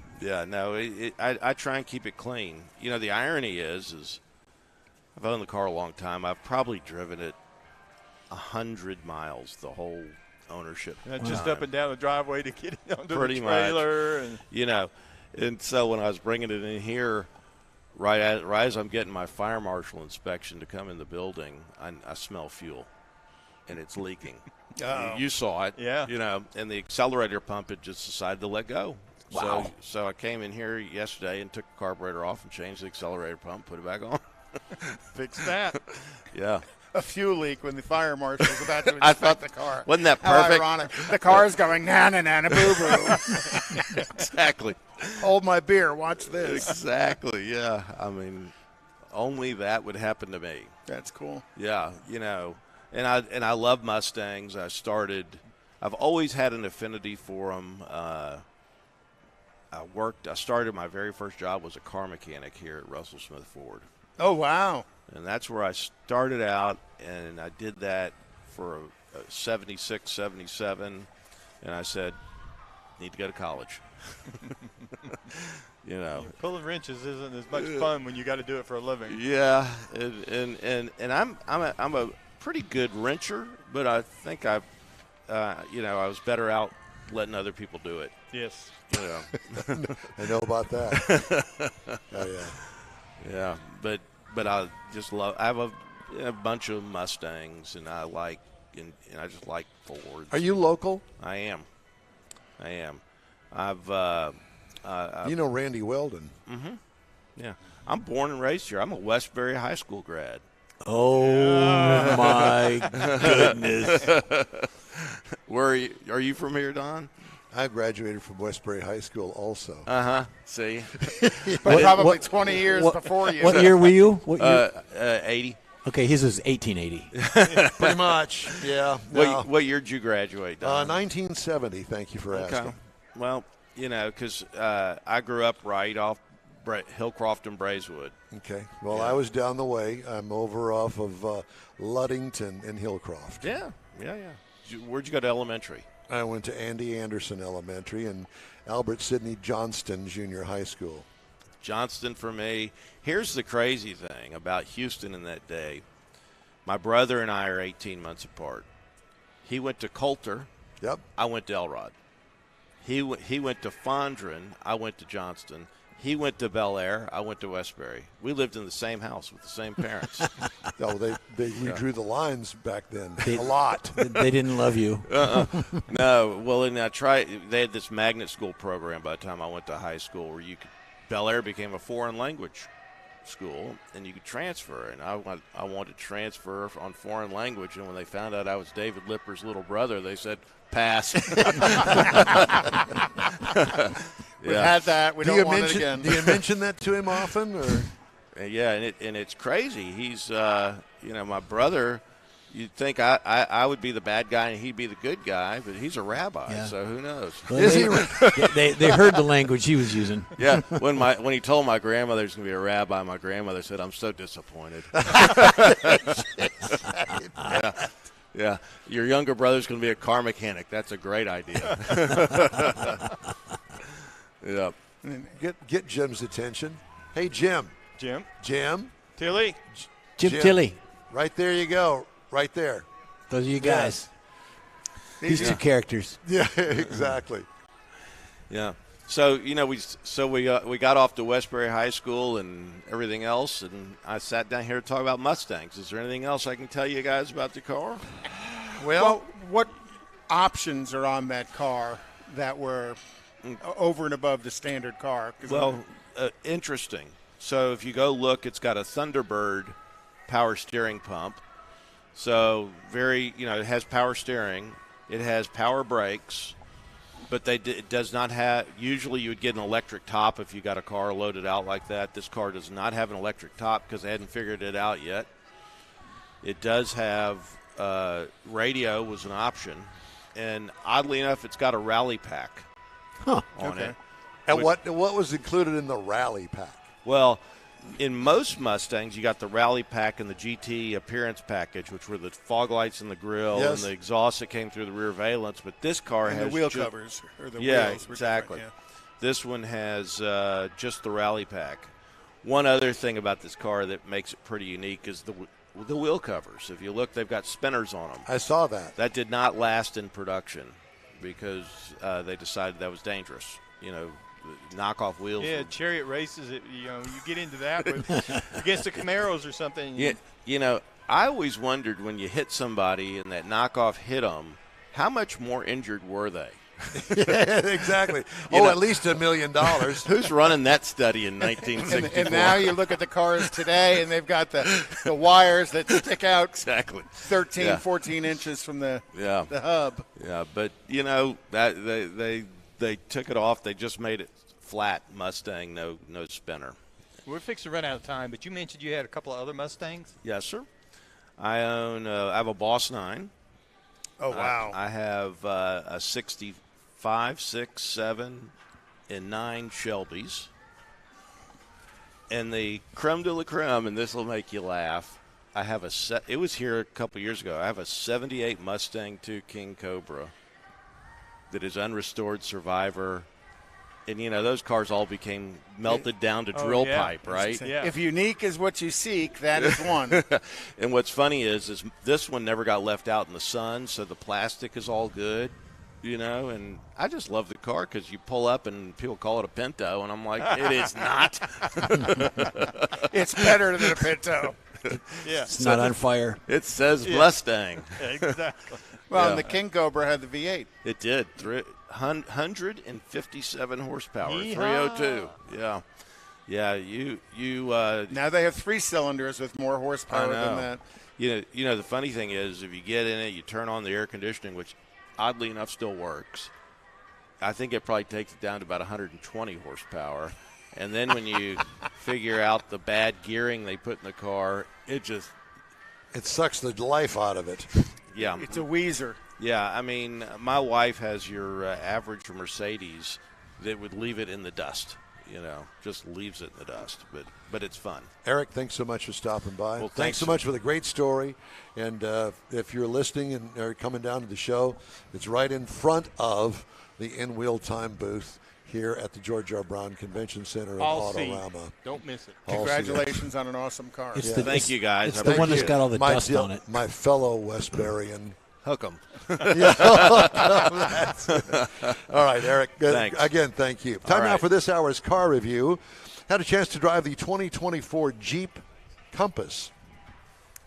K: No, I try and keep it clean. You know, the irony is I've owned the car a long time. I've probably driven it 100 miles the whole ownership.
D: Just up and down the driveway to get it onto
K: Pretty
D: the trailer.
K: much. You know, and so when I was bringing it in here, right as I'm getting my fire marshal inspection to come in the building, I smell fuel, and it's leaking. You saw it.
D: Yeah.
K: You know, and the accelerator pump had just decided to let go.
E: Wow.
K: So I came in here yesterday and took the carburetor off and changed the accelerator pump, put it back on.
D: Fix that.
K: Yeah.
C: a fuel leak when the fire marshal was about to
K: I
C: inspect
K: thought
C: the car.
K: wasn't that
C: How
K: perfect?
C: ironic. The car's going na boo boo.
K: Exactly.
C: Hold my beer. Watch this.
K: Exactly. Yeah. I mean, only that would happen to me.
C: That's cool.
K: Yeah. And I love Mustangs. I've always had an affinity for them. I started my very first job was a car mechanic here at Russell Smith Ford.
C: Oh, wow.
K: And that's where I started out, and I did that for a 76, 77, and I said, need to go to college.
D: Pulling wrenches isn't as much fun when you got to do it for a living.
K: Yeah, and I'm a pretty good wrencher, but I think I was better out letting other people do it.
D: Yes.
A: I know about that. Oh yeah.
K: Yeah, but I just love. I have a bunch of Mustangs, and I like, and I just like Fords.
A: Are you local?
K: I am. I've.
A: You know Randy Weldon.
K: Mm-hmm. Yeah, I'm born and raised here. I'm a Westbury High School grad.
E: Oh my goodness!
K: Are you from here, Don?
A: I graduated from Westbury High School also.
K: See?
C: But probably 20 years before you.
E: What year were you? What year?
K: 80.
E: Okay, his was 1880.
A: Pretty much, yeah.
K: What year did you graduate, Don?
A: 1970, thank you for asking.
K: Well, because I grew up right off Hillcroft and Braeswood.
A: Okay. Well, I was down the way. I'm over off of Ludington and Hillcroft.
K: Yeah. Where'd you go to elementary?
A: I went to Andy Anderson Elementary and Albert Sidney Johnston Junior High School.
K: Johnston for me. Here's the crazy thing about Houston in that day. My brother and I are 18 months apart. He went to Coulter.
A: Yep.
K: I went to Elrod. He went to Fondren. I went to Johnston. He went to Bel Air. I went to Westbury. We lived in the same house with the same parents.
A: No, they redrew the lines back then a lot.
E: They didn't love you.
K: No. Well, and they had this magnet school program by the time I went to high school where Bel Air became a foreign language school, and you could transfer. And I wanted to transfer on foreign language, and when they found out I was David Lipper's little brother, they said, pass.
C: We've had that. We don't want it again.
A: Do you mention that to him often? Or?
K: Yeah, and it's crazy. He's, my brother. You'd think I would be the bad guy and he'd be the good guy, but he's a rabbi, so who knows?
E: Well, they heard the language he was using.
K: Yeah, when he told my grandmother he was going to be a rabbi, my grandmother said, "I'm so disappointed." Yeah. Your younger brother's going to be a car mechanic. That's a great idea. Yeah.
A: Get Jim's attention. Hey, Jim.
D: Jim.
A: Tilly.
E: Jim Tilly.
A: Right there you go. Right there.
E: Those are you guys. These two characters.
A: Yeah, exactly.
K: Yeah. So we got off to Westbury High School and everything else, and I sat down here to talk about Mustangs. Is there anything else I can tell you guys about the car?
C: Well, what options are on that car that were over and above the standard car?
K: Well, interesting. So if you go look, it's got a Thunderbird power steering pump. So it has power steering. It has power brakes. But it does not have – usually you would get an electric top if you got a car loaded out like that. This car does not have an electric top because they hadn't figured it out yet. It does have radio was an option. And oddly enough, it's got a rally pack on it.
A: And what was included in the rally pack?
K: Well, in most Mustangs, you got the rally pack and the GT appearance package, which were the fog lights in the grille and the exhaust that came through the rear valence. But this car has
C: the wheel covers or the
K: wheels.
C: Wheels
K: Exactly.
C: Yeah.
K: This one has just the rally pack. One other thing about this car that makes it pretty unique is the wheel covers. If you look, they've got spinners on them.
A: I saw that.
K: That did not last in production because they decided that was dangerous. Knockoff wheels.
D: Yeah, chariot races. You get into that against the Camaros or something.
K: Yeah, I always wondered when you hit somebody and that knockoff hit them, how much more injured were they?
A: Yeah, exactly. At least $1 million.
K: Who's running that study in 1964?
C: And now you look at the cars today, and they've got the wires that stick out
K: exactly
C: 13, 14 inches from the hub.
K: Yeah, but that they took it off. They just made it flat Mustang, no spinner.
D: We're fixing to run out of time, but you mentioned you had a couple of other Mustangs.
K: Yes, sir. I have a Boss 9.
C: Oh, wow.
K: I have a 65, 6, 7, and 9 Shelbys. And the creme de la creme, and this will make you laugh, I have it was here a couple years ago. I have a 78 Mustang II King Cobra that is unrestored survivor. And, those cars all became melted down to drill pipe, right?
C: Yeah. If unique is what you seek, that is one.
K: And what's funny is this one never got left out in the sun, so the plastic is all good, and I just love the car because you pull up and people call it a Pinto, and I'm like, it is not.
C: It's better than a Pinto.
D: Yeah.
E: It's not on fire.
K: It says Mustang.
D: Exactly.
C: Well, and the King Cobra had the V8.
K: It did. 157 horsepower,
D: Yeehaw.
K: 302. Yeah. You.
C: Now they have 3 cylinders with more horsepower than that.
K: The funny thing is, if you get in it, you turn on the air conditioning, which oddly enough still works. I think it probably takes it down to about 120 horsepower. And then when you figure out the bad gearing they put in the car, it
A: sucks the life out of it.
K: Yeah.
C: It's a Weezer.
K: Yeah, I mean, my wife has your average Mercedes that would leave it in the dust, just leaves it in the dust. But it's fun.
A: Eric, thanks so much for stopping by.
K: Well,
A: thanks so much for the great story. And if you're listening and are coming down to the show, it's right in front of the In Wheel Time booth here at the George R. Brown Convention Center at Autorama.
D: Don't miss it.
C: Congratulations on an awesome car.
K: Thank you, guys.
E: It's the one that's got all the dust on it.
A: My fellow Westburian.
K: Hook 'em.
A: All right, Eric.
K: Thanks.
A: Again, thank you. Time now for this hour's car review. Had a chance to drive the 2024 Jeep Compass.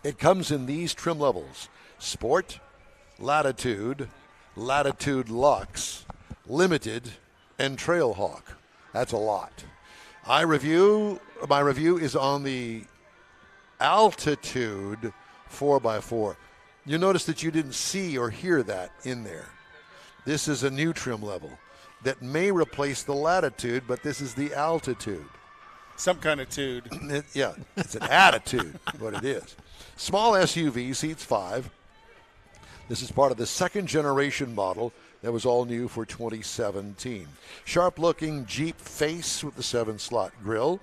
A: It comes in these trim levels: Sport, Latitude, Latitude Luxe, Limited, and Trailhawk. That's a lot. My review is on the Altitude 4x4. You notice that you didn't see or hear that in there. This is a new trim level that may replace the Latitude, but this is the Altitude.
C: Some kind of tude.
A: Yeah, it's an attitude, what it is. Small SUV, seats 5. This is part of the second generation model that was all new for 2017. Sharp-looking Jeep face with the 7-slot grille.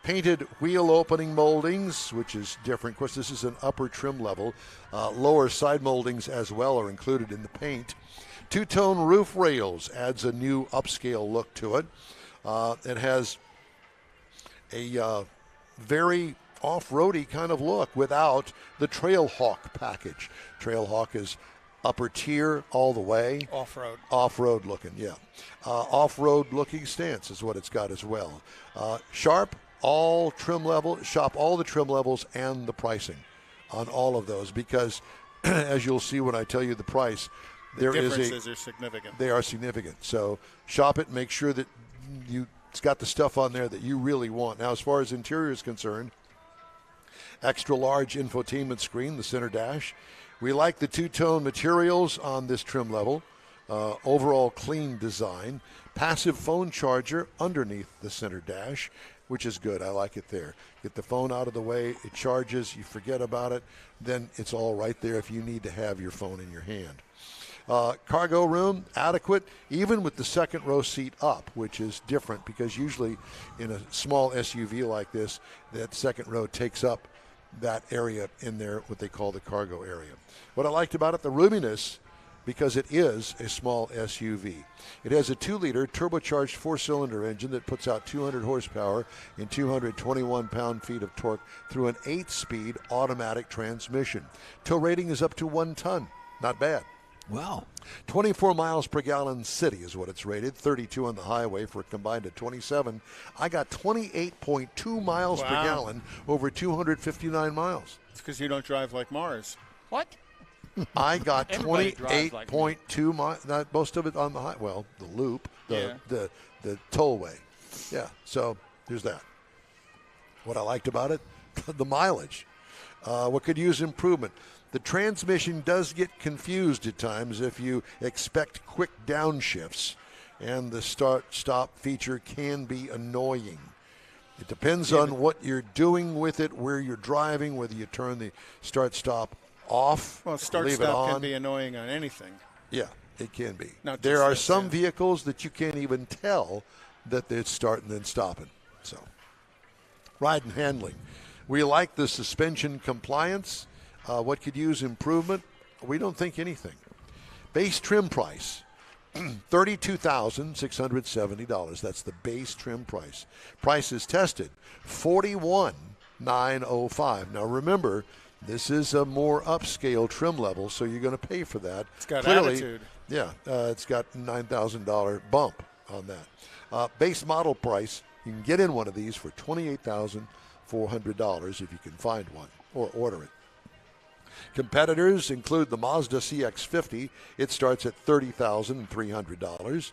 A: Painted wheel opening moldings, which is different. Of course, this is an upper trim level. Lower side moldings as well are included in the paint. Two-tone roof rails adds a new upscale look to it. It has a very off-roady kind of look without the Trailhawk package. Trailhawk is upper tier all the way.
C: Off-road.
A: Off-road looking, yeah. Off-road looking stance is what it's got as well. Sharp. All trim level, shop all the trim levels and the pricing on all of those, because as you'll see when I tell you the price,
C: the differences are significant.
A: They are significant. So shop it, make sure that it's got the stuff on there that you really want. Now, as far as interior is concerned, extra large infotainment screen, the center dash. We like the two-tone materials on this trim level. Overall clean design. Passive phone charger underneath the center dash, which is good. I like it there. Get the phone out of the way. It charges. You forget about it. Then it's all right there if you need to have your phone in your hand. Cargo room, adequate, even with the second row seat up, which is different because usually in a small SUV like this, that second row takes up that area in there, what they call the cargo area. What I liked about it, the roominess, because it is a small SUV. It has a 2-liter turbocharged 4-cylinder engine that puts out 200 horsepower and 221 pound-feet of torque through an 8-speed automatic transmission. Tow rating is up to 1 ton. Not bad.
E: Wow.
A: 24 miles per gallon city is what it's rated, 32 on the highway for a combined of 27. I got 28.2 miles per gallon over 259 miles.
C: It's because you don't drive like Mars.
D: What?
A: I got
D: Everybody drives like me.
A: 28.2 miles. Not most of it on the the loop, the tollway. Yeah. So there's that. What I liked about it, the mileage. What could use improvement? The transmission does get confused at times if you expect quick downshifts, and the start-stop feature can be annoying. It depends on what you're doing with it, where you're driving, whether you turn the start-stop off,
C: Well,
A: leave it
C: start-stop
A: on.
C: can be annoying on anything.
A: Yeah, it can be.
C: Not
A: There
C: just
A: are
C: this,
A: some
C: yeah.
A: vehicles that you can't even tell that they're starting and then stopping. So, ride and handling. We like the suspension compliance. What could use improvement? We don't think anything. Base trim price, $32,670. That's the base trim price. Price is tested, $41,905. Now remember, this is a more upscale trim level, so you're going to pay for that.
C: It's got
A: Clearly,
C: attitude.
A: Yeah, it's got $9,000 bump on that. Base model price, you can get in one of these for $28,400 if you can find one or order it. Competitors include the Mazda CX-50. It starts at $30,300.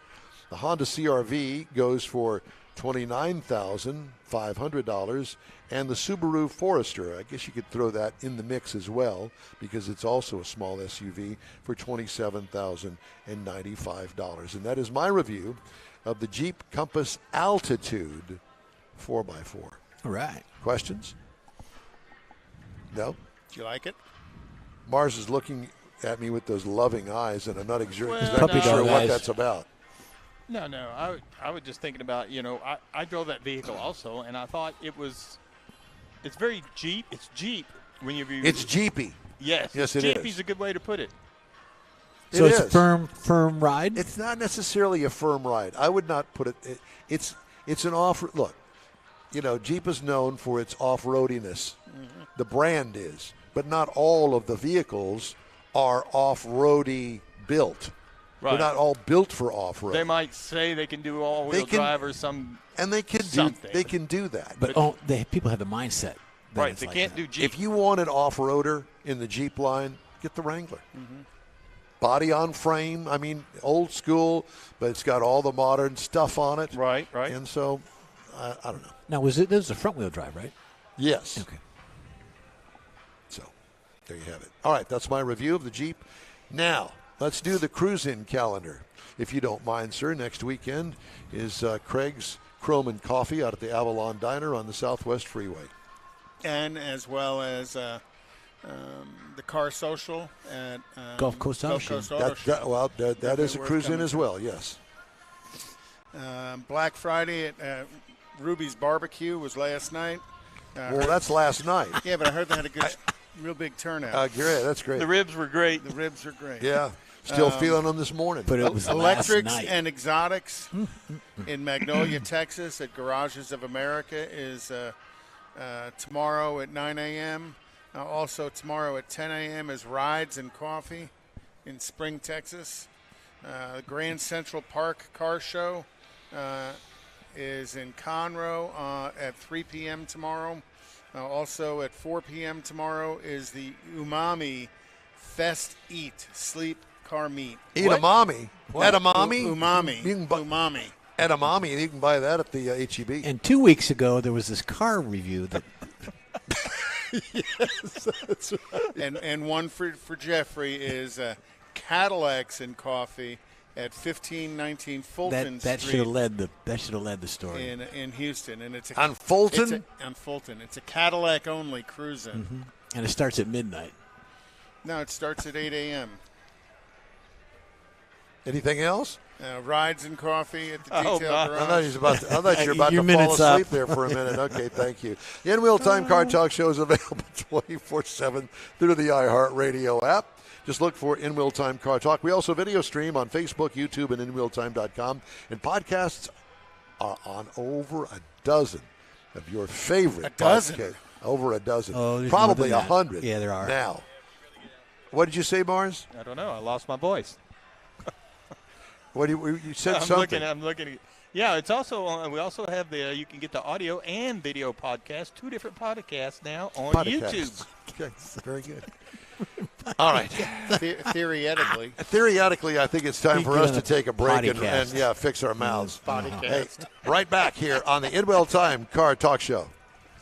A: The Honda CR-V goes for $29,500. And the Subaru Forester, I guess you could throw that in the mix as well because it's also a small SUV for $27,095. And that is my review of the Jeep Compass Altitude 4x4.
E: All right.
A: Questions? No?
C: Do you like it?
A: Mars is looking at me with those loving eyes, and I'm not exactly
B: Puppy
A: sure
B: dog
A: what
B: eyes.
A: that's about.
D: No. I was just thinking about, I drove that vehicle also, and I thought it's very Jeep. It's Jeep when you.
A: It's Jeepy.
D: Yes.
A: Yes, it
D: Jeepy's
A: is.
D: a good way to put it.
E: So
A: It
E: it's
A: is.
E: a firm ride?
A: It's not necessarily a firm ride. I would not put it. It's an off. Look, Jeep is known for its off-roadiness.
C: Mm-hmm.
A: The brand is, but not all of the vehicles are off-roady built.
D: Right.
A: They're not all built for off-road.
D: They might say they can do all-wheel drive or some.
A: And they can
D: something.
A: They can do that.
E: But people have the mindset. that
D: Right.
E: it's
D: They
E: like
D: can't
E: that.
D: do Jeep.
A: If you want an off-roader in the Jeep line, get the Wrangler. Body on frame. I mean, old school, but it's got all the modern stuff on it.
D: Right.
A: And so, I don't know.
E: Now, this was a front-wheel drive, right?
A: Yes.
E: Okay.
A: So, there you have it. All right, that's my review of the Jeep. Now, let's do the cruise-in calendar. If you don't mind, sir, next weekend is Craig's Chrome and Coffee out at the Avalon Diner on the Southwest Freeway.
C: And as well as the Car Social at
E: Gulf Coast Auto Show.
A: That is a
C: worth
A: cruise-in
C: coming
A: as
C: to.
A: well, yes.
C: Black Friday at Ruby's Barbecue was last night.
A: Well, that's last night.
C: Yeah, but I heard they had a good, real big turnout.
A: Great, that's great.
D: The ribs were great.
C: The ribs are great.
A: Yeah, still feeling them this morning.
E: But it was
C: Electrics
E: last night.
C: and Exotics in Magnolia, Texas at Garages of America is tomorrow at 9 a.m. Also tomorrow at 10 a.m. is Rides and Coffee in Spring, Texas. Grand Central Park Car Show is in Conroe at 3 p.m. tomorrow. Also at 4 p.m. tomorrow is the Umami Fest Eat Sleep Car Meet.
A: Edamame. Edamame?
C: Umami.
A: You can buy
C: Umami.
A: edamame. You can buy that at the HEB.
E: And 2 weeks ago, there was this car review that
A: Yes, that's right.
C: And one for Jeffrey is Cadillacs and Coffee at 1519 Fulton
E: that
C: Street
E: should have led the story.
C: in Houston, and it's a,
A: On Fulton?
C: on Fulton. It's a Cadillac only cruising.
E: And it starts at midnight.
C: No, it starts at 8 a.m.
A: Anything else?
C: Rides and Coffee at the
D: Oh,
C: Detail
D: God.
A: I
C: Garage.
A: thought you were about
E: Your
A: to fall
E: minute's
A: asleep
E: up.
A: there for a minute. Okay, thank you. The In-Wheel Time Car Talk Show is available 24/7 through the iHeartRadio app. Just look for In-Wheel Time Car Talk. We also video stream on Facebook, YouTube, and InWheelTime.com. And podcasts are on over a dozen of your favorite.
C: A dozen?
A: podcasts. Over a dozen.
E: Oh, there's
A: Probably
E: more than that.
A: 100.
E: Yeah, there are.
A: Now. What did you say, Mars?
D: I don't know. I lost my voice.
A: What you said
D: I'm
A: something.
D: looking. Yeah, it's also on. We also have you can get the audio and video podcast, 2 different podcasts now on YouTube.
A: Okay, very good. All right.
C: Theoretically,
A: I think it's time for us to take a break and fix our mouths. Hey, right back here on the In Well Time Car Talk Show.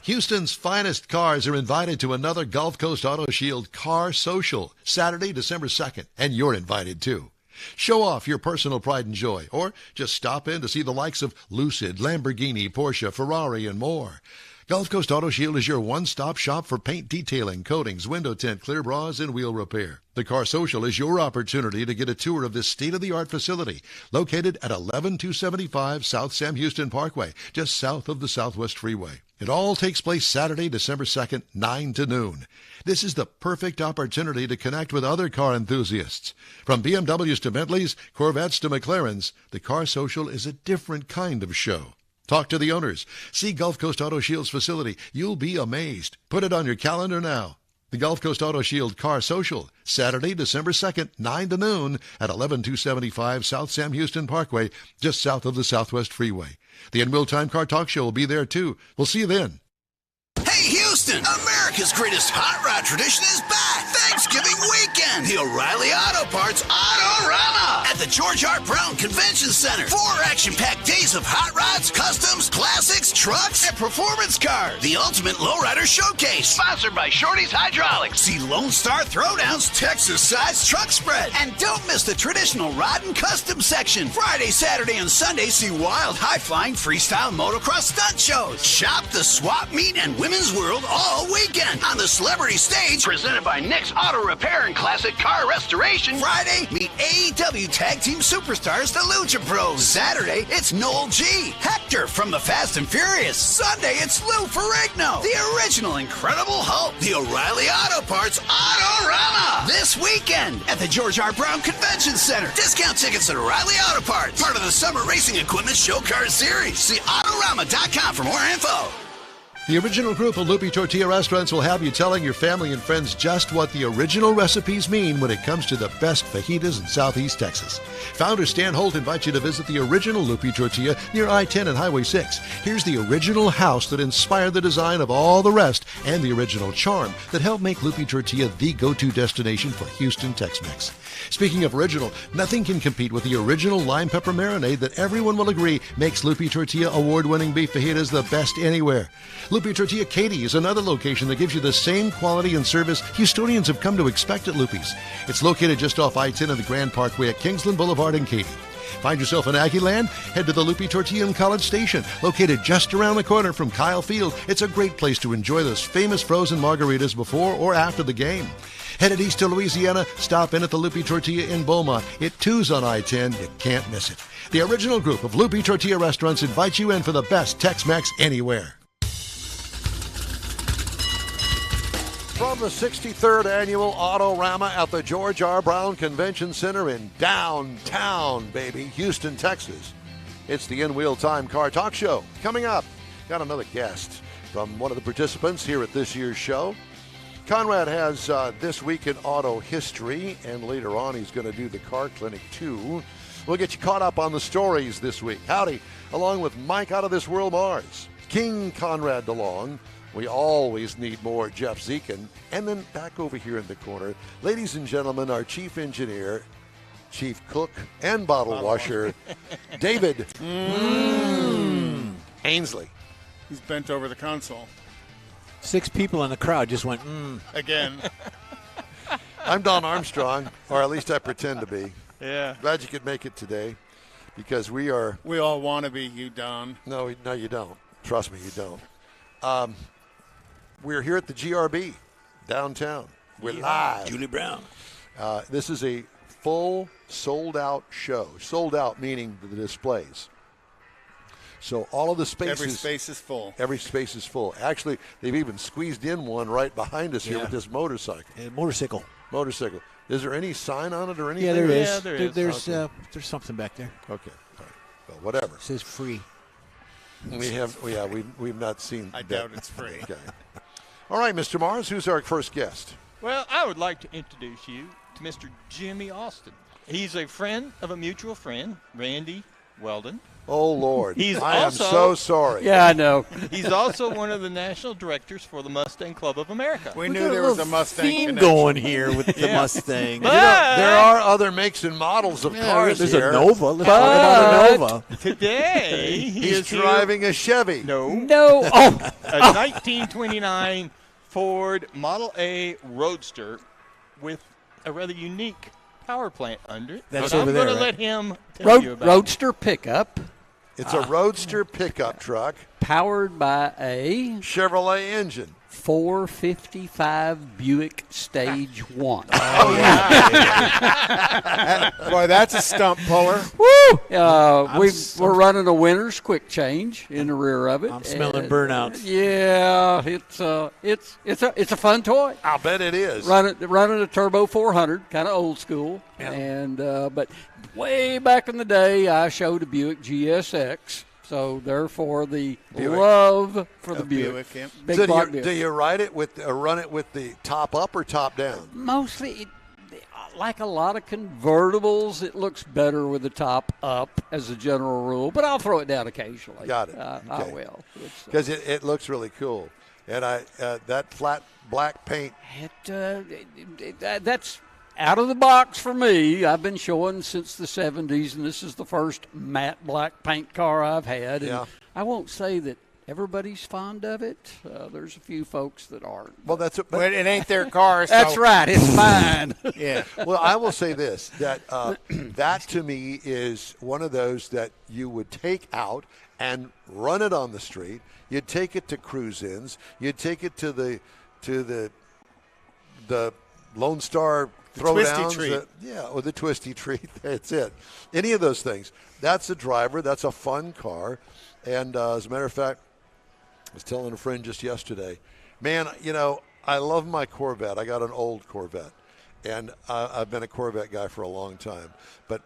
H: Houston's finest cars are invited to another Gulf Coast Auto Shield Car Social, Saturday, December 2nd, and you're invited too. Show off your personal pride and joy, or just stop in to see the likes of Lucid, Lamborghini, Porsche, Ferrari, and more. Gulf Coast Auto Shield is your one-stop shop for paint detailing, coatings, window tint, clear bras, and wheel repair. The Car Social is your opportunity to get a tour of this state-of-the-art facility located at 11275 South Sam Houston Parkway, just south of the Southwest Freeway. It all takes place Saturday, December 2nd, 9 to noon. This is the perfect opportunity to connect with other car enthusiasts. From BMWs to Bentleys, Corvettes to McLarens, the Car Social is a different kind of show. Talk to the owners. See Gulf Coast Auto Shield's facility. You'll be amazed. Put it on your calendar now. The Gulf Coast Auto Shield Car Social, Saturday, December 2nd, 9 to noon at 11275 South Sam Houston Parkway, just south of the Southwest Freeway. The In Will Time Car Talk Show will be there, too. We'll see you then.
F: Hey, Houston! America's greatest hot rod tradition is back! Thanksgiving weekend! The O'Reilly Auto Parts Autorama at the George R. Brown Convention Center. 4 action-packed days of hot rods, customs, classics, trucks, and performance cars. The ultimate lowrider showcase. Sponsored by Shorty's Hydraulics. See Lone Star Throwdowns, Texas-sized truck spread. And don't miss the traditional rod and custom section. Friday, Saturday, and Sunday, see wild, high-flying freestyle motocross stunt shows. Shop the swap meet and women's world all weekend on the celebrity stage presented by Nick's Auto Repair and Classic Car Restoration. Friday, meet AEW Tag Team Superstars, the Lucha Bros. Saturday, it's Noel G. Hector from the Fast and Furious. Sunday, it's Lou Ferrigno, the original Incredible Hulk. The O'Reilly Auto Parts Autorama this weekend at the George R. Brown Convention Center. Discount tickets at O'Reilly Auto Parts, part of the Summer Racing Equipment Show Car Series. See Autorama.com for more info.
H: The original group of Loopy Tortilla Restaurants will have you telling your family and friends just what the original recipes mean when it comes to the best fajitas in Southeast Texas. Founder Stan Holt invites you to visit the original Loopy Tortilla near I-10 and Highway 6. Here's the original house that inspired the design of all the rest and the original charm that helped make Loopy Tortilla the go-to destination for Houston Tex-Mex. Speaking of original, nothing can compete with the original lime pepper marinade that everyone will agree makes Loopy Tortilla award-winning beef fajitas the best anywhere. Loopy Tortilla Katy is another location that gives you the same quality and service Houstonians have come to expect at Loopy's. It's located just off I-10 and the Grand Parkway at Kingsland Boulevard in Katy. Find yourself in Aggieland? Head to the Loopy Tortilla in College Station, located just around the corner from Kyle Field. It's a great place to enjoy those famous frozen margaritas before or after the game. Headed east to Louisiana, stop in at the Loopy Tortilla in Beaumont. It too's on I-10. You can't miss it. The original group of Loopy Tortilla restaurants invites you in for the best Tex-Mex anywhere.
A: From the 63rd Annual Autorama at the George R. Brown Convention Center in downtown, baby, Houston, Texas. It's the In Wheel Time Car Talk Show. Coming up, got another guest from one of the participants here at this year's show. Conrad has This Week in Auto History, and later on he's going to do the Car Clinic too. We'll get you caught up on the stories this week. Howdy, along with Mike Out of This World Mars, King Conrad DeLong. We always need more Jeff Zekin. And then back over here in the corner, ladies and gentlemen, our chief engineer, chief cook, and bottle washer, David Ainsley.
C: He's bent over the console.
E: 6 people in the crowd just went,
C: Again.
A: I'm Don Armstrong, or at least I pretend to be.
C: Yeah.
A: Glad you could make it today, because we are...
C: We all want to be you, Don.
A: No, you don't. Trust me, you don't. We're here at the GRB downtown. We're live.
E: Julie Brown.
A: This is a full sold-out show. Sold out meaning the displays. So all of the spaces.
C: Every space is full.
A: Every space is full. Actually, they've even squeezed in one right behind us here with this motorcycle.
E: Motorcycle.
A: Is there any sign on it or anything?
E: Yeah, there is.
C: Yeah, there is.
E: There's something back there.
A: Okay. All right. Well, whatever.
E: It says free.
A: We've not seen.
C: I doubt it's free.
A: Okay. All right, Mr. Mars, who's our first guest?
D: Well, I would like to introduce you to Mr. Jimmy Austin. He's a friend of a mutual friend, Randy Weldon.
A: Oh, Lord.
D: He's
A: I
D: also,
A: am so sorry.
L: Yeah, I know.
D: He's also one of the national directors for the Mustang Club of America.
C: We knew there was a Mustang
E: theme
C: connection.
E: going here with the Mustang.
D: But
A: There are other makes and models of cars
E: There's
A: here.
E: a Nova. Let's talk about a Nova.
D: today he
A: He's
D: is here-
A: driving a Chevy.
D: No.
L: Oh,
D: A 1929 Ford Model A Roadster with a rather unique power plant under it.
E: That's
D: But
E: over
D: I'm
E: there,
D: going to
E: right?
D: let him tell you about
L: Roadster pickup
A: It's a Roadster pickup truck,
L: powered by a
A: Chevrolet engine.
L: 455 Buick Stage 1.
C: Boy, that's a stump puller.
L: Woo! We're running a winner's quick change in the rear of it.
E: I'm smelling
L: And,
E: burnouts.
L: Yeah, it's a fun toy.
A: I'll bet it is.
L: Running a Turbo 400, kind of old school, and but way back in the day, I showed a Buick GSX. So therefore, the
A: Buick.
L: love for the Buick.
C: Buick, yeah.
L: Big
A: So
L: block
A: do
L: Buick.
A: you run it with the top up or top down?
L: Mostly, like a lot of convertibles, it looks better with the top up as a general rule, but I'll throw it down occasionally.
A: Got it.
L: I
A: Okay.
L: will.
A: Because it looks really cool, and that flat black paint.
L: That's out of the box for me. I've been showing since the 70s, and this is the first matte black paint car I've had. And
A: Yeah.
L: I won't say that everybody's fond of it. There's a few folks that aren't.
A: Well, that's
C: But it ain't their car. So.
L: That's right. It's mine.
C: Yeah.
A: Well, I will say this, that that to me is one of those that you would take out and run it on the street. You'd take it to cruise-ins. You'd take it to the Lone Star
C: Twisty
A: throwdowns.
C: Treat.
A: Or the Twisty Treat. That's it. Any of those things. That's a driver. That's a fun car. And as a matter of fact, I was telling a friend just yesterday, man, I love my Corvette. I got an old Corvette. And I've been a Corvette guy for a long time. But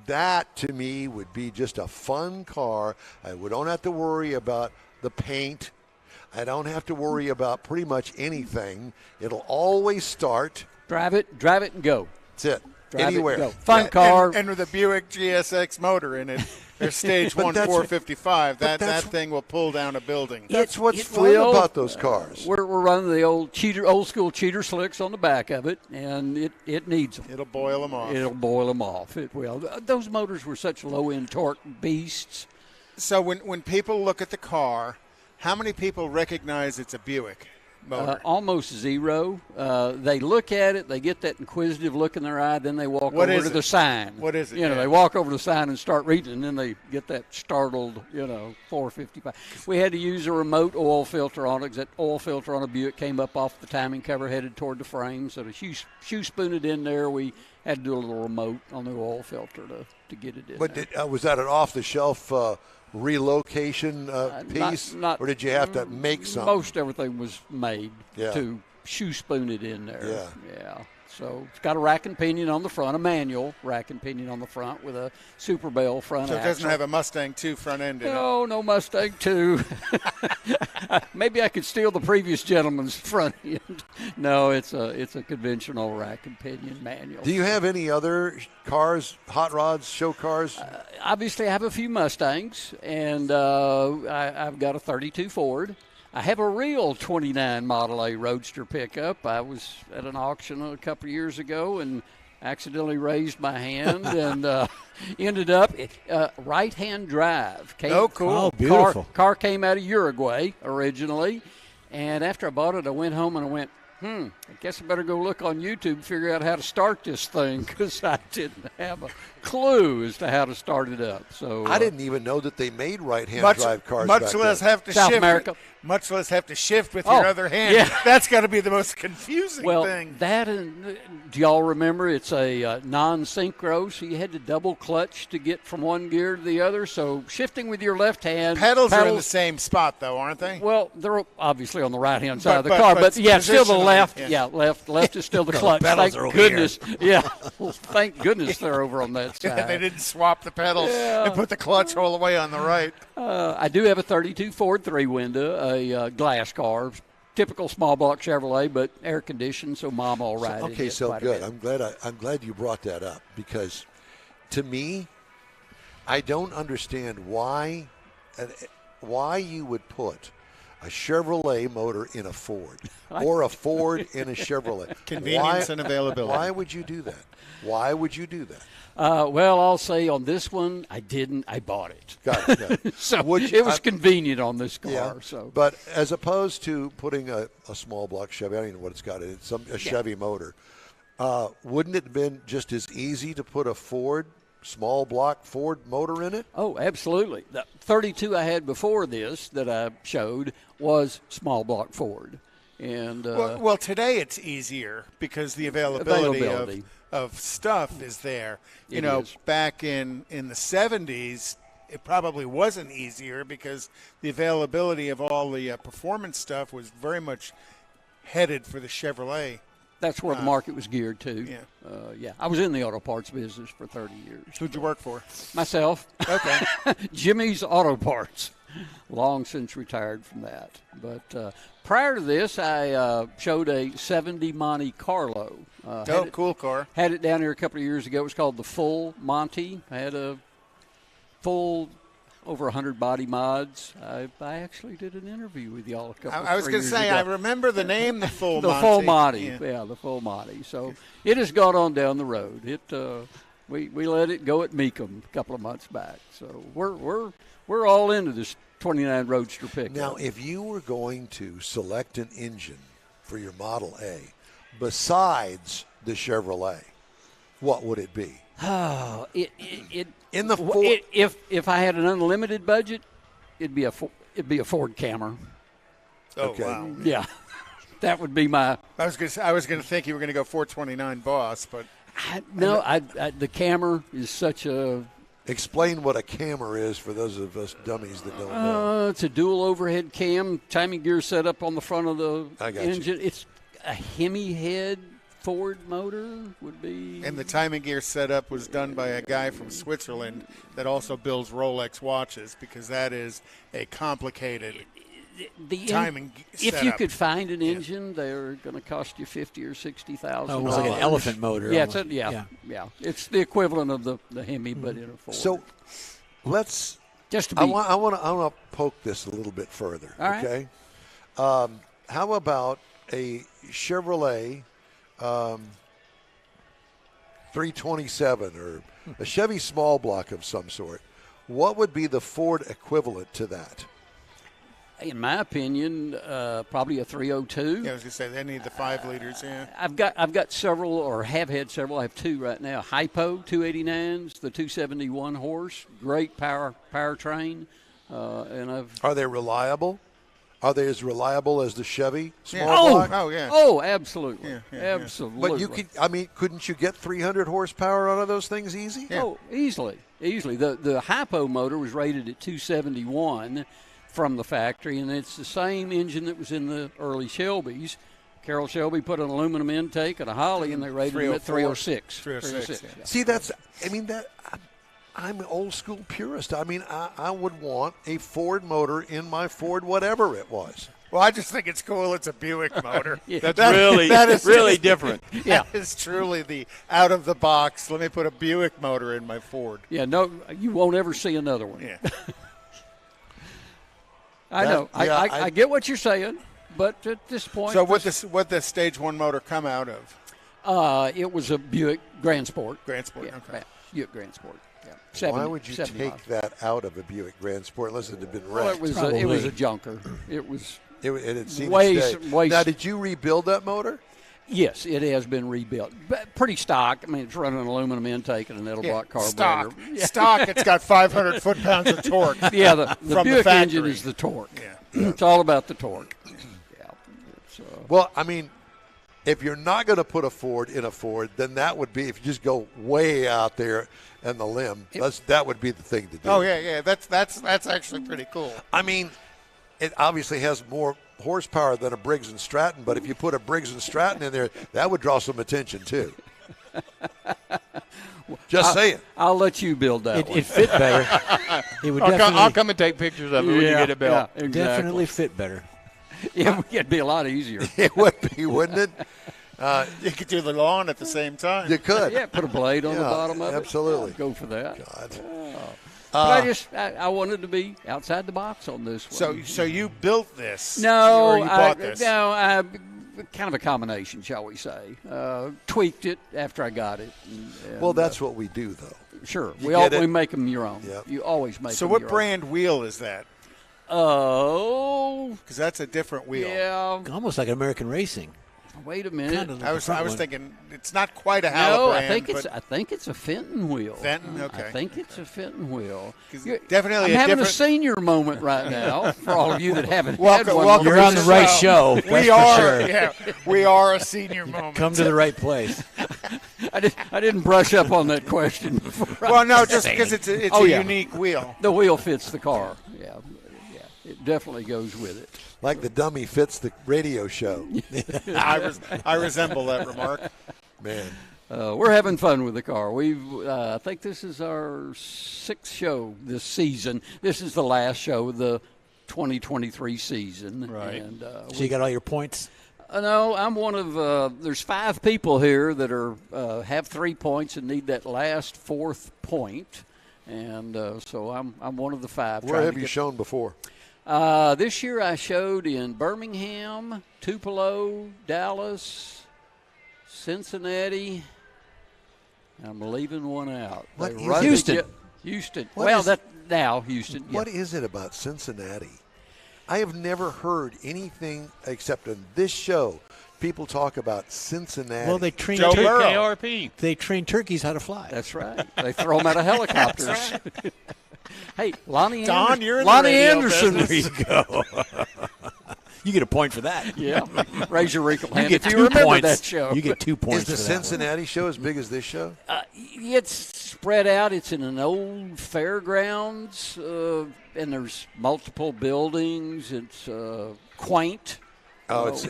A: that, to me, would be just a fun car. Don't have to worry about the paint. I don't have to worry about pretty much anything. It'll always start.
L: Drive it, and go.
A: That's it.
L: Drive
A: Anywhere.
L: it, go. Fun car.
C: And with a Buick GSX motor in it, there's stage
A: But
C: 1
A: that's-
C: 455.
A: but
C: That thing will pull down a building.
A: That's what's fun about those cars.
L: We're running the old school cheater slicks on the back of it, and it needs them.
C: It'll boil them off.
L: It'll boil them off. It will. Those motors were such low-end torque beasts.
C: So when people look at the car, how many people recognize it's a Buick motor?
L: Almost zero. They look at it, they get that inquisitive look in their eye, then they walk
C: What
L: over
C: is
L: to
C: it?
L: the sign.
C: What is it?
L: You know,
C: Yeah.
L: they walk over to the sign and start reading, and then they get that startled, 455. We had to use a remote oil filter on it because that oil filter on a Buick came up off the timing cover headed toward the frame. So to shoe spoon it in there, we had to do a little remote on the oil filter to get it in
A: But
L: there.
A: was that an off-the-shelf relocation piece,
L: not-
A: or did you have to make something?
L: Most everything was made
A: Yeah.
L: to shoe spoon it in there.
A: Yeah.
L: So it's got a rack and pinion on the front, a manual rack and pinion on the front with a Super Bell front
C: So it
L: axle.
C: doesn't have a Mustang 2 front end in it.
L: No Mustang 2. Maybe I could steal the previous gentleman's front end. No, it's a conventional rack and pinion manual.
A: Do you have any other cars, hot rods, show cars?
L: Obviously, I have a few Mustangs, and I've got a 32 Ford. I have a real 29 Model A Roadster pickup. I was at an auction a couple of years ago and accidentally raised my hand and ended up right-hand drive.
C: Oh, cool.
E: Oh, beautiful.
L: Car came out of Uruguay originally, and after I bought it, I went home and I went, I guess I better go look on YouTube and figure out how to start this thing because I didn't have a clue as to how to start it up. So
A: I didn't even know that they made right-hand
C: Much
A: drive cars.
C: much
A: back
C: less
A: then.
C: have to
L: South
C: shift.
L: America.
C: Much less have to shift with
L: Oh,
C: your other hand.
L: yeah.
C: That's got to be the most confusing
L: Well,
C: thing.
L: that and do y'all remember it's a non-synchro, so you had to double clutch to get from one gear to the other. So shifting with your left hand,
C: Pedals are in the same spot, though, aren't they?
L: Well, they're obviously on the right-hand side of the
C: But-
L: car,
C: but
L: but yeah, still the
C: positionally,
L: left.
C: yeah.
L: Yeah, left is still the clutch.
E: pedals
L: Thank
E: are over
L: goodness. Yeah, well, thank goodness they're over on that side.
C: Yeah, they didn't swap the pedals and put the clutch all the way on the right.
L: I do have a 32 Ford three-window, a glass car, typical small block Chevrolet, but air conditioned, so Mom will ride it.
A: Okay, so
L: quite a
A: good.
L: bit.
A: I'm glad you brought that up because, to me, I don't understand why you would put a Chevrolet motor in a Ford or a Ford in a Chevrolet.
C: Convenience and availability.
A: Why would you do that? Why would you do that?
L: Well, I'll say on this one, I didn't. I bought it.
A: Got it.
L: So it was convenient on this car.
A: Yeah,
L: so,
A: but as opposed to putting a small block Chevy, I don't even know what it's got in it, a Chevy motor, wouldn't it have been just as easy to put a small block Ford motor in it?
L: Oh, absolutely. The 32 I had before this that I showed was small block Ford. And
C: well, today it's easier because the availability. Of stuff is there. You know, back in the 70s, it probably wasn't easier because the availability of all the performance stuff was very much headed for the Chevrolet.
L: That's where the market was geared to.
C: Yeah.
L: I was in the auto parts business for 30 years.
C: Who'd you work for?
L: Myself.
C: Okay.
L: Jimmy's Auto Parts. Long since retired from that. But prior to this, I showed a 70 Monte Carlo.
C: Cool car.
L: Had it down here a couple of years ago. It was called the Full Monte. I had a full over 100 body mods. I actually did an interview with y'all a couple of years ago.
C: I was going to say, I remember the name, the Full
L: the
C: Monte.
L: Full Monte. Yeah, the Full Monte. So it has gone on down the road. We let it go at Mecum a couple of months back. So we're all into this 29 Roadster pickup.
A: Now, if you were going to select an engine for your Model A besides the Chevrolet, what would it be?
L: Oh,
A: in the Ford.
L: If I had an unlimited budget, it'd be a Ford Camry.
A: Okay.
C: Wow.
L: Yeah, that would be my.
C: I was going to think you were going to go 429 Boss, but
L: the Camry is such a.
A: Explain what a Camry is for those of us dummies that don't know.
L: It's a dual overhead cam, timing gear set up on the front of the engine. It's a Hemi head Ford motor would be.
C: And the timing gear setup was done by a guy from Switzerland that also builds Rolex watches because that is a complicated timing setup.
L: If you could find an engine, they're going to cost you $50,000 or $60,000.
E: Oh, it was like an elephant motor.
L: Yeah, it's the equivalent of the Hemi, but in a Ford.
A: So let's. I want to poke this a little bit further.
L: All right.
A: Okay. How about a Chevrolet 327 or a Chevy small block of some sort? What would be the Ford equivalent to that?
L: In my opinion, probably a 302.
C: Yeah, I was going to say they need the 5 liters. Yeah,
L: I've got several, or have had several. I have 2 right now. Hypo 289s, the 271 horse, great powertrain, and
A: Are they reliable? Are they as reliable as the Chevy small block?
C: Oh yeah.
L: Oh, absolutely.
C: Yeah,
L: absolutely.
A: But couldn't you get 300 horsepower out of those things easy?
C: Yeah.
L: Oh, easily. The Hypo motor was rated at 271 from the factory, and it's the same engine that was in the early Shelbys. Carroll Shelby put an aluminum intake and a Holly, and they rated them at 306.
C: 306. Yeah.
A: See, I'm an old school purist. I mean, I would want a Ford motor in my Ford, whatever it was.
C: Well, I just think it's cool. It's a Buick motor.
D: That's really different.
C: Yeah, it's truly the out of the box. Let me put a Buick motor in my Ford.
L: Yeah, no, you won't ever see another one.
C: Yeah.
L: I know. I get what you're saying, but at this point.
C: So what the Stage 1 motor come out of?
L: It was a Buick Grand Sport.
C: Grand Sport.
L: Yeah,
C: Okay.
L: Buick Grand Sport. Yeah.
A: Why would you take that out of a Buick Grand Sport unless it had been wrecked?
L: Well, it was a junker. It was.
A: It had seen
L: ways.
A: Now, did you rebuild that motor?
L: Yes, it has been rebuilt. But pretty stock. I mean, it's running an aluminum intake and an Edelbrock carburetor.
C: Stock. It's got 500 foot-pounds of torque.
L: Yeah, the Buick engine is the torque.
C: Yeah.
L: It's all about the torque. Yeah.
A: Well, I mean, if you're not going to put a Ford in a Ford, then that would be, if you just go way out there and the limb, that would be the thing to do.
C: Oh, yeah. That's actually pretty cool.
A: I mean, it obviously has more horsepower than a Briggs & Stratton, but if you put a Briggs & Stratton in there, that would draw some attention too. Just saying.
L: I'll let you build that one.
E: It fit better. It would
D: I'll come and take pictures of it when you get it built.
L: Yeah, exactly.
E: Definitely fit better.
L: Yeah, it'd be a lot easier.
A: It would be, wouldn't it?
C: You could do the lawn at the same time.
A: You could.
L: Yeah, put a blade on the
A: Yeah,
L: bottom of
A: absolutely.
L: it. Go for that.
A: God.
L: But I wanted to be outside the box on this one.
C: So you built this?
L: No,
C: or you bought this?
L: No, kind of a combination, shall we say. Tweaked it after I got it.
A: Well, that's what we do, though.
L: Sure.
A: You
L: We
A: get it?
L: make them your own.
A: Yep.
L: You always make
C: So
L: them
C: what
L: your
C: brand wheel is that?
L: own.
C: Because that's a different wheel.
L: Yeah.
E: Almost like American racing.
L: Wait a minute.
E: Kind of like
C: I
E: the
C: was
E: front one.
C: thinking it's not quite a Halla
L: No,
C: brand.
L: I think it's a Fenton wheel.
C: Fenton? Okay.
L: I think it's a Fenton wheel.
C: 'Cause
L: You're-
C: definitely
L: I'm
C: a
L: having
C: different-
L: a senior moment right now for all of you that haven't
C: Welcome-
L: had one.
C: welcome
E: You're
C: to
E: on the right show. That's
C: We
E: for
C: are.
E: sure.
C: Yeah, we are a senior moment.
E: Come to the right place.
L: I didn't brush up on that question before.
C: Well, no, just because it's a
L: Oh, yeah.
C: unique wheel.
L: The wheel fits the car. Yeah, it definitely goes with it.
A: Like the dummy fits the radio show.
C: I resemble that remark.
A: Man.
L: We're having fun with the car. I think this is our 6th show this season. This is the last show of the 2023 season.
D: Right.
L: And,
E: So you got all your points?
L: no, I'm one of. There's 5 people here that are have 3 points and need that last 4th point, and so I'm one of the 5.
A: Where have you shown before?
L: This year I showed in Birmingham, Tupelo, Dallas, Cincinnati. I'm leaving one out.
A: What
L: They
A: is
L: run
E: Houston?
L: to get- Houston.
A: What
L: Well,
A: is-
L: that now Houston. Yeah.
A: What is it about Cincinnati? I have never heard anything except in this show. People talk about Cincinnati.
E: Well, they train
C: Joe Burrow.
D: KRP.
E: they train turkeys how to fly.
L: That's right. They throw them out of helicopters. Hey, Lonnie,
C: Don, you're in the
L: Lonnie
C: radio
L: Anderson.
C: business.
E: go. You get a point for that.
L: Yeah, raise your wrinkle
E: You
L: hand
E: get
L: if
E: 2
L: you remember
E: points.
L: that show.
E: You get 2 points
A: is the
E: for that one.
A: Cincinnati show as big as this show?
L: It's spread out. It's in an old fairgrounds, and there's multiple buildings. It's quaint.
A: Oh, it's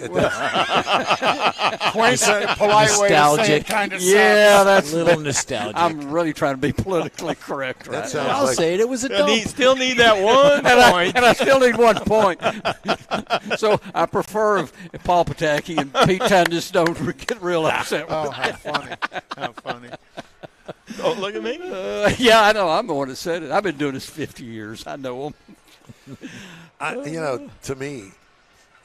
C: Quaint's a polite way to say it
E: Nostalgic.
C: kind of
L: Yeah,
E: A
L: that's.
E: little nostalgic.
L: I'm really trying to be politically correct right
A: sounds
L: now.
E: I'll
A: like-
E: say it. It was a dump.
D: Still need that one point.
L: And I still need 1 point. So I prefer if Paul Pataki and Pete Tundis don't get real upset with
C: Oh,
L: it.
C: how funny. How funny.
D: Don't look at me.
L: Yeah, I know. I'm the one that said it. I've been doing this 50 years. I know them.
A: To me,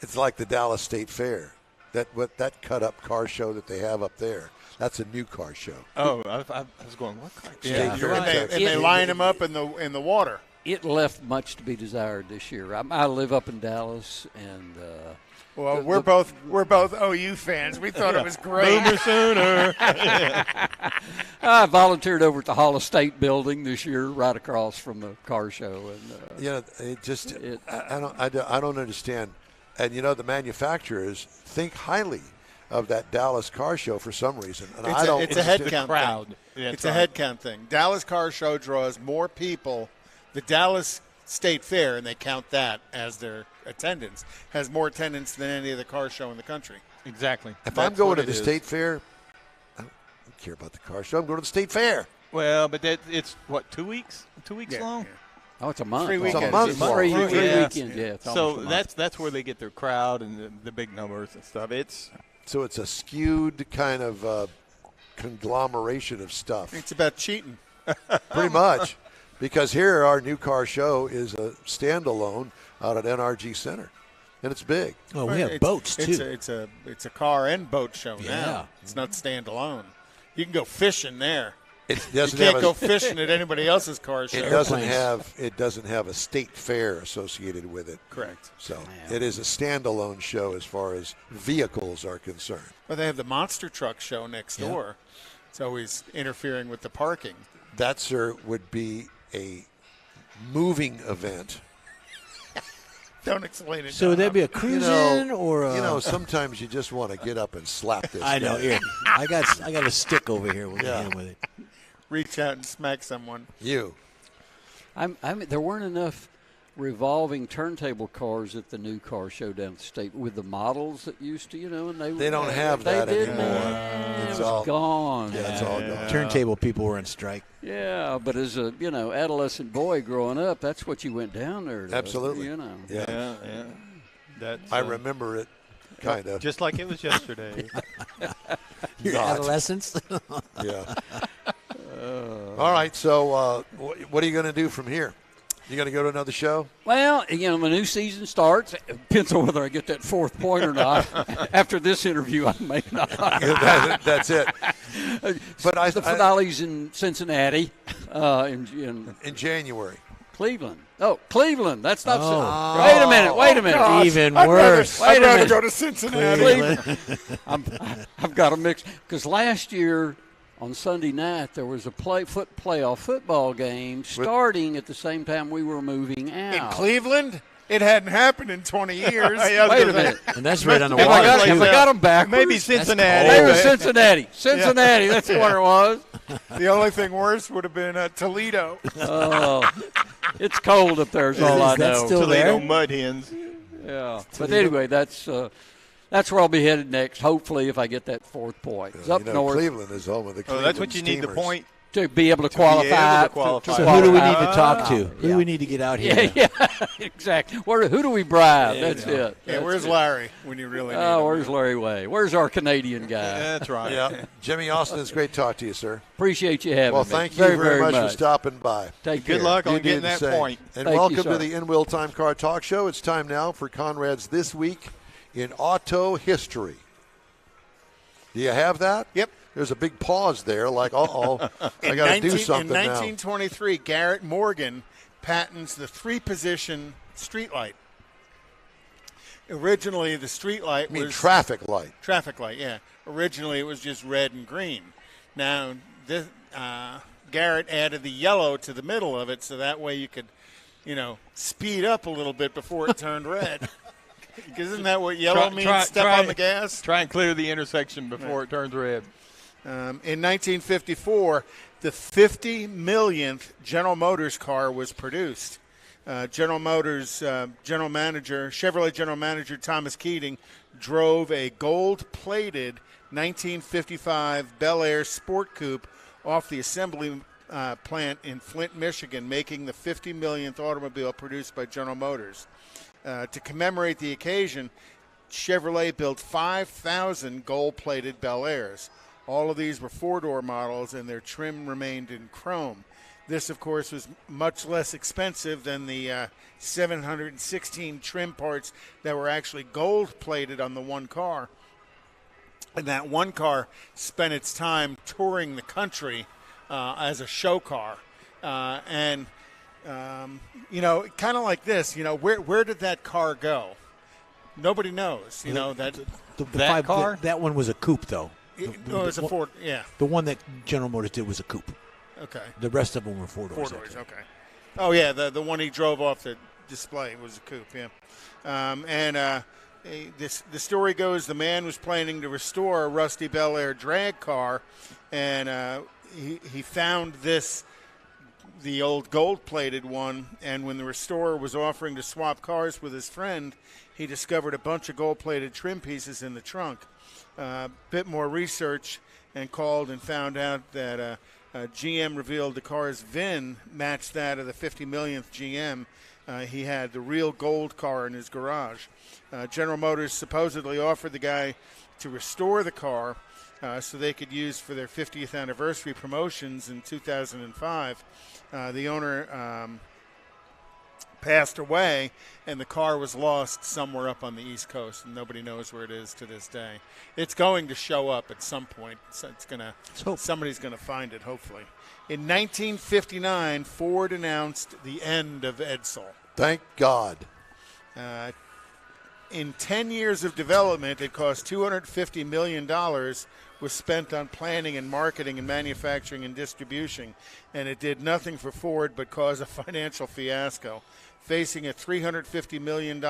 A: it's like the Dallas State Fair. That cut-up car show that they have up there, that's a new car show.
D: Oh, I was going, what car?
C: Yeah,
A: State Fair,
C: and
A: Texas.
C: they line them up in the water.
L: It left much to be desired this year. I live up in Dallas, and
C: Well, we're both OU fans. We thought it was great.
D: Boomer Sooner.
L: I volunteered over at the Hall of State building this year, right across from the car show. And
A: It just I don't understand. And the manufacturers think highly of that Dallas car show for some reason. And I don't.
C: It's a head count
D: crowd.
C: thing.
D: Yeah,
C: It's
D: that's
C: a
D: right.
C: head count thing. Dallas Car Show draws more people. The Dallas State Fair, and they count that as their attendance, has more attendance than any other car show in the country.
D: Exactly.
A: If I'm going to the state fair, I don't care about the car show. I'm going to the state fair.
D: Well, but it's, 2 weeks? 2 weeks
C: Yeah,
D: long?
C: yeah.
L: oh, it's a month.
C: 3
A: It's a
C: weekends.
A: month
C: It's
A: long.
L: Three
D: Yeah.
L: weekends. Yeah. It's
D: So
L: almost a month.
D: that's where they get their crowd and the big numbers and stuff.
A: So it's a skewed kind of conglomeration of stuff.
C: It's about cheating.
A: Pretty much. Because here our new car show is a standalone out at NRG Center. And it's big.
E: Oh, we have
C: It's-
E: boats, too.
C: It's a car and boat show
E: Yeah.
C: now. It's not standalone. You can go fishing there.
A: It
C: You
A: doesn't
C: can't
A: have
C: go
A: a,
C: fishing at anybody else's car show.
A: it doesn't have a state fair associated with it.
C: Correct.
A: So it is a standalone show as far as vehicles are concerned.
C: Well, they have the monster truck show next door. It's always interfering with the parking.
A: That, sir, would be a moving event.
C: Don't explain it.
E: So would that be a cruise-in or a...
A: sometimes you just want to get up and slap this
E: I know.
A: guy.
E: Here, I got a stick over here. We'll
A: Yeah.
E: get in with it.
C: Reach out and smack someone.
A: You.
L: There weren't enough revolving turntable cars at the new car show down at the state with the models that used to, and
A: They don't have that
L: didn't.
A: anymore.
L: It
A: It's
L: was
A: all
L: gone.
A: Yeah, it's all gone.
E: Turntable people were on strike.
L: Yeah, but as a adolescent boy growing up, that's what you went down there to.
A: Absolutely.
L: Yeah.
A: Yeah.
D: Yeah. That's,
A: I remember it. kind of.
D: Just like it was yesterday.
E: Your adolescence.
A: Yeah. All right. So, what are you going to do from here? You going to go to another show?
L: Well, you know, the new season starts. It depends on whether I get that fourth point or not. After this interview, I may not.
A: That's it. But
L: the finale's in Cincinnati in
A: January.
L: Cleveland. Oh, Cleveland. That's not. Wait a minute. Wait a minute.
E: Gosh, even worse.
C: I'd rather go to Cincinnati.
L: I've got a mix because last year on Sunday night there was a playoff football game starting at the same time we were moving out.
C: In Cleveland? It hadn't happened in 20 years.
L: Wait a minute.
E: And that's right on the water.
L: Have I got them back?
D: Maybe Cincinnati.
L: They were Cincinnati. Cincinnati. That's where it was.
C: The only thing worse would have been Toledo.
L: Oh, it's cold up there. Is all I know.
E: Still
D: Toledo
E: there?
D: Mud Hens.
L: Yeah. But anyway, that's where I'll be headed next. Hopefully, if I get that fourth point. It's up north.
A: Cleveland is home of the Cleveland
D: That's what you need, the
A: Steamers.
D: point.
L: To be able to qualify.
E: So who do we need to talk to? Who do we need to get out here?
L: Yeah, exactly. Who do we bribe? That's it.
C: Yeah, where's Larry when you really need him?
L: Oh, where's Larry Way? Where's our Canadian guy?
D: That's right.
A: Yeah. Jimmy Austin, it's great to talk to you, sir.
L: Appreciate you having me.
A: Well, thank you
L: very,
A: very much
L: much
A: for stopping by.
L: Take care.
D: Good luck
A: You
D: on
A: do
D: getting
A: the
D: that
A: same.
D: point.
A: And
L: Thank you,
A: welcome
L: sir.
A: to the In-Wheel Time Car Talk Show. It's time now for Conrad's This Week in Auto History. Do you have that?
C: Yep.
A: There's a big pause there, like, I got to do something
C: In
A: now.
C: 1923, Garrett Morgan patents the three-position streetlight. Originally, the streetlight was
A: traffic light.
C: Traffic light, yeah. Originally, it was just red and green. Now, Garrett added the yellow to the middle of it, so that way you could, speed up a little bit before it turned red. Because isn't that what yellow means? Step on the gas?
D: Try and clear the intersection before it turns red.
C: In 1954, the 50 millionth General Motors car was produced. General Motors Chevrolet General Manager Thomas Keating drove a gold-plated 1955 Bel Air Sport Coupe off the assembly plant in Flint, Michigan, making the 50 millionth automobile produced by General Motors. To commemorate the occasion, Chevrolet built 5,000 gold-plated Bel Airs. All of these were four-door models, and their trim remained in chrome. This, of course, was much less expensive than the 716 trim parts that were actually gold-plated on the one car. And that one car spent its time touring the country as a show car. Kind of like this, where did that car go? Nobody knows,
E: that car? That one was a coupe, though.
C: It was a Ford, yeah.
E: The one that General Motors did was a coupe.
C: Okay.
E: The rest of them were four doors.
C: Four doors, okay. Oh, yeah, the one he drove off the display was a coupe, yeah. The story goes the man was planning to restore a rusty Bel Air drag car, and he found the old gold-plated one, and when the restorer was offering to swap cars with his friend, he discovered a bunch of gold-plated trim pieces in the trunk. Bit more research and called and found out that GM revealed the car's VIN matched that of the 50 millionth GM. He had the real gold car in his garage. General Motors supposedly offered the guy to restore the car so they could use for their 50th anniversary promotions in 2005. The owner passed away, and the car was lost somewhere up on the East Coast, and nobody knows where it is to this day. It's going to show up at some point. So somebody's going to find it, hopefully. In 1959, Ford announced the end of Edsel.
A: Thank God.
C: In 10 years of development, it cost $250 million, was spent on planning and marketing and manufacturing and distribution, and it did nothing for Ford but cause a financial fiasco. Facing a $350 million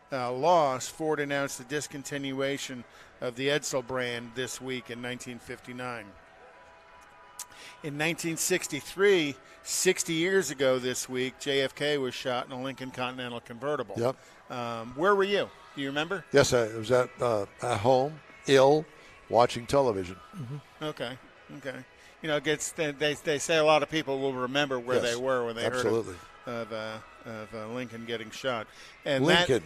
C: loss, Ford announced the discontinuation of the Edsel brand this week in 1959. In 1963, 60 years ago this week, JFK was shot in a Lincoln Continental convertible.
A: Yep.
C: Where were you? Do you remember?
A: Yes, I was at home, ill, watching television.
C: Mm-hmm. Okay. They say a lot of people will remember where they were when they heard of Lincoln getting shot. And
A: Lincoln.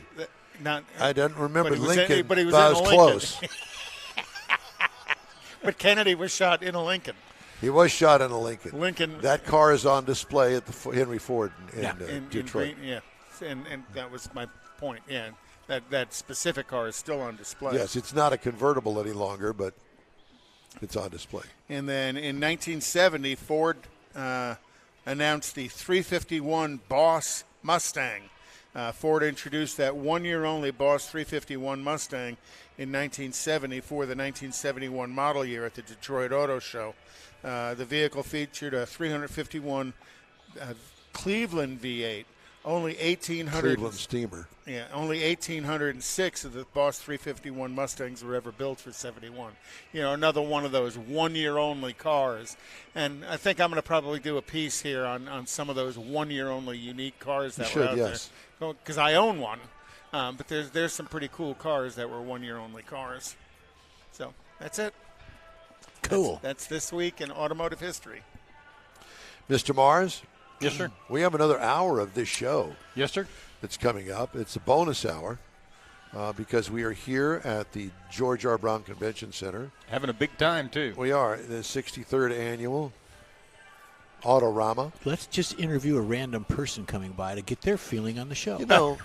A: I don't remember
C: but he was
A: Lincoln,
C: but he was
A: but I
C: in
A: was
C: a Lincoln.
A: close.
C: But Kennedy was shot in a Lincoln.
A: He was shot in a Lincoln.
C: Lincoln.
A: That car is on display at the Henry Ford in Detroit.
C: And that was my point. Yeah, that specific car is still on display.
A: Yes, it's not a convertible any longer, but it's on display.
C: And then in 1970, Ford announced the 351 Boss Mustang. Ford introduced that one-year-only Boss 351 Mustang in 1970 for the 1971 model year at the Detroit Auto Show. The vehicle featured a 351 Cleveland V8. Only 1,800
A: Cleveland Steamer.
C: Yeah, only 1,806 of the Boss 351 Mustangs were ever built for 71. You know, another one of those one-year-only cars. And I think I'm going to probably do a piece here on some of those one-year-only unique cars that were out there. Because I own one. But there's some pretty cool cars that were one-year-only cars. So that's it.
E: Cool.
C: That's this week in automotive history.
A: Mr. Mars?
D: Yes, sir.
A: We have another hour of this show.
D: Yes, sir.
A: That's coming up. It's a bonus hour because we are here at the George R. Brown Convention Center.
D: Having a big time, too.
A: We are. The 63rd annual Autorama.
E: Let's just interview a random person coming by to get their feeling on the show.
A: You know,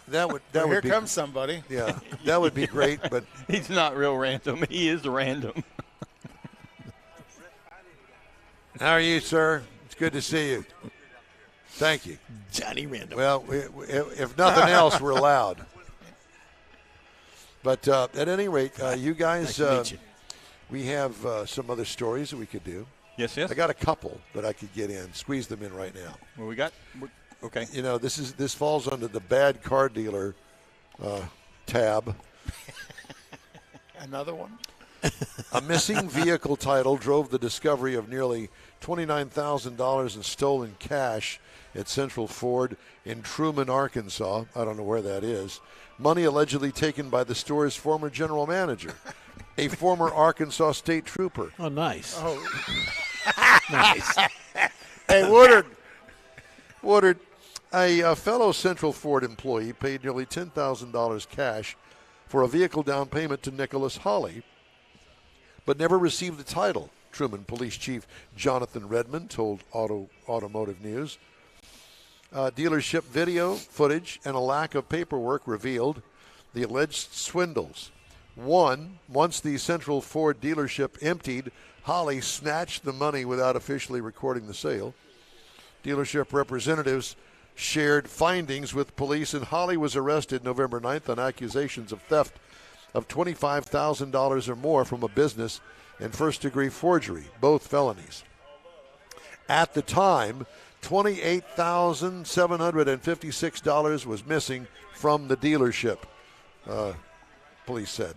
A: that would
C: Here
A: be,
C: comes somebody.
A: Yeah, that would be great, but
D: he's not real random. He is random.
A: How are you, sir? It's good to see you. Thank you.
E: Johnny Random.
A: Well, if nothing else, we're loud. But at any rate, you guys, we have some other stories that we could do.
D: Yes.
A: I got a couple that I could get in, squeeze them in right now.
D: Well, we got okay.
A: You know, this falls under the bad car dealer tab.
C: Another one?
A: A missing vehicle title drove the discovery of nearly $29,000 in stolen cash at Central Ford in Truman, Arkansas. I don't know where that is. Money allegedly taken by the store's former general manager, a former Arkansas state trooper.
E: Oh, nice.
C: Oh,
E: nice.
C: Hey, Woodard,
A: a fellow Central Ford employee paid nearly $10,000 cash for a vehicle down payment to Nicholas Hawley, but never received the title. Truman Police Chief Jonathan Redmond told Automotive News. Dealership video footage and a lack of paperwork revealed the alleged swindles. Once the Central Ford dealership emptied, Hawley snatched the money without officially recording the sale. Dealership representatives shared findings with police, and Hawley was arrested November 9th on accusations of theft of $25,000 or more from a business and first-degree forgery, both felonies. At the time, $28,756 was missing from the dealership, police said.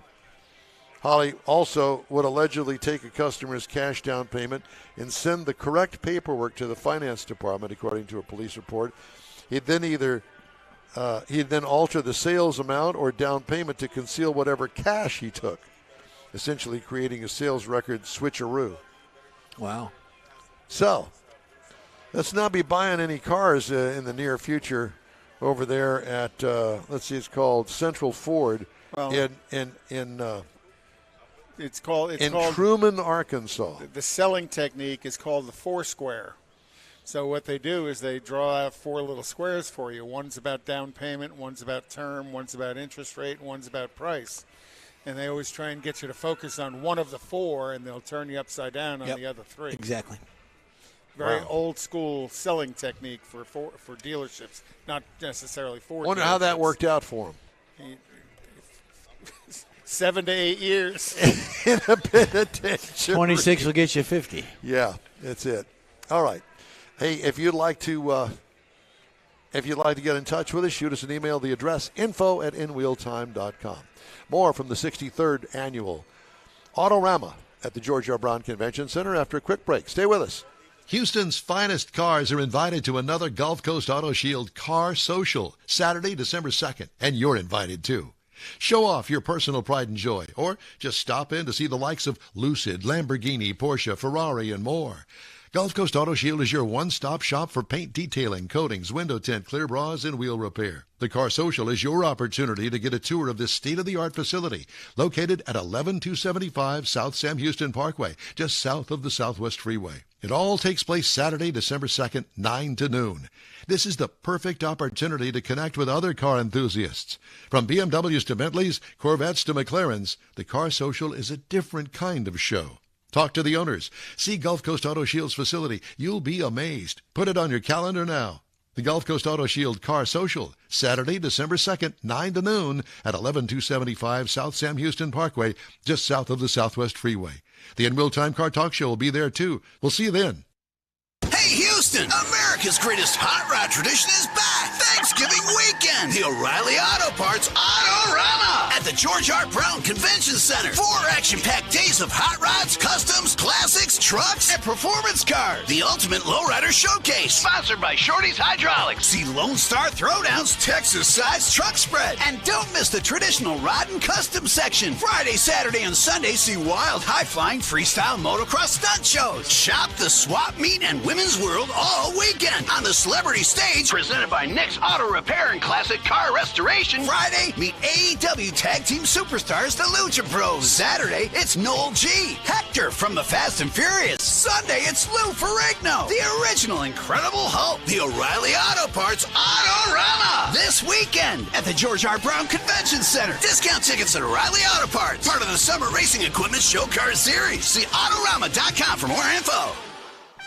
A: Hawley also would allegedly take a customer's cash down payment and send the correct paperwork to the finance department, according to a police report. He'd then alter the sales amount or down payment to conceal whatever cash he took, essentially creating a sales record switcheroo.
E: Wow.
A: So, let's not be buying any cars in the near future over there at, let's see, it's called Central Ford in Truman, Arkansas.
C: The selling technique is called the Foursquare. So what they do is they draw out four little squares for you. One's about down payment, one's about term, one's about interest rate, and one's about price. And they always try and get you to focus on one of the four, and they'll turn you upside down on the other three.
E: Exactly.
C: Very old school selling technique for dealerships, not necessarily for
A: Wonder how that worked out for him.
C: 7 to 8 years.
A: In a penitentiary.
E: 26 will get you 50.
A: Yeah, that's it. All right. Hey, if you'd like to get in touch with us, shoot us an email. The address info@inwheeltime.com. More from the 63rd annual Autorama at the George R. Brown Convention Center after a quick break. Stay with us.
H: Houston's finest cars are invited to another Gulf Coast Auto Shield Car Social, Saturday, December 2nd, and you're invited too. Show off your personal pride and joy, or just stop in to see the likes of Lucid, Lamborghini, Porsche, Ferrari, and more. Gulf Coast Auto Shield is your one-stop shop for paint detailing, coatings, window tint, clear bras, and wheel repair. The Car Social is your opportunity to get a tour of this state-of-the-art facility located at 11275 South Sam Houston Parkway, just south of the Southwest Freeway. It all takes place Saturday, December 2nd, 9 to noon. This is the perfect opportunity to connect with other car enthusiasts. From BMWs to Bentleys, Corvettes to McLarens, the Car Social is a different kind of show. Talk to the owners. See Gulf Coast Auto Shield's facility. You'll be amazed. Put it on your calendar now. The Gulf Coast Auto Shield Car Social, Saturday, December 2nd, 9 to noon at 11275 South Sam Houston Parkway, just south of the Southwest Freeway. The In Real Time Car Talk Show will be there, too. We'll see you then.
F: Hey, Houston, America's greatest hot rod tradition is back. Thanksgiving weekend. The O'Reilly Auto Parts Autorama at the George R. Brown Convention Center. 4 action-packed days of hot rods, customs, classics, trucks, and performance cars. The ultimate lowrider showcase. Sponsored by Shorty's Hydraulics. See Lone Star Throwdowns, Texas-sized truck spread. And don't miss the traditional rod and custom section. Friday, Saturday, and Sunday, see wild, high-flying freestyle motocross stunt shows. Shop the swap meet and Women's World all weekend on the celebrity stage presented by Nick's Auto Repair and Classic Car Restoration. Friday, meet AEW Tag Team Superstars, the Lucha Bros. Saturday, it's Noel G. Hector from the Fast and Furious. Sunday, it's Lou Ferrigno, the original Incredible Hulk. The O'Reilly Auto Parts Autorama this weekend at the George R. Brown Convention Center. Discount tickets at O'Reilly Auto Parts, part of the Summer Racing Equipment Show Car Series. See Autorama.com for more info.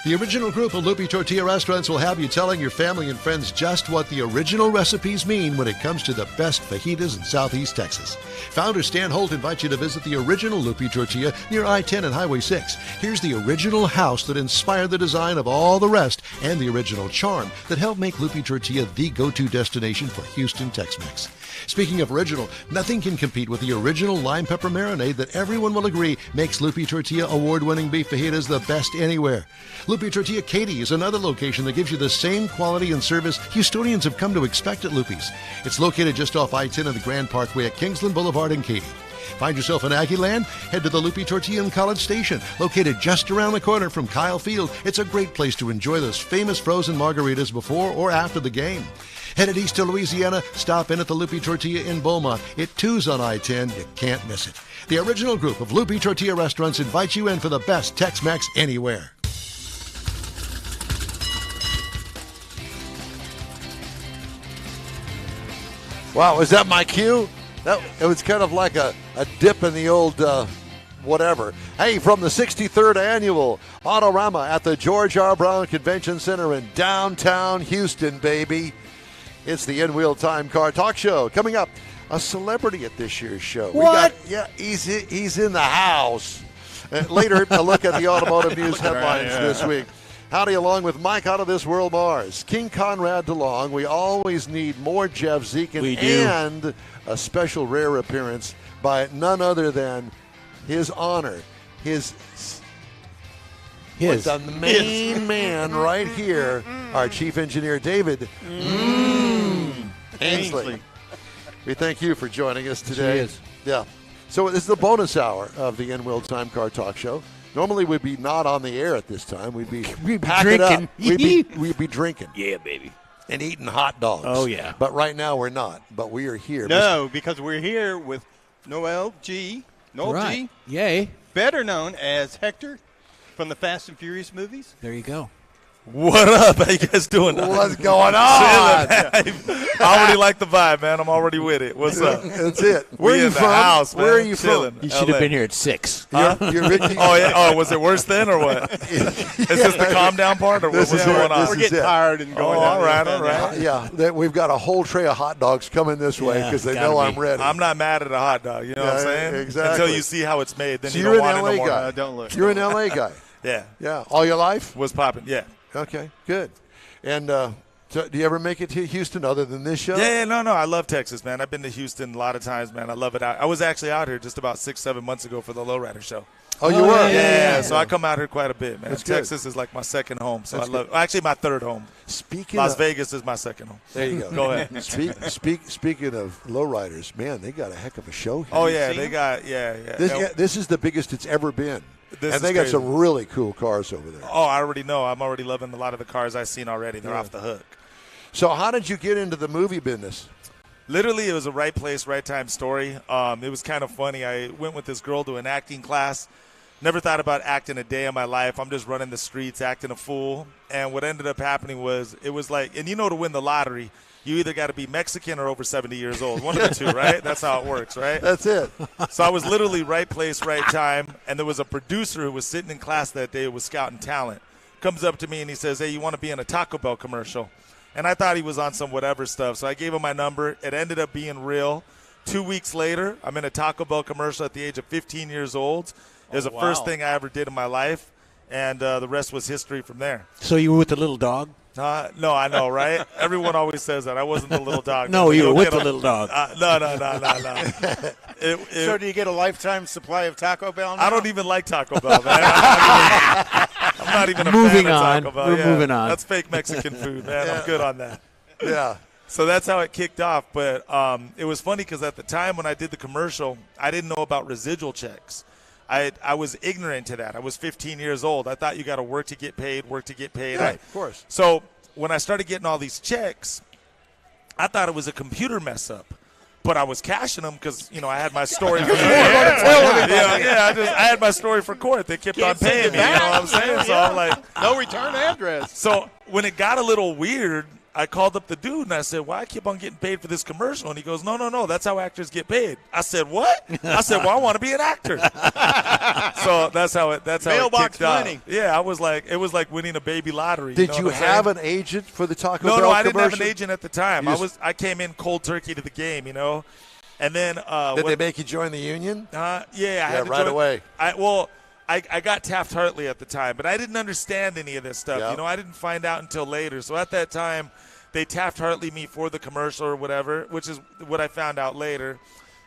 H: The original group of Lupi Tortilla restaurants will have you telling your family and friends just what the original recipes mean when it comes to the best fajitas in Southeast Texas. Founder Stan Holt invites you to visit the original Lupi Tortilla near I-10 and Highway 6. Here's the original house that inspired the design of all the rest and the original charm that helped make Lupi Tortilla the go-to destination for Houston Tex-Mex. Speaking of original, nothing can compete with the original lime pepper marinade that everyone will agree makes Lupi Tortilla award-winning beef fajitas the best anywhere. Lupi Tortilla Katy is another location that gives you the same quality and service Houstonians have come to expect at Lupi's. It's located just off I-10 and the Grand Parkway at Kingsland Boulevard in Katy. Find yourself in Aggie Land? Head to the Lupi Tortilla in College Station, located just around the corner from Kyle Field. It's a great place to enjoy those famous frozen margaritas before or after the game. Headed east to Louisiana, stop in at the Lupi Tortilla in Beaumont. It too's on I-10. You can't miss it. The original group of Lupi Tortilla restaurants invites you in for the best Tex-Mex anywhere.
A: Wow, was that my cue? It was kind of like a dip in the old whatever. Hey, from the 63rd Annual Autorama at the George R. Brown Convention Center in downtown Houston, baby. It's the In Real Time Car Talk Show. Coming up, a celebrity at this year's show.
E: What?
A: He's in the house. Later, a look at the automotive news headlines this week. Howdy, along with Mike Out of This World Mars, King Conrad DeLong. We always need more Jeff Zekin and a special rare appearance by none other than His Honor, his the main man right here, our chief engineer David Ainsley. We thank you for joining us today. Yeah. So this is the bonus hour of the In Real Time Car Talk Show. Normally we'd be not on the air at this time. We'd be drinking. We'd be drinking.
E: Yeah, baby.
A: And eating hot dogs.
E: Oh, yeah.
A: But right now we're not. But we are here.
D: No, because we're here with Noel G. Noel G.
E: Yay.
D: Better known as Hector from the Fast and Furious movies.
E: There you go.
M: What up? How you guys doing?
A: What's going on?
M: I already like the vibe, man. I'm already with it. What's up?
A: That's it. Where are you from?
M: House, man.
A: Where are you
M: Chilling.
A: from?
E: You should have been here at 6.
M: Huh? Oh, yeah. Oh, was it worse then or what? Is this the calm down part or what's going on?
D: We're getting tired and going
M: all right.
A: Yeah, we've got a whole tray of hot dogs coming this way because they know I'm ready.
M: I'm not mad at a hot dog. You know what I'm saying?
A: Exactly.
M: Until you see how it's made, then
A: so
M: you don't want
A: an
M: it no
A: LA
M: more.
A: guy.
D: Don't look.
A: You're an LA guy.
M: Yeah.
A: Yeah. All your life?
M: Was popping. Yeah.
A: Okay. Good. And so do you ever make it to Houston other than this show?
M: Yeah, no. I love Texas, man. I've been to Houston a lot of times, man. I love it. I was actually out here just about 6-7 months ago for the Lowrider show.
A: Oh, you were?
M: Yeah. So I come out here quite a bit, man.
A: That's
M: Texas
A: good.
M: is like my second home. So
A: That's
M: I love it. Actually, my third home. Las Vegas is my second home.
A: There you go.
M: Go ahead.
A: Speaking of lowriders, man, they got a heck of a show here.
M: Oh, yeah. They got, yeah.
A: This is the biggest it's ever been. And they got some really cool cars over there.
M: Oh, I already know. I'm already loving a lot of the cars I've seen already. They're off the hook.
A: So how did you get into the movie business?
M: Literally, it was a right place, right time story. It was kind of funny. I went with this girl to an acting class. Never thought about acting a day in my life. I'm just running the streets, acting a fool. And what ended up happening was, it was like, and to win the lottery, you either got to be Mexican or over 70 years old. One of the two, right? That's how it works, right?
A: That's it.
M: So I was literally right place, right time. And there was a producer who was sitting in class that day who was scouting talent. Comes up to me and he says, hey, you want to be in a Taco Bell commercial? And I thought he was on some whatever stuff. So I gave him my number. It ended up being real. 2 weeks later, I'm in a Taco Bell commercial at the age of 15 years old. It was the first thing I ever did in my life. And the rest was history from there.
E: So you were with the little dog?
M: No, I know, right? Everyone always says that. I wasn't the little dog.
E: No, you were with the little dog.
M: No.
C: So do you get a lifetime supply of Taco Bell now?
M: I don't even like Taco Bell, man. I'm not even a fan of Taco Bell.
E: We're moving on.
M: That's fake Mexican food, man. I'm good on that.
A: Yeah.
M: So that's how it kicked off. But it was funny because at the time when I did the commercial, I didn't know about residual checks. I was ignorant to that. I was 15 years old. I thought you got to work to get paid.
A: Yeah, of course.
M: So when I started getting all these checks, I thought it was a computer mess up. But I was cashing them because, I had my story for court. I had my story for court. They kept on paying me. You know what I'm saying? So I'm like,
C: no return address.
M: So when it got a little weird, I called up the dude and I said, why I keep on getting paid for this commercial? And he goes, no, that's how actors get paid. I said, what? I said, well, I want to be an actor. So that's how it kicked
C: money.
M: off. Yeah, it was like winning a baby lottery.
A: Did you have an agent for the Taco Bell
M: No, I
A: commercial?
M: didn't have an agent at the time. I came in cold turkey to the game, And then
A: did they make you join the union?
M: I had to
A: right
M: join,
A: away.
M: I got Taft-Hartley at the time, but I didn't understand any of this stuff.
A: Yep.
M: I didn't find out until later. So at that time, they Taft-Hartley me for the commercial or whatever, which is what I found out later.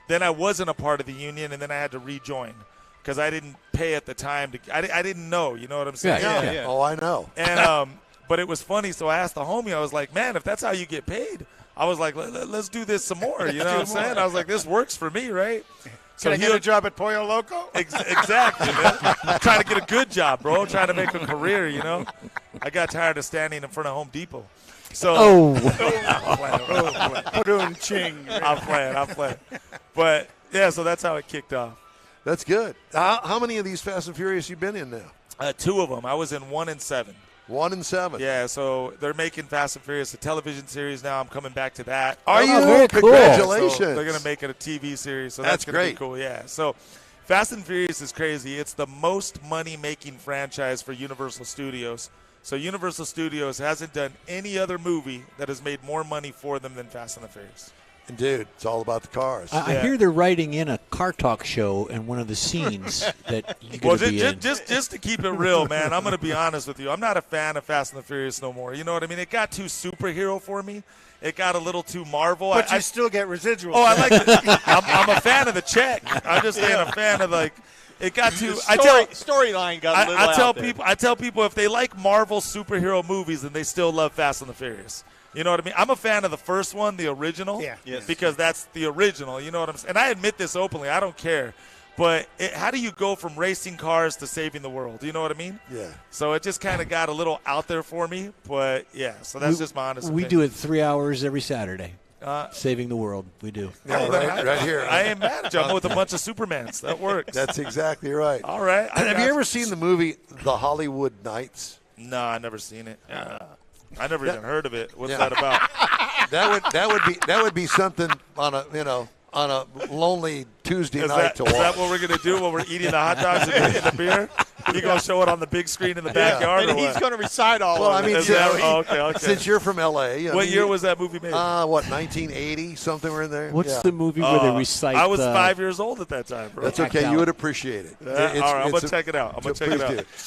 M: Then I wasn't a part of the union, and then I had to rejoin because I didn't pay at the time. I didn't know. You know what I'm saying?
A: Yeah. Oh, I know.
M: And but it was funny. So I asked the homie. I was like, man, if that's how you get paid, I was like, let's do this some more. You know what I'm saying? I was like, this works for me, right?
C: So Can I get a job at Pollo Loco?
M: Exactly, man. I'm trying to get a good job, bro. I'm trying to make a career, I got tired of standing in front of Home Depot. So
C: I'm
M: playing. But, yeah, so that's how it kicked off.
A: That's good. How many of these Fast and Furious you been in now?
M: 2 of them. I was in 1 and 7.
A: 1 and 7.
M: Yeah, so they're making Fast and Furious a television series now. I'm coming back to that.
A: Are you?
E: Very cool.
A: Congratulations.
M: So they're going to make it a TV series, so that's going to be cool. Yeah, so Fast and Furious is crazy. It's the most money-making franchise for Universal Studios. So Universal Studios hasn't done any other movie that has made more money for them than Fast and the Furious.
A: And dude, it's all about the cars.
E: I hear they're writing in a car talk show in one of the scenes that you're going to be in.
M: Just to keep it real, man, I'm going to be honest with you. I'm not a fan of Fast and the Furious no more. You know what I mean? It got too superhero for me. It got a little too Marvel.
C: But I still get residuals.
M: Oh, I like it. I'm a fan of the check. I'm just saying a fan of it got too.
D: Storyline got a little out there.
M: I tell people if they like Marvel superhero movies, then they still love Fast and the Furious. You know what I mean? I'm a fan of the first one, the original, because that's the original. You know what I'm saying? And I admit this openly. I don't care. But how do you go from racing cars to saving the world? You know what I mean?
A: Yeah.
M: So it just kind of got a little out there for me. But, yeah, so that's just my honest opinion.
E: We do it 3 hours every Saturday. Saving the world. We do.
A: Yeah, right here.
M: I ain't mad at you. I'm with a bunch of Supermans. That works.
A: That's exactly right.
M: All right.
A: Have you ever seen the movie The Hollywood Knights?
M: No, I never seen it. I never even heard of it. What's that about?
A: That would be something on a lonely Tuesday night to watch.
M: Is that what we're gonna do when we're eating the hot dogs and the beer? You gonna show it on the big screen in the backyard?
C: And he's gonna recite all of it.
M: Okay.
A: Since you're from L.A.
M: What year was that movie made?
A: 1980, something were in there.
E: What's the movie where they recite?
M: I was 5 years old at that time, bro.
A: That's okay. You would appreciate it.
M: All right, I'm gonna check it out.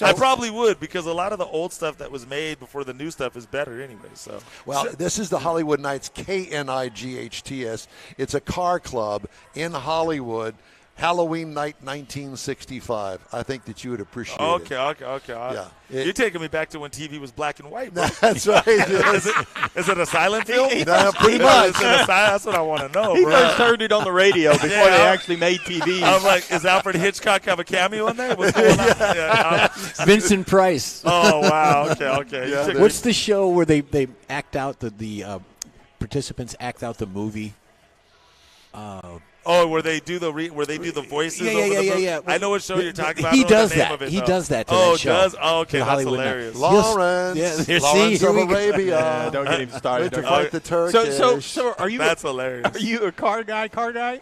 M: I probably would because a lot of the old stuff that was made before the new stuff is better anyway. So
A: this is the Hollywood Knights, KNIGHTS. It's a car club in Hollywood. Halloween Night 1965. I think that you would appreciate it.
M: Okay.
A: Yeah.
M: You're taking me back to when TV was black and white, bro.
A: That's right.
M: Is it a silent film?
A: No, pretty much.
M: That's what I want to know,
D: He
M: bro.
D: first heard it on the radio before they actually made TV.
M: I'm like, is Alfred Hitchcock have a cameo in there? What's going on? Yeah,
E: Vincent Price.
M: Oh, wow. Okay.
A: Yeah,
E: What's the show where they act out the participants act out the movie?
M: Where they do the voices?
E: Yeah.
M: I know what show you're talking about.
E: He
M: I don't know
E: does
M: the name
E: that.
M: of it,
E: He
M: though.
E: does that to that show.
M: Does? Oh, okay.
E: To the
M: That's
E: Hollywood
M: hilarious.
A: Lawrence.
E: Lawrence
A: of
E: we go.
A: Arabia.
D: Yeah, don't get him started.
A: Went to fight the Turkish.
D: So are you?
M: That's hilarious.
D: Are you a car guy,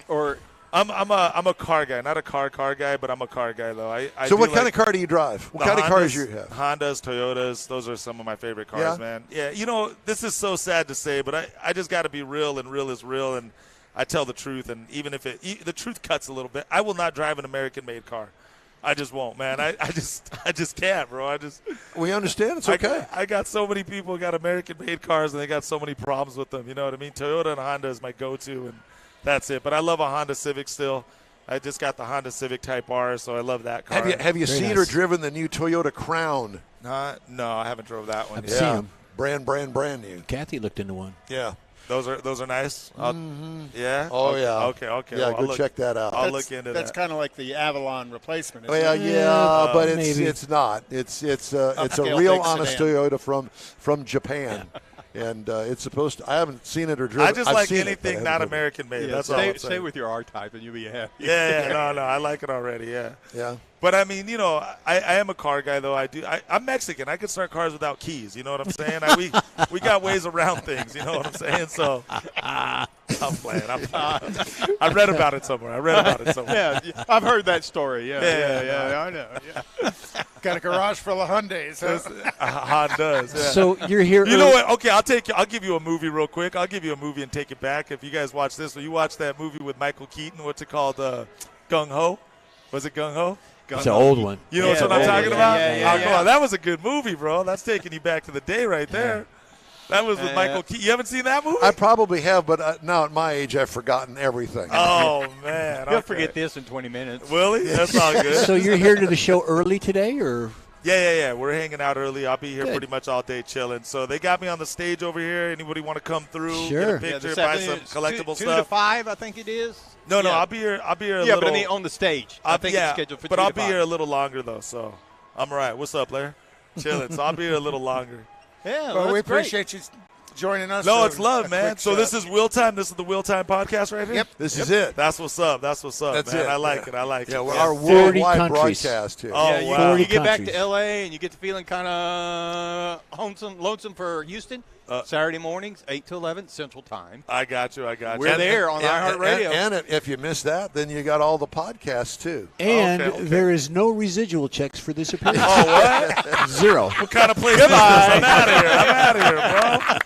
D: or?
M: I'm a car guy, not a car guy, but I'm a car guy though. I
A: So
M: do
A: what
M: like
A: kind of car do you drive? What kind of cars do you have?
M: Hondas, Toyotas. Those are some of my favorite cars,
A: Yeah?
M: man. Yeah, this is so sad to say, but I just got to be real, and real is real, and I tell the truth. And even if the truth cuts a little bit, I will not drive an American-made car. I just won't, man. I just can't, bro.
A: We understand. It's okay.
M: I got so many people who got American-made cars, and they got so many problems with them. You know what I mean? Toyota and Honda is my go-to, and that's it. But I love a Honda Civic still. I just got the Honda Civic Type R, so I love that car.
A: Have you seen or driven the new Toyota Crown?
M: No, I haven't drove that one.
E: I've
M: yet.
E: seen them.
A: Brand new.
E: Kathy looked into one.
A: Yeah.
M: Those are nice. Yeah.
A: Oh yeah.
M: Okay.
A: Yeah,
M: Well,
A: go check that out.
M: I'll look into
C: That's
M: that.
C: kind of like the Avalon replacement. Isn't
A: Well,
C: it?
A: yeah, but
E: maybe.
A: it's not. It's a
C: Upscale
A: real
C: big
A: honest
C: sedan.
A: Toyota from Japan, and it's supposed to. I haven't seen it or driven.
M: I just
A: I've
M: like
A: seen it, but I
M: anything
A: haven't
M: not
A: driven it.
M: American made.
D: Yeah,
M: That's all I'm saying.
D: stay with your R-Type, and you'll be happy.
M: Yeah. No. I like it already. Yeah.
A: Yeah.
M: But I mean, I am a car guy though. I'm Mexican. I can start cars without keys. You know what I'm saying? We got ways around things. You know what I'm saying? So I'm playing. I read about it somewhere.
D: Yeah, I've heard that story. Yeah, I know. Yeah.
C: Got a garage full of Hyundais. Huh?
M: Hondas. Yeah.
E: So you're here.
M: You know what? Okay, I'll give you a movie real quick. I'll give you a movie and take it back. If you guys watch this, you watch that movie with Michael Keaton. What's it called? Gung Ho. Was it Gung Ho?
E: It's an old one.
M: You know what I'm talking about?
D: Yeah.
M: Come on, that was a good movie, bro. That's taking you back to the day right there. That was with Michael Keaton. You haven't seen that movie?
A: I probably have, but now at my age, I've forgotten everything.
M: Oh man,
D: He'll forget this in 20 minutes.
M: Will he? That's all good.
E: So you're here to the show early today, or?
M: Yeah. We're hanging out early. I'll be here
E: Good.
M: pretty much all day chilling. So they got me on the stage over here. Anybody want to come through?
E: Sure.
M: Get a picture,
D: this
M: buy
D: afternoon,
M: some collectible
D: 2 to
M: stuff.
D: 5, I think it is.
M: No,
D: Yeah.
M: I'll be here. A
D: Yeah,
M: little.
D: but I mean on the stage. I think it's scheduled for 2
M: but
D: to
M: I'll
D: 5.
M: be here a little longer though. So I'm all right. What's up, Larry? Chilling. So I'll be here a little longer.
D: Yeah,
C: Well, we
D: that's great.
C: appreciate you joining us.
M: No,
C: for
M: it's love,
C: a
M: man.
C: quick
M: So this
C: shot.
M: is Will Time. This is the Will Time podcast right here.
C: Yep.
A: This is it.
M: That's what's up. That's
A: That's
M: man.
A: it.
M: I like it.
A: Yeah,
M: it.
A: our
E: 40
A: worldwide
E: countries.
A: broadcast here.
M: Oh,
D: Yeah, you,
M: wow.
D: you get back
E: countries.
D: to L.A. and you get to feeling kind of lonesome for Houston. Saturday mornings, 8 to 11 Central Time.
M: I got you.
D: We're there on iHeartRadio.
A: And if you missed that, then you got all the podcasts too.
E: And
M: Okay.
E: there is no residual checks for this appearance.
M: Oh, what?
E: Zero.
M: What kind of place is this? I'm out of here, bro.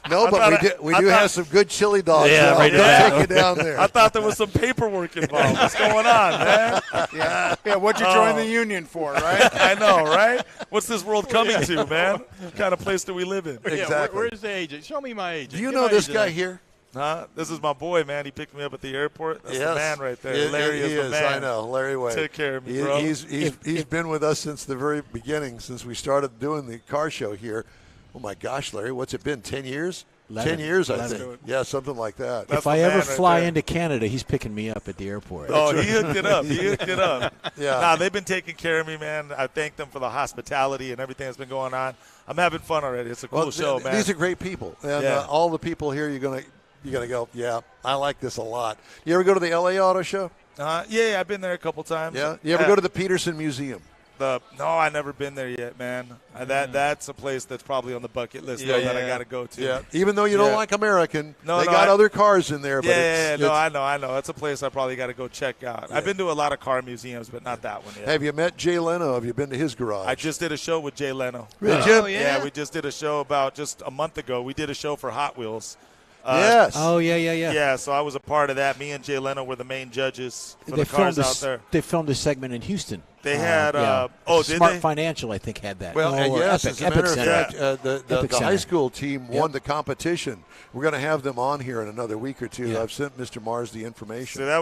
A: No,
M: I
A: but
M: thought
A: we do have some good chili dogs.
E: Yeah,
A: now.
E: right
A: They'll
E: there.
A: take you down there.
M: I thought there was some paperwork involved. What's going on, man?
C: Yeah, what'd you join the union for, right?
M: I know, right? What's this world coming to, man? What kind of place do we live in?
D: Yeah,
A: Exactly.
D: where's the agent? Show me my agent.
A: Do you
D: Get
A: know
D: my
A: this
D: agent
A: guy
D: up.
A: here?
M: Huh? This is my boy, man. He picked me up at the airport. That's the
A: Yes.
M: man right there.
A: He
M: Larry is the
A: is.
M: man.
A: I know, Larry Wade.
M: Take care of me, bro.
A: He's been with us since the very beginning, since we started doing the car show here. Oh my gosh, Larry, what's it been? 10 years?
E: 11.
A: 10 years, I
E: 11.
A: think. Yeah, something like that.
M: That's
E: If I
M: the
E: ever
M: man right
E: fly
M: there.
E: into Canada, he's picking me up at the airport.
M: Oh, he hooked it up.
A: Yeah.
M: Nah, they've been taking care of me, man. I thank them for the hospitality and everything that's been going on. I'm having fun already. It's a cool show, man.
A: These are great people, and
M: Yeah.
A: all the people here, you're gonna go. Yeah, I like this a lot. You ever go to the LA Auto Show?
M: Yeah, I've been there a couple times.
A: Yeah. You ever go to the Peterson Museum?
M: No, I've never been there yet, man. That's a place that's probably on the bucket list though, that I got to go to.
A: Yeah. Even though you don't
M: Yeah.
A: like American,
M: No,
A: they
M: no,
A: got
M: I-
A: other cars in there. But
M: Yeah,
A: it's,
M: no, I know. That's a place I probably got to go check out. I've been to a lot of car museums, but not that one yet.
A: Have you met Jay Leno? Have you been to his garage?
M: I just did a show with Jay Leno.
A: Did you?
D: Oh, yeah?
M: We just did a show about just a month ago. We did a show for Hot Wheels.
A: Yes.
E: Oh, yeah.
M: Yeah, so I was a part of that. Me and Jay Leno were the main judges for
E: They
M: the cars
E: filmed
M: out there.
E: They filmed a segment in Houston.
M: They had, did
E: Smart
M: they?
E: Financial, I think, had that.
A: Well,
E: No,
A: yes,
E: Epic,
A: as a matter of
E: Center.
A: fact, the
E: Epic
A: high
E: Center.
A: school team won the competition. We're going to have them on here in another week or two.
E: Yeah.
A: I've sent Mr. Mars the information.
M: So that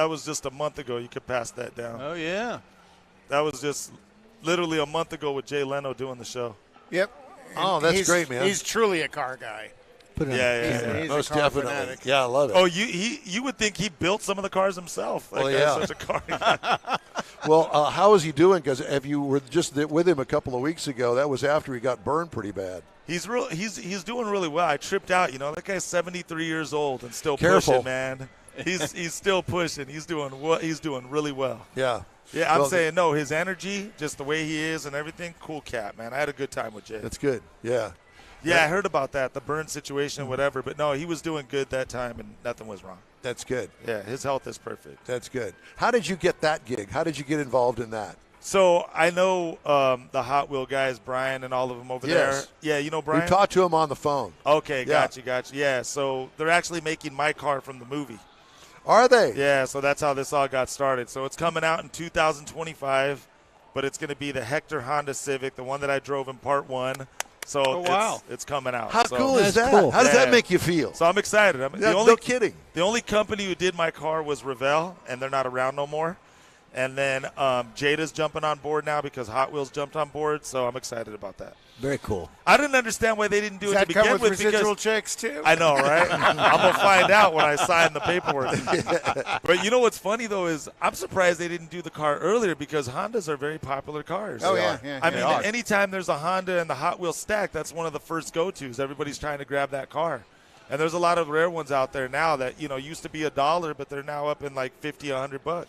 M: was just a month ago. You could pass that down.
D: Oh, yeah.
M: That was just literally a month ago with Jay Leno doing the show.
C: Yep.
A: Oh, that's
C: He's-
A: great, man.
C: He's truly a car guy.
E: Put it on.
M: Yeah.
C: He's
A: Most
C: a car
A: definitely.
C: fanatic.
A: Yeah, I love it.
M: Oh, you would think he built some of the cars himself. That
A: Well,
M: guy's
A: yeah.
M: such a car guy.
A: Well, how is he doing? Because if you were just with him a couple of weeks ago, that was after he got burned pretty bad.
M: He's doing really well. I tripped out. That guy's 73 years old and still
A: Careful.
M: pushing, man. He's still pushing. He's doing really well.
A: Yeah.
M: Yeah, I'm
A: Well,
M: saying no. His energy, just the way he is and everything, cool cat, man. I had a good time with Jay.
A: That's good. Yeah.
M: Yeah, I heard about that, the burn situation, whatever. But no, he was doing good that time, and nothing was wrong.
A: That's good.
M: Yeah, his health is perfect.
A: That's good. How did you get that gig? How did you get involved in that?
M: So I know the Hot Wheel guys, Brian and all of them over
A: Yes.
M: there. Yeah, you know Brian?
A: We talked to him on the phone.
M: Okay,
A: Yeah.
M: gotcha. Yeah, so they're actually making my car from the movie.
A: Are they?
M: Yeah, so that's how this all got started. So it's coming out in 2025, but it's going to be the Hector Honda Civic, the one that I drove in part 1. So
D: wow.
M: it's coming out.
A: How
M: So-
A: cool is
E: That's
A: that?
E: cool.
A: How does that
M: Yeah.
A: make you feel?
M: So I'm excited.
A: No kidding.
M: The only company who did my car was Revell, and they're not around no more. And then Jada's jumping on board now because Hot Wheels jumped on board, so I'm excited about that.
E: Very cool.
M: I didn't understand why they didn't do
C: Does
M: it
C: that
M: to
C: come
M: begin
C: with
M: with
C: residual
M: because
C: checks too?
M: I know, right? I'm gonna find out when I sign the paperwork. But you know what's funny though is I'm surprised they didn't do the car earlier because Hondas are very popular cars.
C: Oh,
M: They
C: yeah,
M: are.
C: yeah,
M: I
C: they
M: mean,
C: are.
M: anytime there's a Honda and the Hot Wheels stack, that's one of the first go-tos. Everybody's trying to grab that car. And there's a lot of rare ones out there now that used to be $1, but they're now up in like $50, $100.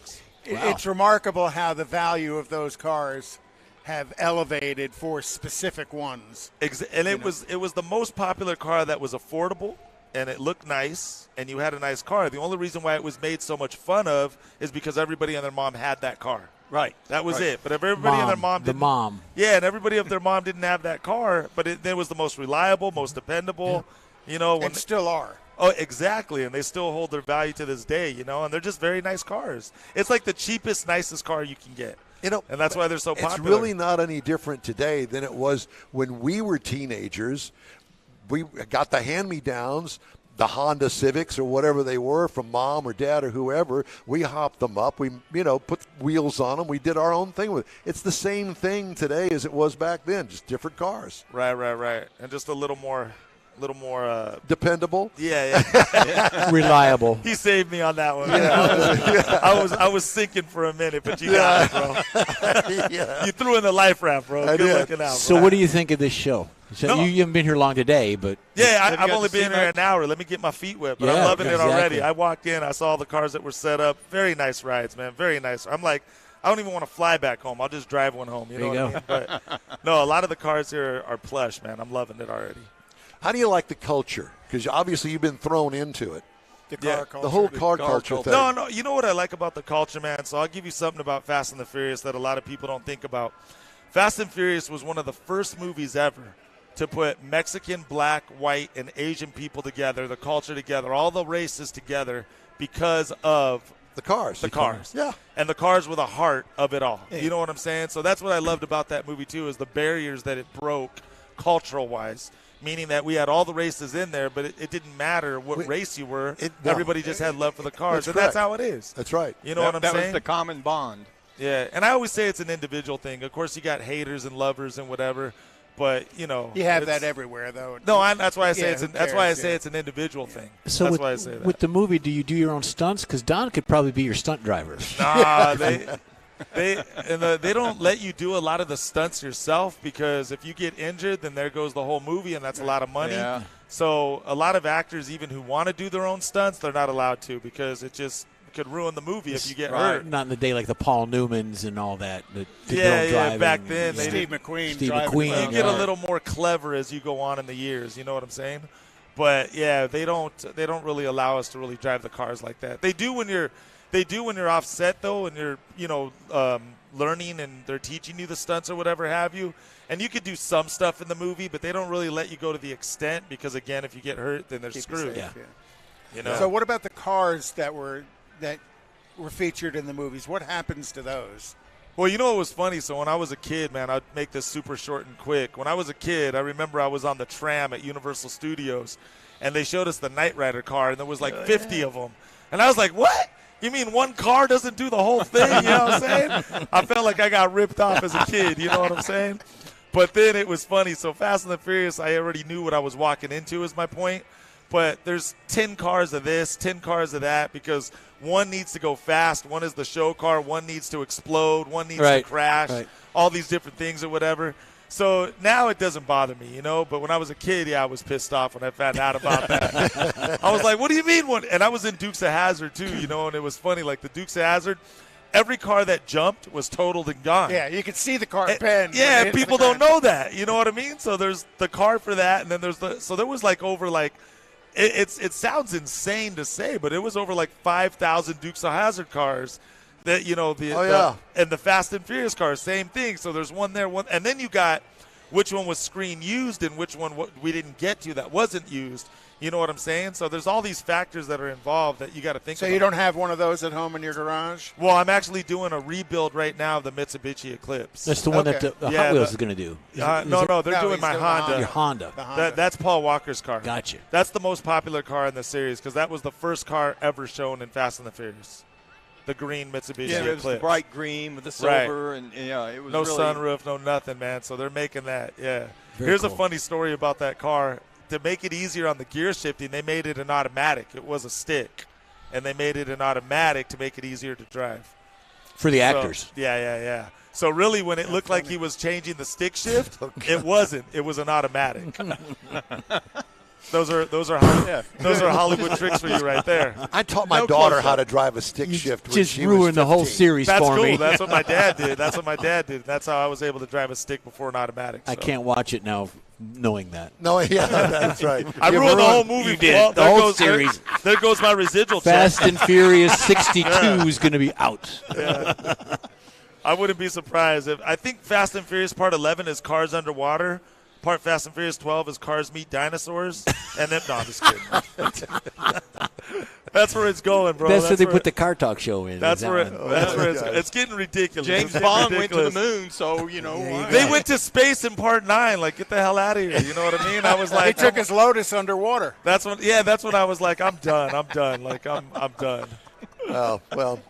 C: It's remarkable how the value of those cars have elevated for specific ones.
M: And it was the most popular car that was affordable, and it looked nice, and you had a nice car. The only reason why it was made so much fun of is because everybody and their mom had that car.
D: Right.
M: That was it. But if everybody and their mom
E: the
M: didn't,
E: mom.
M: yeah, and everybody of their mom didn't have that car, but it was the most reliable, most dependable.
C: And still are.
M: Oh, exactly, and they still hold their value to this day. And they're just very nice cars. It's like the cheapest, nicest car you can get. And that's why they're so popular.
A: It's really not any different today than it was when we were teenagers. We got the hand-me-downs, the Honda Civics or whatever they were from mom or dad or whoever. We hopped them up. We, put wheels on them. We did our own thing with it. It's the same thing today as it was back then, just different cars.
M: Right. And just a little more
A: dependable.
M: Yeah.
E: Reliable.
M: He saved me on that one. Yeah. I was sinking for a minute, but you got it, bro. You threw in the life raft, bro. Good looking out.
E: So
M: bro.
E: what do you think of this show? So
M: No.
E: you haven't been here long today, but
M: Yeah,
D: Have
M: I've
D: you got
M: only
D: to see
M: been here an hour. Let me get my feet wet, but I'm
E: Yeah,
M: loving it already.
E: exactly.
M: I walked in, I saw all the cars that were set up. Very nice rides, man. Very nice. I'm like, I don't even want to fly back home. I'll just drive one home. You know
E: There
M: what
E: you
M: I mean? But no, a lot of the cars here are plush, man. I'm loving it already.
A: How do you like the culture? Because obviously you've been thrown into it.
C: The car culture.
A: The whole car culture thing.
M: No. You know what I like about the culture, man? So I'll give you something about Fast and the Furious that a lot of people don't think about. Fast and Furious was one of the first movies ever to put Mexican, black, white, and Asian people together, the culture together, all the races together because of
A: the cars.
M: The cars.
A: Yeah.
M: And the cars were the heart of it all. You know what I'm saying? So that's what I loved about that movie, too, is the barriers that it broke cultural-wise. Meaning that we had all the races in there, but it didn't matter what race you were.
A: No.
M: Everybody just had love for the cars,
A: That's
M: and
A: correct.
M: that's how it is.
A: That's right.
M: You know what I'm
D: that
M: saying?
D: was the common bond.
M: Yeah, and I always say it's an individual thing. Of course, you got haters and lovers and whatever, but
C: You have
M: it's-
C: that everywhere, though.
M: No, that's why I say
C: Yeah, who
M: that's why I
C: cares,
M: say
C: yeah.
M: it's an individual thing.
E: so
M: that's
E: with,
M: why I say that.
E: with the movie, do you do your own stunts? Because Don could probably be your stunt driver.
M: Nah, they don't let you do a lot of the stunts yourself because if you get injured, then there goes the whole movie, and that's a lot of money.
D: Yeah.
M: So a lot of actors, even who want to do their own stunts, they're not allowed to because it just could ruin the movie if you get hurt.
E: Not in the day like the Paul Newmans and all that. The
M: Yeah,
E: girl
M: yeah.
E: driving.
M: Back then,
C: Steve McQueen.
E: Steve
C: driving
E: McQueen,
C: the
M: you
C: car.
M: get a
E: yeah.
M: little more clever as you go on in the years. You know what I'm saying? But yeah, they don't really allow us to really drive the cars like that. They do when you're They do when you're off set, though, and you're, learning and they're teaching you the stunts or whatever have you. And you could do some stuff in the movie, but they don't really let you go to the extent because, again, if you get hurt, then they're screwed.
C: Safe,
M: yeah.
C: So what about the cars that were featured in the movies? What happens to those?
M: Well, you know what was funny? So when I was a kid, man, I'd make this super short and quick. When I was a kid, I remember I was on the tram at Universal Studios, and they showed us the Knight Rider car, and there was like 50 of them. And I was like, what? You mean one car doesn't do the whole thing? You know what I'm saying? I felt like I got ripped off as a kid. You know what I'm saying? But then it was funny. So Fast and the Furious, I already knew what I was walking into is my point. But there's 10 cars of this, 10 cars of that, because one needs to go fast. One is the show car. One needs to explode. One needs to crash. All these different things or whatever. So now it doesn't bother me, But when I was a kid, I was pissed off when I found out about that. I was like, what do you mean? And I was in Dukes of Hazzard, too, and it was funny. Like the Dukes of Hazzard, every car that jumped was totaled and gone.
C: Yeah, you could see the car bend.
M: Yeah, people don't know that. You know what I mean? So there's the car for that, and then so there was like over like, it sounds insane to say, but it was over like 5,000 Dukes of Hazzard cars. That and the Fast and Furious cars, same thing. So there's one there, and then you got which one was screen used and which one we didn't get to that wasn't used. You know what I'm saying? So there's all these factors that are involved that you got to think about.
C: So you don't have one of those at home in your garage?
M: Well, I'm actually doing a rebuild right now of the Mitsubishi Eclipse.
E: That's the one that the Hot Wheels is going to do.
M: No, they're doing my Honda.
E: Your Honda.
M: That's Paul Walker's car.
E: Gotcha.
M: That's the most popular car in the series because that was the first car ever shown in Fast and the Furious. The green Mitsubishi Eclipse.
D: It was the bright green with the silver, and it was
M: no
D: really
M: sunroof, no nothing, man. So they're making that. Yeah. Here's a funny story about that car. To make it easier on the gear shifting, they made it an automatic. It was a stick, and they made it an automatic to make it easier to drive.
E: For the actors.
M: Yeah. So really, when it looked like he was changing the stick shift, it wasn't. It was an automatic. Those are Hollywood tricks for you right there.
A: I taught my daughter how to drive a stick shift.
E: Just ruined the whole series
M: That's
E: for
M: cool.
E: me.
M: That's what my dad did. That's how I was able to drive a stick before an automatic. So.
E: I can't watch it now knowing that.
A: No, yeah, that's right.
M: I ruined the whole movie.
E: You did. The whole series.
M: There goes my residual
E: Fast
M: check.
E: and Furious 62 is going to be out.
M: Yeah. I wouldn't be surprised. I think Fast and Furious Part 11 is cars underwater. Part Fast and Furious 12 is cars meet dinosaurs. And then, no, I'm just kidding. That's where it's going, bro.
E: That's where they put the Car Talk show in.
M: That's where it's getting ridiculous.
D: James Bond went to the moon, so why?
M: They went to space in Part 9. Like, get the hell out of here. You know what I mean? I was like,
C: they took his Lotus underwater.
M: That's when I was like, I'm done. Like, I'm done.
A: Oh, well,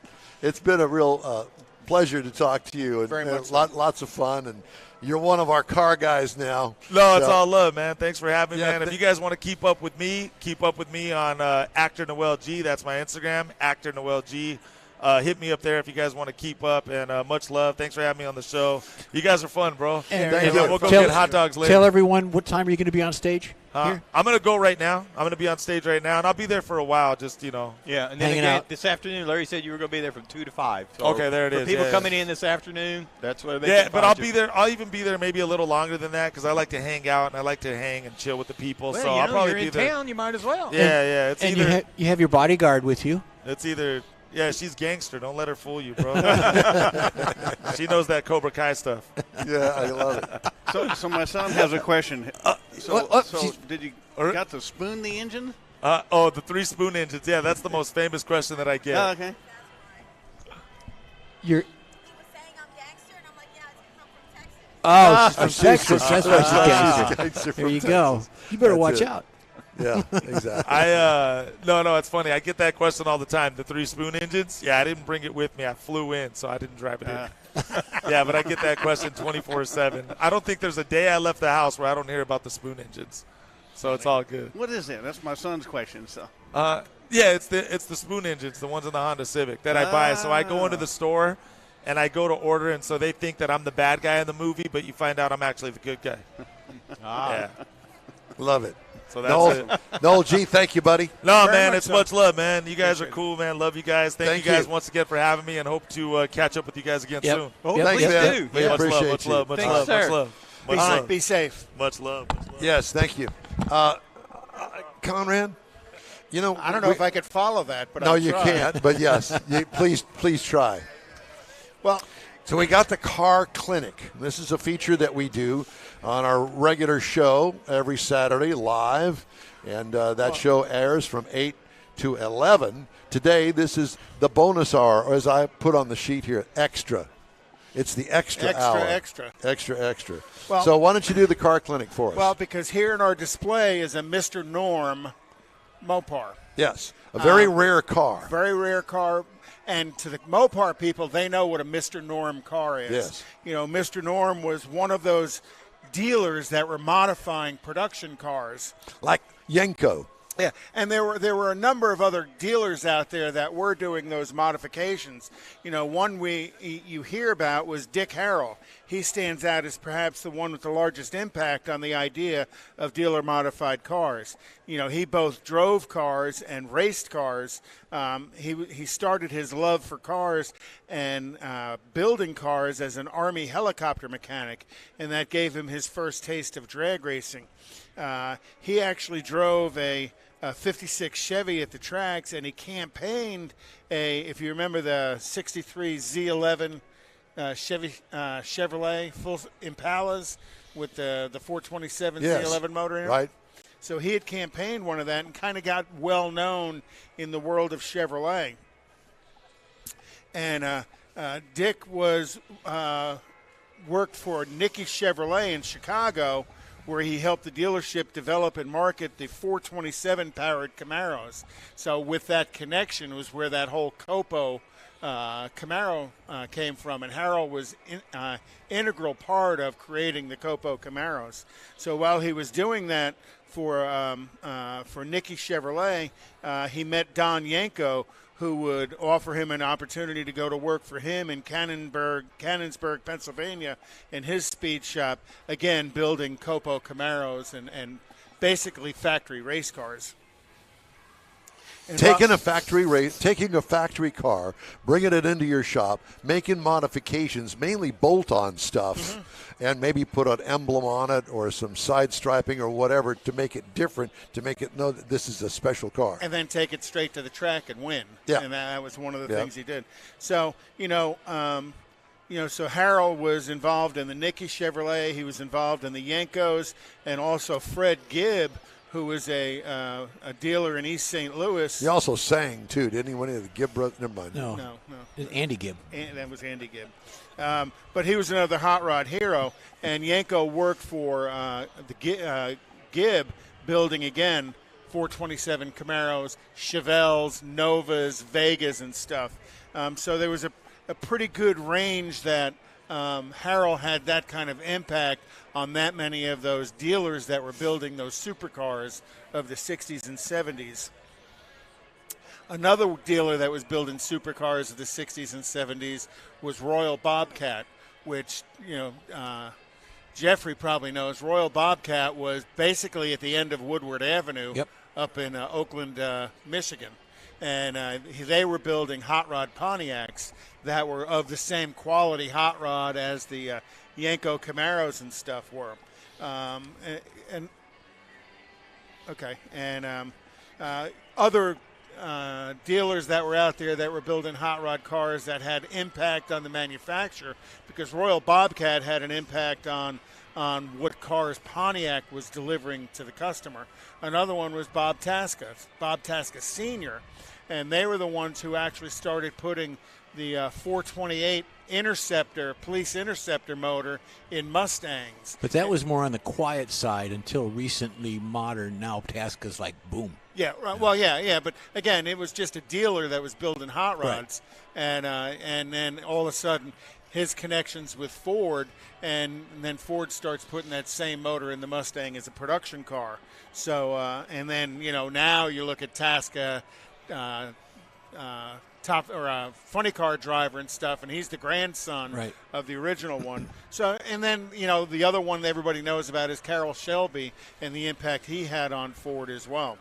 A: it's been a real pleasure to talk to you.
C: Very much.
A: Lots of fun, and you're one of our car guys now.
M: No, it's all love, man. Thanks for having me, man. If you guys want to keep up with me on Actor Noel G. That's my Instagram, Actor Noel G. Hit me up there if you guys want to keep up, and much love. Thanks for having me on the show. You guys are fun, bro.
E: And
M: we'll go get hot dogs later.
E: Tell everyone what time are you going to be on stage? Here?
M: I'm going to go right now. I'm going to be on stage right now, and I'll be there for a while, just,
D: Yeah, and then
E: hanging
D: again,
E: out.
D: this afternoon, Larry said you were going to be there from 2 to 5. So
M: okay, there it
D: for
M: is.
D: people
M: Yeah,
D: coming in this afternoon, that's where they
M: Yeah,
D: can
M: but
D: find
M: I'll
D: you.
M: be there. I'll even be there maybe a little longer than that because I like to hang out, and I like to hang and chill with the people.
D: Well,
M: so I'll probably
D: you're
M: be
D: in
M: there.
D: town, you might as well.
M: Yeah. It's
E: And
M: either
E: you have your bodyguard with you.
M: It's either yeah, she's gangster. Don't let her fool you, bro. She knows that Cobra Kai stuff.
A: Yeah, I love it.
N: So my son has a question. So did you got to spoon the engine?
M: The 3 spoon engines. Yeah, that's the most famous question that I get.
N: Oh, okay.
E: You're. She's from Texas. That's why she's gangster. There you go. You better watch out.
A: Yeah, exactly.
M: No, it's funny. I get that question all the time. The 3 spoon engines. Yeah, I didn't bring it with me. I flew in, so I didn't drive it in. Yeah, but I get that question 24/7. I don't think there's a day I left the house where I don't hear about the spoon engines. So it's all good.
N: What is that? That's my son's question. So.
M: Yeah, it's the spoon engines, the ones in the Honda Civic that I buy. So I go into the store and I go to order, and so they think that I'm the bad guy in the movie, but you find out I'm actually the good guy. Yeah.
A: Love it.
M: So that's it.
A: Noel G, thank you, buddy.
M: No,
C: Very
M: man,
C: much
M: it's
C: so.
M: much love, man. You guys are cool, man. Love you guys. Thank you guys once again for having me, and hope to catch up with you guys again soon.
D: Oh,
A: Thanks,
D: please
A: man.
D: do.
A: We
M: Much
A: appreciate
M: love,
A: you.
M: much love, much
D: Thanks,
M: love,
D: sir.
M: much love. Much love.
C: Be safe.
M: Much love.
A: Yes, thank you. Conrad, You know,
C: I don't know if I could follow that, but
A: no,
C: I'll
A: you
C: try.
A: can't. But yes, please try.
C: Well,
A: so we got the car clinic. This is a feature that we do on our regular show every Saturday live, and that show airs from 8 to 11. Today, this is the bonus hour, or as I put on the sheet here, extra. It's the extra hour. Extra.
C: Well,
A: so why don't you do the car clinic for us?
C: Well, because here in our display is a Mr. Norm Mopar.
A: Yes, a very rare car.
C: Very rare car. And to the Mopar people, they know what a Mr. Norm car is.
A: Yes.
C: You know, Mr. Norm was one of those dealers that were modifying production cars.
A: Like Yenko.
C: Yeah, and there were a number of other dealers out there that were doing those modifications. You know, one you hear about was Dick Harrell. He stands out as perhaps the one with the largest impact on the idea of dealer modified cars. You know, he both drove cars and raced cars. He started his love for cars and building cars as an Army helicopter mechanic, and that gave him his first taste of drag racing. He actually drove a 56 Chevy at the tracks, and he campaigned if you remember the 63 Z11 Chevrolet full Impalas with the 427 Z11 motor in it.
A: Right.
C: So he had campaigned one of that and kind of got well known in the world of Chevrolet. And Dick was worked for Nicky Chevrolet in Chicago, where he helped the dealership develop and market the 427 powered Camaros. So with that connection was where that whole Copo Camaro came from, and Harrell was integral part of creating the Copo Camaros. So while he was doing that for Nicky Chevrolet, he met Don Yenko, who would offer him an opportunity to go to work for him in Cannonsburg, Pennsylvania, in his speed shop, again building Copo Camaros and basically factory race cars. And
A: taking a factory car, bringing it into your shop, making modifications, mainly bolt-on stuff, and maybe put an emblem on it or some side striping or whatever to make it different, to make it know that this is a special car.
C: And then take it straight to the track and win.
A: Yeah.
C: And that was one of the things he did. So, so Harrell was involved in the Nicky Chevrolet. He was involved in the Yenkos, and also Fred Gibb, who was a dealer in East St. Louis.
A: He also sang, too, didn't he? One of the Gibb brothers? Never mind.
C: No.
E: Andy Gibb.
C: That was Andy Gibb. But he was another hot rod hero, and Yenko worked for the Gibb building, again, 427 Camaros, Chevelles, Novas, Vegas, and stuff. So there was a pretty good range that Harrell had that kind of impact on that many of those dealers that were building those supercars of the 60s and 70s. Another dealer that was building supercars of the 60s and 70s was Royal Bobcat, which, Jeffrey probably knows. Royal Bobcat was basically at the end of Woodward Avenue up in Oakland, Michigan. And they were building hot rod Pontiacs that were of the same quality hot rod as the Yenko Camaros and stuff were. Other dealers that were out there that were building hot rod cars that had impact on the manufacturer, because Royal Bobcat had an impact on what cars Pontiac was delivering to the customer. Another one was Bob Tasca Sr., and they were the ones who actually started putting the 428 police Interceptor motor in Mustangs.
E: But that was more on the quiet side until recently modern. Now Tasca's like boom.
C: Yeah, well, yeah. But again, it was just a dealer that was building hot rods, right. And then all of a sudden, his connections with Ford, and then Ford starts putting that same motor in the Mustang as a production car. So, and then now you look at Tasca, funny car driver and stuff, and he's the grandson of the original one. So, and then the other one that everybody knows about is Carroll Shelby and the impact he had on Ford as well.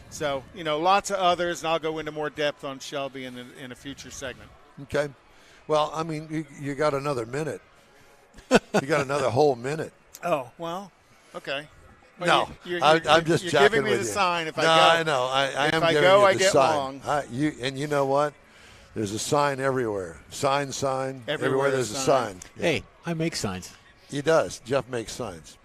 C: So, lots of others, and I'll go into more depth on Shelby in a future segment.
A: Okay. Well, I mean, you got another minute. You got another whole minute.
C: Oh, well, okay.
A: No,
C: You're
A: I'm just
C: you're
A: jacking
C: giving me
A: with
C: the
A: you.
C: sign if I
A: no,
C: go.
A: I know. I am
C: if I
A: giving
C: go,
A: you
C: I
A: the
C: get
A: sign.
C: long.
A: And you know what? There's a sign everywhere. Sign.
C: Everywhere
A: there's a sign.
E: Hey, I make signs.
A: He does. Jeff makes signs.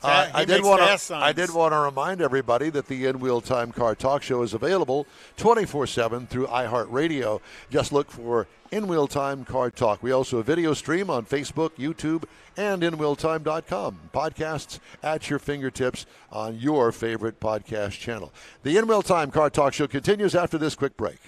C: He
A: I did
C: makes
A: want
C: fast
A: to.
C: signs.
A: I did want to remind everybody that the In Wheel Time Car Talk Show is available 24/7 through iHeartRadio. Just look for In Wheel Time Car Talk. We also video stream on Facebook, YouTube, and InWheelTime.com. Podcasts at your fingertips on your favorite podcast channel. The In Wheel Time Car Talk Show continues after this quick break.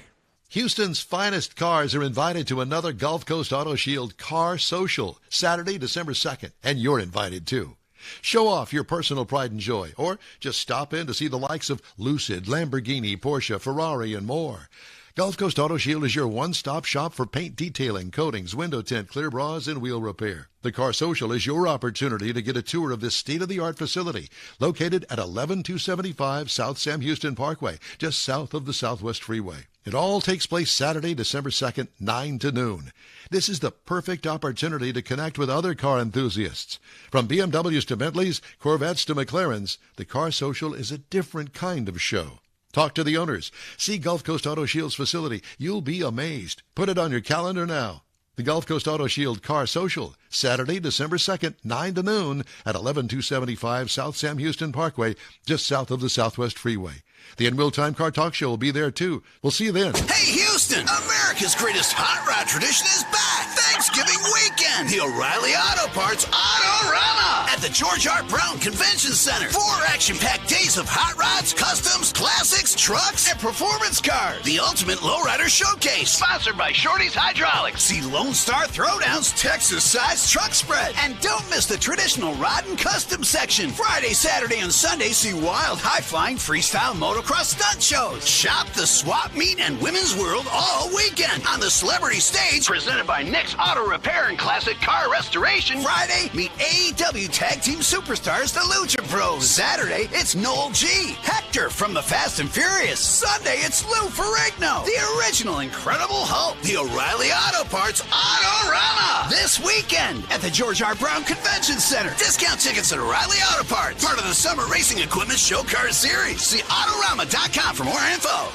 H: Houston's finest cars are invited to another Gulf Coast Auto Shield Car Social, Saturday, December 2nd, and you're invited too. Show off your personal pride and joy, or just stop in to see the likes of Lucid, Lamborghini, Porsche, Ferrari, and more. Gulf Coast Auto Shield is your one-stop shop for paint detailing, coatings, window tint, clear bras, and wheel repair. The Car Social is your opportunity to get a tour of this state-of-the-art facility located at 11275 South Sam Houston Parkway, just south of the Southwest Freeway. It all takes place Saturday, December 2nd, 9 to noon. This is the perfect opportunity to connect with other car enthusiasts. From BMWs to Bentleys, Corvettes to McLarens, the Car Social is a different kind of show. Talk to the owners. See Gulf Coast Auto Shield's facility. You'll be amazed. Put it on your calendar now. The Gulf Coast Auto Shield Car Social, Saturday, December 2nd, 9 to noon at 11275 South Sam Houston Parkway, just south of the Southwest Freeway. The In Wheel Time Car Talk Show will be there, too. We'll see you then.
F: Hey, Houston! America's greatest hot rod tradition is back! Thanksgiving weekend! The O'Reilly Auto Parts Autorama at the George R. Brown Convention Center. 4 action-packed days of hot rods, customs, classics, trucks, and performance cars. The ultimate lowrider showcase. Sponsored by Shorty's Hydraulics. See Lone Star Throwdowns, Texas-sized truck spread. And don't miss the traditional rod and custom section. Friday, Saturday, and Sunday, see wild, high-flying freestyle motocross stunt shows. Shop the swap meet and women's world all weekend on the celebrity stage presented by Nick's Auto Repair and Classic Car Restoration. Friday, meet AEW Tag Team Superstars, the Lucha Bros. Saturday, it's Noel G. Hector from the Fast and Furious. Sunday, it's Lou Ferrigno, the original Incredible Hulk. The O'Reilly Auto Parts Autorama this weekend at the George R. Brown Convention Center. Discount tickets at O'Reilly Auto Parts, part of the Summer Racing Equipment Show Car Series. See Autorama.com for more info.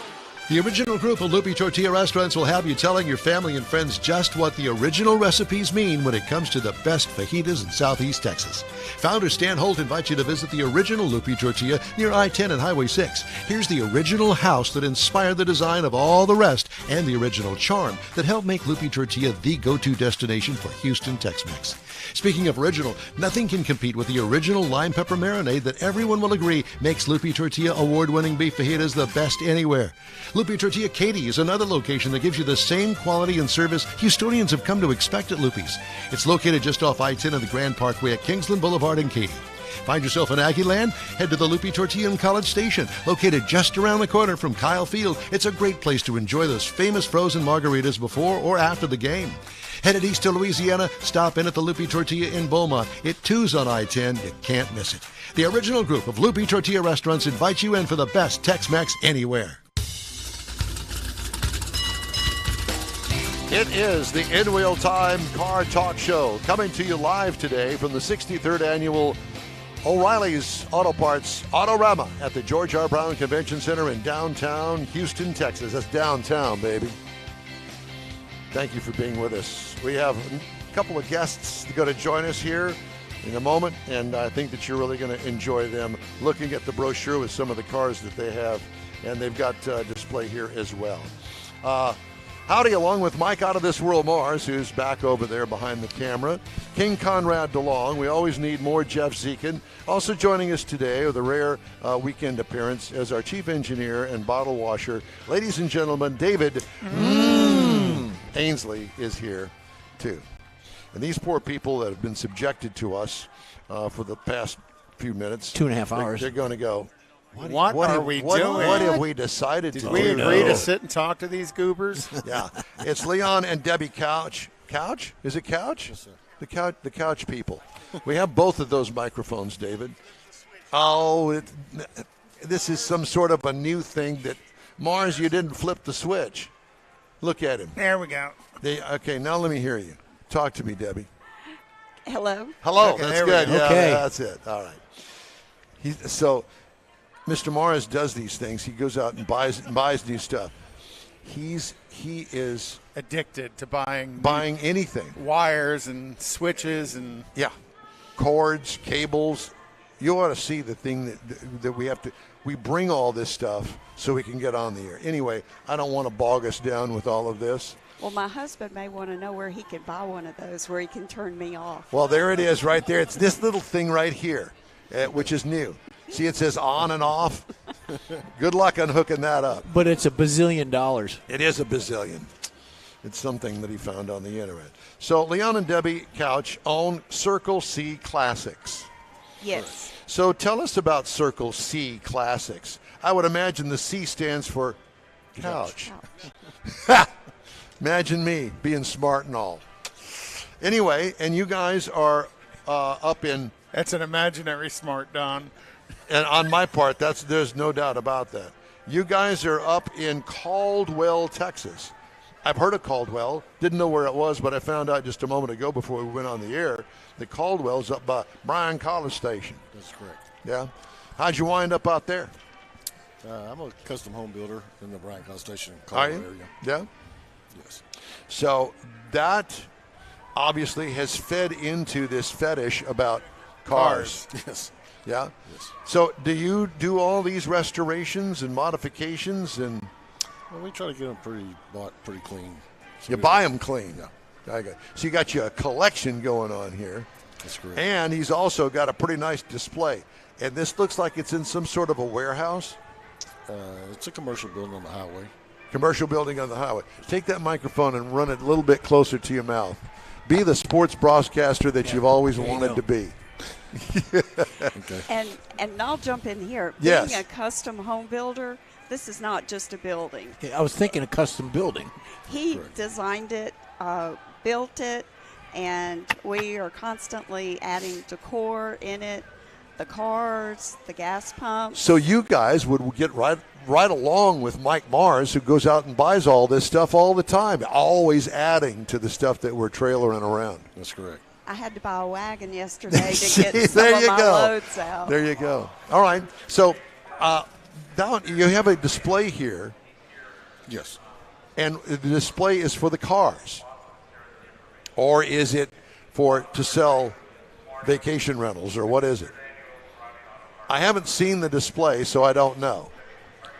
H: The original group of Loopy Tortilla Restaurants will have you telling your family and friends just what the original recipes mean when it comes to the best fajitas in Southeast Texas. Founder Stan Holt invites you to visit the original Loopy Tortilla near I-10 and Highway 6. Here's the original house that inspired the design of all the rest and the original charm that helped make Loopy Tortilla the go-to destination for Houston Tex-Mex. Speaking of original, nothing can compete with the original lime pepper marinade that everyone will agree makes Loopy Tortilla award-winning beef fajitas the best anywhere. Loopy Tortilla Katy is another location that gives you the same quality and service Houstonians have come to expect at Loopy's. It's located just off I-10 and the Grand Parkway at Kingsland Boulevard in Katy. Find yourself in Aggie Land? Head to the Loopy Tortilla in College Station, located just around the corner from Kyle Field. It's a great place to enjoy those famous frozen margaritas before or after the game. Headed east to Louisiana, stop in at the Loopy Tortilla in Beaumont. It too's on I-10. You can't miss it. The original group of Loopy Tortilla restaurants invites you in for the best Tex-Mex anywhere.
A: It is the In Wheel Time Car Talk Show, coming to you live today from the 63rd Annual O'Reilly's Auto Parts Autorama at the George R. Brown Convention Center in downtown Houston, Texas. That's downtown, baby. Thank you for being with us. We have a couple of guests that are going to join us here in a moment, and I think that you're really going to enjoy them looking at the brochure with some of the cars that they have, and they've got display here as well. Howdy, along with Mike Out of This World Mars, who's back over there behind the camera. King Conrad DeLong. We always need more Jeff Zekin. Also joining us today with a rare weekend appearance as our chief engineer and bottle washer. Ladies and gentlemen, David Ainsley is here, too. And these poor people that have been subjected to us for the past few minutes.
E: 2.5 hours.
A: They're going to go,
C: What are we doing?
A: What have we decided to do?
C: Did we agree to sit and talk to these goobers?
A: Yeah. It's Leon and Debbie Couch. Couch? Is it Couch?
O: Yes, sir.
A: The Couch people. We have both of those microphones, David. Oh, this is some sort of a new thing that, Mars, you didn't flip the switch. Look at him.
C: There we go.
A: Okay, now let me hear you. Talk to me, Debbie.
P: Hello.
A: Hello.
C: Okay,
A: That's
C: there we
A: good.
C: go.
A: Yeah,
E: Okay.
A: that's it. All right. So Mr. Morris does these things. He goes out and buys new stuff. He is
C: addicted to buying
A: anything,
C: wires and switches and
A: cords, cables. You ought to see the thing that we have to. We bring all this stuff so we can get on the air. Anyway, I don't want to bog us down with all of this.
O: Well, my husband may want to know where he can buy one of those where he can turn me off.
A: Well, there it is right there. It's this little thing right here, which is new. See, it says on and off. Good luck on hooking that up.
E: But it's $1 bazillion.
A: It is $1 bazillion. It's something that he found on the internet. So Leon and Debbie Couch own Circle C Classics.
O: Yes.
A: So tell us about Circle C Classics. I would imagine the C stands for couch. Imagine me being smart and all. Anyway, and you guys are up in...
C: That's an imaginary smart, Don.
A: And on my part, there's no doubt about that. You guys are up in Caldwell, Texas. I've heard of Caldwell. Didn't know where it was, but I found out just a moment ago before we went on the air that Caldwell's up by Bryan College Station.
P: That's correct.
A: Yeah. How'd you wind up out there?
P: I'm a custom home builder in the Bryan College Station
A: Are you?
P: area.
A: Yeah?
P: Yes.
A: So that obviously has fed into this fetish about cars.
P: Yes.
A: Yeah?
P: Yes.
A: So do you do all these restorations and modifications? And
P: well, we try to get them pretty clean. So
A: you buy them clean?
P: Yeah.
A: Okay. So you got a collection going on here.
P: That's correct.
A: And he's also got a pretty nice display. And this looks like it's in some sort of a warehouse?
P: It's a commercial building on the highway.
A: Commercial building on the highway. Take that microphone and run it a little bit closer to your mouth. Be the sports broadcaster that you've always wanted to be.
O: Okay. And I'll jump in here.
A: Yes.
O: Being a custom home builder, this is not just a building.
E: I was thinking a custom building.
O: He designed it, built it, and we are constantly adding decor in it. The cars, the gas pumps.
A: So you guys would get right along with Mike Mars, who goes out and buys all this stuff all the time, always adding to the stuff that we're trailering around.
P: That's correct.
O: I had to buy a wagon yesterday to get some of my loads out.
A: There you go. All right. So, Don, you have a display here.
P: Yes.
A: And the display is for the cars, or is it to sell vacation rentals, or what is it? I haven't seen the display, so I don't know.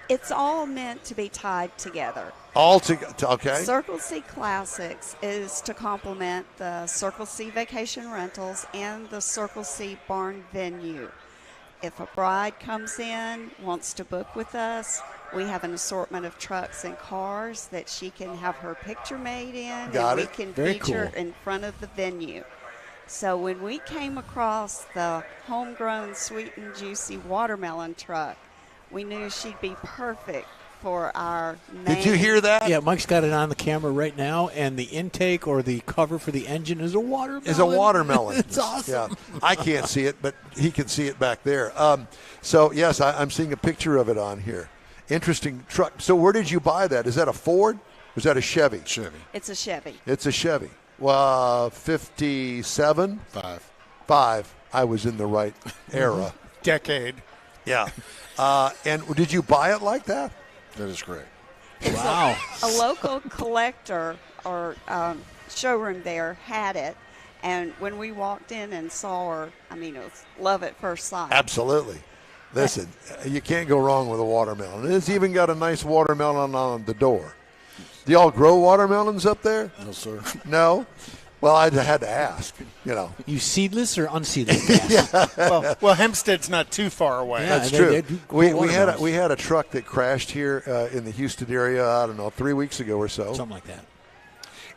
O: It's all meant to be tied together.
A: All together, okay.
O: Circle C Classics is to complement the Circle C Vacation Rentals and the Circle C Barn Venue. If a bride comes in, wants to book with us, we have an assortment of trucks and cars that she can have her picture made in.
A: Got
O: and
A: it.
O: we can
A: Very
O: feature
A: cool.
O: in front of the venue. So when we came across the homegrown sweet and juicy watermelon truck, we knew she'd be perfect for our main.
A: Did you hear that?
E: Yeah, Mike's got it on the camera right now, and the intake or the cover for the engine is a watermelon.
A: Is a watermelon.
E: It's awesome.
A: Yeah, I can't see it, but he can see it back there. So, yes, I'm seeing a picture of it on here. Interesting truck. So where did you buy that? Is that a Ford? Or is that a Chevy?
P: Chevy.
O: It's a Chevy.
A: It's a Chevy. 57? 5. I was in the right era.
C: Decade.
A: Yeah. And did you buy it like that?
P: That is correct.
E: Wow.
O: A local collector or showroom there had it, and when we walked in and saw her, I mean, it was love at first sight.
A: Absolutely. Listen, you can't go wrong with a watermelon. It's even got a nice watermelon on the door. Do y'all grow watermelons up there?
P: No, sir.
A: No? Well, I had to ask, you know.
E: You seedless or unseedless?
A: Yeah.
C: Well, Hempstead's not too far away.
E: Yeah,
A: That's
E: they-
A: true.
E: they do grow
A: We had a truck that crashed here in the Houston area, I don't know, 3 weeks ago or so.
E: Something like that.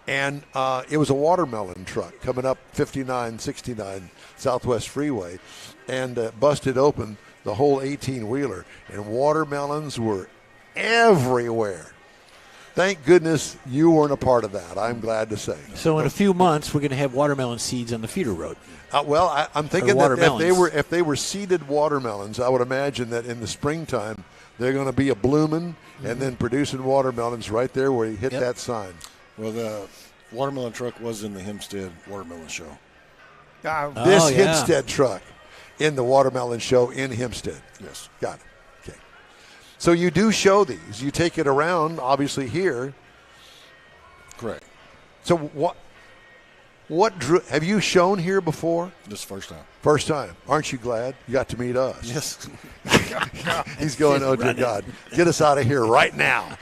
A: And it was a watermelon truck coming up 5969 Southwest Freeway, and busted open the whole 18-wheeler, and watermelons were everywhere. Thank goodness you weren't a part of that, I'm glad to say.
E: So in a few months, we're going to have watermelon seeds on the feeder road.
A: Well, I'm thinking
E: Or
A: that
E: watermelons.
A: if they were seeded watermelons, I would imagine that in the springtime they're going to be a blooming and then producing watermelons right there where you hit that sign.
P: Well, the watermelon truck was in the Hempstead Watermelon Show.
A: This Hempstead truck. In the Watermelon Show in Hempstead.
P: Yes.
A: Got it. Okay. So you do show these. You take it around, obviously, here.
P: Correct.
A: So what have you shown here before?
P: This is the first time.
A: First time. Aren't you glad you got to meet us?
P: Yes.
A: He's going, oh, dear God. Get us out of here right now.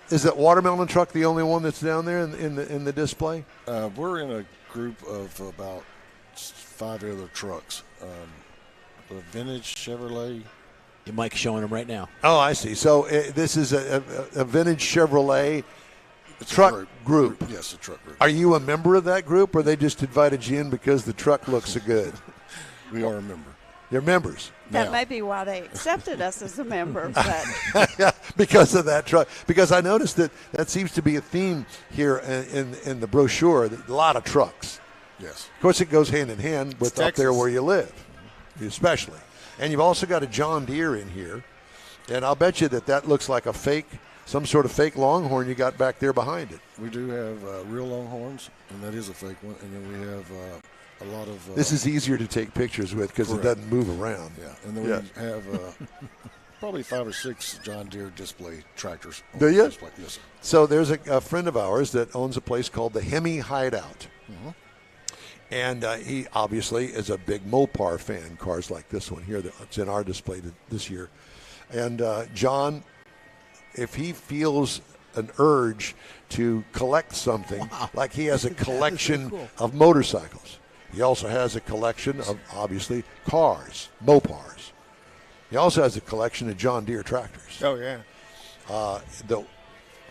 A: Is that Watermelon Truck the only one that's down there in the display?
P: We're in a group of about 5 other trucks. The vintage Chevrolet.
E: Mike's showing them right now.
A: Oh, I see. So this is a vintage Chevrolet truck group.
P: Yes, a truck group.
A: Are you a member of that group, or they just invited you in because the truck looks so good?
P: We are a member.
A: You're members.
O: That may be why they accepted us as a member. But
A: because of that truck. Because I noticed that seems to be a theme here in the brochure. A lot of trucks.
P: Yes.
A: Of course, it goes hand in hand with up there where you live, especially. And you've also got a John Deere in here. And I'll bet you that looks like a fake, some sort of fake Longhorn you got back there behind it.
P: We do have real Longhorns, and that is a fake one. And then we have a lot of.
A: This is easier to take pictures with because it doesn't move around.
P: Yeah, and then we have probably 5 or 6 John Deere display tractors.
A: Do you?
P: Display. Yes, sir.
A: So there's a friend of ours that owns a place called the Hemi Hideout.
P: Mm-hmm.
A: And he obviously is a big Mopar fan, cars like this one here that's in our display this year. And John, if he feels an urge to collect something, like he has a collection of motorcycles. He also has a collection of, obviously, cars, Mopars. He also has a collection of John Deere tractors.
C: Oh, yeah.
A: The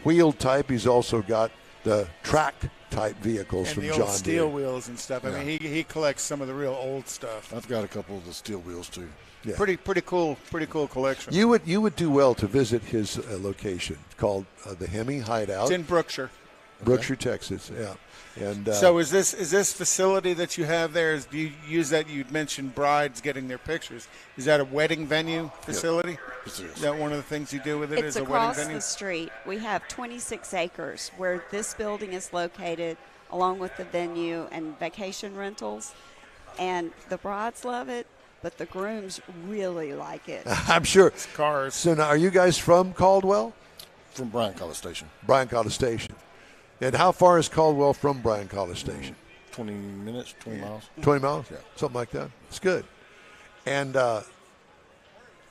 A: wheel type, he's also got the track type vehicles
C: and
A: from
C: the
A: John
C: old steel
A: Deere.
C: wheels and stuff. I mean, he collects some of the real old stuff.
P: I've got a couple of the steel wheels too.
A: Yeah.
C: Pretty cool collection.
A: You would do well to visit his location called the Hemi Hideout.
C: It's in Brookshire.
A: Brookshire, Texas. Yeah. And
C: so is this facility that you have there? Do you use that? You'd mentioned brides getting their pictures. Is that a wedding venue facility?
P: Yes, it is.
C: Is that one of the things you do with it?
O: It's
C: is a wedding venue?
O: across the street. We have 26 acres where this building is located, along with the venue and vacation rentals. And the brides love it, but the grooms really like it.
A: I'm sure.
C: It's cars.
A: So now, are you guys from Caldwell?
P: From Bryan College Station.
A: Bryan College Station. And how far is Caldwell from Bryan College Station?
P: 20 minutes, 20 miles.
A: 20 miles?
P: Yeah.
A: Something like that. It's good. And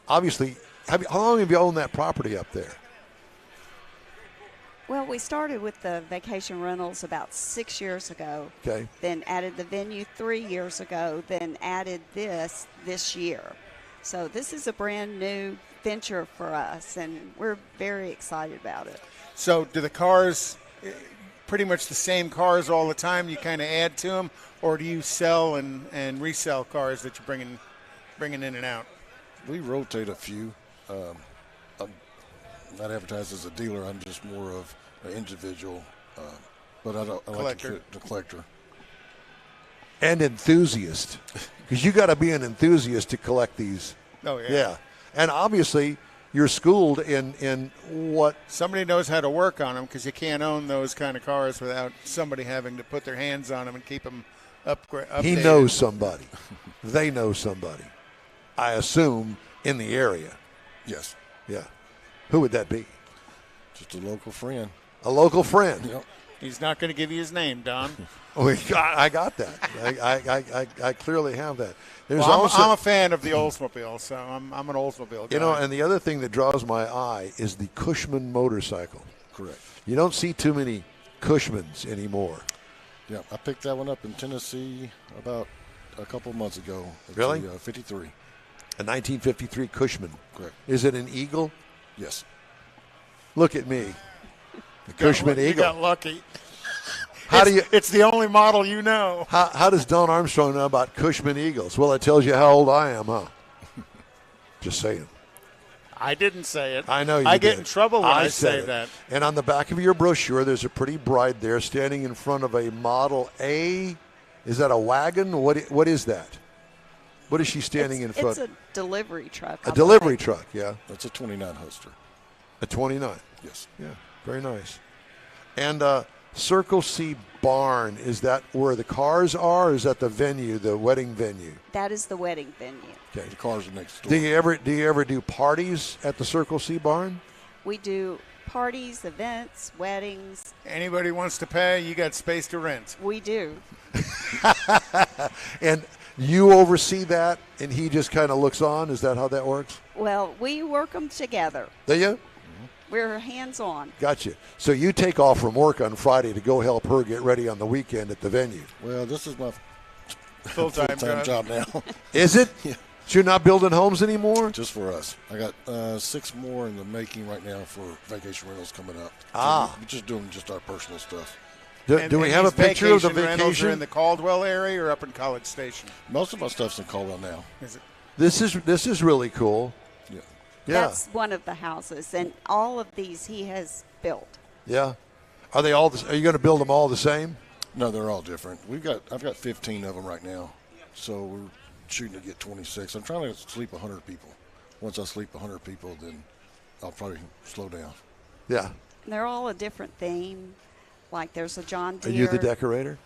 A: obviously, how long have you owned that property up there?
O: Well, we started with the vacation rentals about 6 years ago.
A: Okay.
O: Then added the venue 3 years ago. Then added this year. So this is a brand new venture for us, and we're very excited about it.
C: So do the cars pretty much the same cars all the time? You kind of add to them, or do you sell and resell cars that you're bringing in and out?
P: We rotate a few. I'm not advertised as a dealer. I'm just more of an individual, but I like the collector.
A: And enthusiast, because you got to be an enthusiast to collect these.
C: Oh, yeah.
A: Yeah. And obviously, you're schooled in what?
C: Somebody knows how to work on them, because you can't own those kind of cars without somebody having to put their hands on them and keep them updated.
A: He knows somebody. They know somebody. I assume in the area.
P: Yes.
A: Yeah. Who would that be?
P: Just a local friend.
A: A local friend.
P: Yep.
C: He's not going to give you his name, Don.
A: I got that. I clearly have that. There's
C: well,
A: also,
C: I'm a fan of the Oldsmobile, so I'm an Oldsmobile guy.
A: You know, and the other thing that draws my eye is the Cushman motorcycle.
P: Correct.
A: You don't see too many Cushmans anymore.
P: Yeah, I picked that one up in Tennessee about a couple months ago. It's
A: Really?
P: A 53.
A: A 1953 Cushman.
P: Correct.
A: Is it an Eagle?
P: Yes.
A: Look at me. The Cushman
C: You
A: Eagle.
C: got lucky.
A: It's
C: the only model you know.
A: How does Don Armstrong know about Cushman Eagles? Well, it tells you how old I am, huh? Just saying.
C: I didn't say it.
A: I know you
C: I
A: did.
C: get in trouble when I
A: said
C: say
A: it.
C: that.
A: And on the back of your brochure, there's a pretty bride there standing in front of a Model A. Is that a wagon? What is that? What is she standing in front?
O: It's a delivery truck.
A: A delivery truck, yeah.
P: That's a 29 Hoster.
A: A 29.
P: Yes.
A: Yeah, very nice. And Circle C Barn, is that where the cars are, or is that the venue, the wedding venue?
O: That is the wedding venue.
A: Okay.
P: The cars are next door.
A: Do you ever do parties at the Circle C Barn?
O: We do parties, events, weddings.
C: Anybody wants to pay, you got space to rent.
O: We do.
A: And you oversee that, and he just kind of looks on? Is that how that works?
O: Well, we work them together.
A: Do you?
O: We're hands-on.
A: Gotcha. So you take off from work on Friday to go help her get ready on the weekend at the venue.
P: Well, this is my
C: full-time
P: job now.
A: Is it?
P: Yeah.
A: So you're not building homes anymore?
P: Just for us. I got 6 more in the making right now for vacation rentals coming up.
A: Ah.
P: So we're just doing just our personal stuff.
A: Do we have a picture of the
C: rentals
A: vacation?
C: are in the Caldwell area or up in College Station?
P: Most of my stuff's in Caldwell now.
C: Is it?
A: This is really cool.
P: Yeah.
A: Yeah.
O: That's one of the houses, and all of these he has built.
A: Yeah. Are they all? Are you going to build them all the same?
P: No, they're all different. I've got 15 of them right now, so we're shooting to get 26. I'm trying to sleep 100 people. Once I sleep 100 people, then I'll probably slow down.
A: Yeah.
O: And they're all a different theme. Like there's a John Deere.
A: Are you the decorator?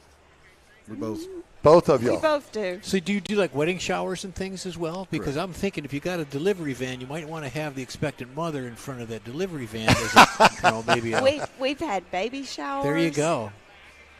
P: We both.
A: Both of you.
O: We both do.
E: So do you do like wedding showers and things as well? Because I'm thinking if you got a delivery van, you might want to have the expectant mother in front of that delivery van. As a, maybe
O: we've had baby showers.
E: There you go.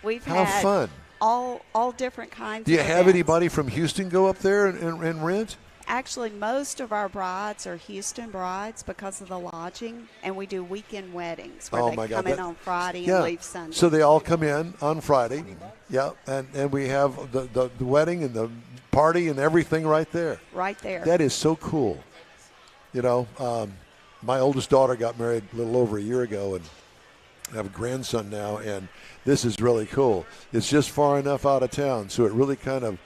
O: We've
A: How
O: had
A: fun.
O: all different kinds.
A: Do you
O: of
A: have
O: events.
A: anybody from Houston go up there and rent?
O: Actually, most of our brides are Houston brides because of the lodging, and we do weekend weddings where they come in on Friday and leave Sunday.
A: So they all come in on Friday, yeah, and we have the wedding and the party and everything right there.
O: Right there.
A: That is so cool. You know, my oldest daughter got married a little over a year ago, and I have a grandson now, and this is really cool. It's just far enough out of town, so it really kind of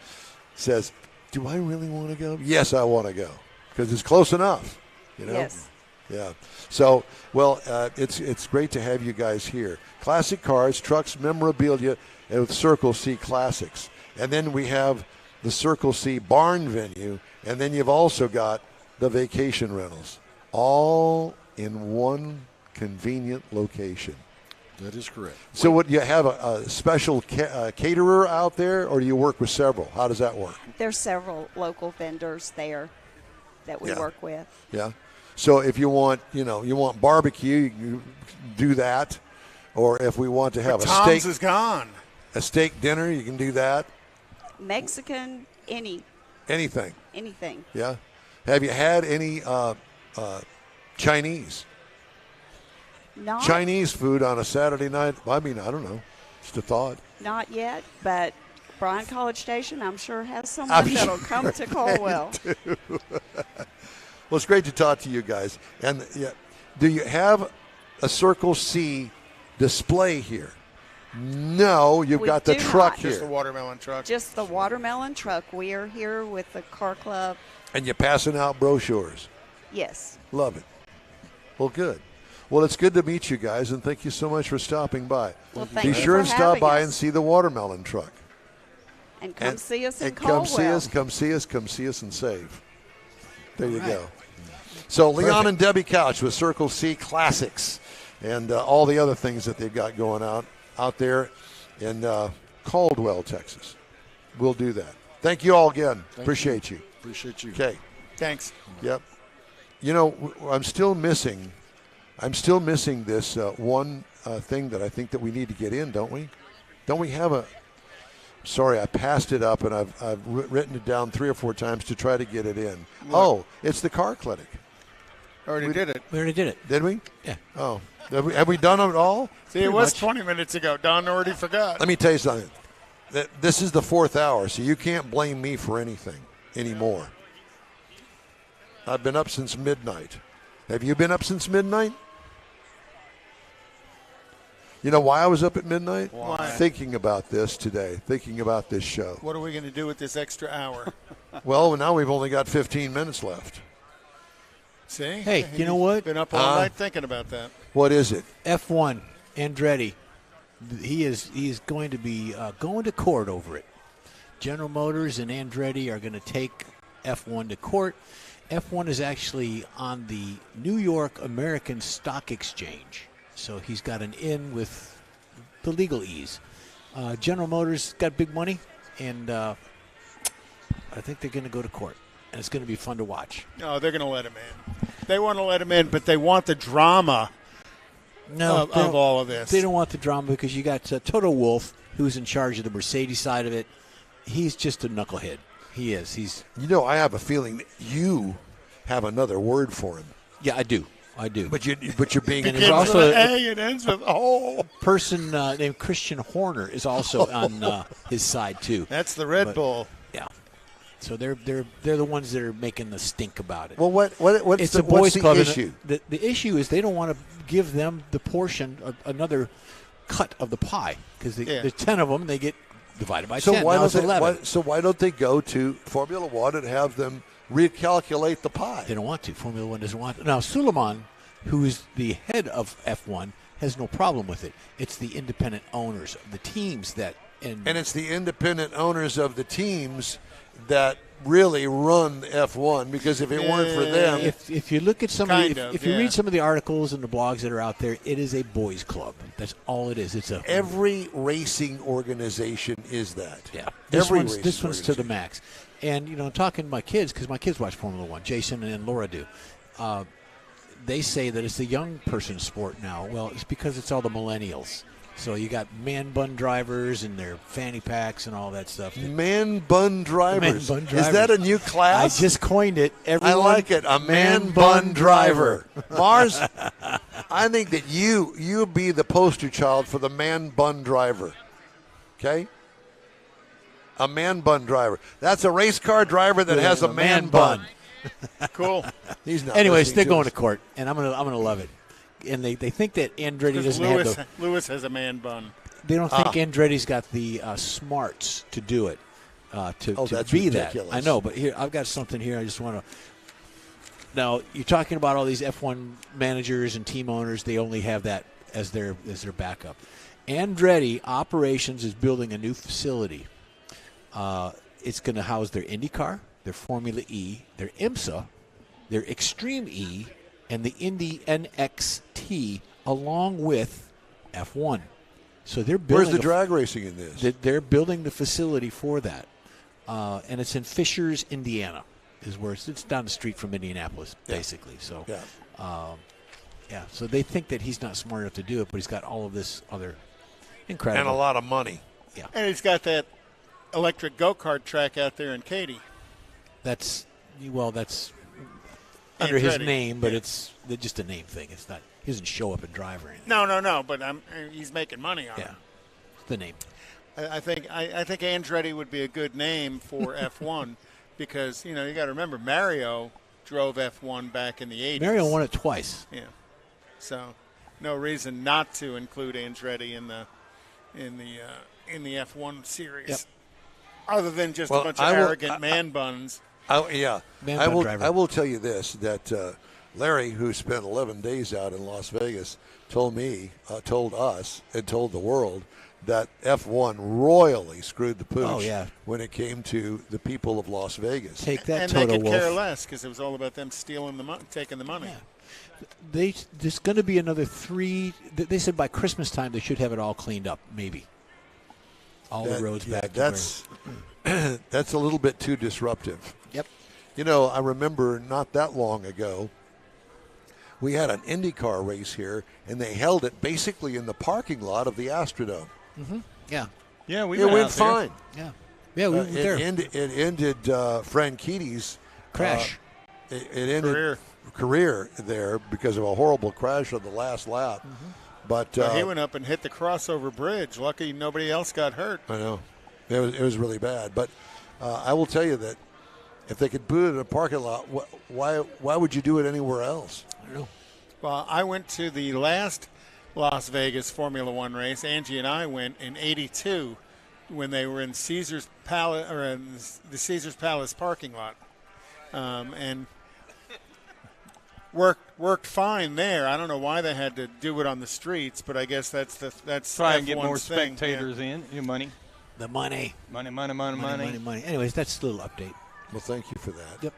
A: says, do I really want to go? Yes, I want to go because it's close enough, you know?
O: Yes.
A: Yeah. So, well, it's great to have you guys here. Classic cars, trucks, memorabilia, and with Circle C Classics. And then we have the Circle C Barn venue, and then you've also got the vacation rentals, all in one convenient location.
P: That is correct.
A: So would you have a special caterer out there, or do you work with several? How does that work?
O: There's several local vendors there that we work with.
A: Yeah. So if you want, you want barbecue, you do that. Or if we want to have
C: Tom's is gone.
A: A steak dinner, you can do that.
O: Mexican,
A: Anything.
O: anything.
A: Yeah. Have you had any Chinese?
O: Not,
A: Chinese food on a Saturday night? I mean, I don't know. Just a thought.
O: Not yet, but Bryan College Station, I'm sure, has someone that'll come to Caldwell.
A: Well, it's great to talk to you guys. And do you have a Circle C display here? No, you've got the truck here.
C: Just the watermelon truck.
O: Just the watermelon truck. We are here with the car club.
A: And you're passing out brochures.
O: Yes.
A: Love it. Well, good. Well, it's good to meet you guys, and thank you so much for stopping by.
O: Well, thank
A: Be
O: you
A: sure
O: for
A: and stop
O: having
A: by
O: us.
A: and see the watermelon truck.
O: And come see us in
A: and
O: Caldwell.
A: come see us, and save. There you go. So Leon and Debbie Couch with Circle C Classics and all the other things that they've got going out there in Caldwell, Texas. We'll do that. Thank you all again. Appreciate you.
P: Appreciate you.
A: Okay.
C: Thanks.
A: Yep. You know, I'm still missing this one thing that I think that we need to get in, don't we? Don't we have a? Sorry, I passed it up and I've written it down 3 or 4 times to try to get it in.
C: What?
A: Oh, it's the car clinic.
C: Already did it.
E: We already did it.
A: Did we?
E: Yeah.
A: Oh, have we done it all?
C: See, it was 20 minutes ago. Don already forgot.
A: Let me tell you something. This is the 4th hour, so you can't blame me for anything anymore. I've been up since midnight. Have you been up since midnight? You know why I was up at midnight?
C: Why?
A: Thinking about this today, thinking about this show.
C: What are we going to do with this extra hour?
A: Well, now we've only got 15 minutes left.
C: See?
E: Hey, you know what?
C: Been up all night thinking about that.
A: What is it?
E: F1, Andretti. He is going to be going to court over it. General Motors and Andretti are going to take F1 to court. F1 is actually on the New York American Stock Exchange. So he's got an in with the legal ease. General Motors got big money, and I think they're going to go to court, and it's going to be fun to watch.
C: No, they're going to let him in. They want to let him in, but they want the drama of all of this.
E: They don't want the drama because you got Toto Wolff, who's in charge of the Mercedes side of it. He's just a knucklehead. He is.
A: I have a feeling that you have another word for him.
E: Yeah, I do. But you're being.
C: It begins
E: also
C: with an A and ends with O.
E: Person named Christian Horner is also on his side too.
C: That's the Red Bull.
E: Yeah. So they're the ones that are making the stink about it.
A: Well, what's
E: it's
A: the
E: a boys' club.
A: issue?
E: The issue is they don't want to give them the portion, another cut of the pie, because there's 10 of them. They get divided by 10.
A: Why don't they go to Formula One and have them recalculate the pie?
E: They don't want to. Formula One doesn't want to. Now, Suleiman, who is the head of F1, has no problem with it. It's the independent owners of the teams that... And
A: it's the independent owners of the teams that really run F1, because if it weren't for them...
E: If you look at some if you read some of the articles and the blogs that are out there, it is a boys' club. That's all it is.
A: Every racing organization is that.
E: Yeah. This one's to the max. And, talking to my kids, because my kids watch Formula One, Jason and Laura do, they say that it's the young person's sport now. Well, it's because it's all the millennials. So you got man bun drivers and their fanny packs and all that stuff.
A: Man bun drivers. Is that a new class?
E: I just coined it.
A: I like it. A man bun driver. Mars, I think that you be the poster child for the man bun driver. Okay? A man bun driver. That's a race car driver that has a man bun.
C: Cool.
A: He's not.
E: Anyways, they're going to court, and I'm gonna love it. And they think that Andretti doesn't have
C: Lewis has a man bun.
E: They don't think Andretti's got the smarts to do it. To be
A: ridiculous.
E: That. I know, but here I've got something here. I just want to. Now you're talking about all these F1 managers and team owners. They only have that as their backup. Andretti Operations is building a new facility. It's going to house their IndyCar, their Formula E, their IMSA, their Extreme E, and the Indy NXT, along with F1. So they're building.
A: Where's the drag racing in this?
E: They're building the facility for that, and it's in Fishers, Indiana, is where it's down the street from Indianapolis, basically. So, so they think that he's not smart enough to do it, but he's got all of this other incredible
A: and a lot of money.
E: Yeah,
C: and he's got that electric go-kart track out there in Katy.
E: That's under his name, but it's just a name thing. It's not. He doesn't show up and drive or anything.
C: No. But he's making money on it.
E: Yeah, it's the name.
C: I think Andretti would be a good name for F1 because you got to remember Mario drove F1 back in the 80s.
E: Mario won it twice.
C: Yeah, so no reason not to include Andretti in the F1 series.
E: Yep.
C: Other than just a bunch of arrogant man buns.
A: I will tell you this, that Larry, who spent 11 days out in Las Vegas, told us, and told the world that F1 royally screwed the pooch when it came to the people of Las Vegas.
E: Take that,
C: and
E: Toto
C: they could
E: Wolff.
C: care less because it was all about them stealing the money, taking the money.
E: Yeah. There's going to be another 3. They said by Christmas time they should have it all cleaned up, maybe. The roads back.
A: That's a little bit too disruptive.
E: Yep.
A: I remember not that long ago, we had an IndyCar race here, and they held it basically in the parking lot of the Astrodome.
E: Mm-hmm. Yeah.
D: Yeah,
A: it went fine.
E: Yeah. Yeah, we were there.
A: It ended Franchitti's
E: crash.
A: It ended career there because of a horrible crash on the last lap.
E: Mm-hmm.
A: But
C: he went up and hit the crossover bridge. Lucky nobody else got hurt.
A: I know. It was really bad. But I will tell you that if they could put it in a parking lot, why would you do it anywhere else?
E: I don't know.
C: Well, I went to the last Las Vegas Formula One race. Angie and I went in '82 when they were in Caesar's Palace or in the Caesar's Palace parking lot, and worked fine there. I don't know why they had to do it on the streets, but I guess that's
D: try and
C: F1's
D: get more
C: thing.
D: spectators in. Your money.
E: The money.
D: Money.
E: Anyways, that's a little update.
A: Well, thank you for that.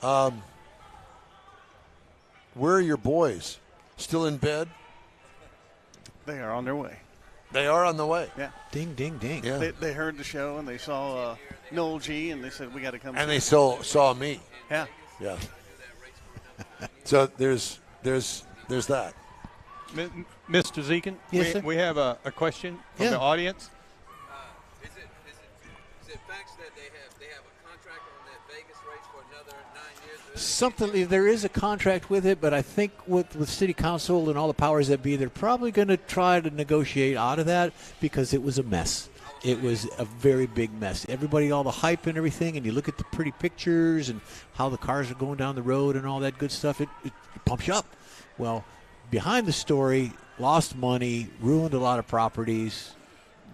E: Yep.
A: Where are your boys? Still in bed?
N: They are on their way.
A: They are on the way.
N: Yeah.
E: Ding, ding, ding.
A: Yeah.
N: They heard the show and they saw Noel G. and they said we got to come.
A: And
N: see
A: they
N: it."
A: saw me.
N: Yeah.
A: Yeah. So there's that.
D: Mr. Zekin,
E: Yes, sir.
D: we have a question from
E: Yeah.
D: the audience.
Q: Is it facts that they have a contract on that Vegas race for another 9 years?
E: Something, there is a contract with it, but I think with city council and all the powers that be, they're probably going to try to negotiate out of that because it was a mess. It was a very big mess. Everybody, all the hype and everything, and you look at the pretty pictures and how the cars are going down the road and all that good stuff, it pumps you up. Well, behind the story, lost money, ruined a lot of properties,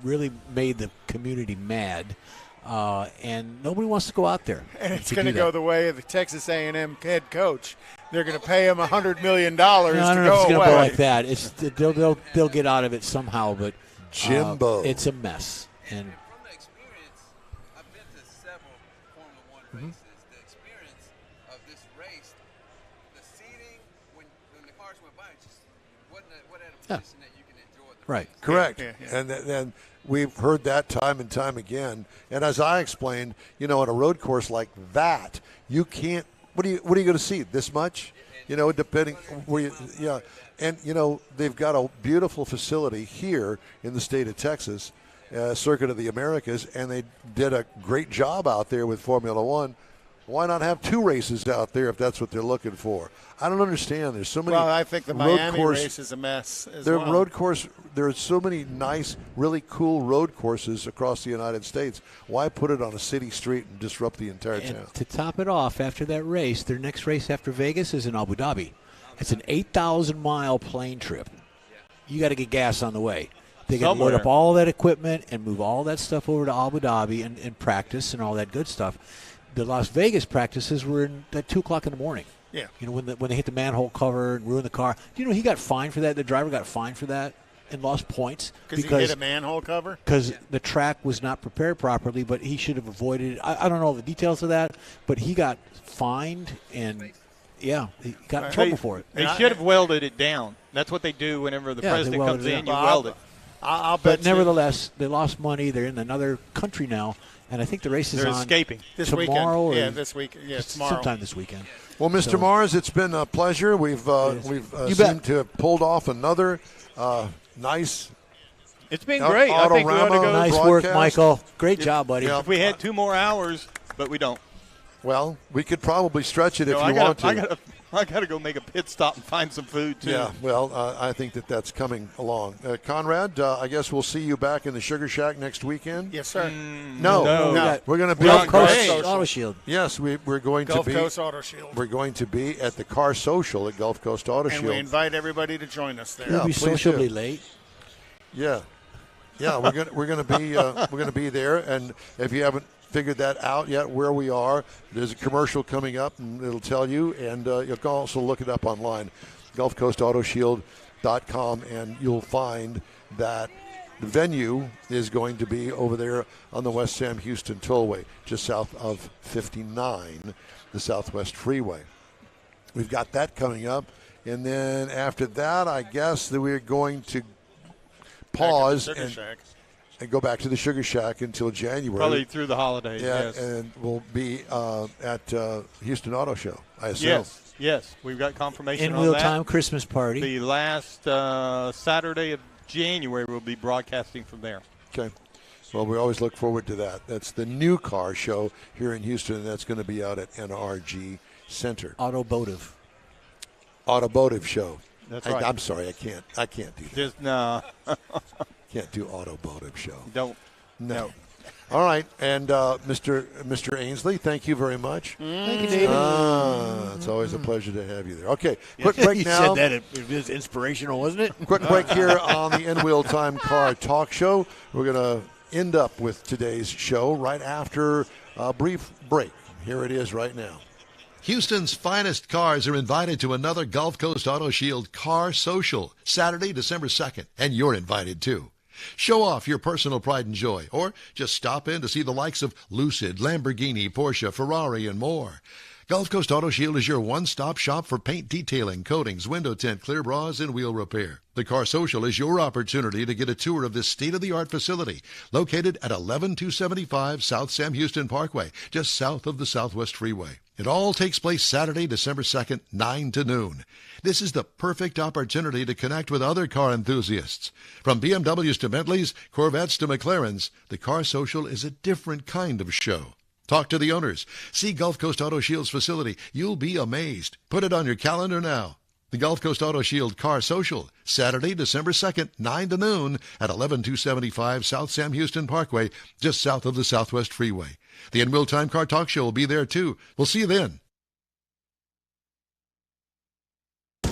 E: really made the community mad, and nobody wants to go out there.
C: And it's
E: to
C: going to
E: do
C: go
E: that.
C: the way of the Texas A&M head coach. They're going to pay him $100 million to
E: No, I don't know if
C: go
E: it's going
C: away.
E: to go like that. It's they'll get out of it somehow, but
A: Jimbo.
E: it's a mess. And
Q: From the experience, I've been to several Formula One races. The experience of this race, the seating when the cars went by, it just wasn't at a position that you can enjoy the
E: right,
A: Correct.
C: Yeah.
A: And then we've heard that time and time again. And as I explained, on a road course like that, you can't. What are you going to see? This much? Depending where you. Yeah. And they've got a beautiful facility here in the state of Texas. Circuit of the Americas, and they did a great job out there with Formula One. Why not have two races out there if that's what they're looking for? I don't understand. There's so many.
C: Well, I think the
A: road
C: Miami
A: course,
C: race is a mess as
A: their
C: well.
A: road course. There are so many nice, really cool road courses across the United States. Why put it on a city street and disrupt the entire town?
E: to top it off, after that race, their next race after Vegas is in Abu Dhabi. It's an 8,000-mile plane trip. You got to get gas on the way. They got to load up all that equipment and move all that stuff over to Abu Dhabi and practice and all that good stuff. The Las Vegas practices were at 2 o'clock in the morning.
C: Yeah.
E: When they hit the manhole cover and ruined the car. He got fined for that? The driver got fined for that and lost points.
C: Because he hit a manhole cover?
E: Because the track was not prepared properly, but he should have avoided it. I don't know the details of that, but he got fined and, yeah, he got in trouble for it.
D: They should have welded it down. That's what they do whenever the president comes in, you weld it.
C: I'll bet
E: But nevertheless, they lost money. They're in another country now, and I think the race is
D: They're
E: on
D: escaping.
C: This
E: tomorrow.
C: weekend.
E: Or
C: Yeah, this week. Yeah, tomorrow.
E: Sometime this weekend.
A: Well, Mr.
E: So-
A: Mars, it's been a pleasure. We've
E: You
A: seemed
E: bet.
A: to have pulled off another nice.
D: It's been great. I think we ought to go.
E: Nice work,
A: broadcast.
E: Michael. Great job, buddy.
A: Yeah.
D: If we had 2 more hours, but we don't.
A: Well, we could probably stretch it if
D: No,
A: you want to.
D: I got to go make a pit stop and find some food too.
A: Yeah, well, I think that's coming along. Conrad, I guess we'll see you back in the Sugar Shack next weekend.
C: Yes, sir.
A: No,
E: No.
A: we're going to be
E: Gulf
A: at
E: Coast
A: Great.
E: Auto Shield.
A: Yes, we're going
C: Gulf
A: to be.
C: Coast Auto Shield.
A: We're going to be at the Car Social at Gulf Coast Auto
C: And
A: Shield.
C: we invite everybody to join us there.
E: We'll be
A: please
E: sociably
A: do.
E: late.
A: Yeah, we're going to be there, and if you haven't figured that out yet where we are, there's a commercial coming up and it'll tell you, and you can also look it up online, gulfcoautautoshield.com, and you'll find that the venue is going to be over there on the West Sam Houston Tollway, just south of 59, the Southwest Freeway. We've got that coming up, and then after that, I guess that we're going to pause
C: Sugar
A: and
C: Shack.
A: go back to the Sugar Shack until January.
D: Probably through the holidays.
A: Yeah,
D: Yes.
A: and we'll be at Houston Auto Show, I assume.
D: Yes. We've got confirmation
E: In
D: on
E: wheel
D: that.
E: time Christmas party.
D: The last Saturday of January, we'll be broadcasting from there.
A: Okay. Well, we always look forward to that. That's the new car show here in Houston, and that's going to be out at NRG Center.
E: Automotive
A: show.
D: That's right.
A: I'm sorry, I can't do that.
D: Just no.
A: Can't do automotive show.
D: Don't.
A: No. All right, and Mr. Ainsley, thank you very much.
E: Thank you, David.
A: It's always a pleasure to have you there. Okay, quick break
E: you
A: now.
E: said that it was inspirational, wasn't it?
A: Quick break here on the In Wheel Time Car Talk Show. We're going to end up with today's show right after a brief break. Here it is right now.
H: Houston's finest cars are invited to another Gulf Coast Auto Shield Car Social, Saturday, December 2nd, and you're invited too. Show off your personal pride and joy, or just stop in to see the likes of Lucid, Lamborghini, Porsche, Ferrari, and more. Gulf Coast Auto Shield is your one-stop shop for paint detailing, coatings, window tint, clear bras, and wheel repair. The Car Social is your opportunity to get a tour of this state-of-the-art facility located at 11275 South Sam Houston Parkway, just south of the Southwest Freeway. It all takes place Saturday, December 2nd, 9 to noon. This is the perfect opportunity to connect with other car enthusiasts. From BMWs to Bentleys, Corvettes to McLarens, the Car Social is a different kind of show. Talk to the owners. See Gulf Coast Auto Shield's facility. You'll be amazed. Put it on your calendar now. The Gulf Coast Auto Shield Car Social, Saturday, December 2nd, 9 to noon at 11275 South Sam Houston Parkway, just south of the Southwest Freeway. The In Real Time Car Talk Show will be there too. We'll see you then.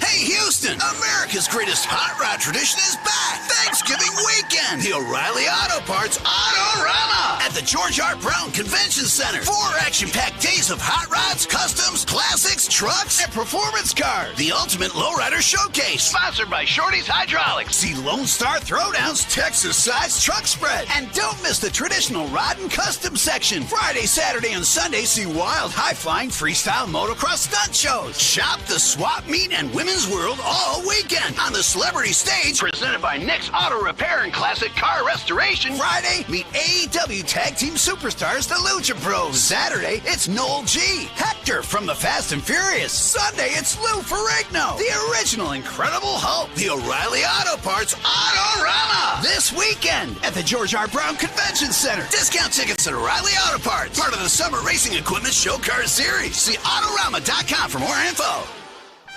F: Hey, Houston! America's greatest hot rod tradition is back! Thanksgiving weekend! The O'Reilly Auto Parts Autorama at the George R. Brown Convention Center. 4 action-packed days of hot rods, customs, classics, trucks, and performance cars. The ultimate lowrider showcase. Sponsored by Shorty's Hydraulics. See Lone Star Throwdowns, Texas-sized truck spread. And don't miss the traditional rod and custom section. Friday, Saturday, and Sunday, see wild, high-flying freestyle motocross stunt shows. Shop the swap meet and women's world all weekend on the celebrity stage presented by Nick's Auto Repair and Classic Car Restoration. Friday, meet AEW Tag Team Superstars, the Lucha Bros. Saturday, it's Noel G. Hector from the Fast and Furious. Sunday, it's Lou Ferrigno, the original Incredible Hulk. The O'Reilly Auto Parts Autorama this weekend at the George R. Brown Convention Center. Discount tickets at O'Reilly Auto Parts, part of the Summer Racing Equipment Show Car Series. See Autorama.com for more info.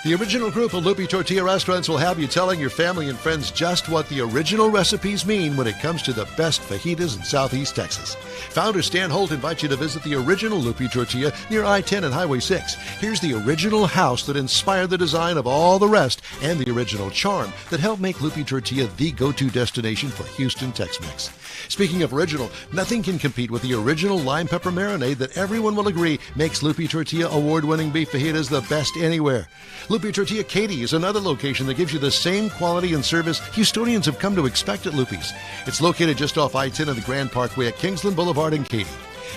H: The original group of Lupi Tortilla restaurants will have you telling your family and friends just what the original recipes mean when it comes to the best fajitas in Southeast Texas. Founder Stan Holt invites you to visit the original Lupi Tortilla near I-10 and Highway 6. Here's the original house that inspired the design of all the rest and the original charm that helped make Lupi Tortilla the go-to destination for Houston Tex-Mex. Speaking of original, nothing can compete with the original lime pepper marinade that everyone will agree makes Lupi Tortilla award-winning beef fajitas the best anywhere. Lupi Tortilla Katy is another location that gives you the same quality and service Houstonians have come to expect at Lupi's. It's located just off I-10 and the Grand Parkway at Kingsland Boulevard in Katy.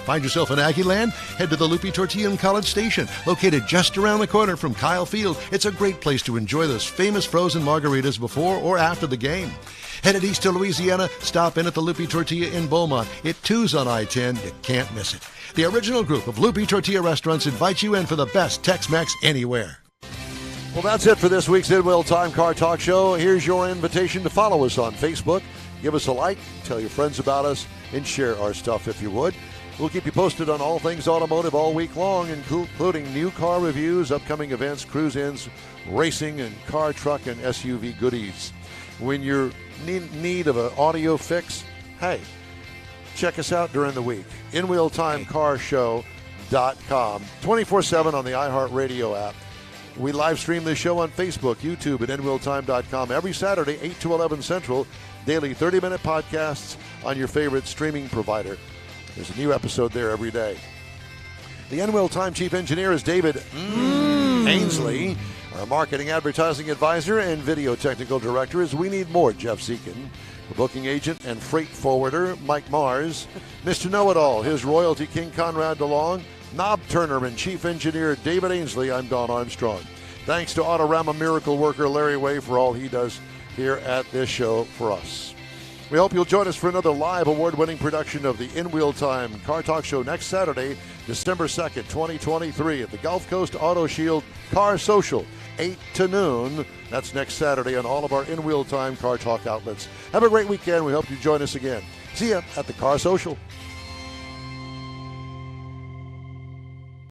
H: Find yourself in Aggie Land? Head to the Lupi Tortilla in College Station, located just around the corner from Kyle Field. It's a great place to enjoy those famous frozen margaritas before or after the game. Headed east to Louisiana, stop in at the Lupi Tortilla in Beaumont. It too's on I-10. You can't miss it. The original group of Lupi Tortilla restaurants invites you in for the best Tex-Mex anywhere.
A: Well, that's it for this week's In Real Time Car Talk Show. Here's your invitation to follow us on Facebook. Give us a like, tell your friends about us, and share our stuff if you would. We'll keep you posted on all things automotive all week long, including new car reviews, upcoming events, cruise-ins, racing, and car, truck, and SUV goodies. When you're in need of an audio fix, hey, check us out during the week. InRealTimeCarShow.com, 24/7 on the iHeartRadio app. We live stream this show on Facebook, YouTube, and InRealTime.com every Saturday, 8 to 11 Central. Daily 30-minute podcasts on your favorite streaming provider. There's a new episode there every day. The In Real Time Chief Engineer is David Ainsley. Our Marketing Advertising Advisor and Video Technical Director is We Need More, Jeff Zekin. The Booking Agent and Freight Forwarder, Mike Mars. Mr. Know-It-All, his Royalty King, Conrad DeLong. Knob Turner and Chief Engineer David Ainsley, I'm Don Armstrong. Thanks to Autorama Miracle Worker Larry Way for all he does here at this show for us. We hope you'll join us for another live award-winning production of the In Real Time Car Talk Show next Saturday, December 2nd, 2023 at the Gulf Coast Auto Shield Car Social, 8 to noon. That's next Saturday on all of our In Real Time Car Talk outlets. Have a great weekend. We hope you join us again. See ya at the Car Social.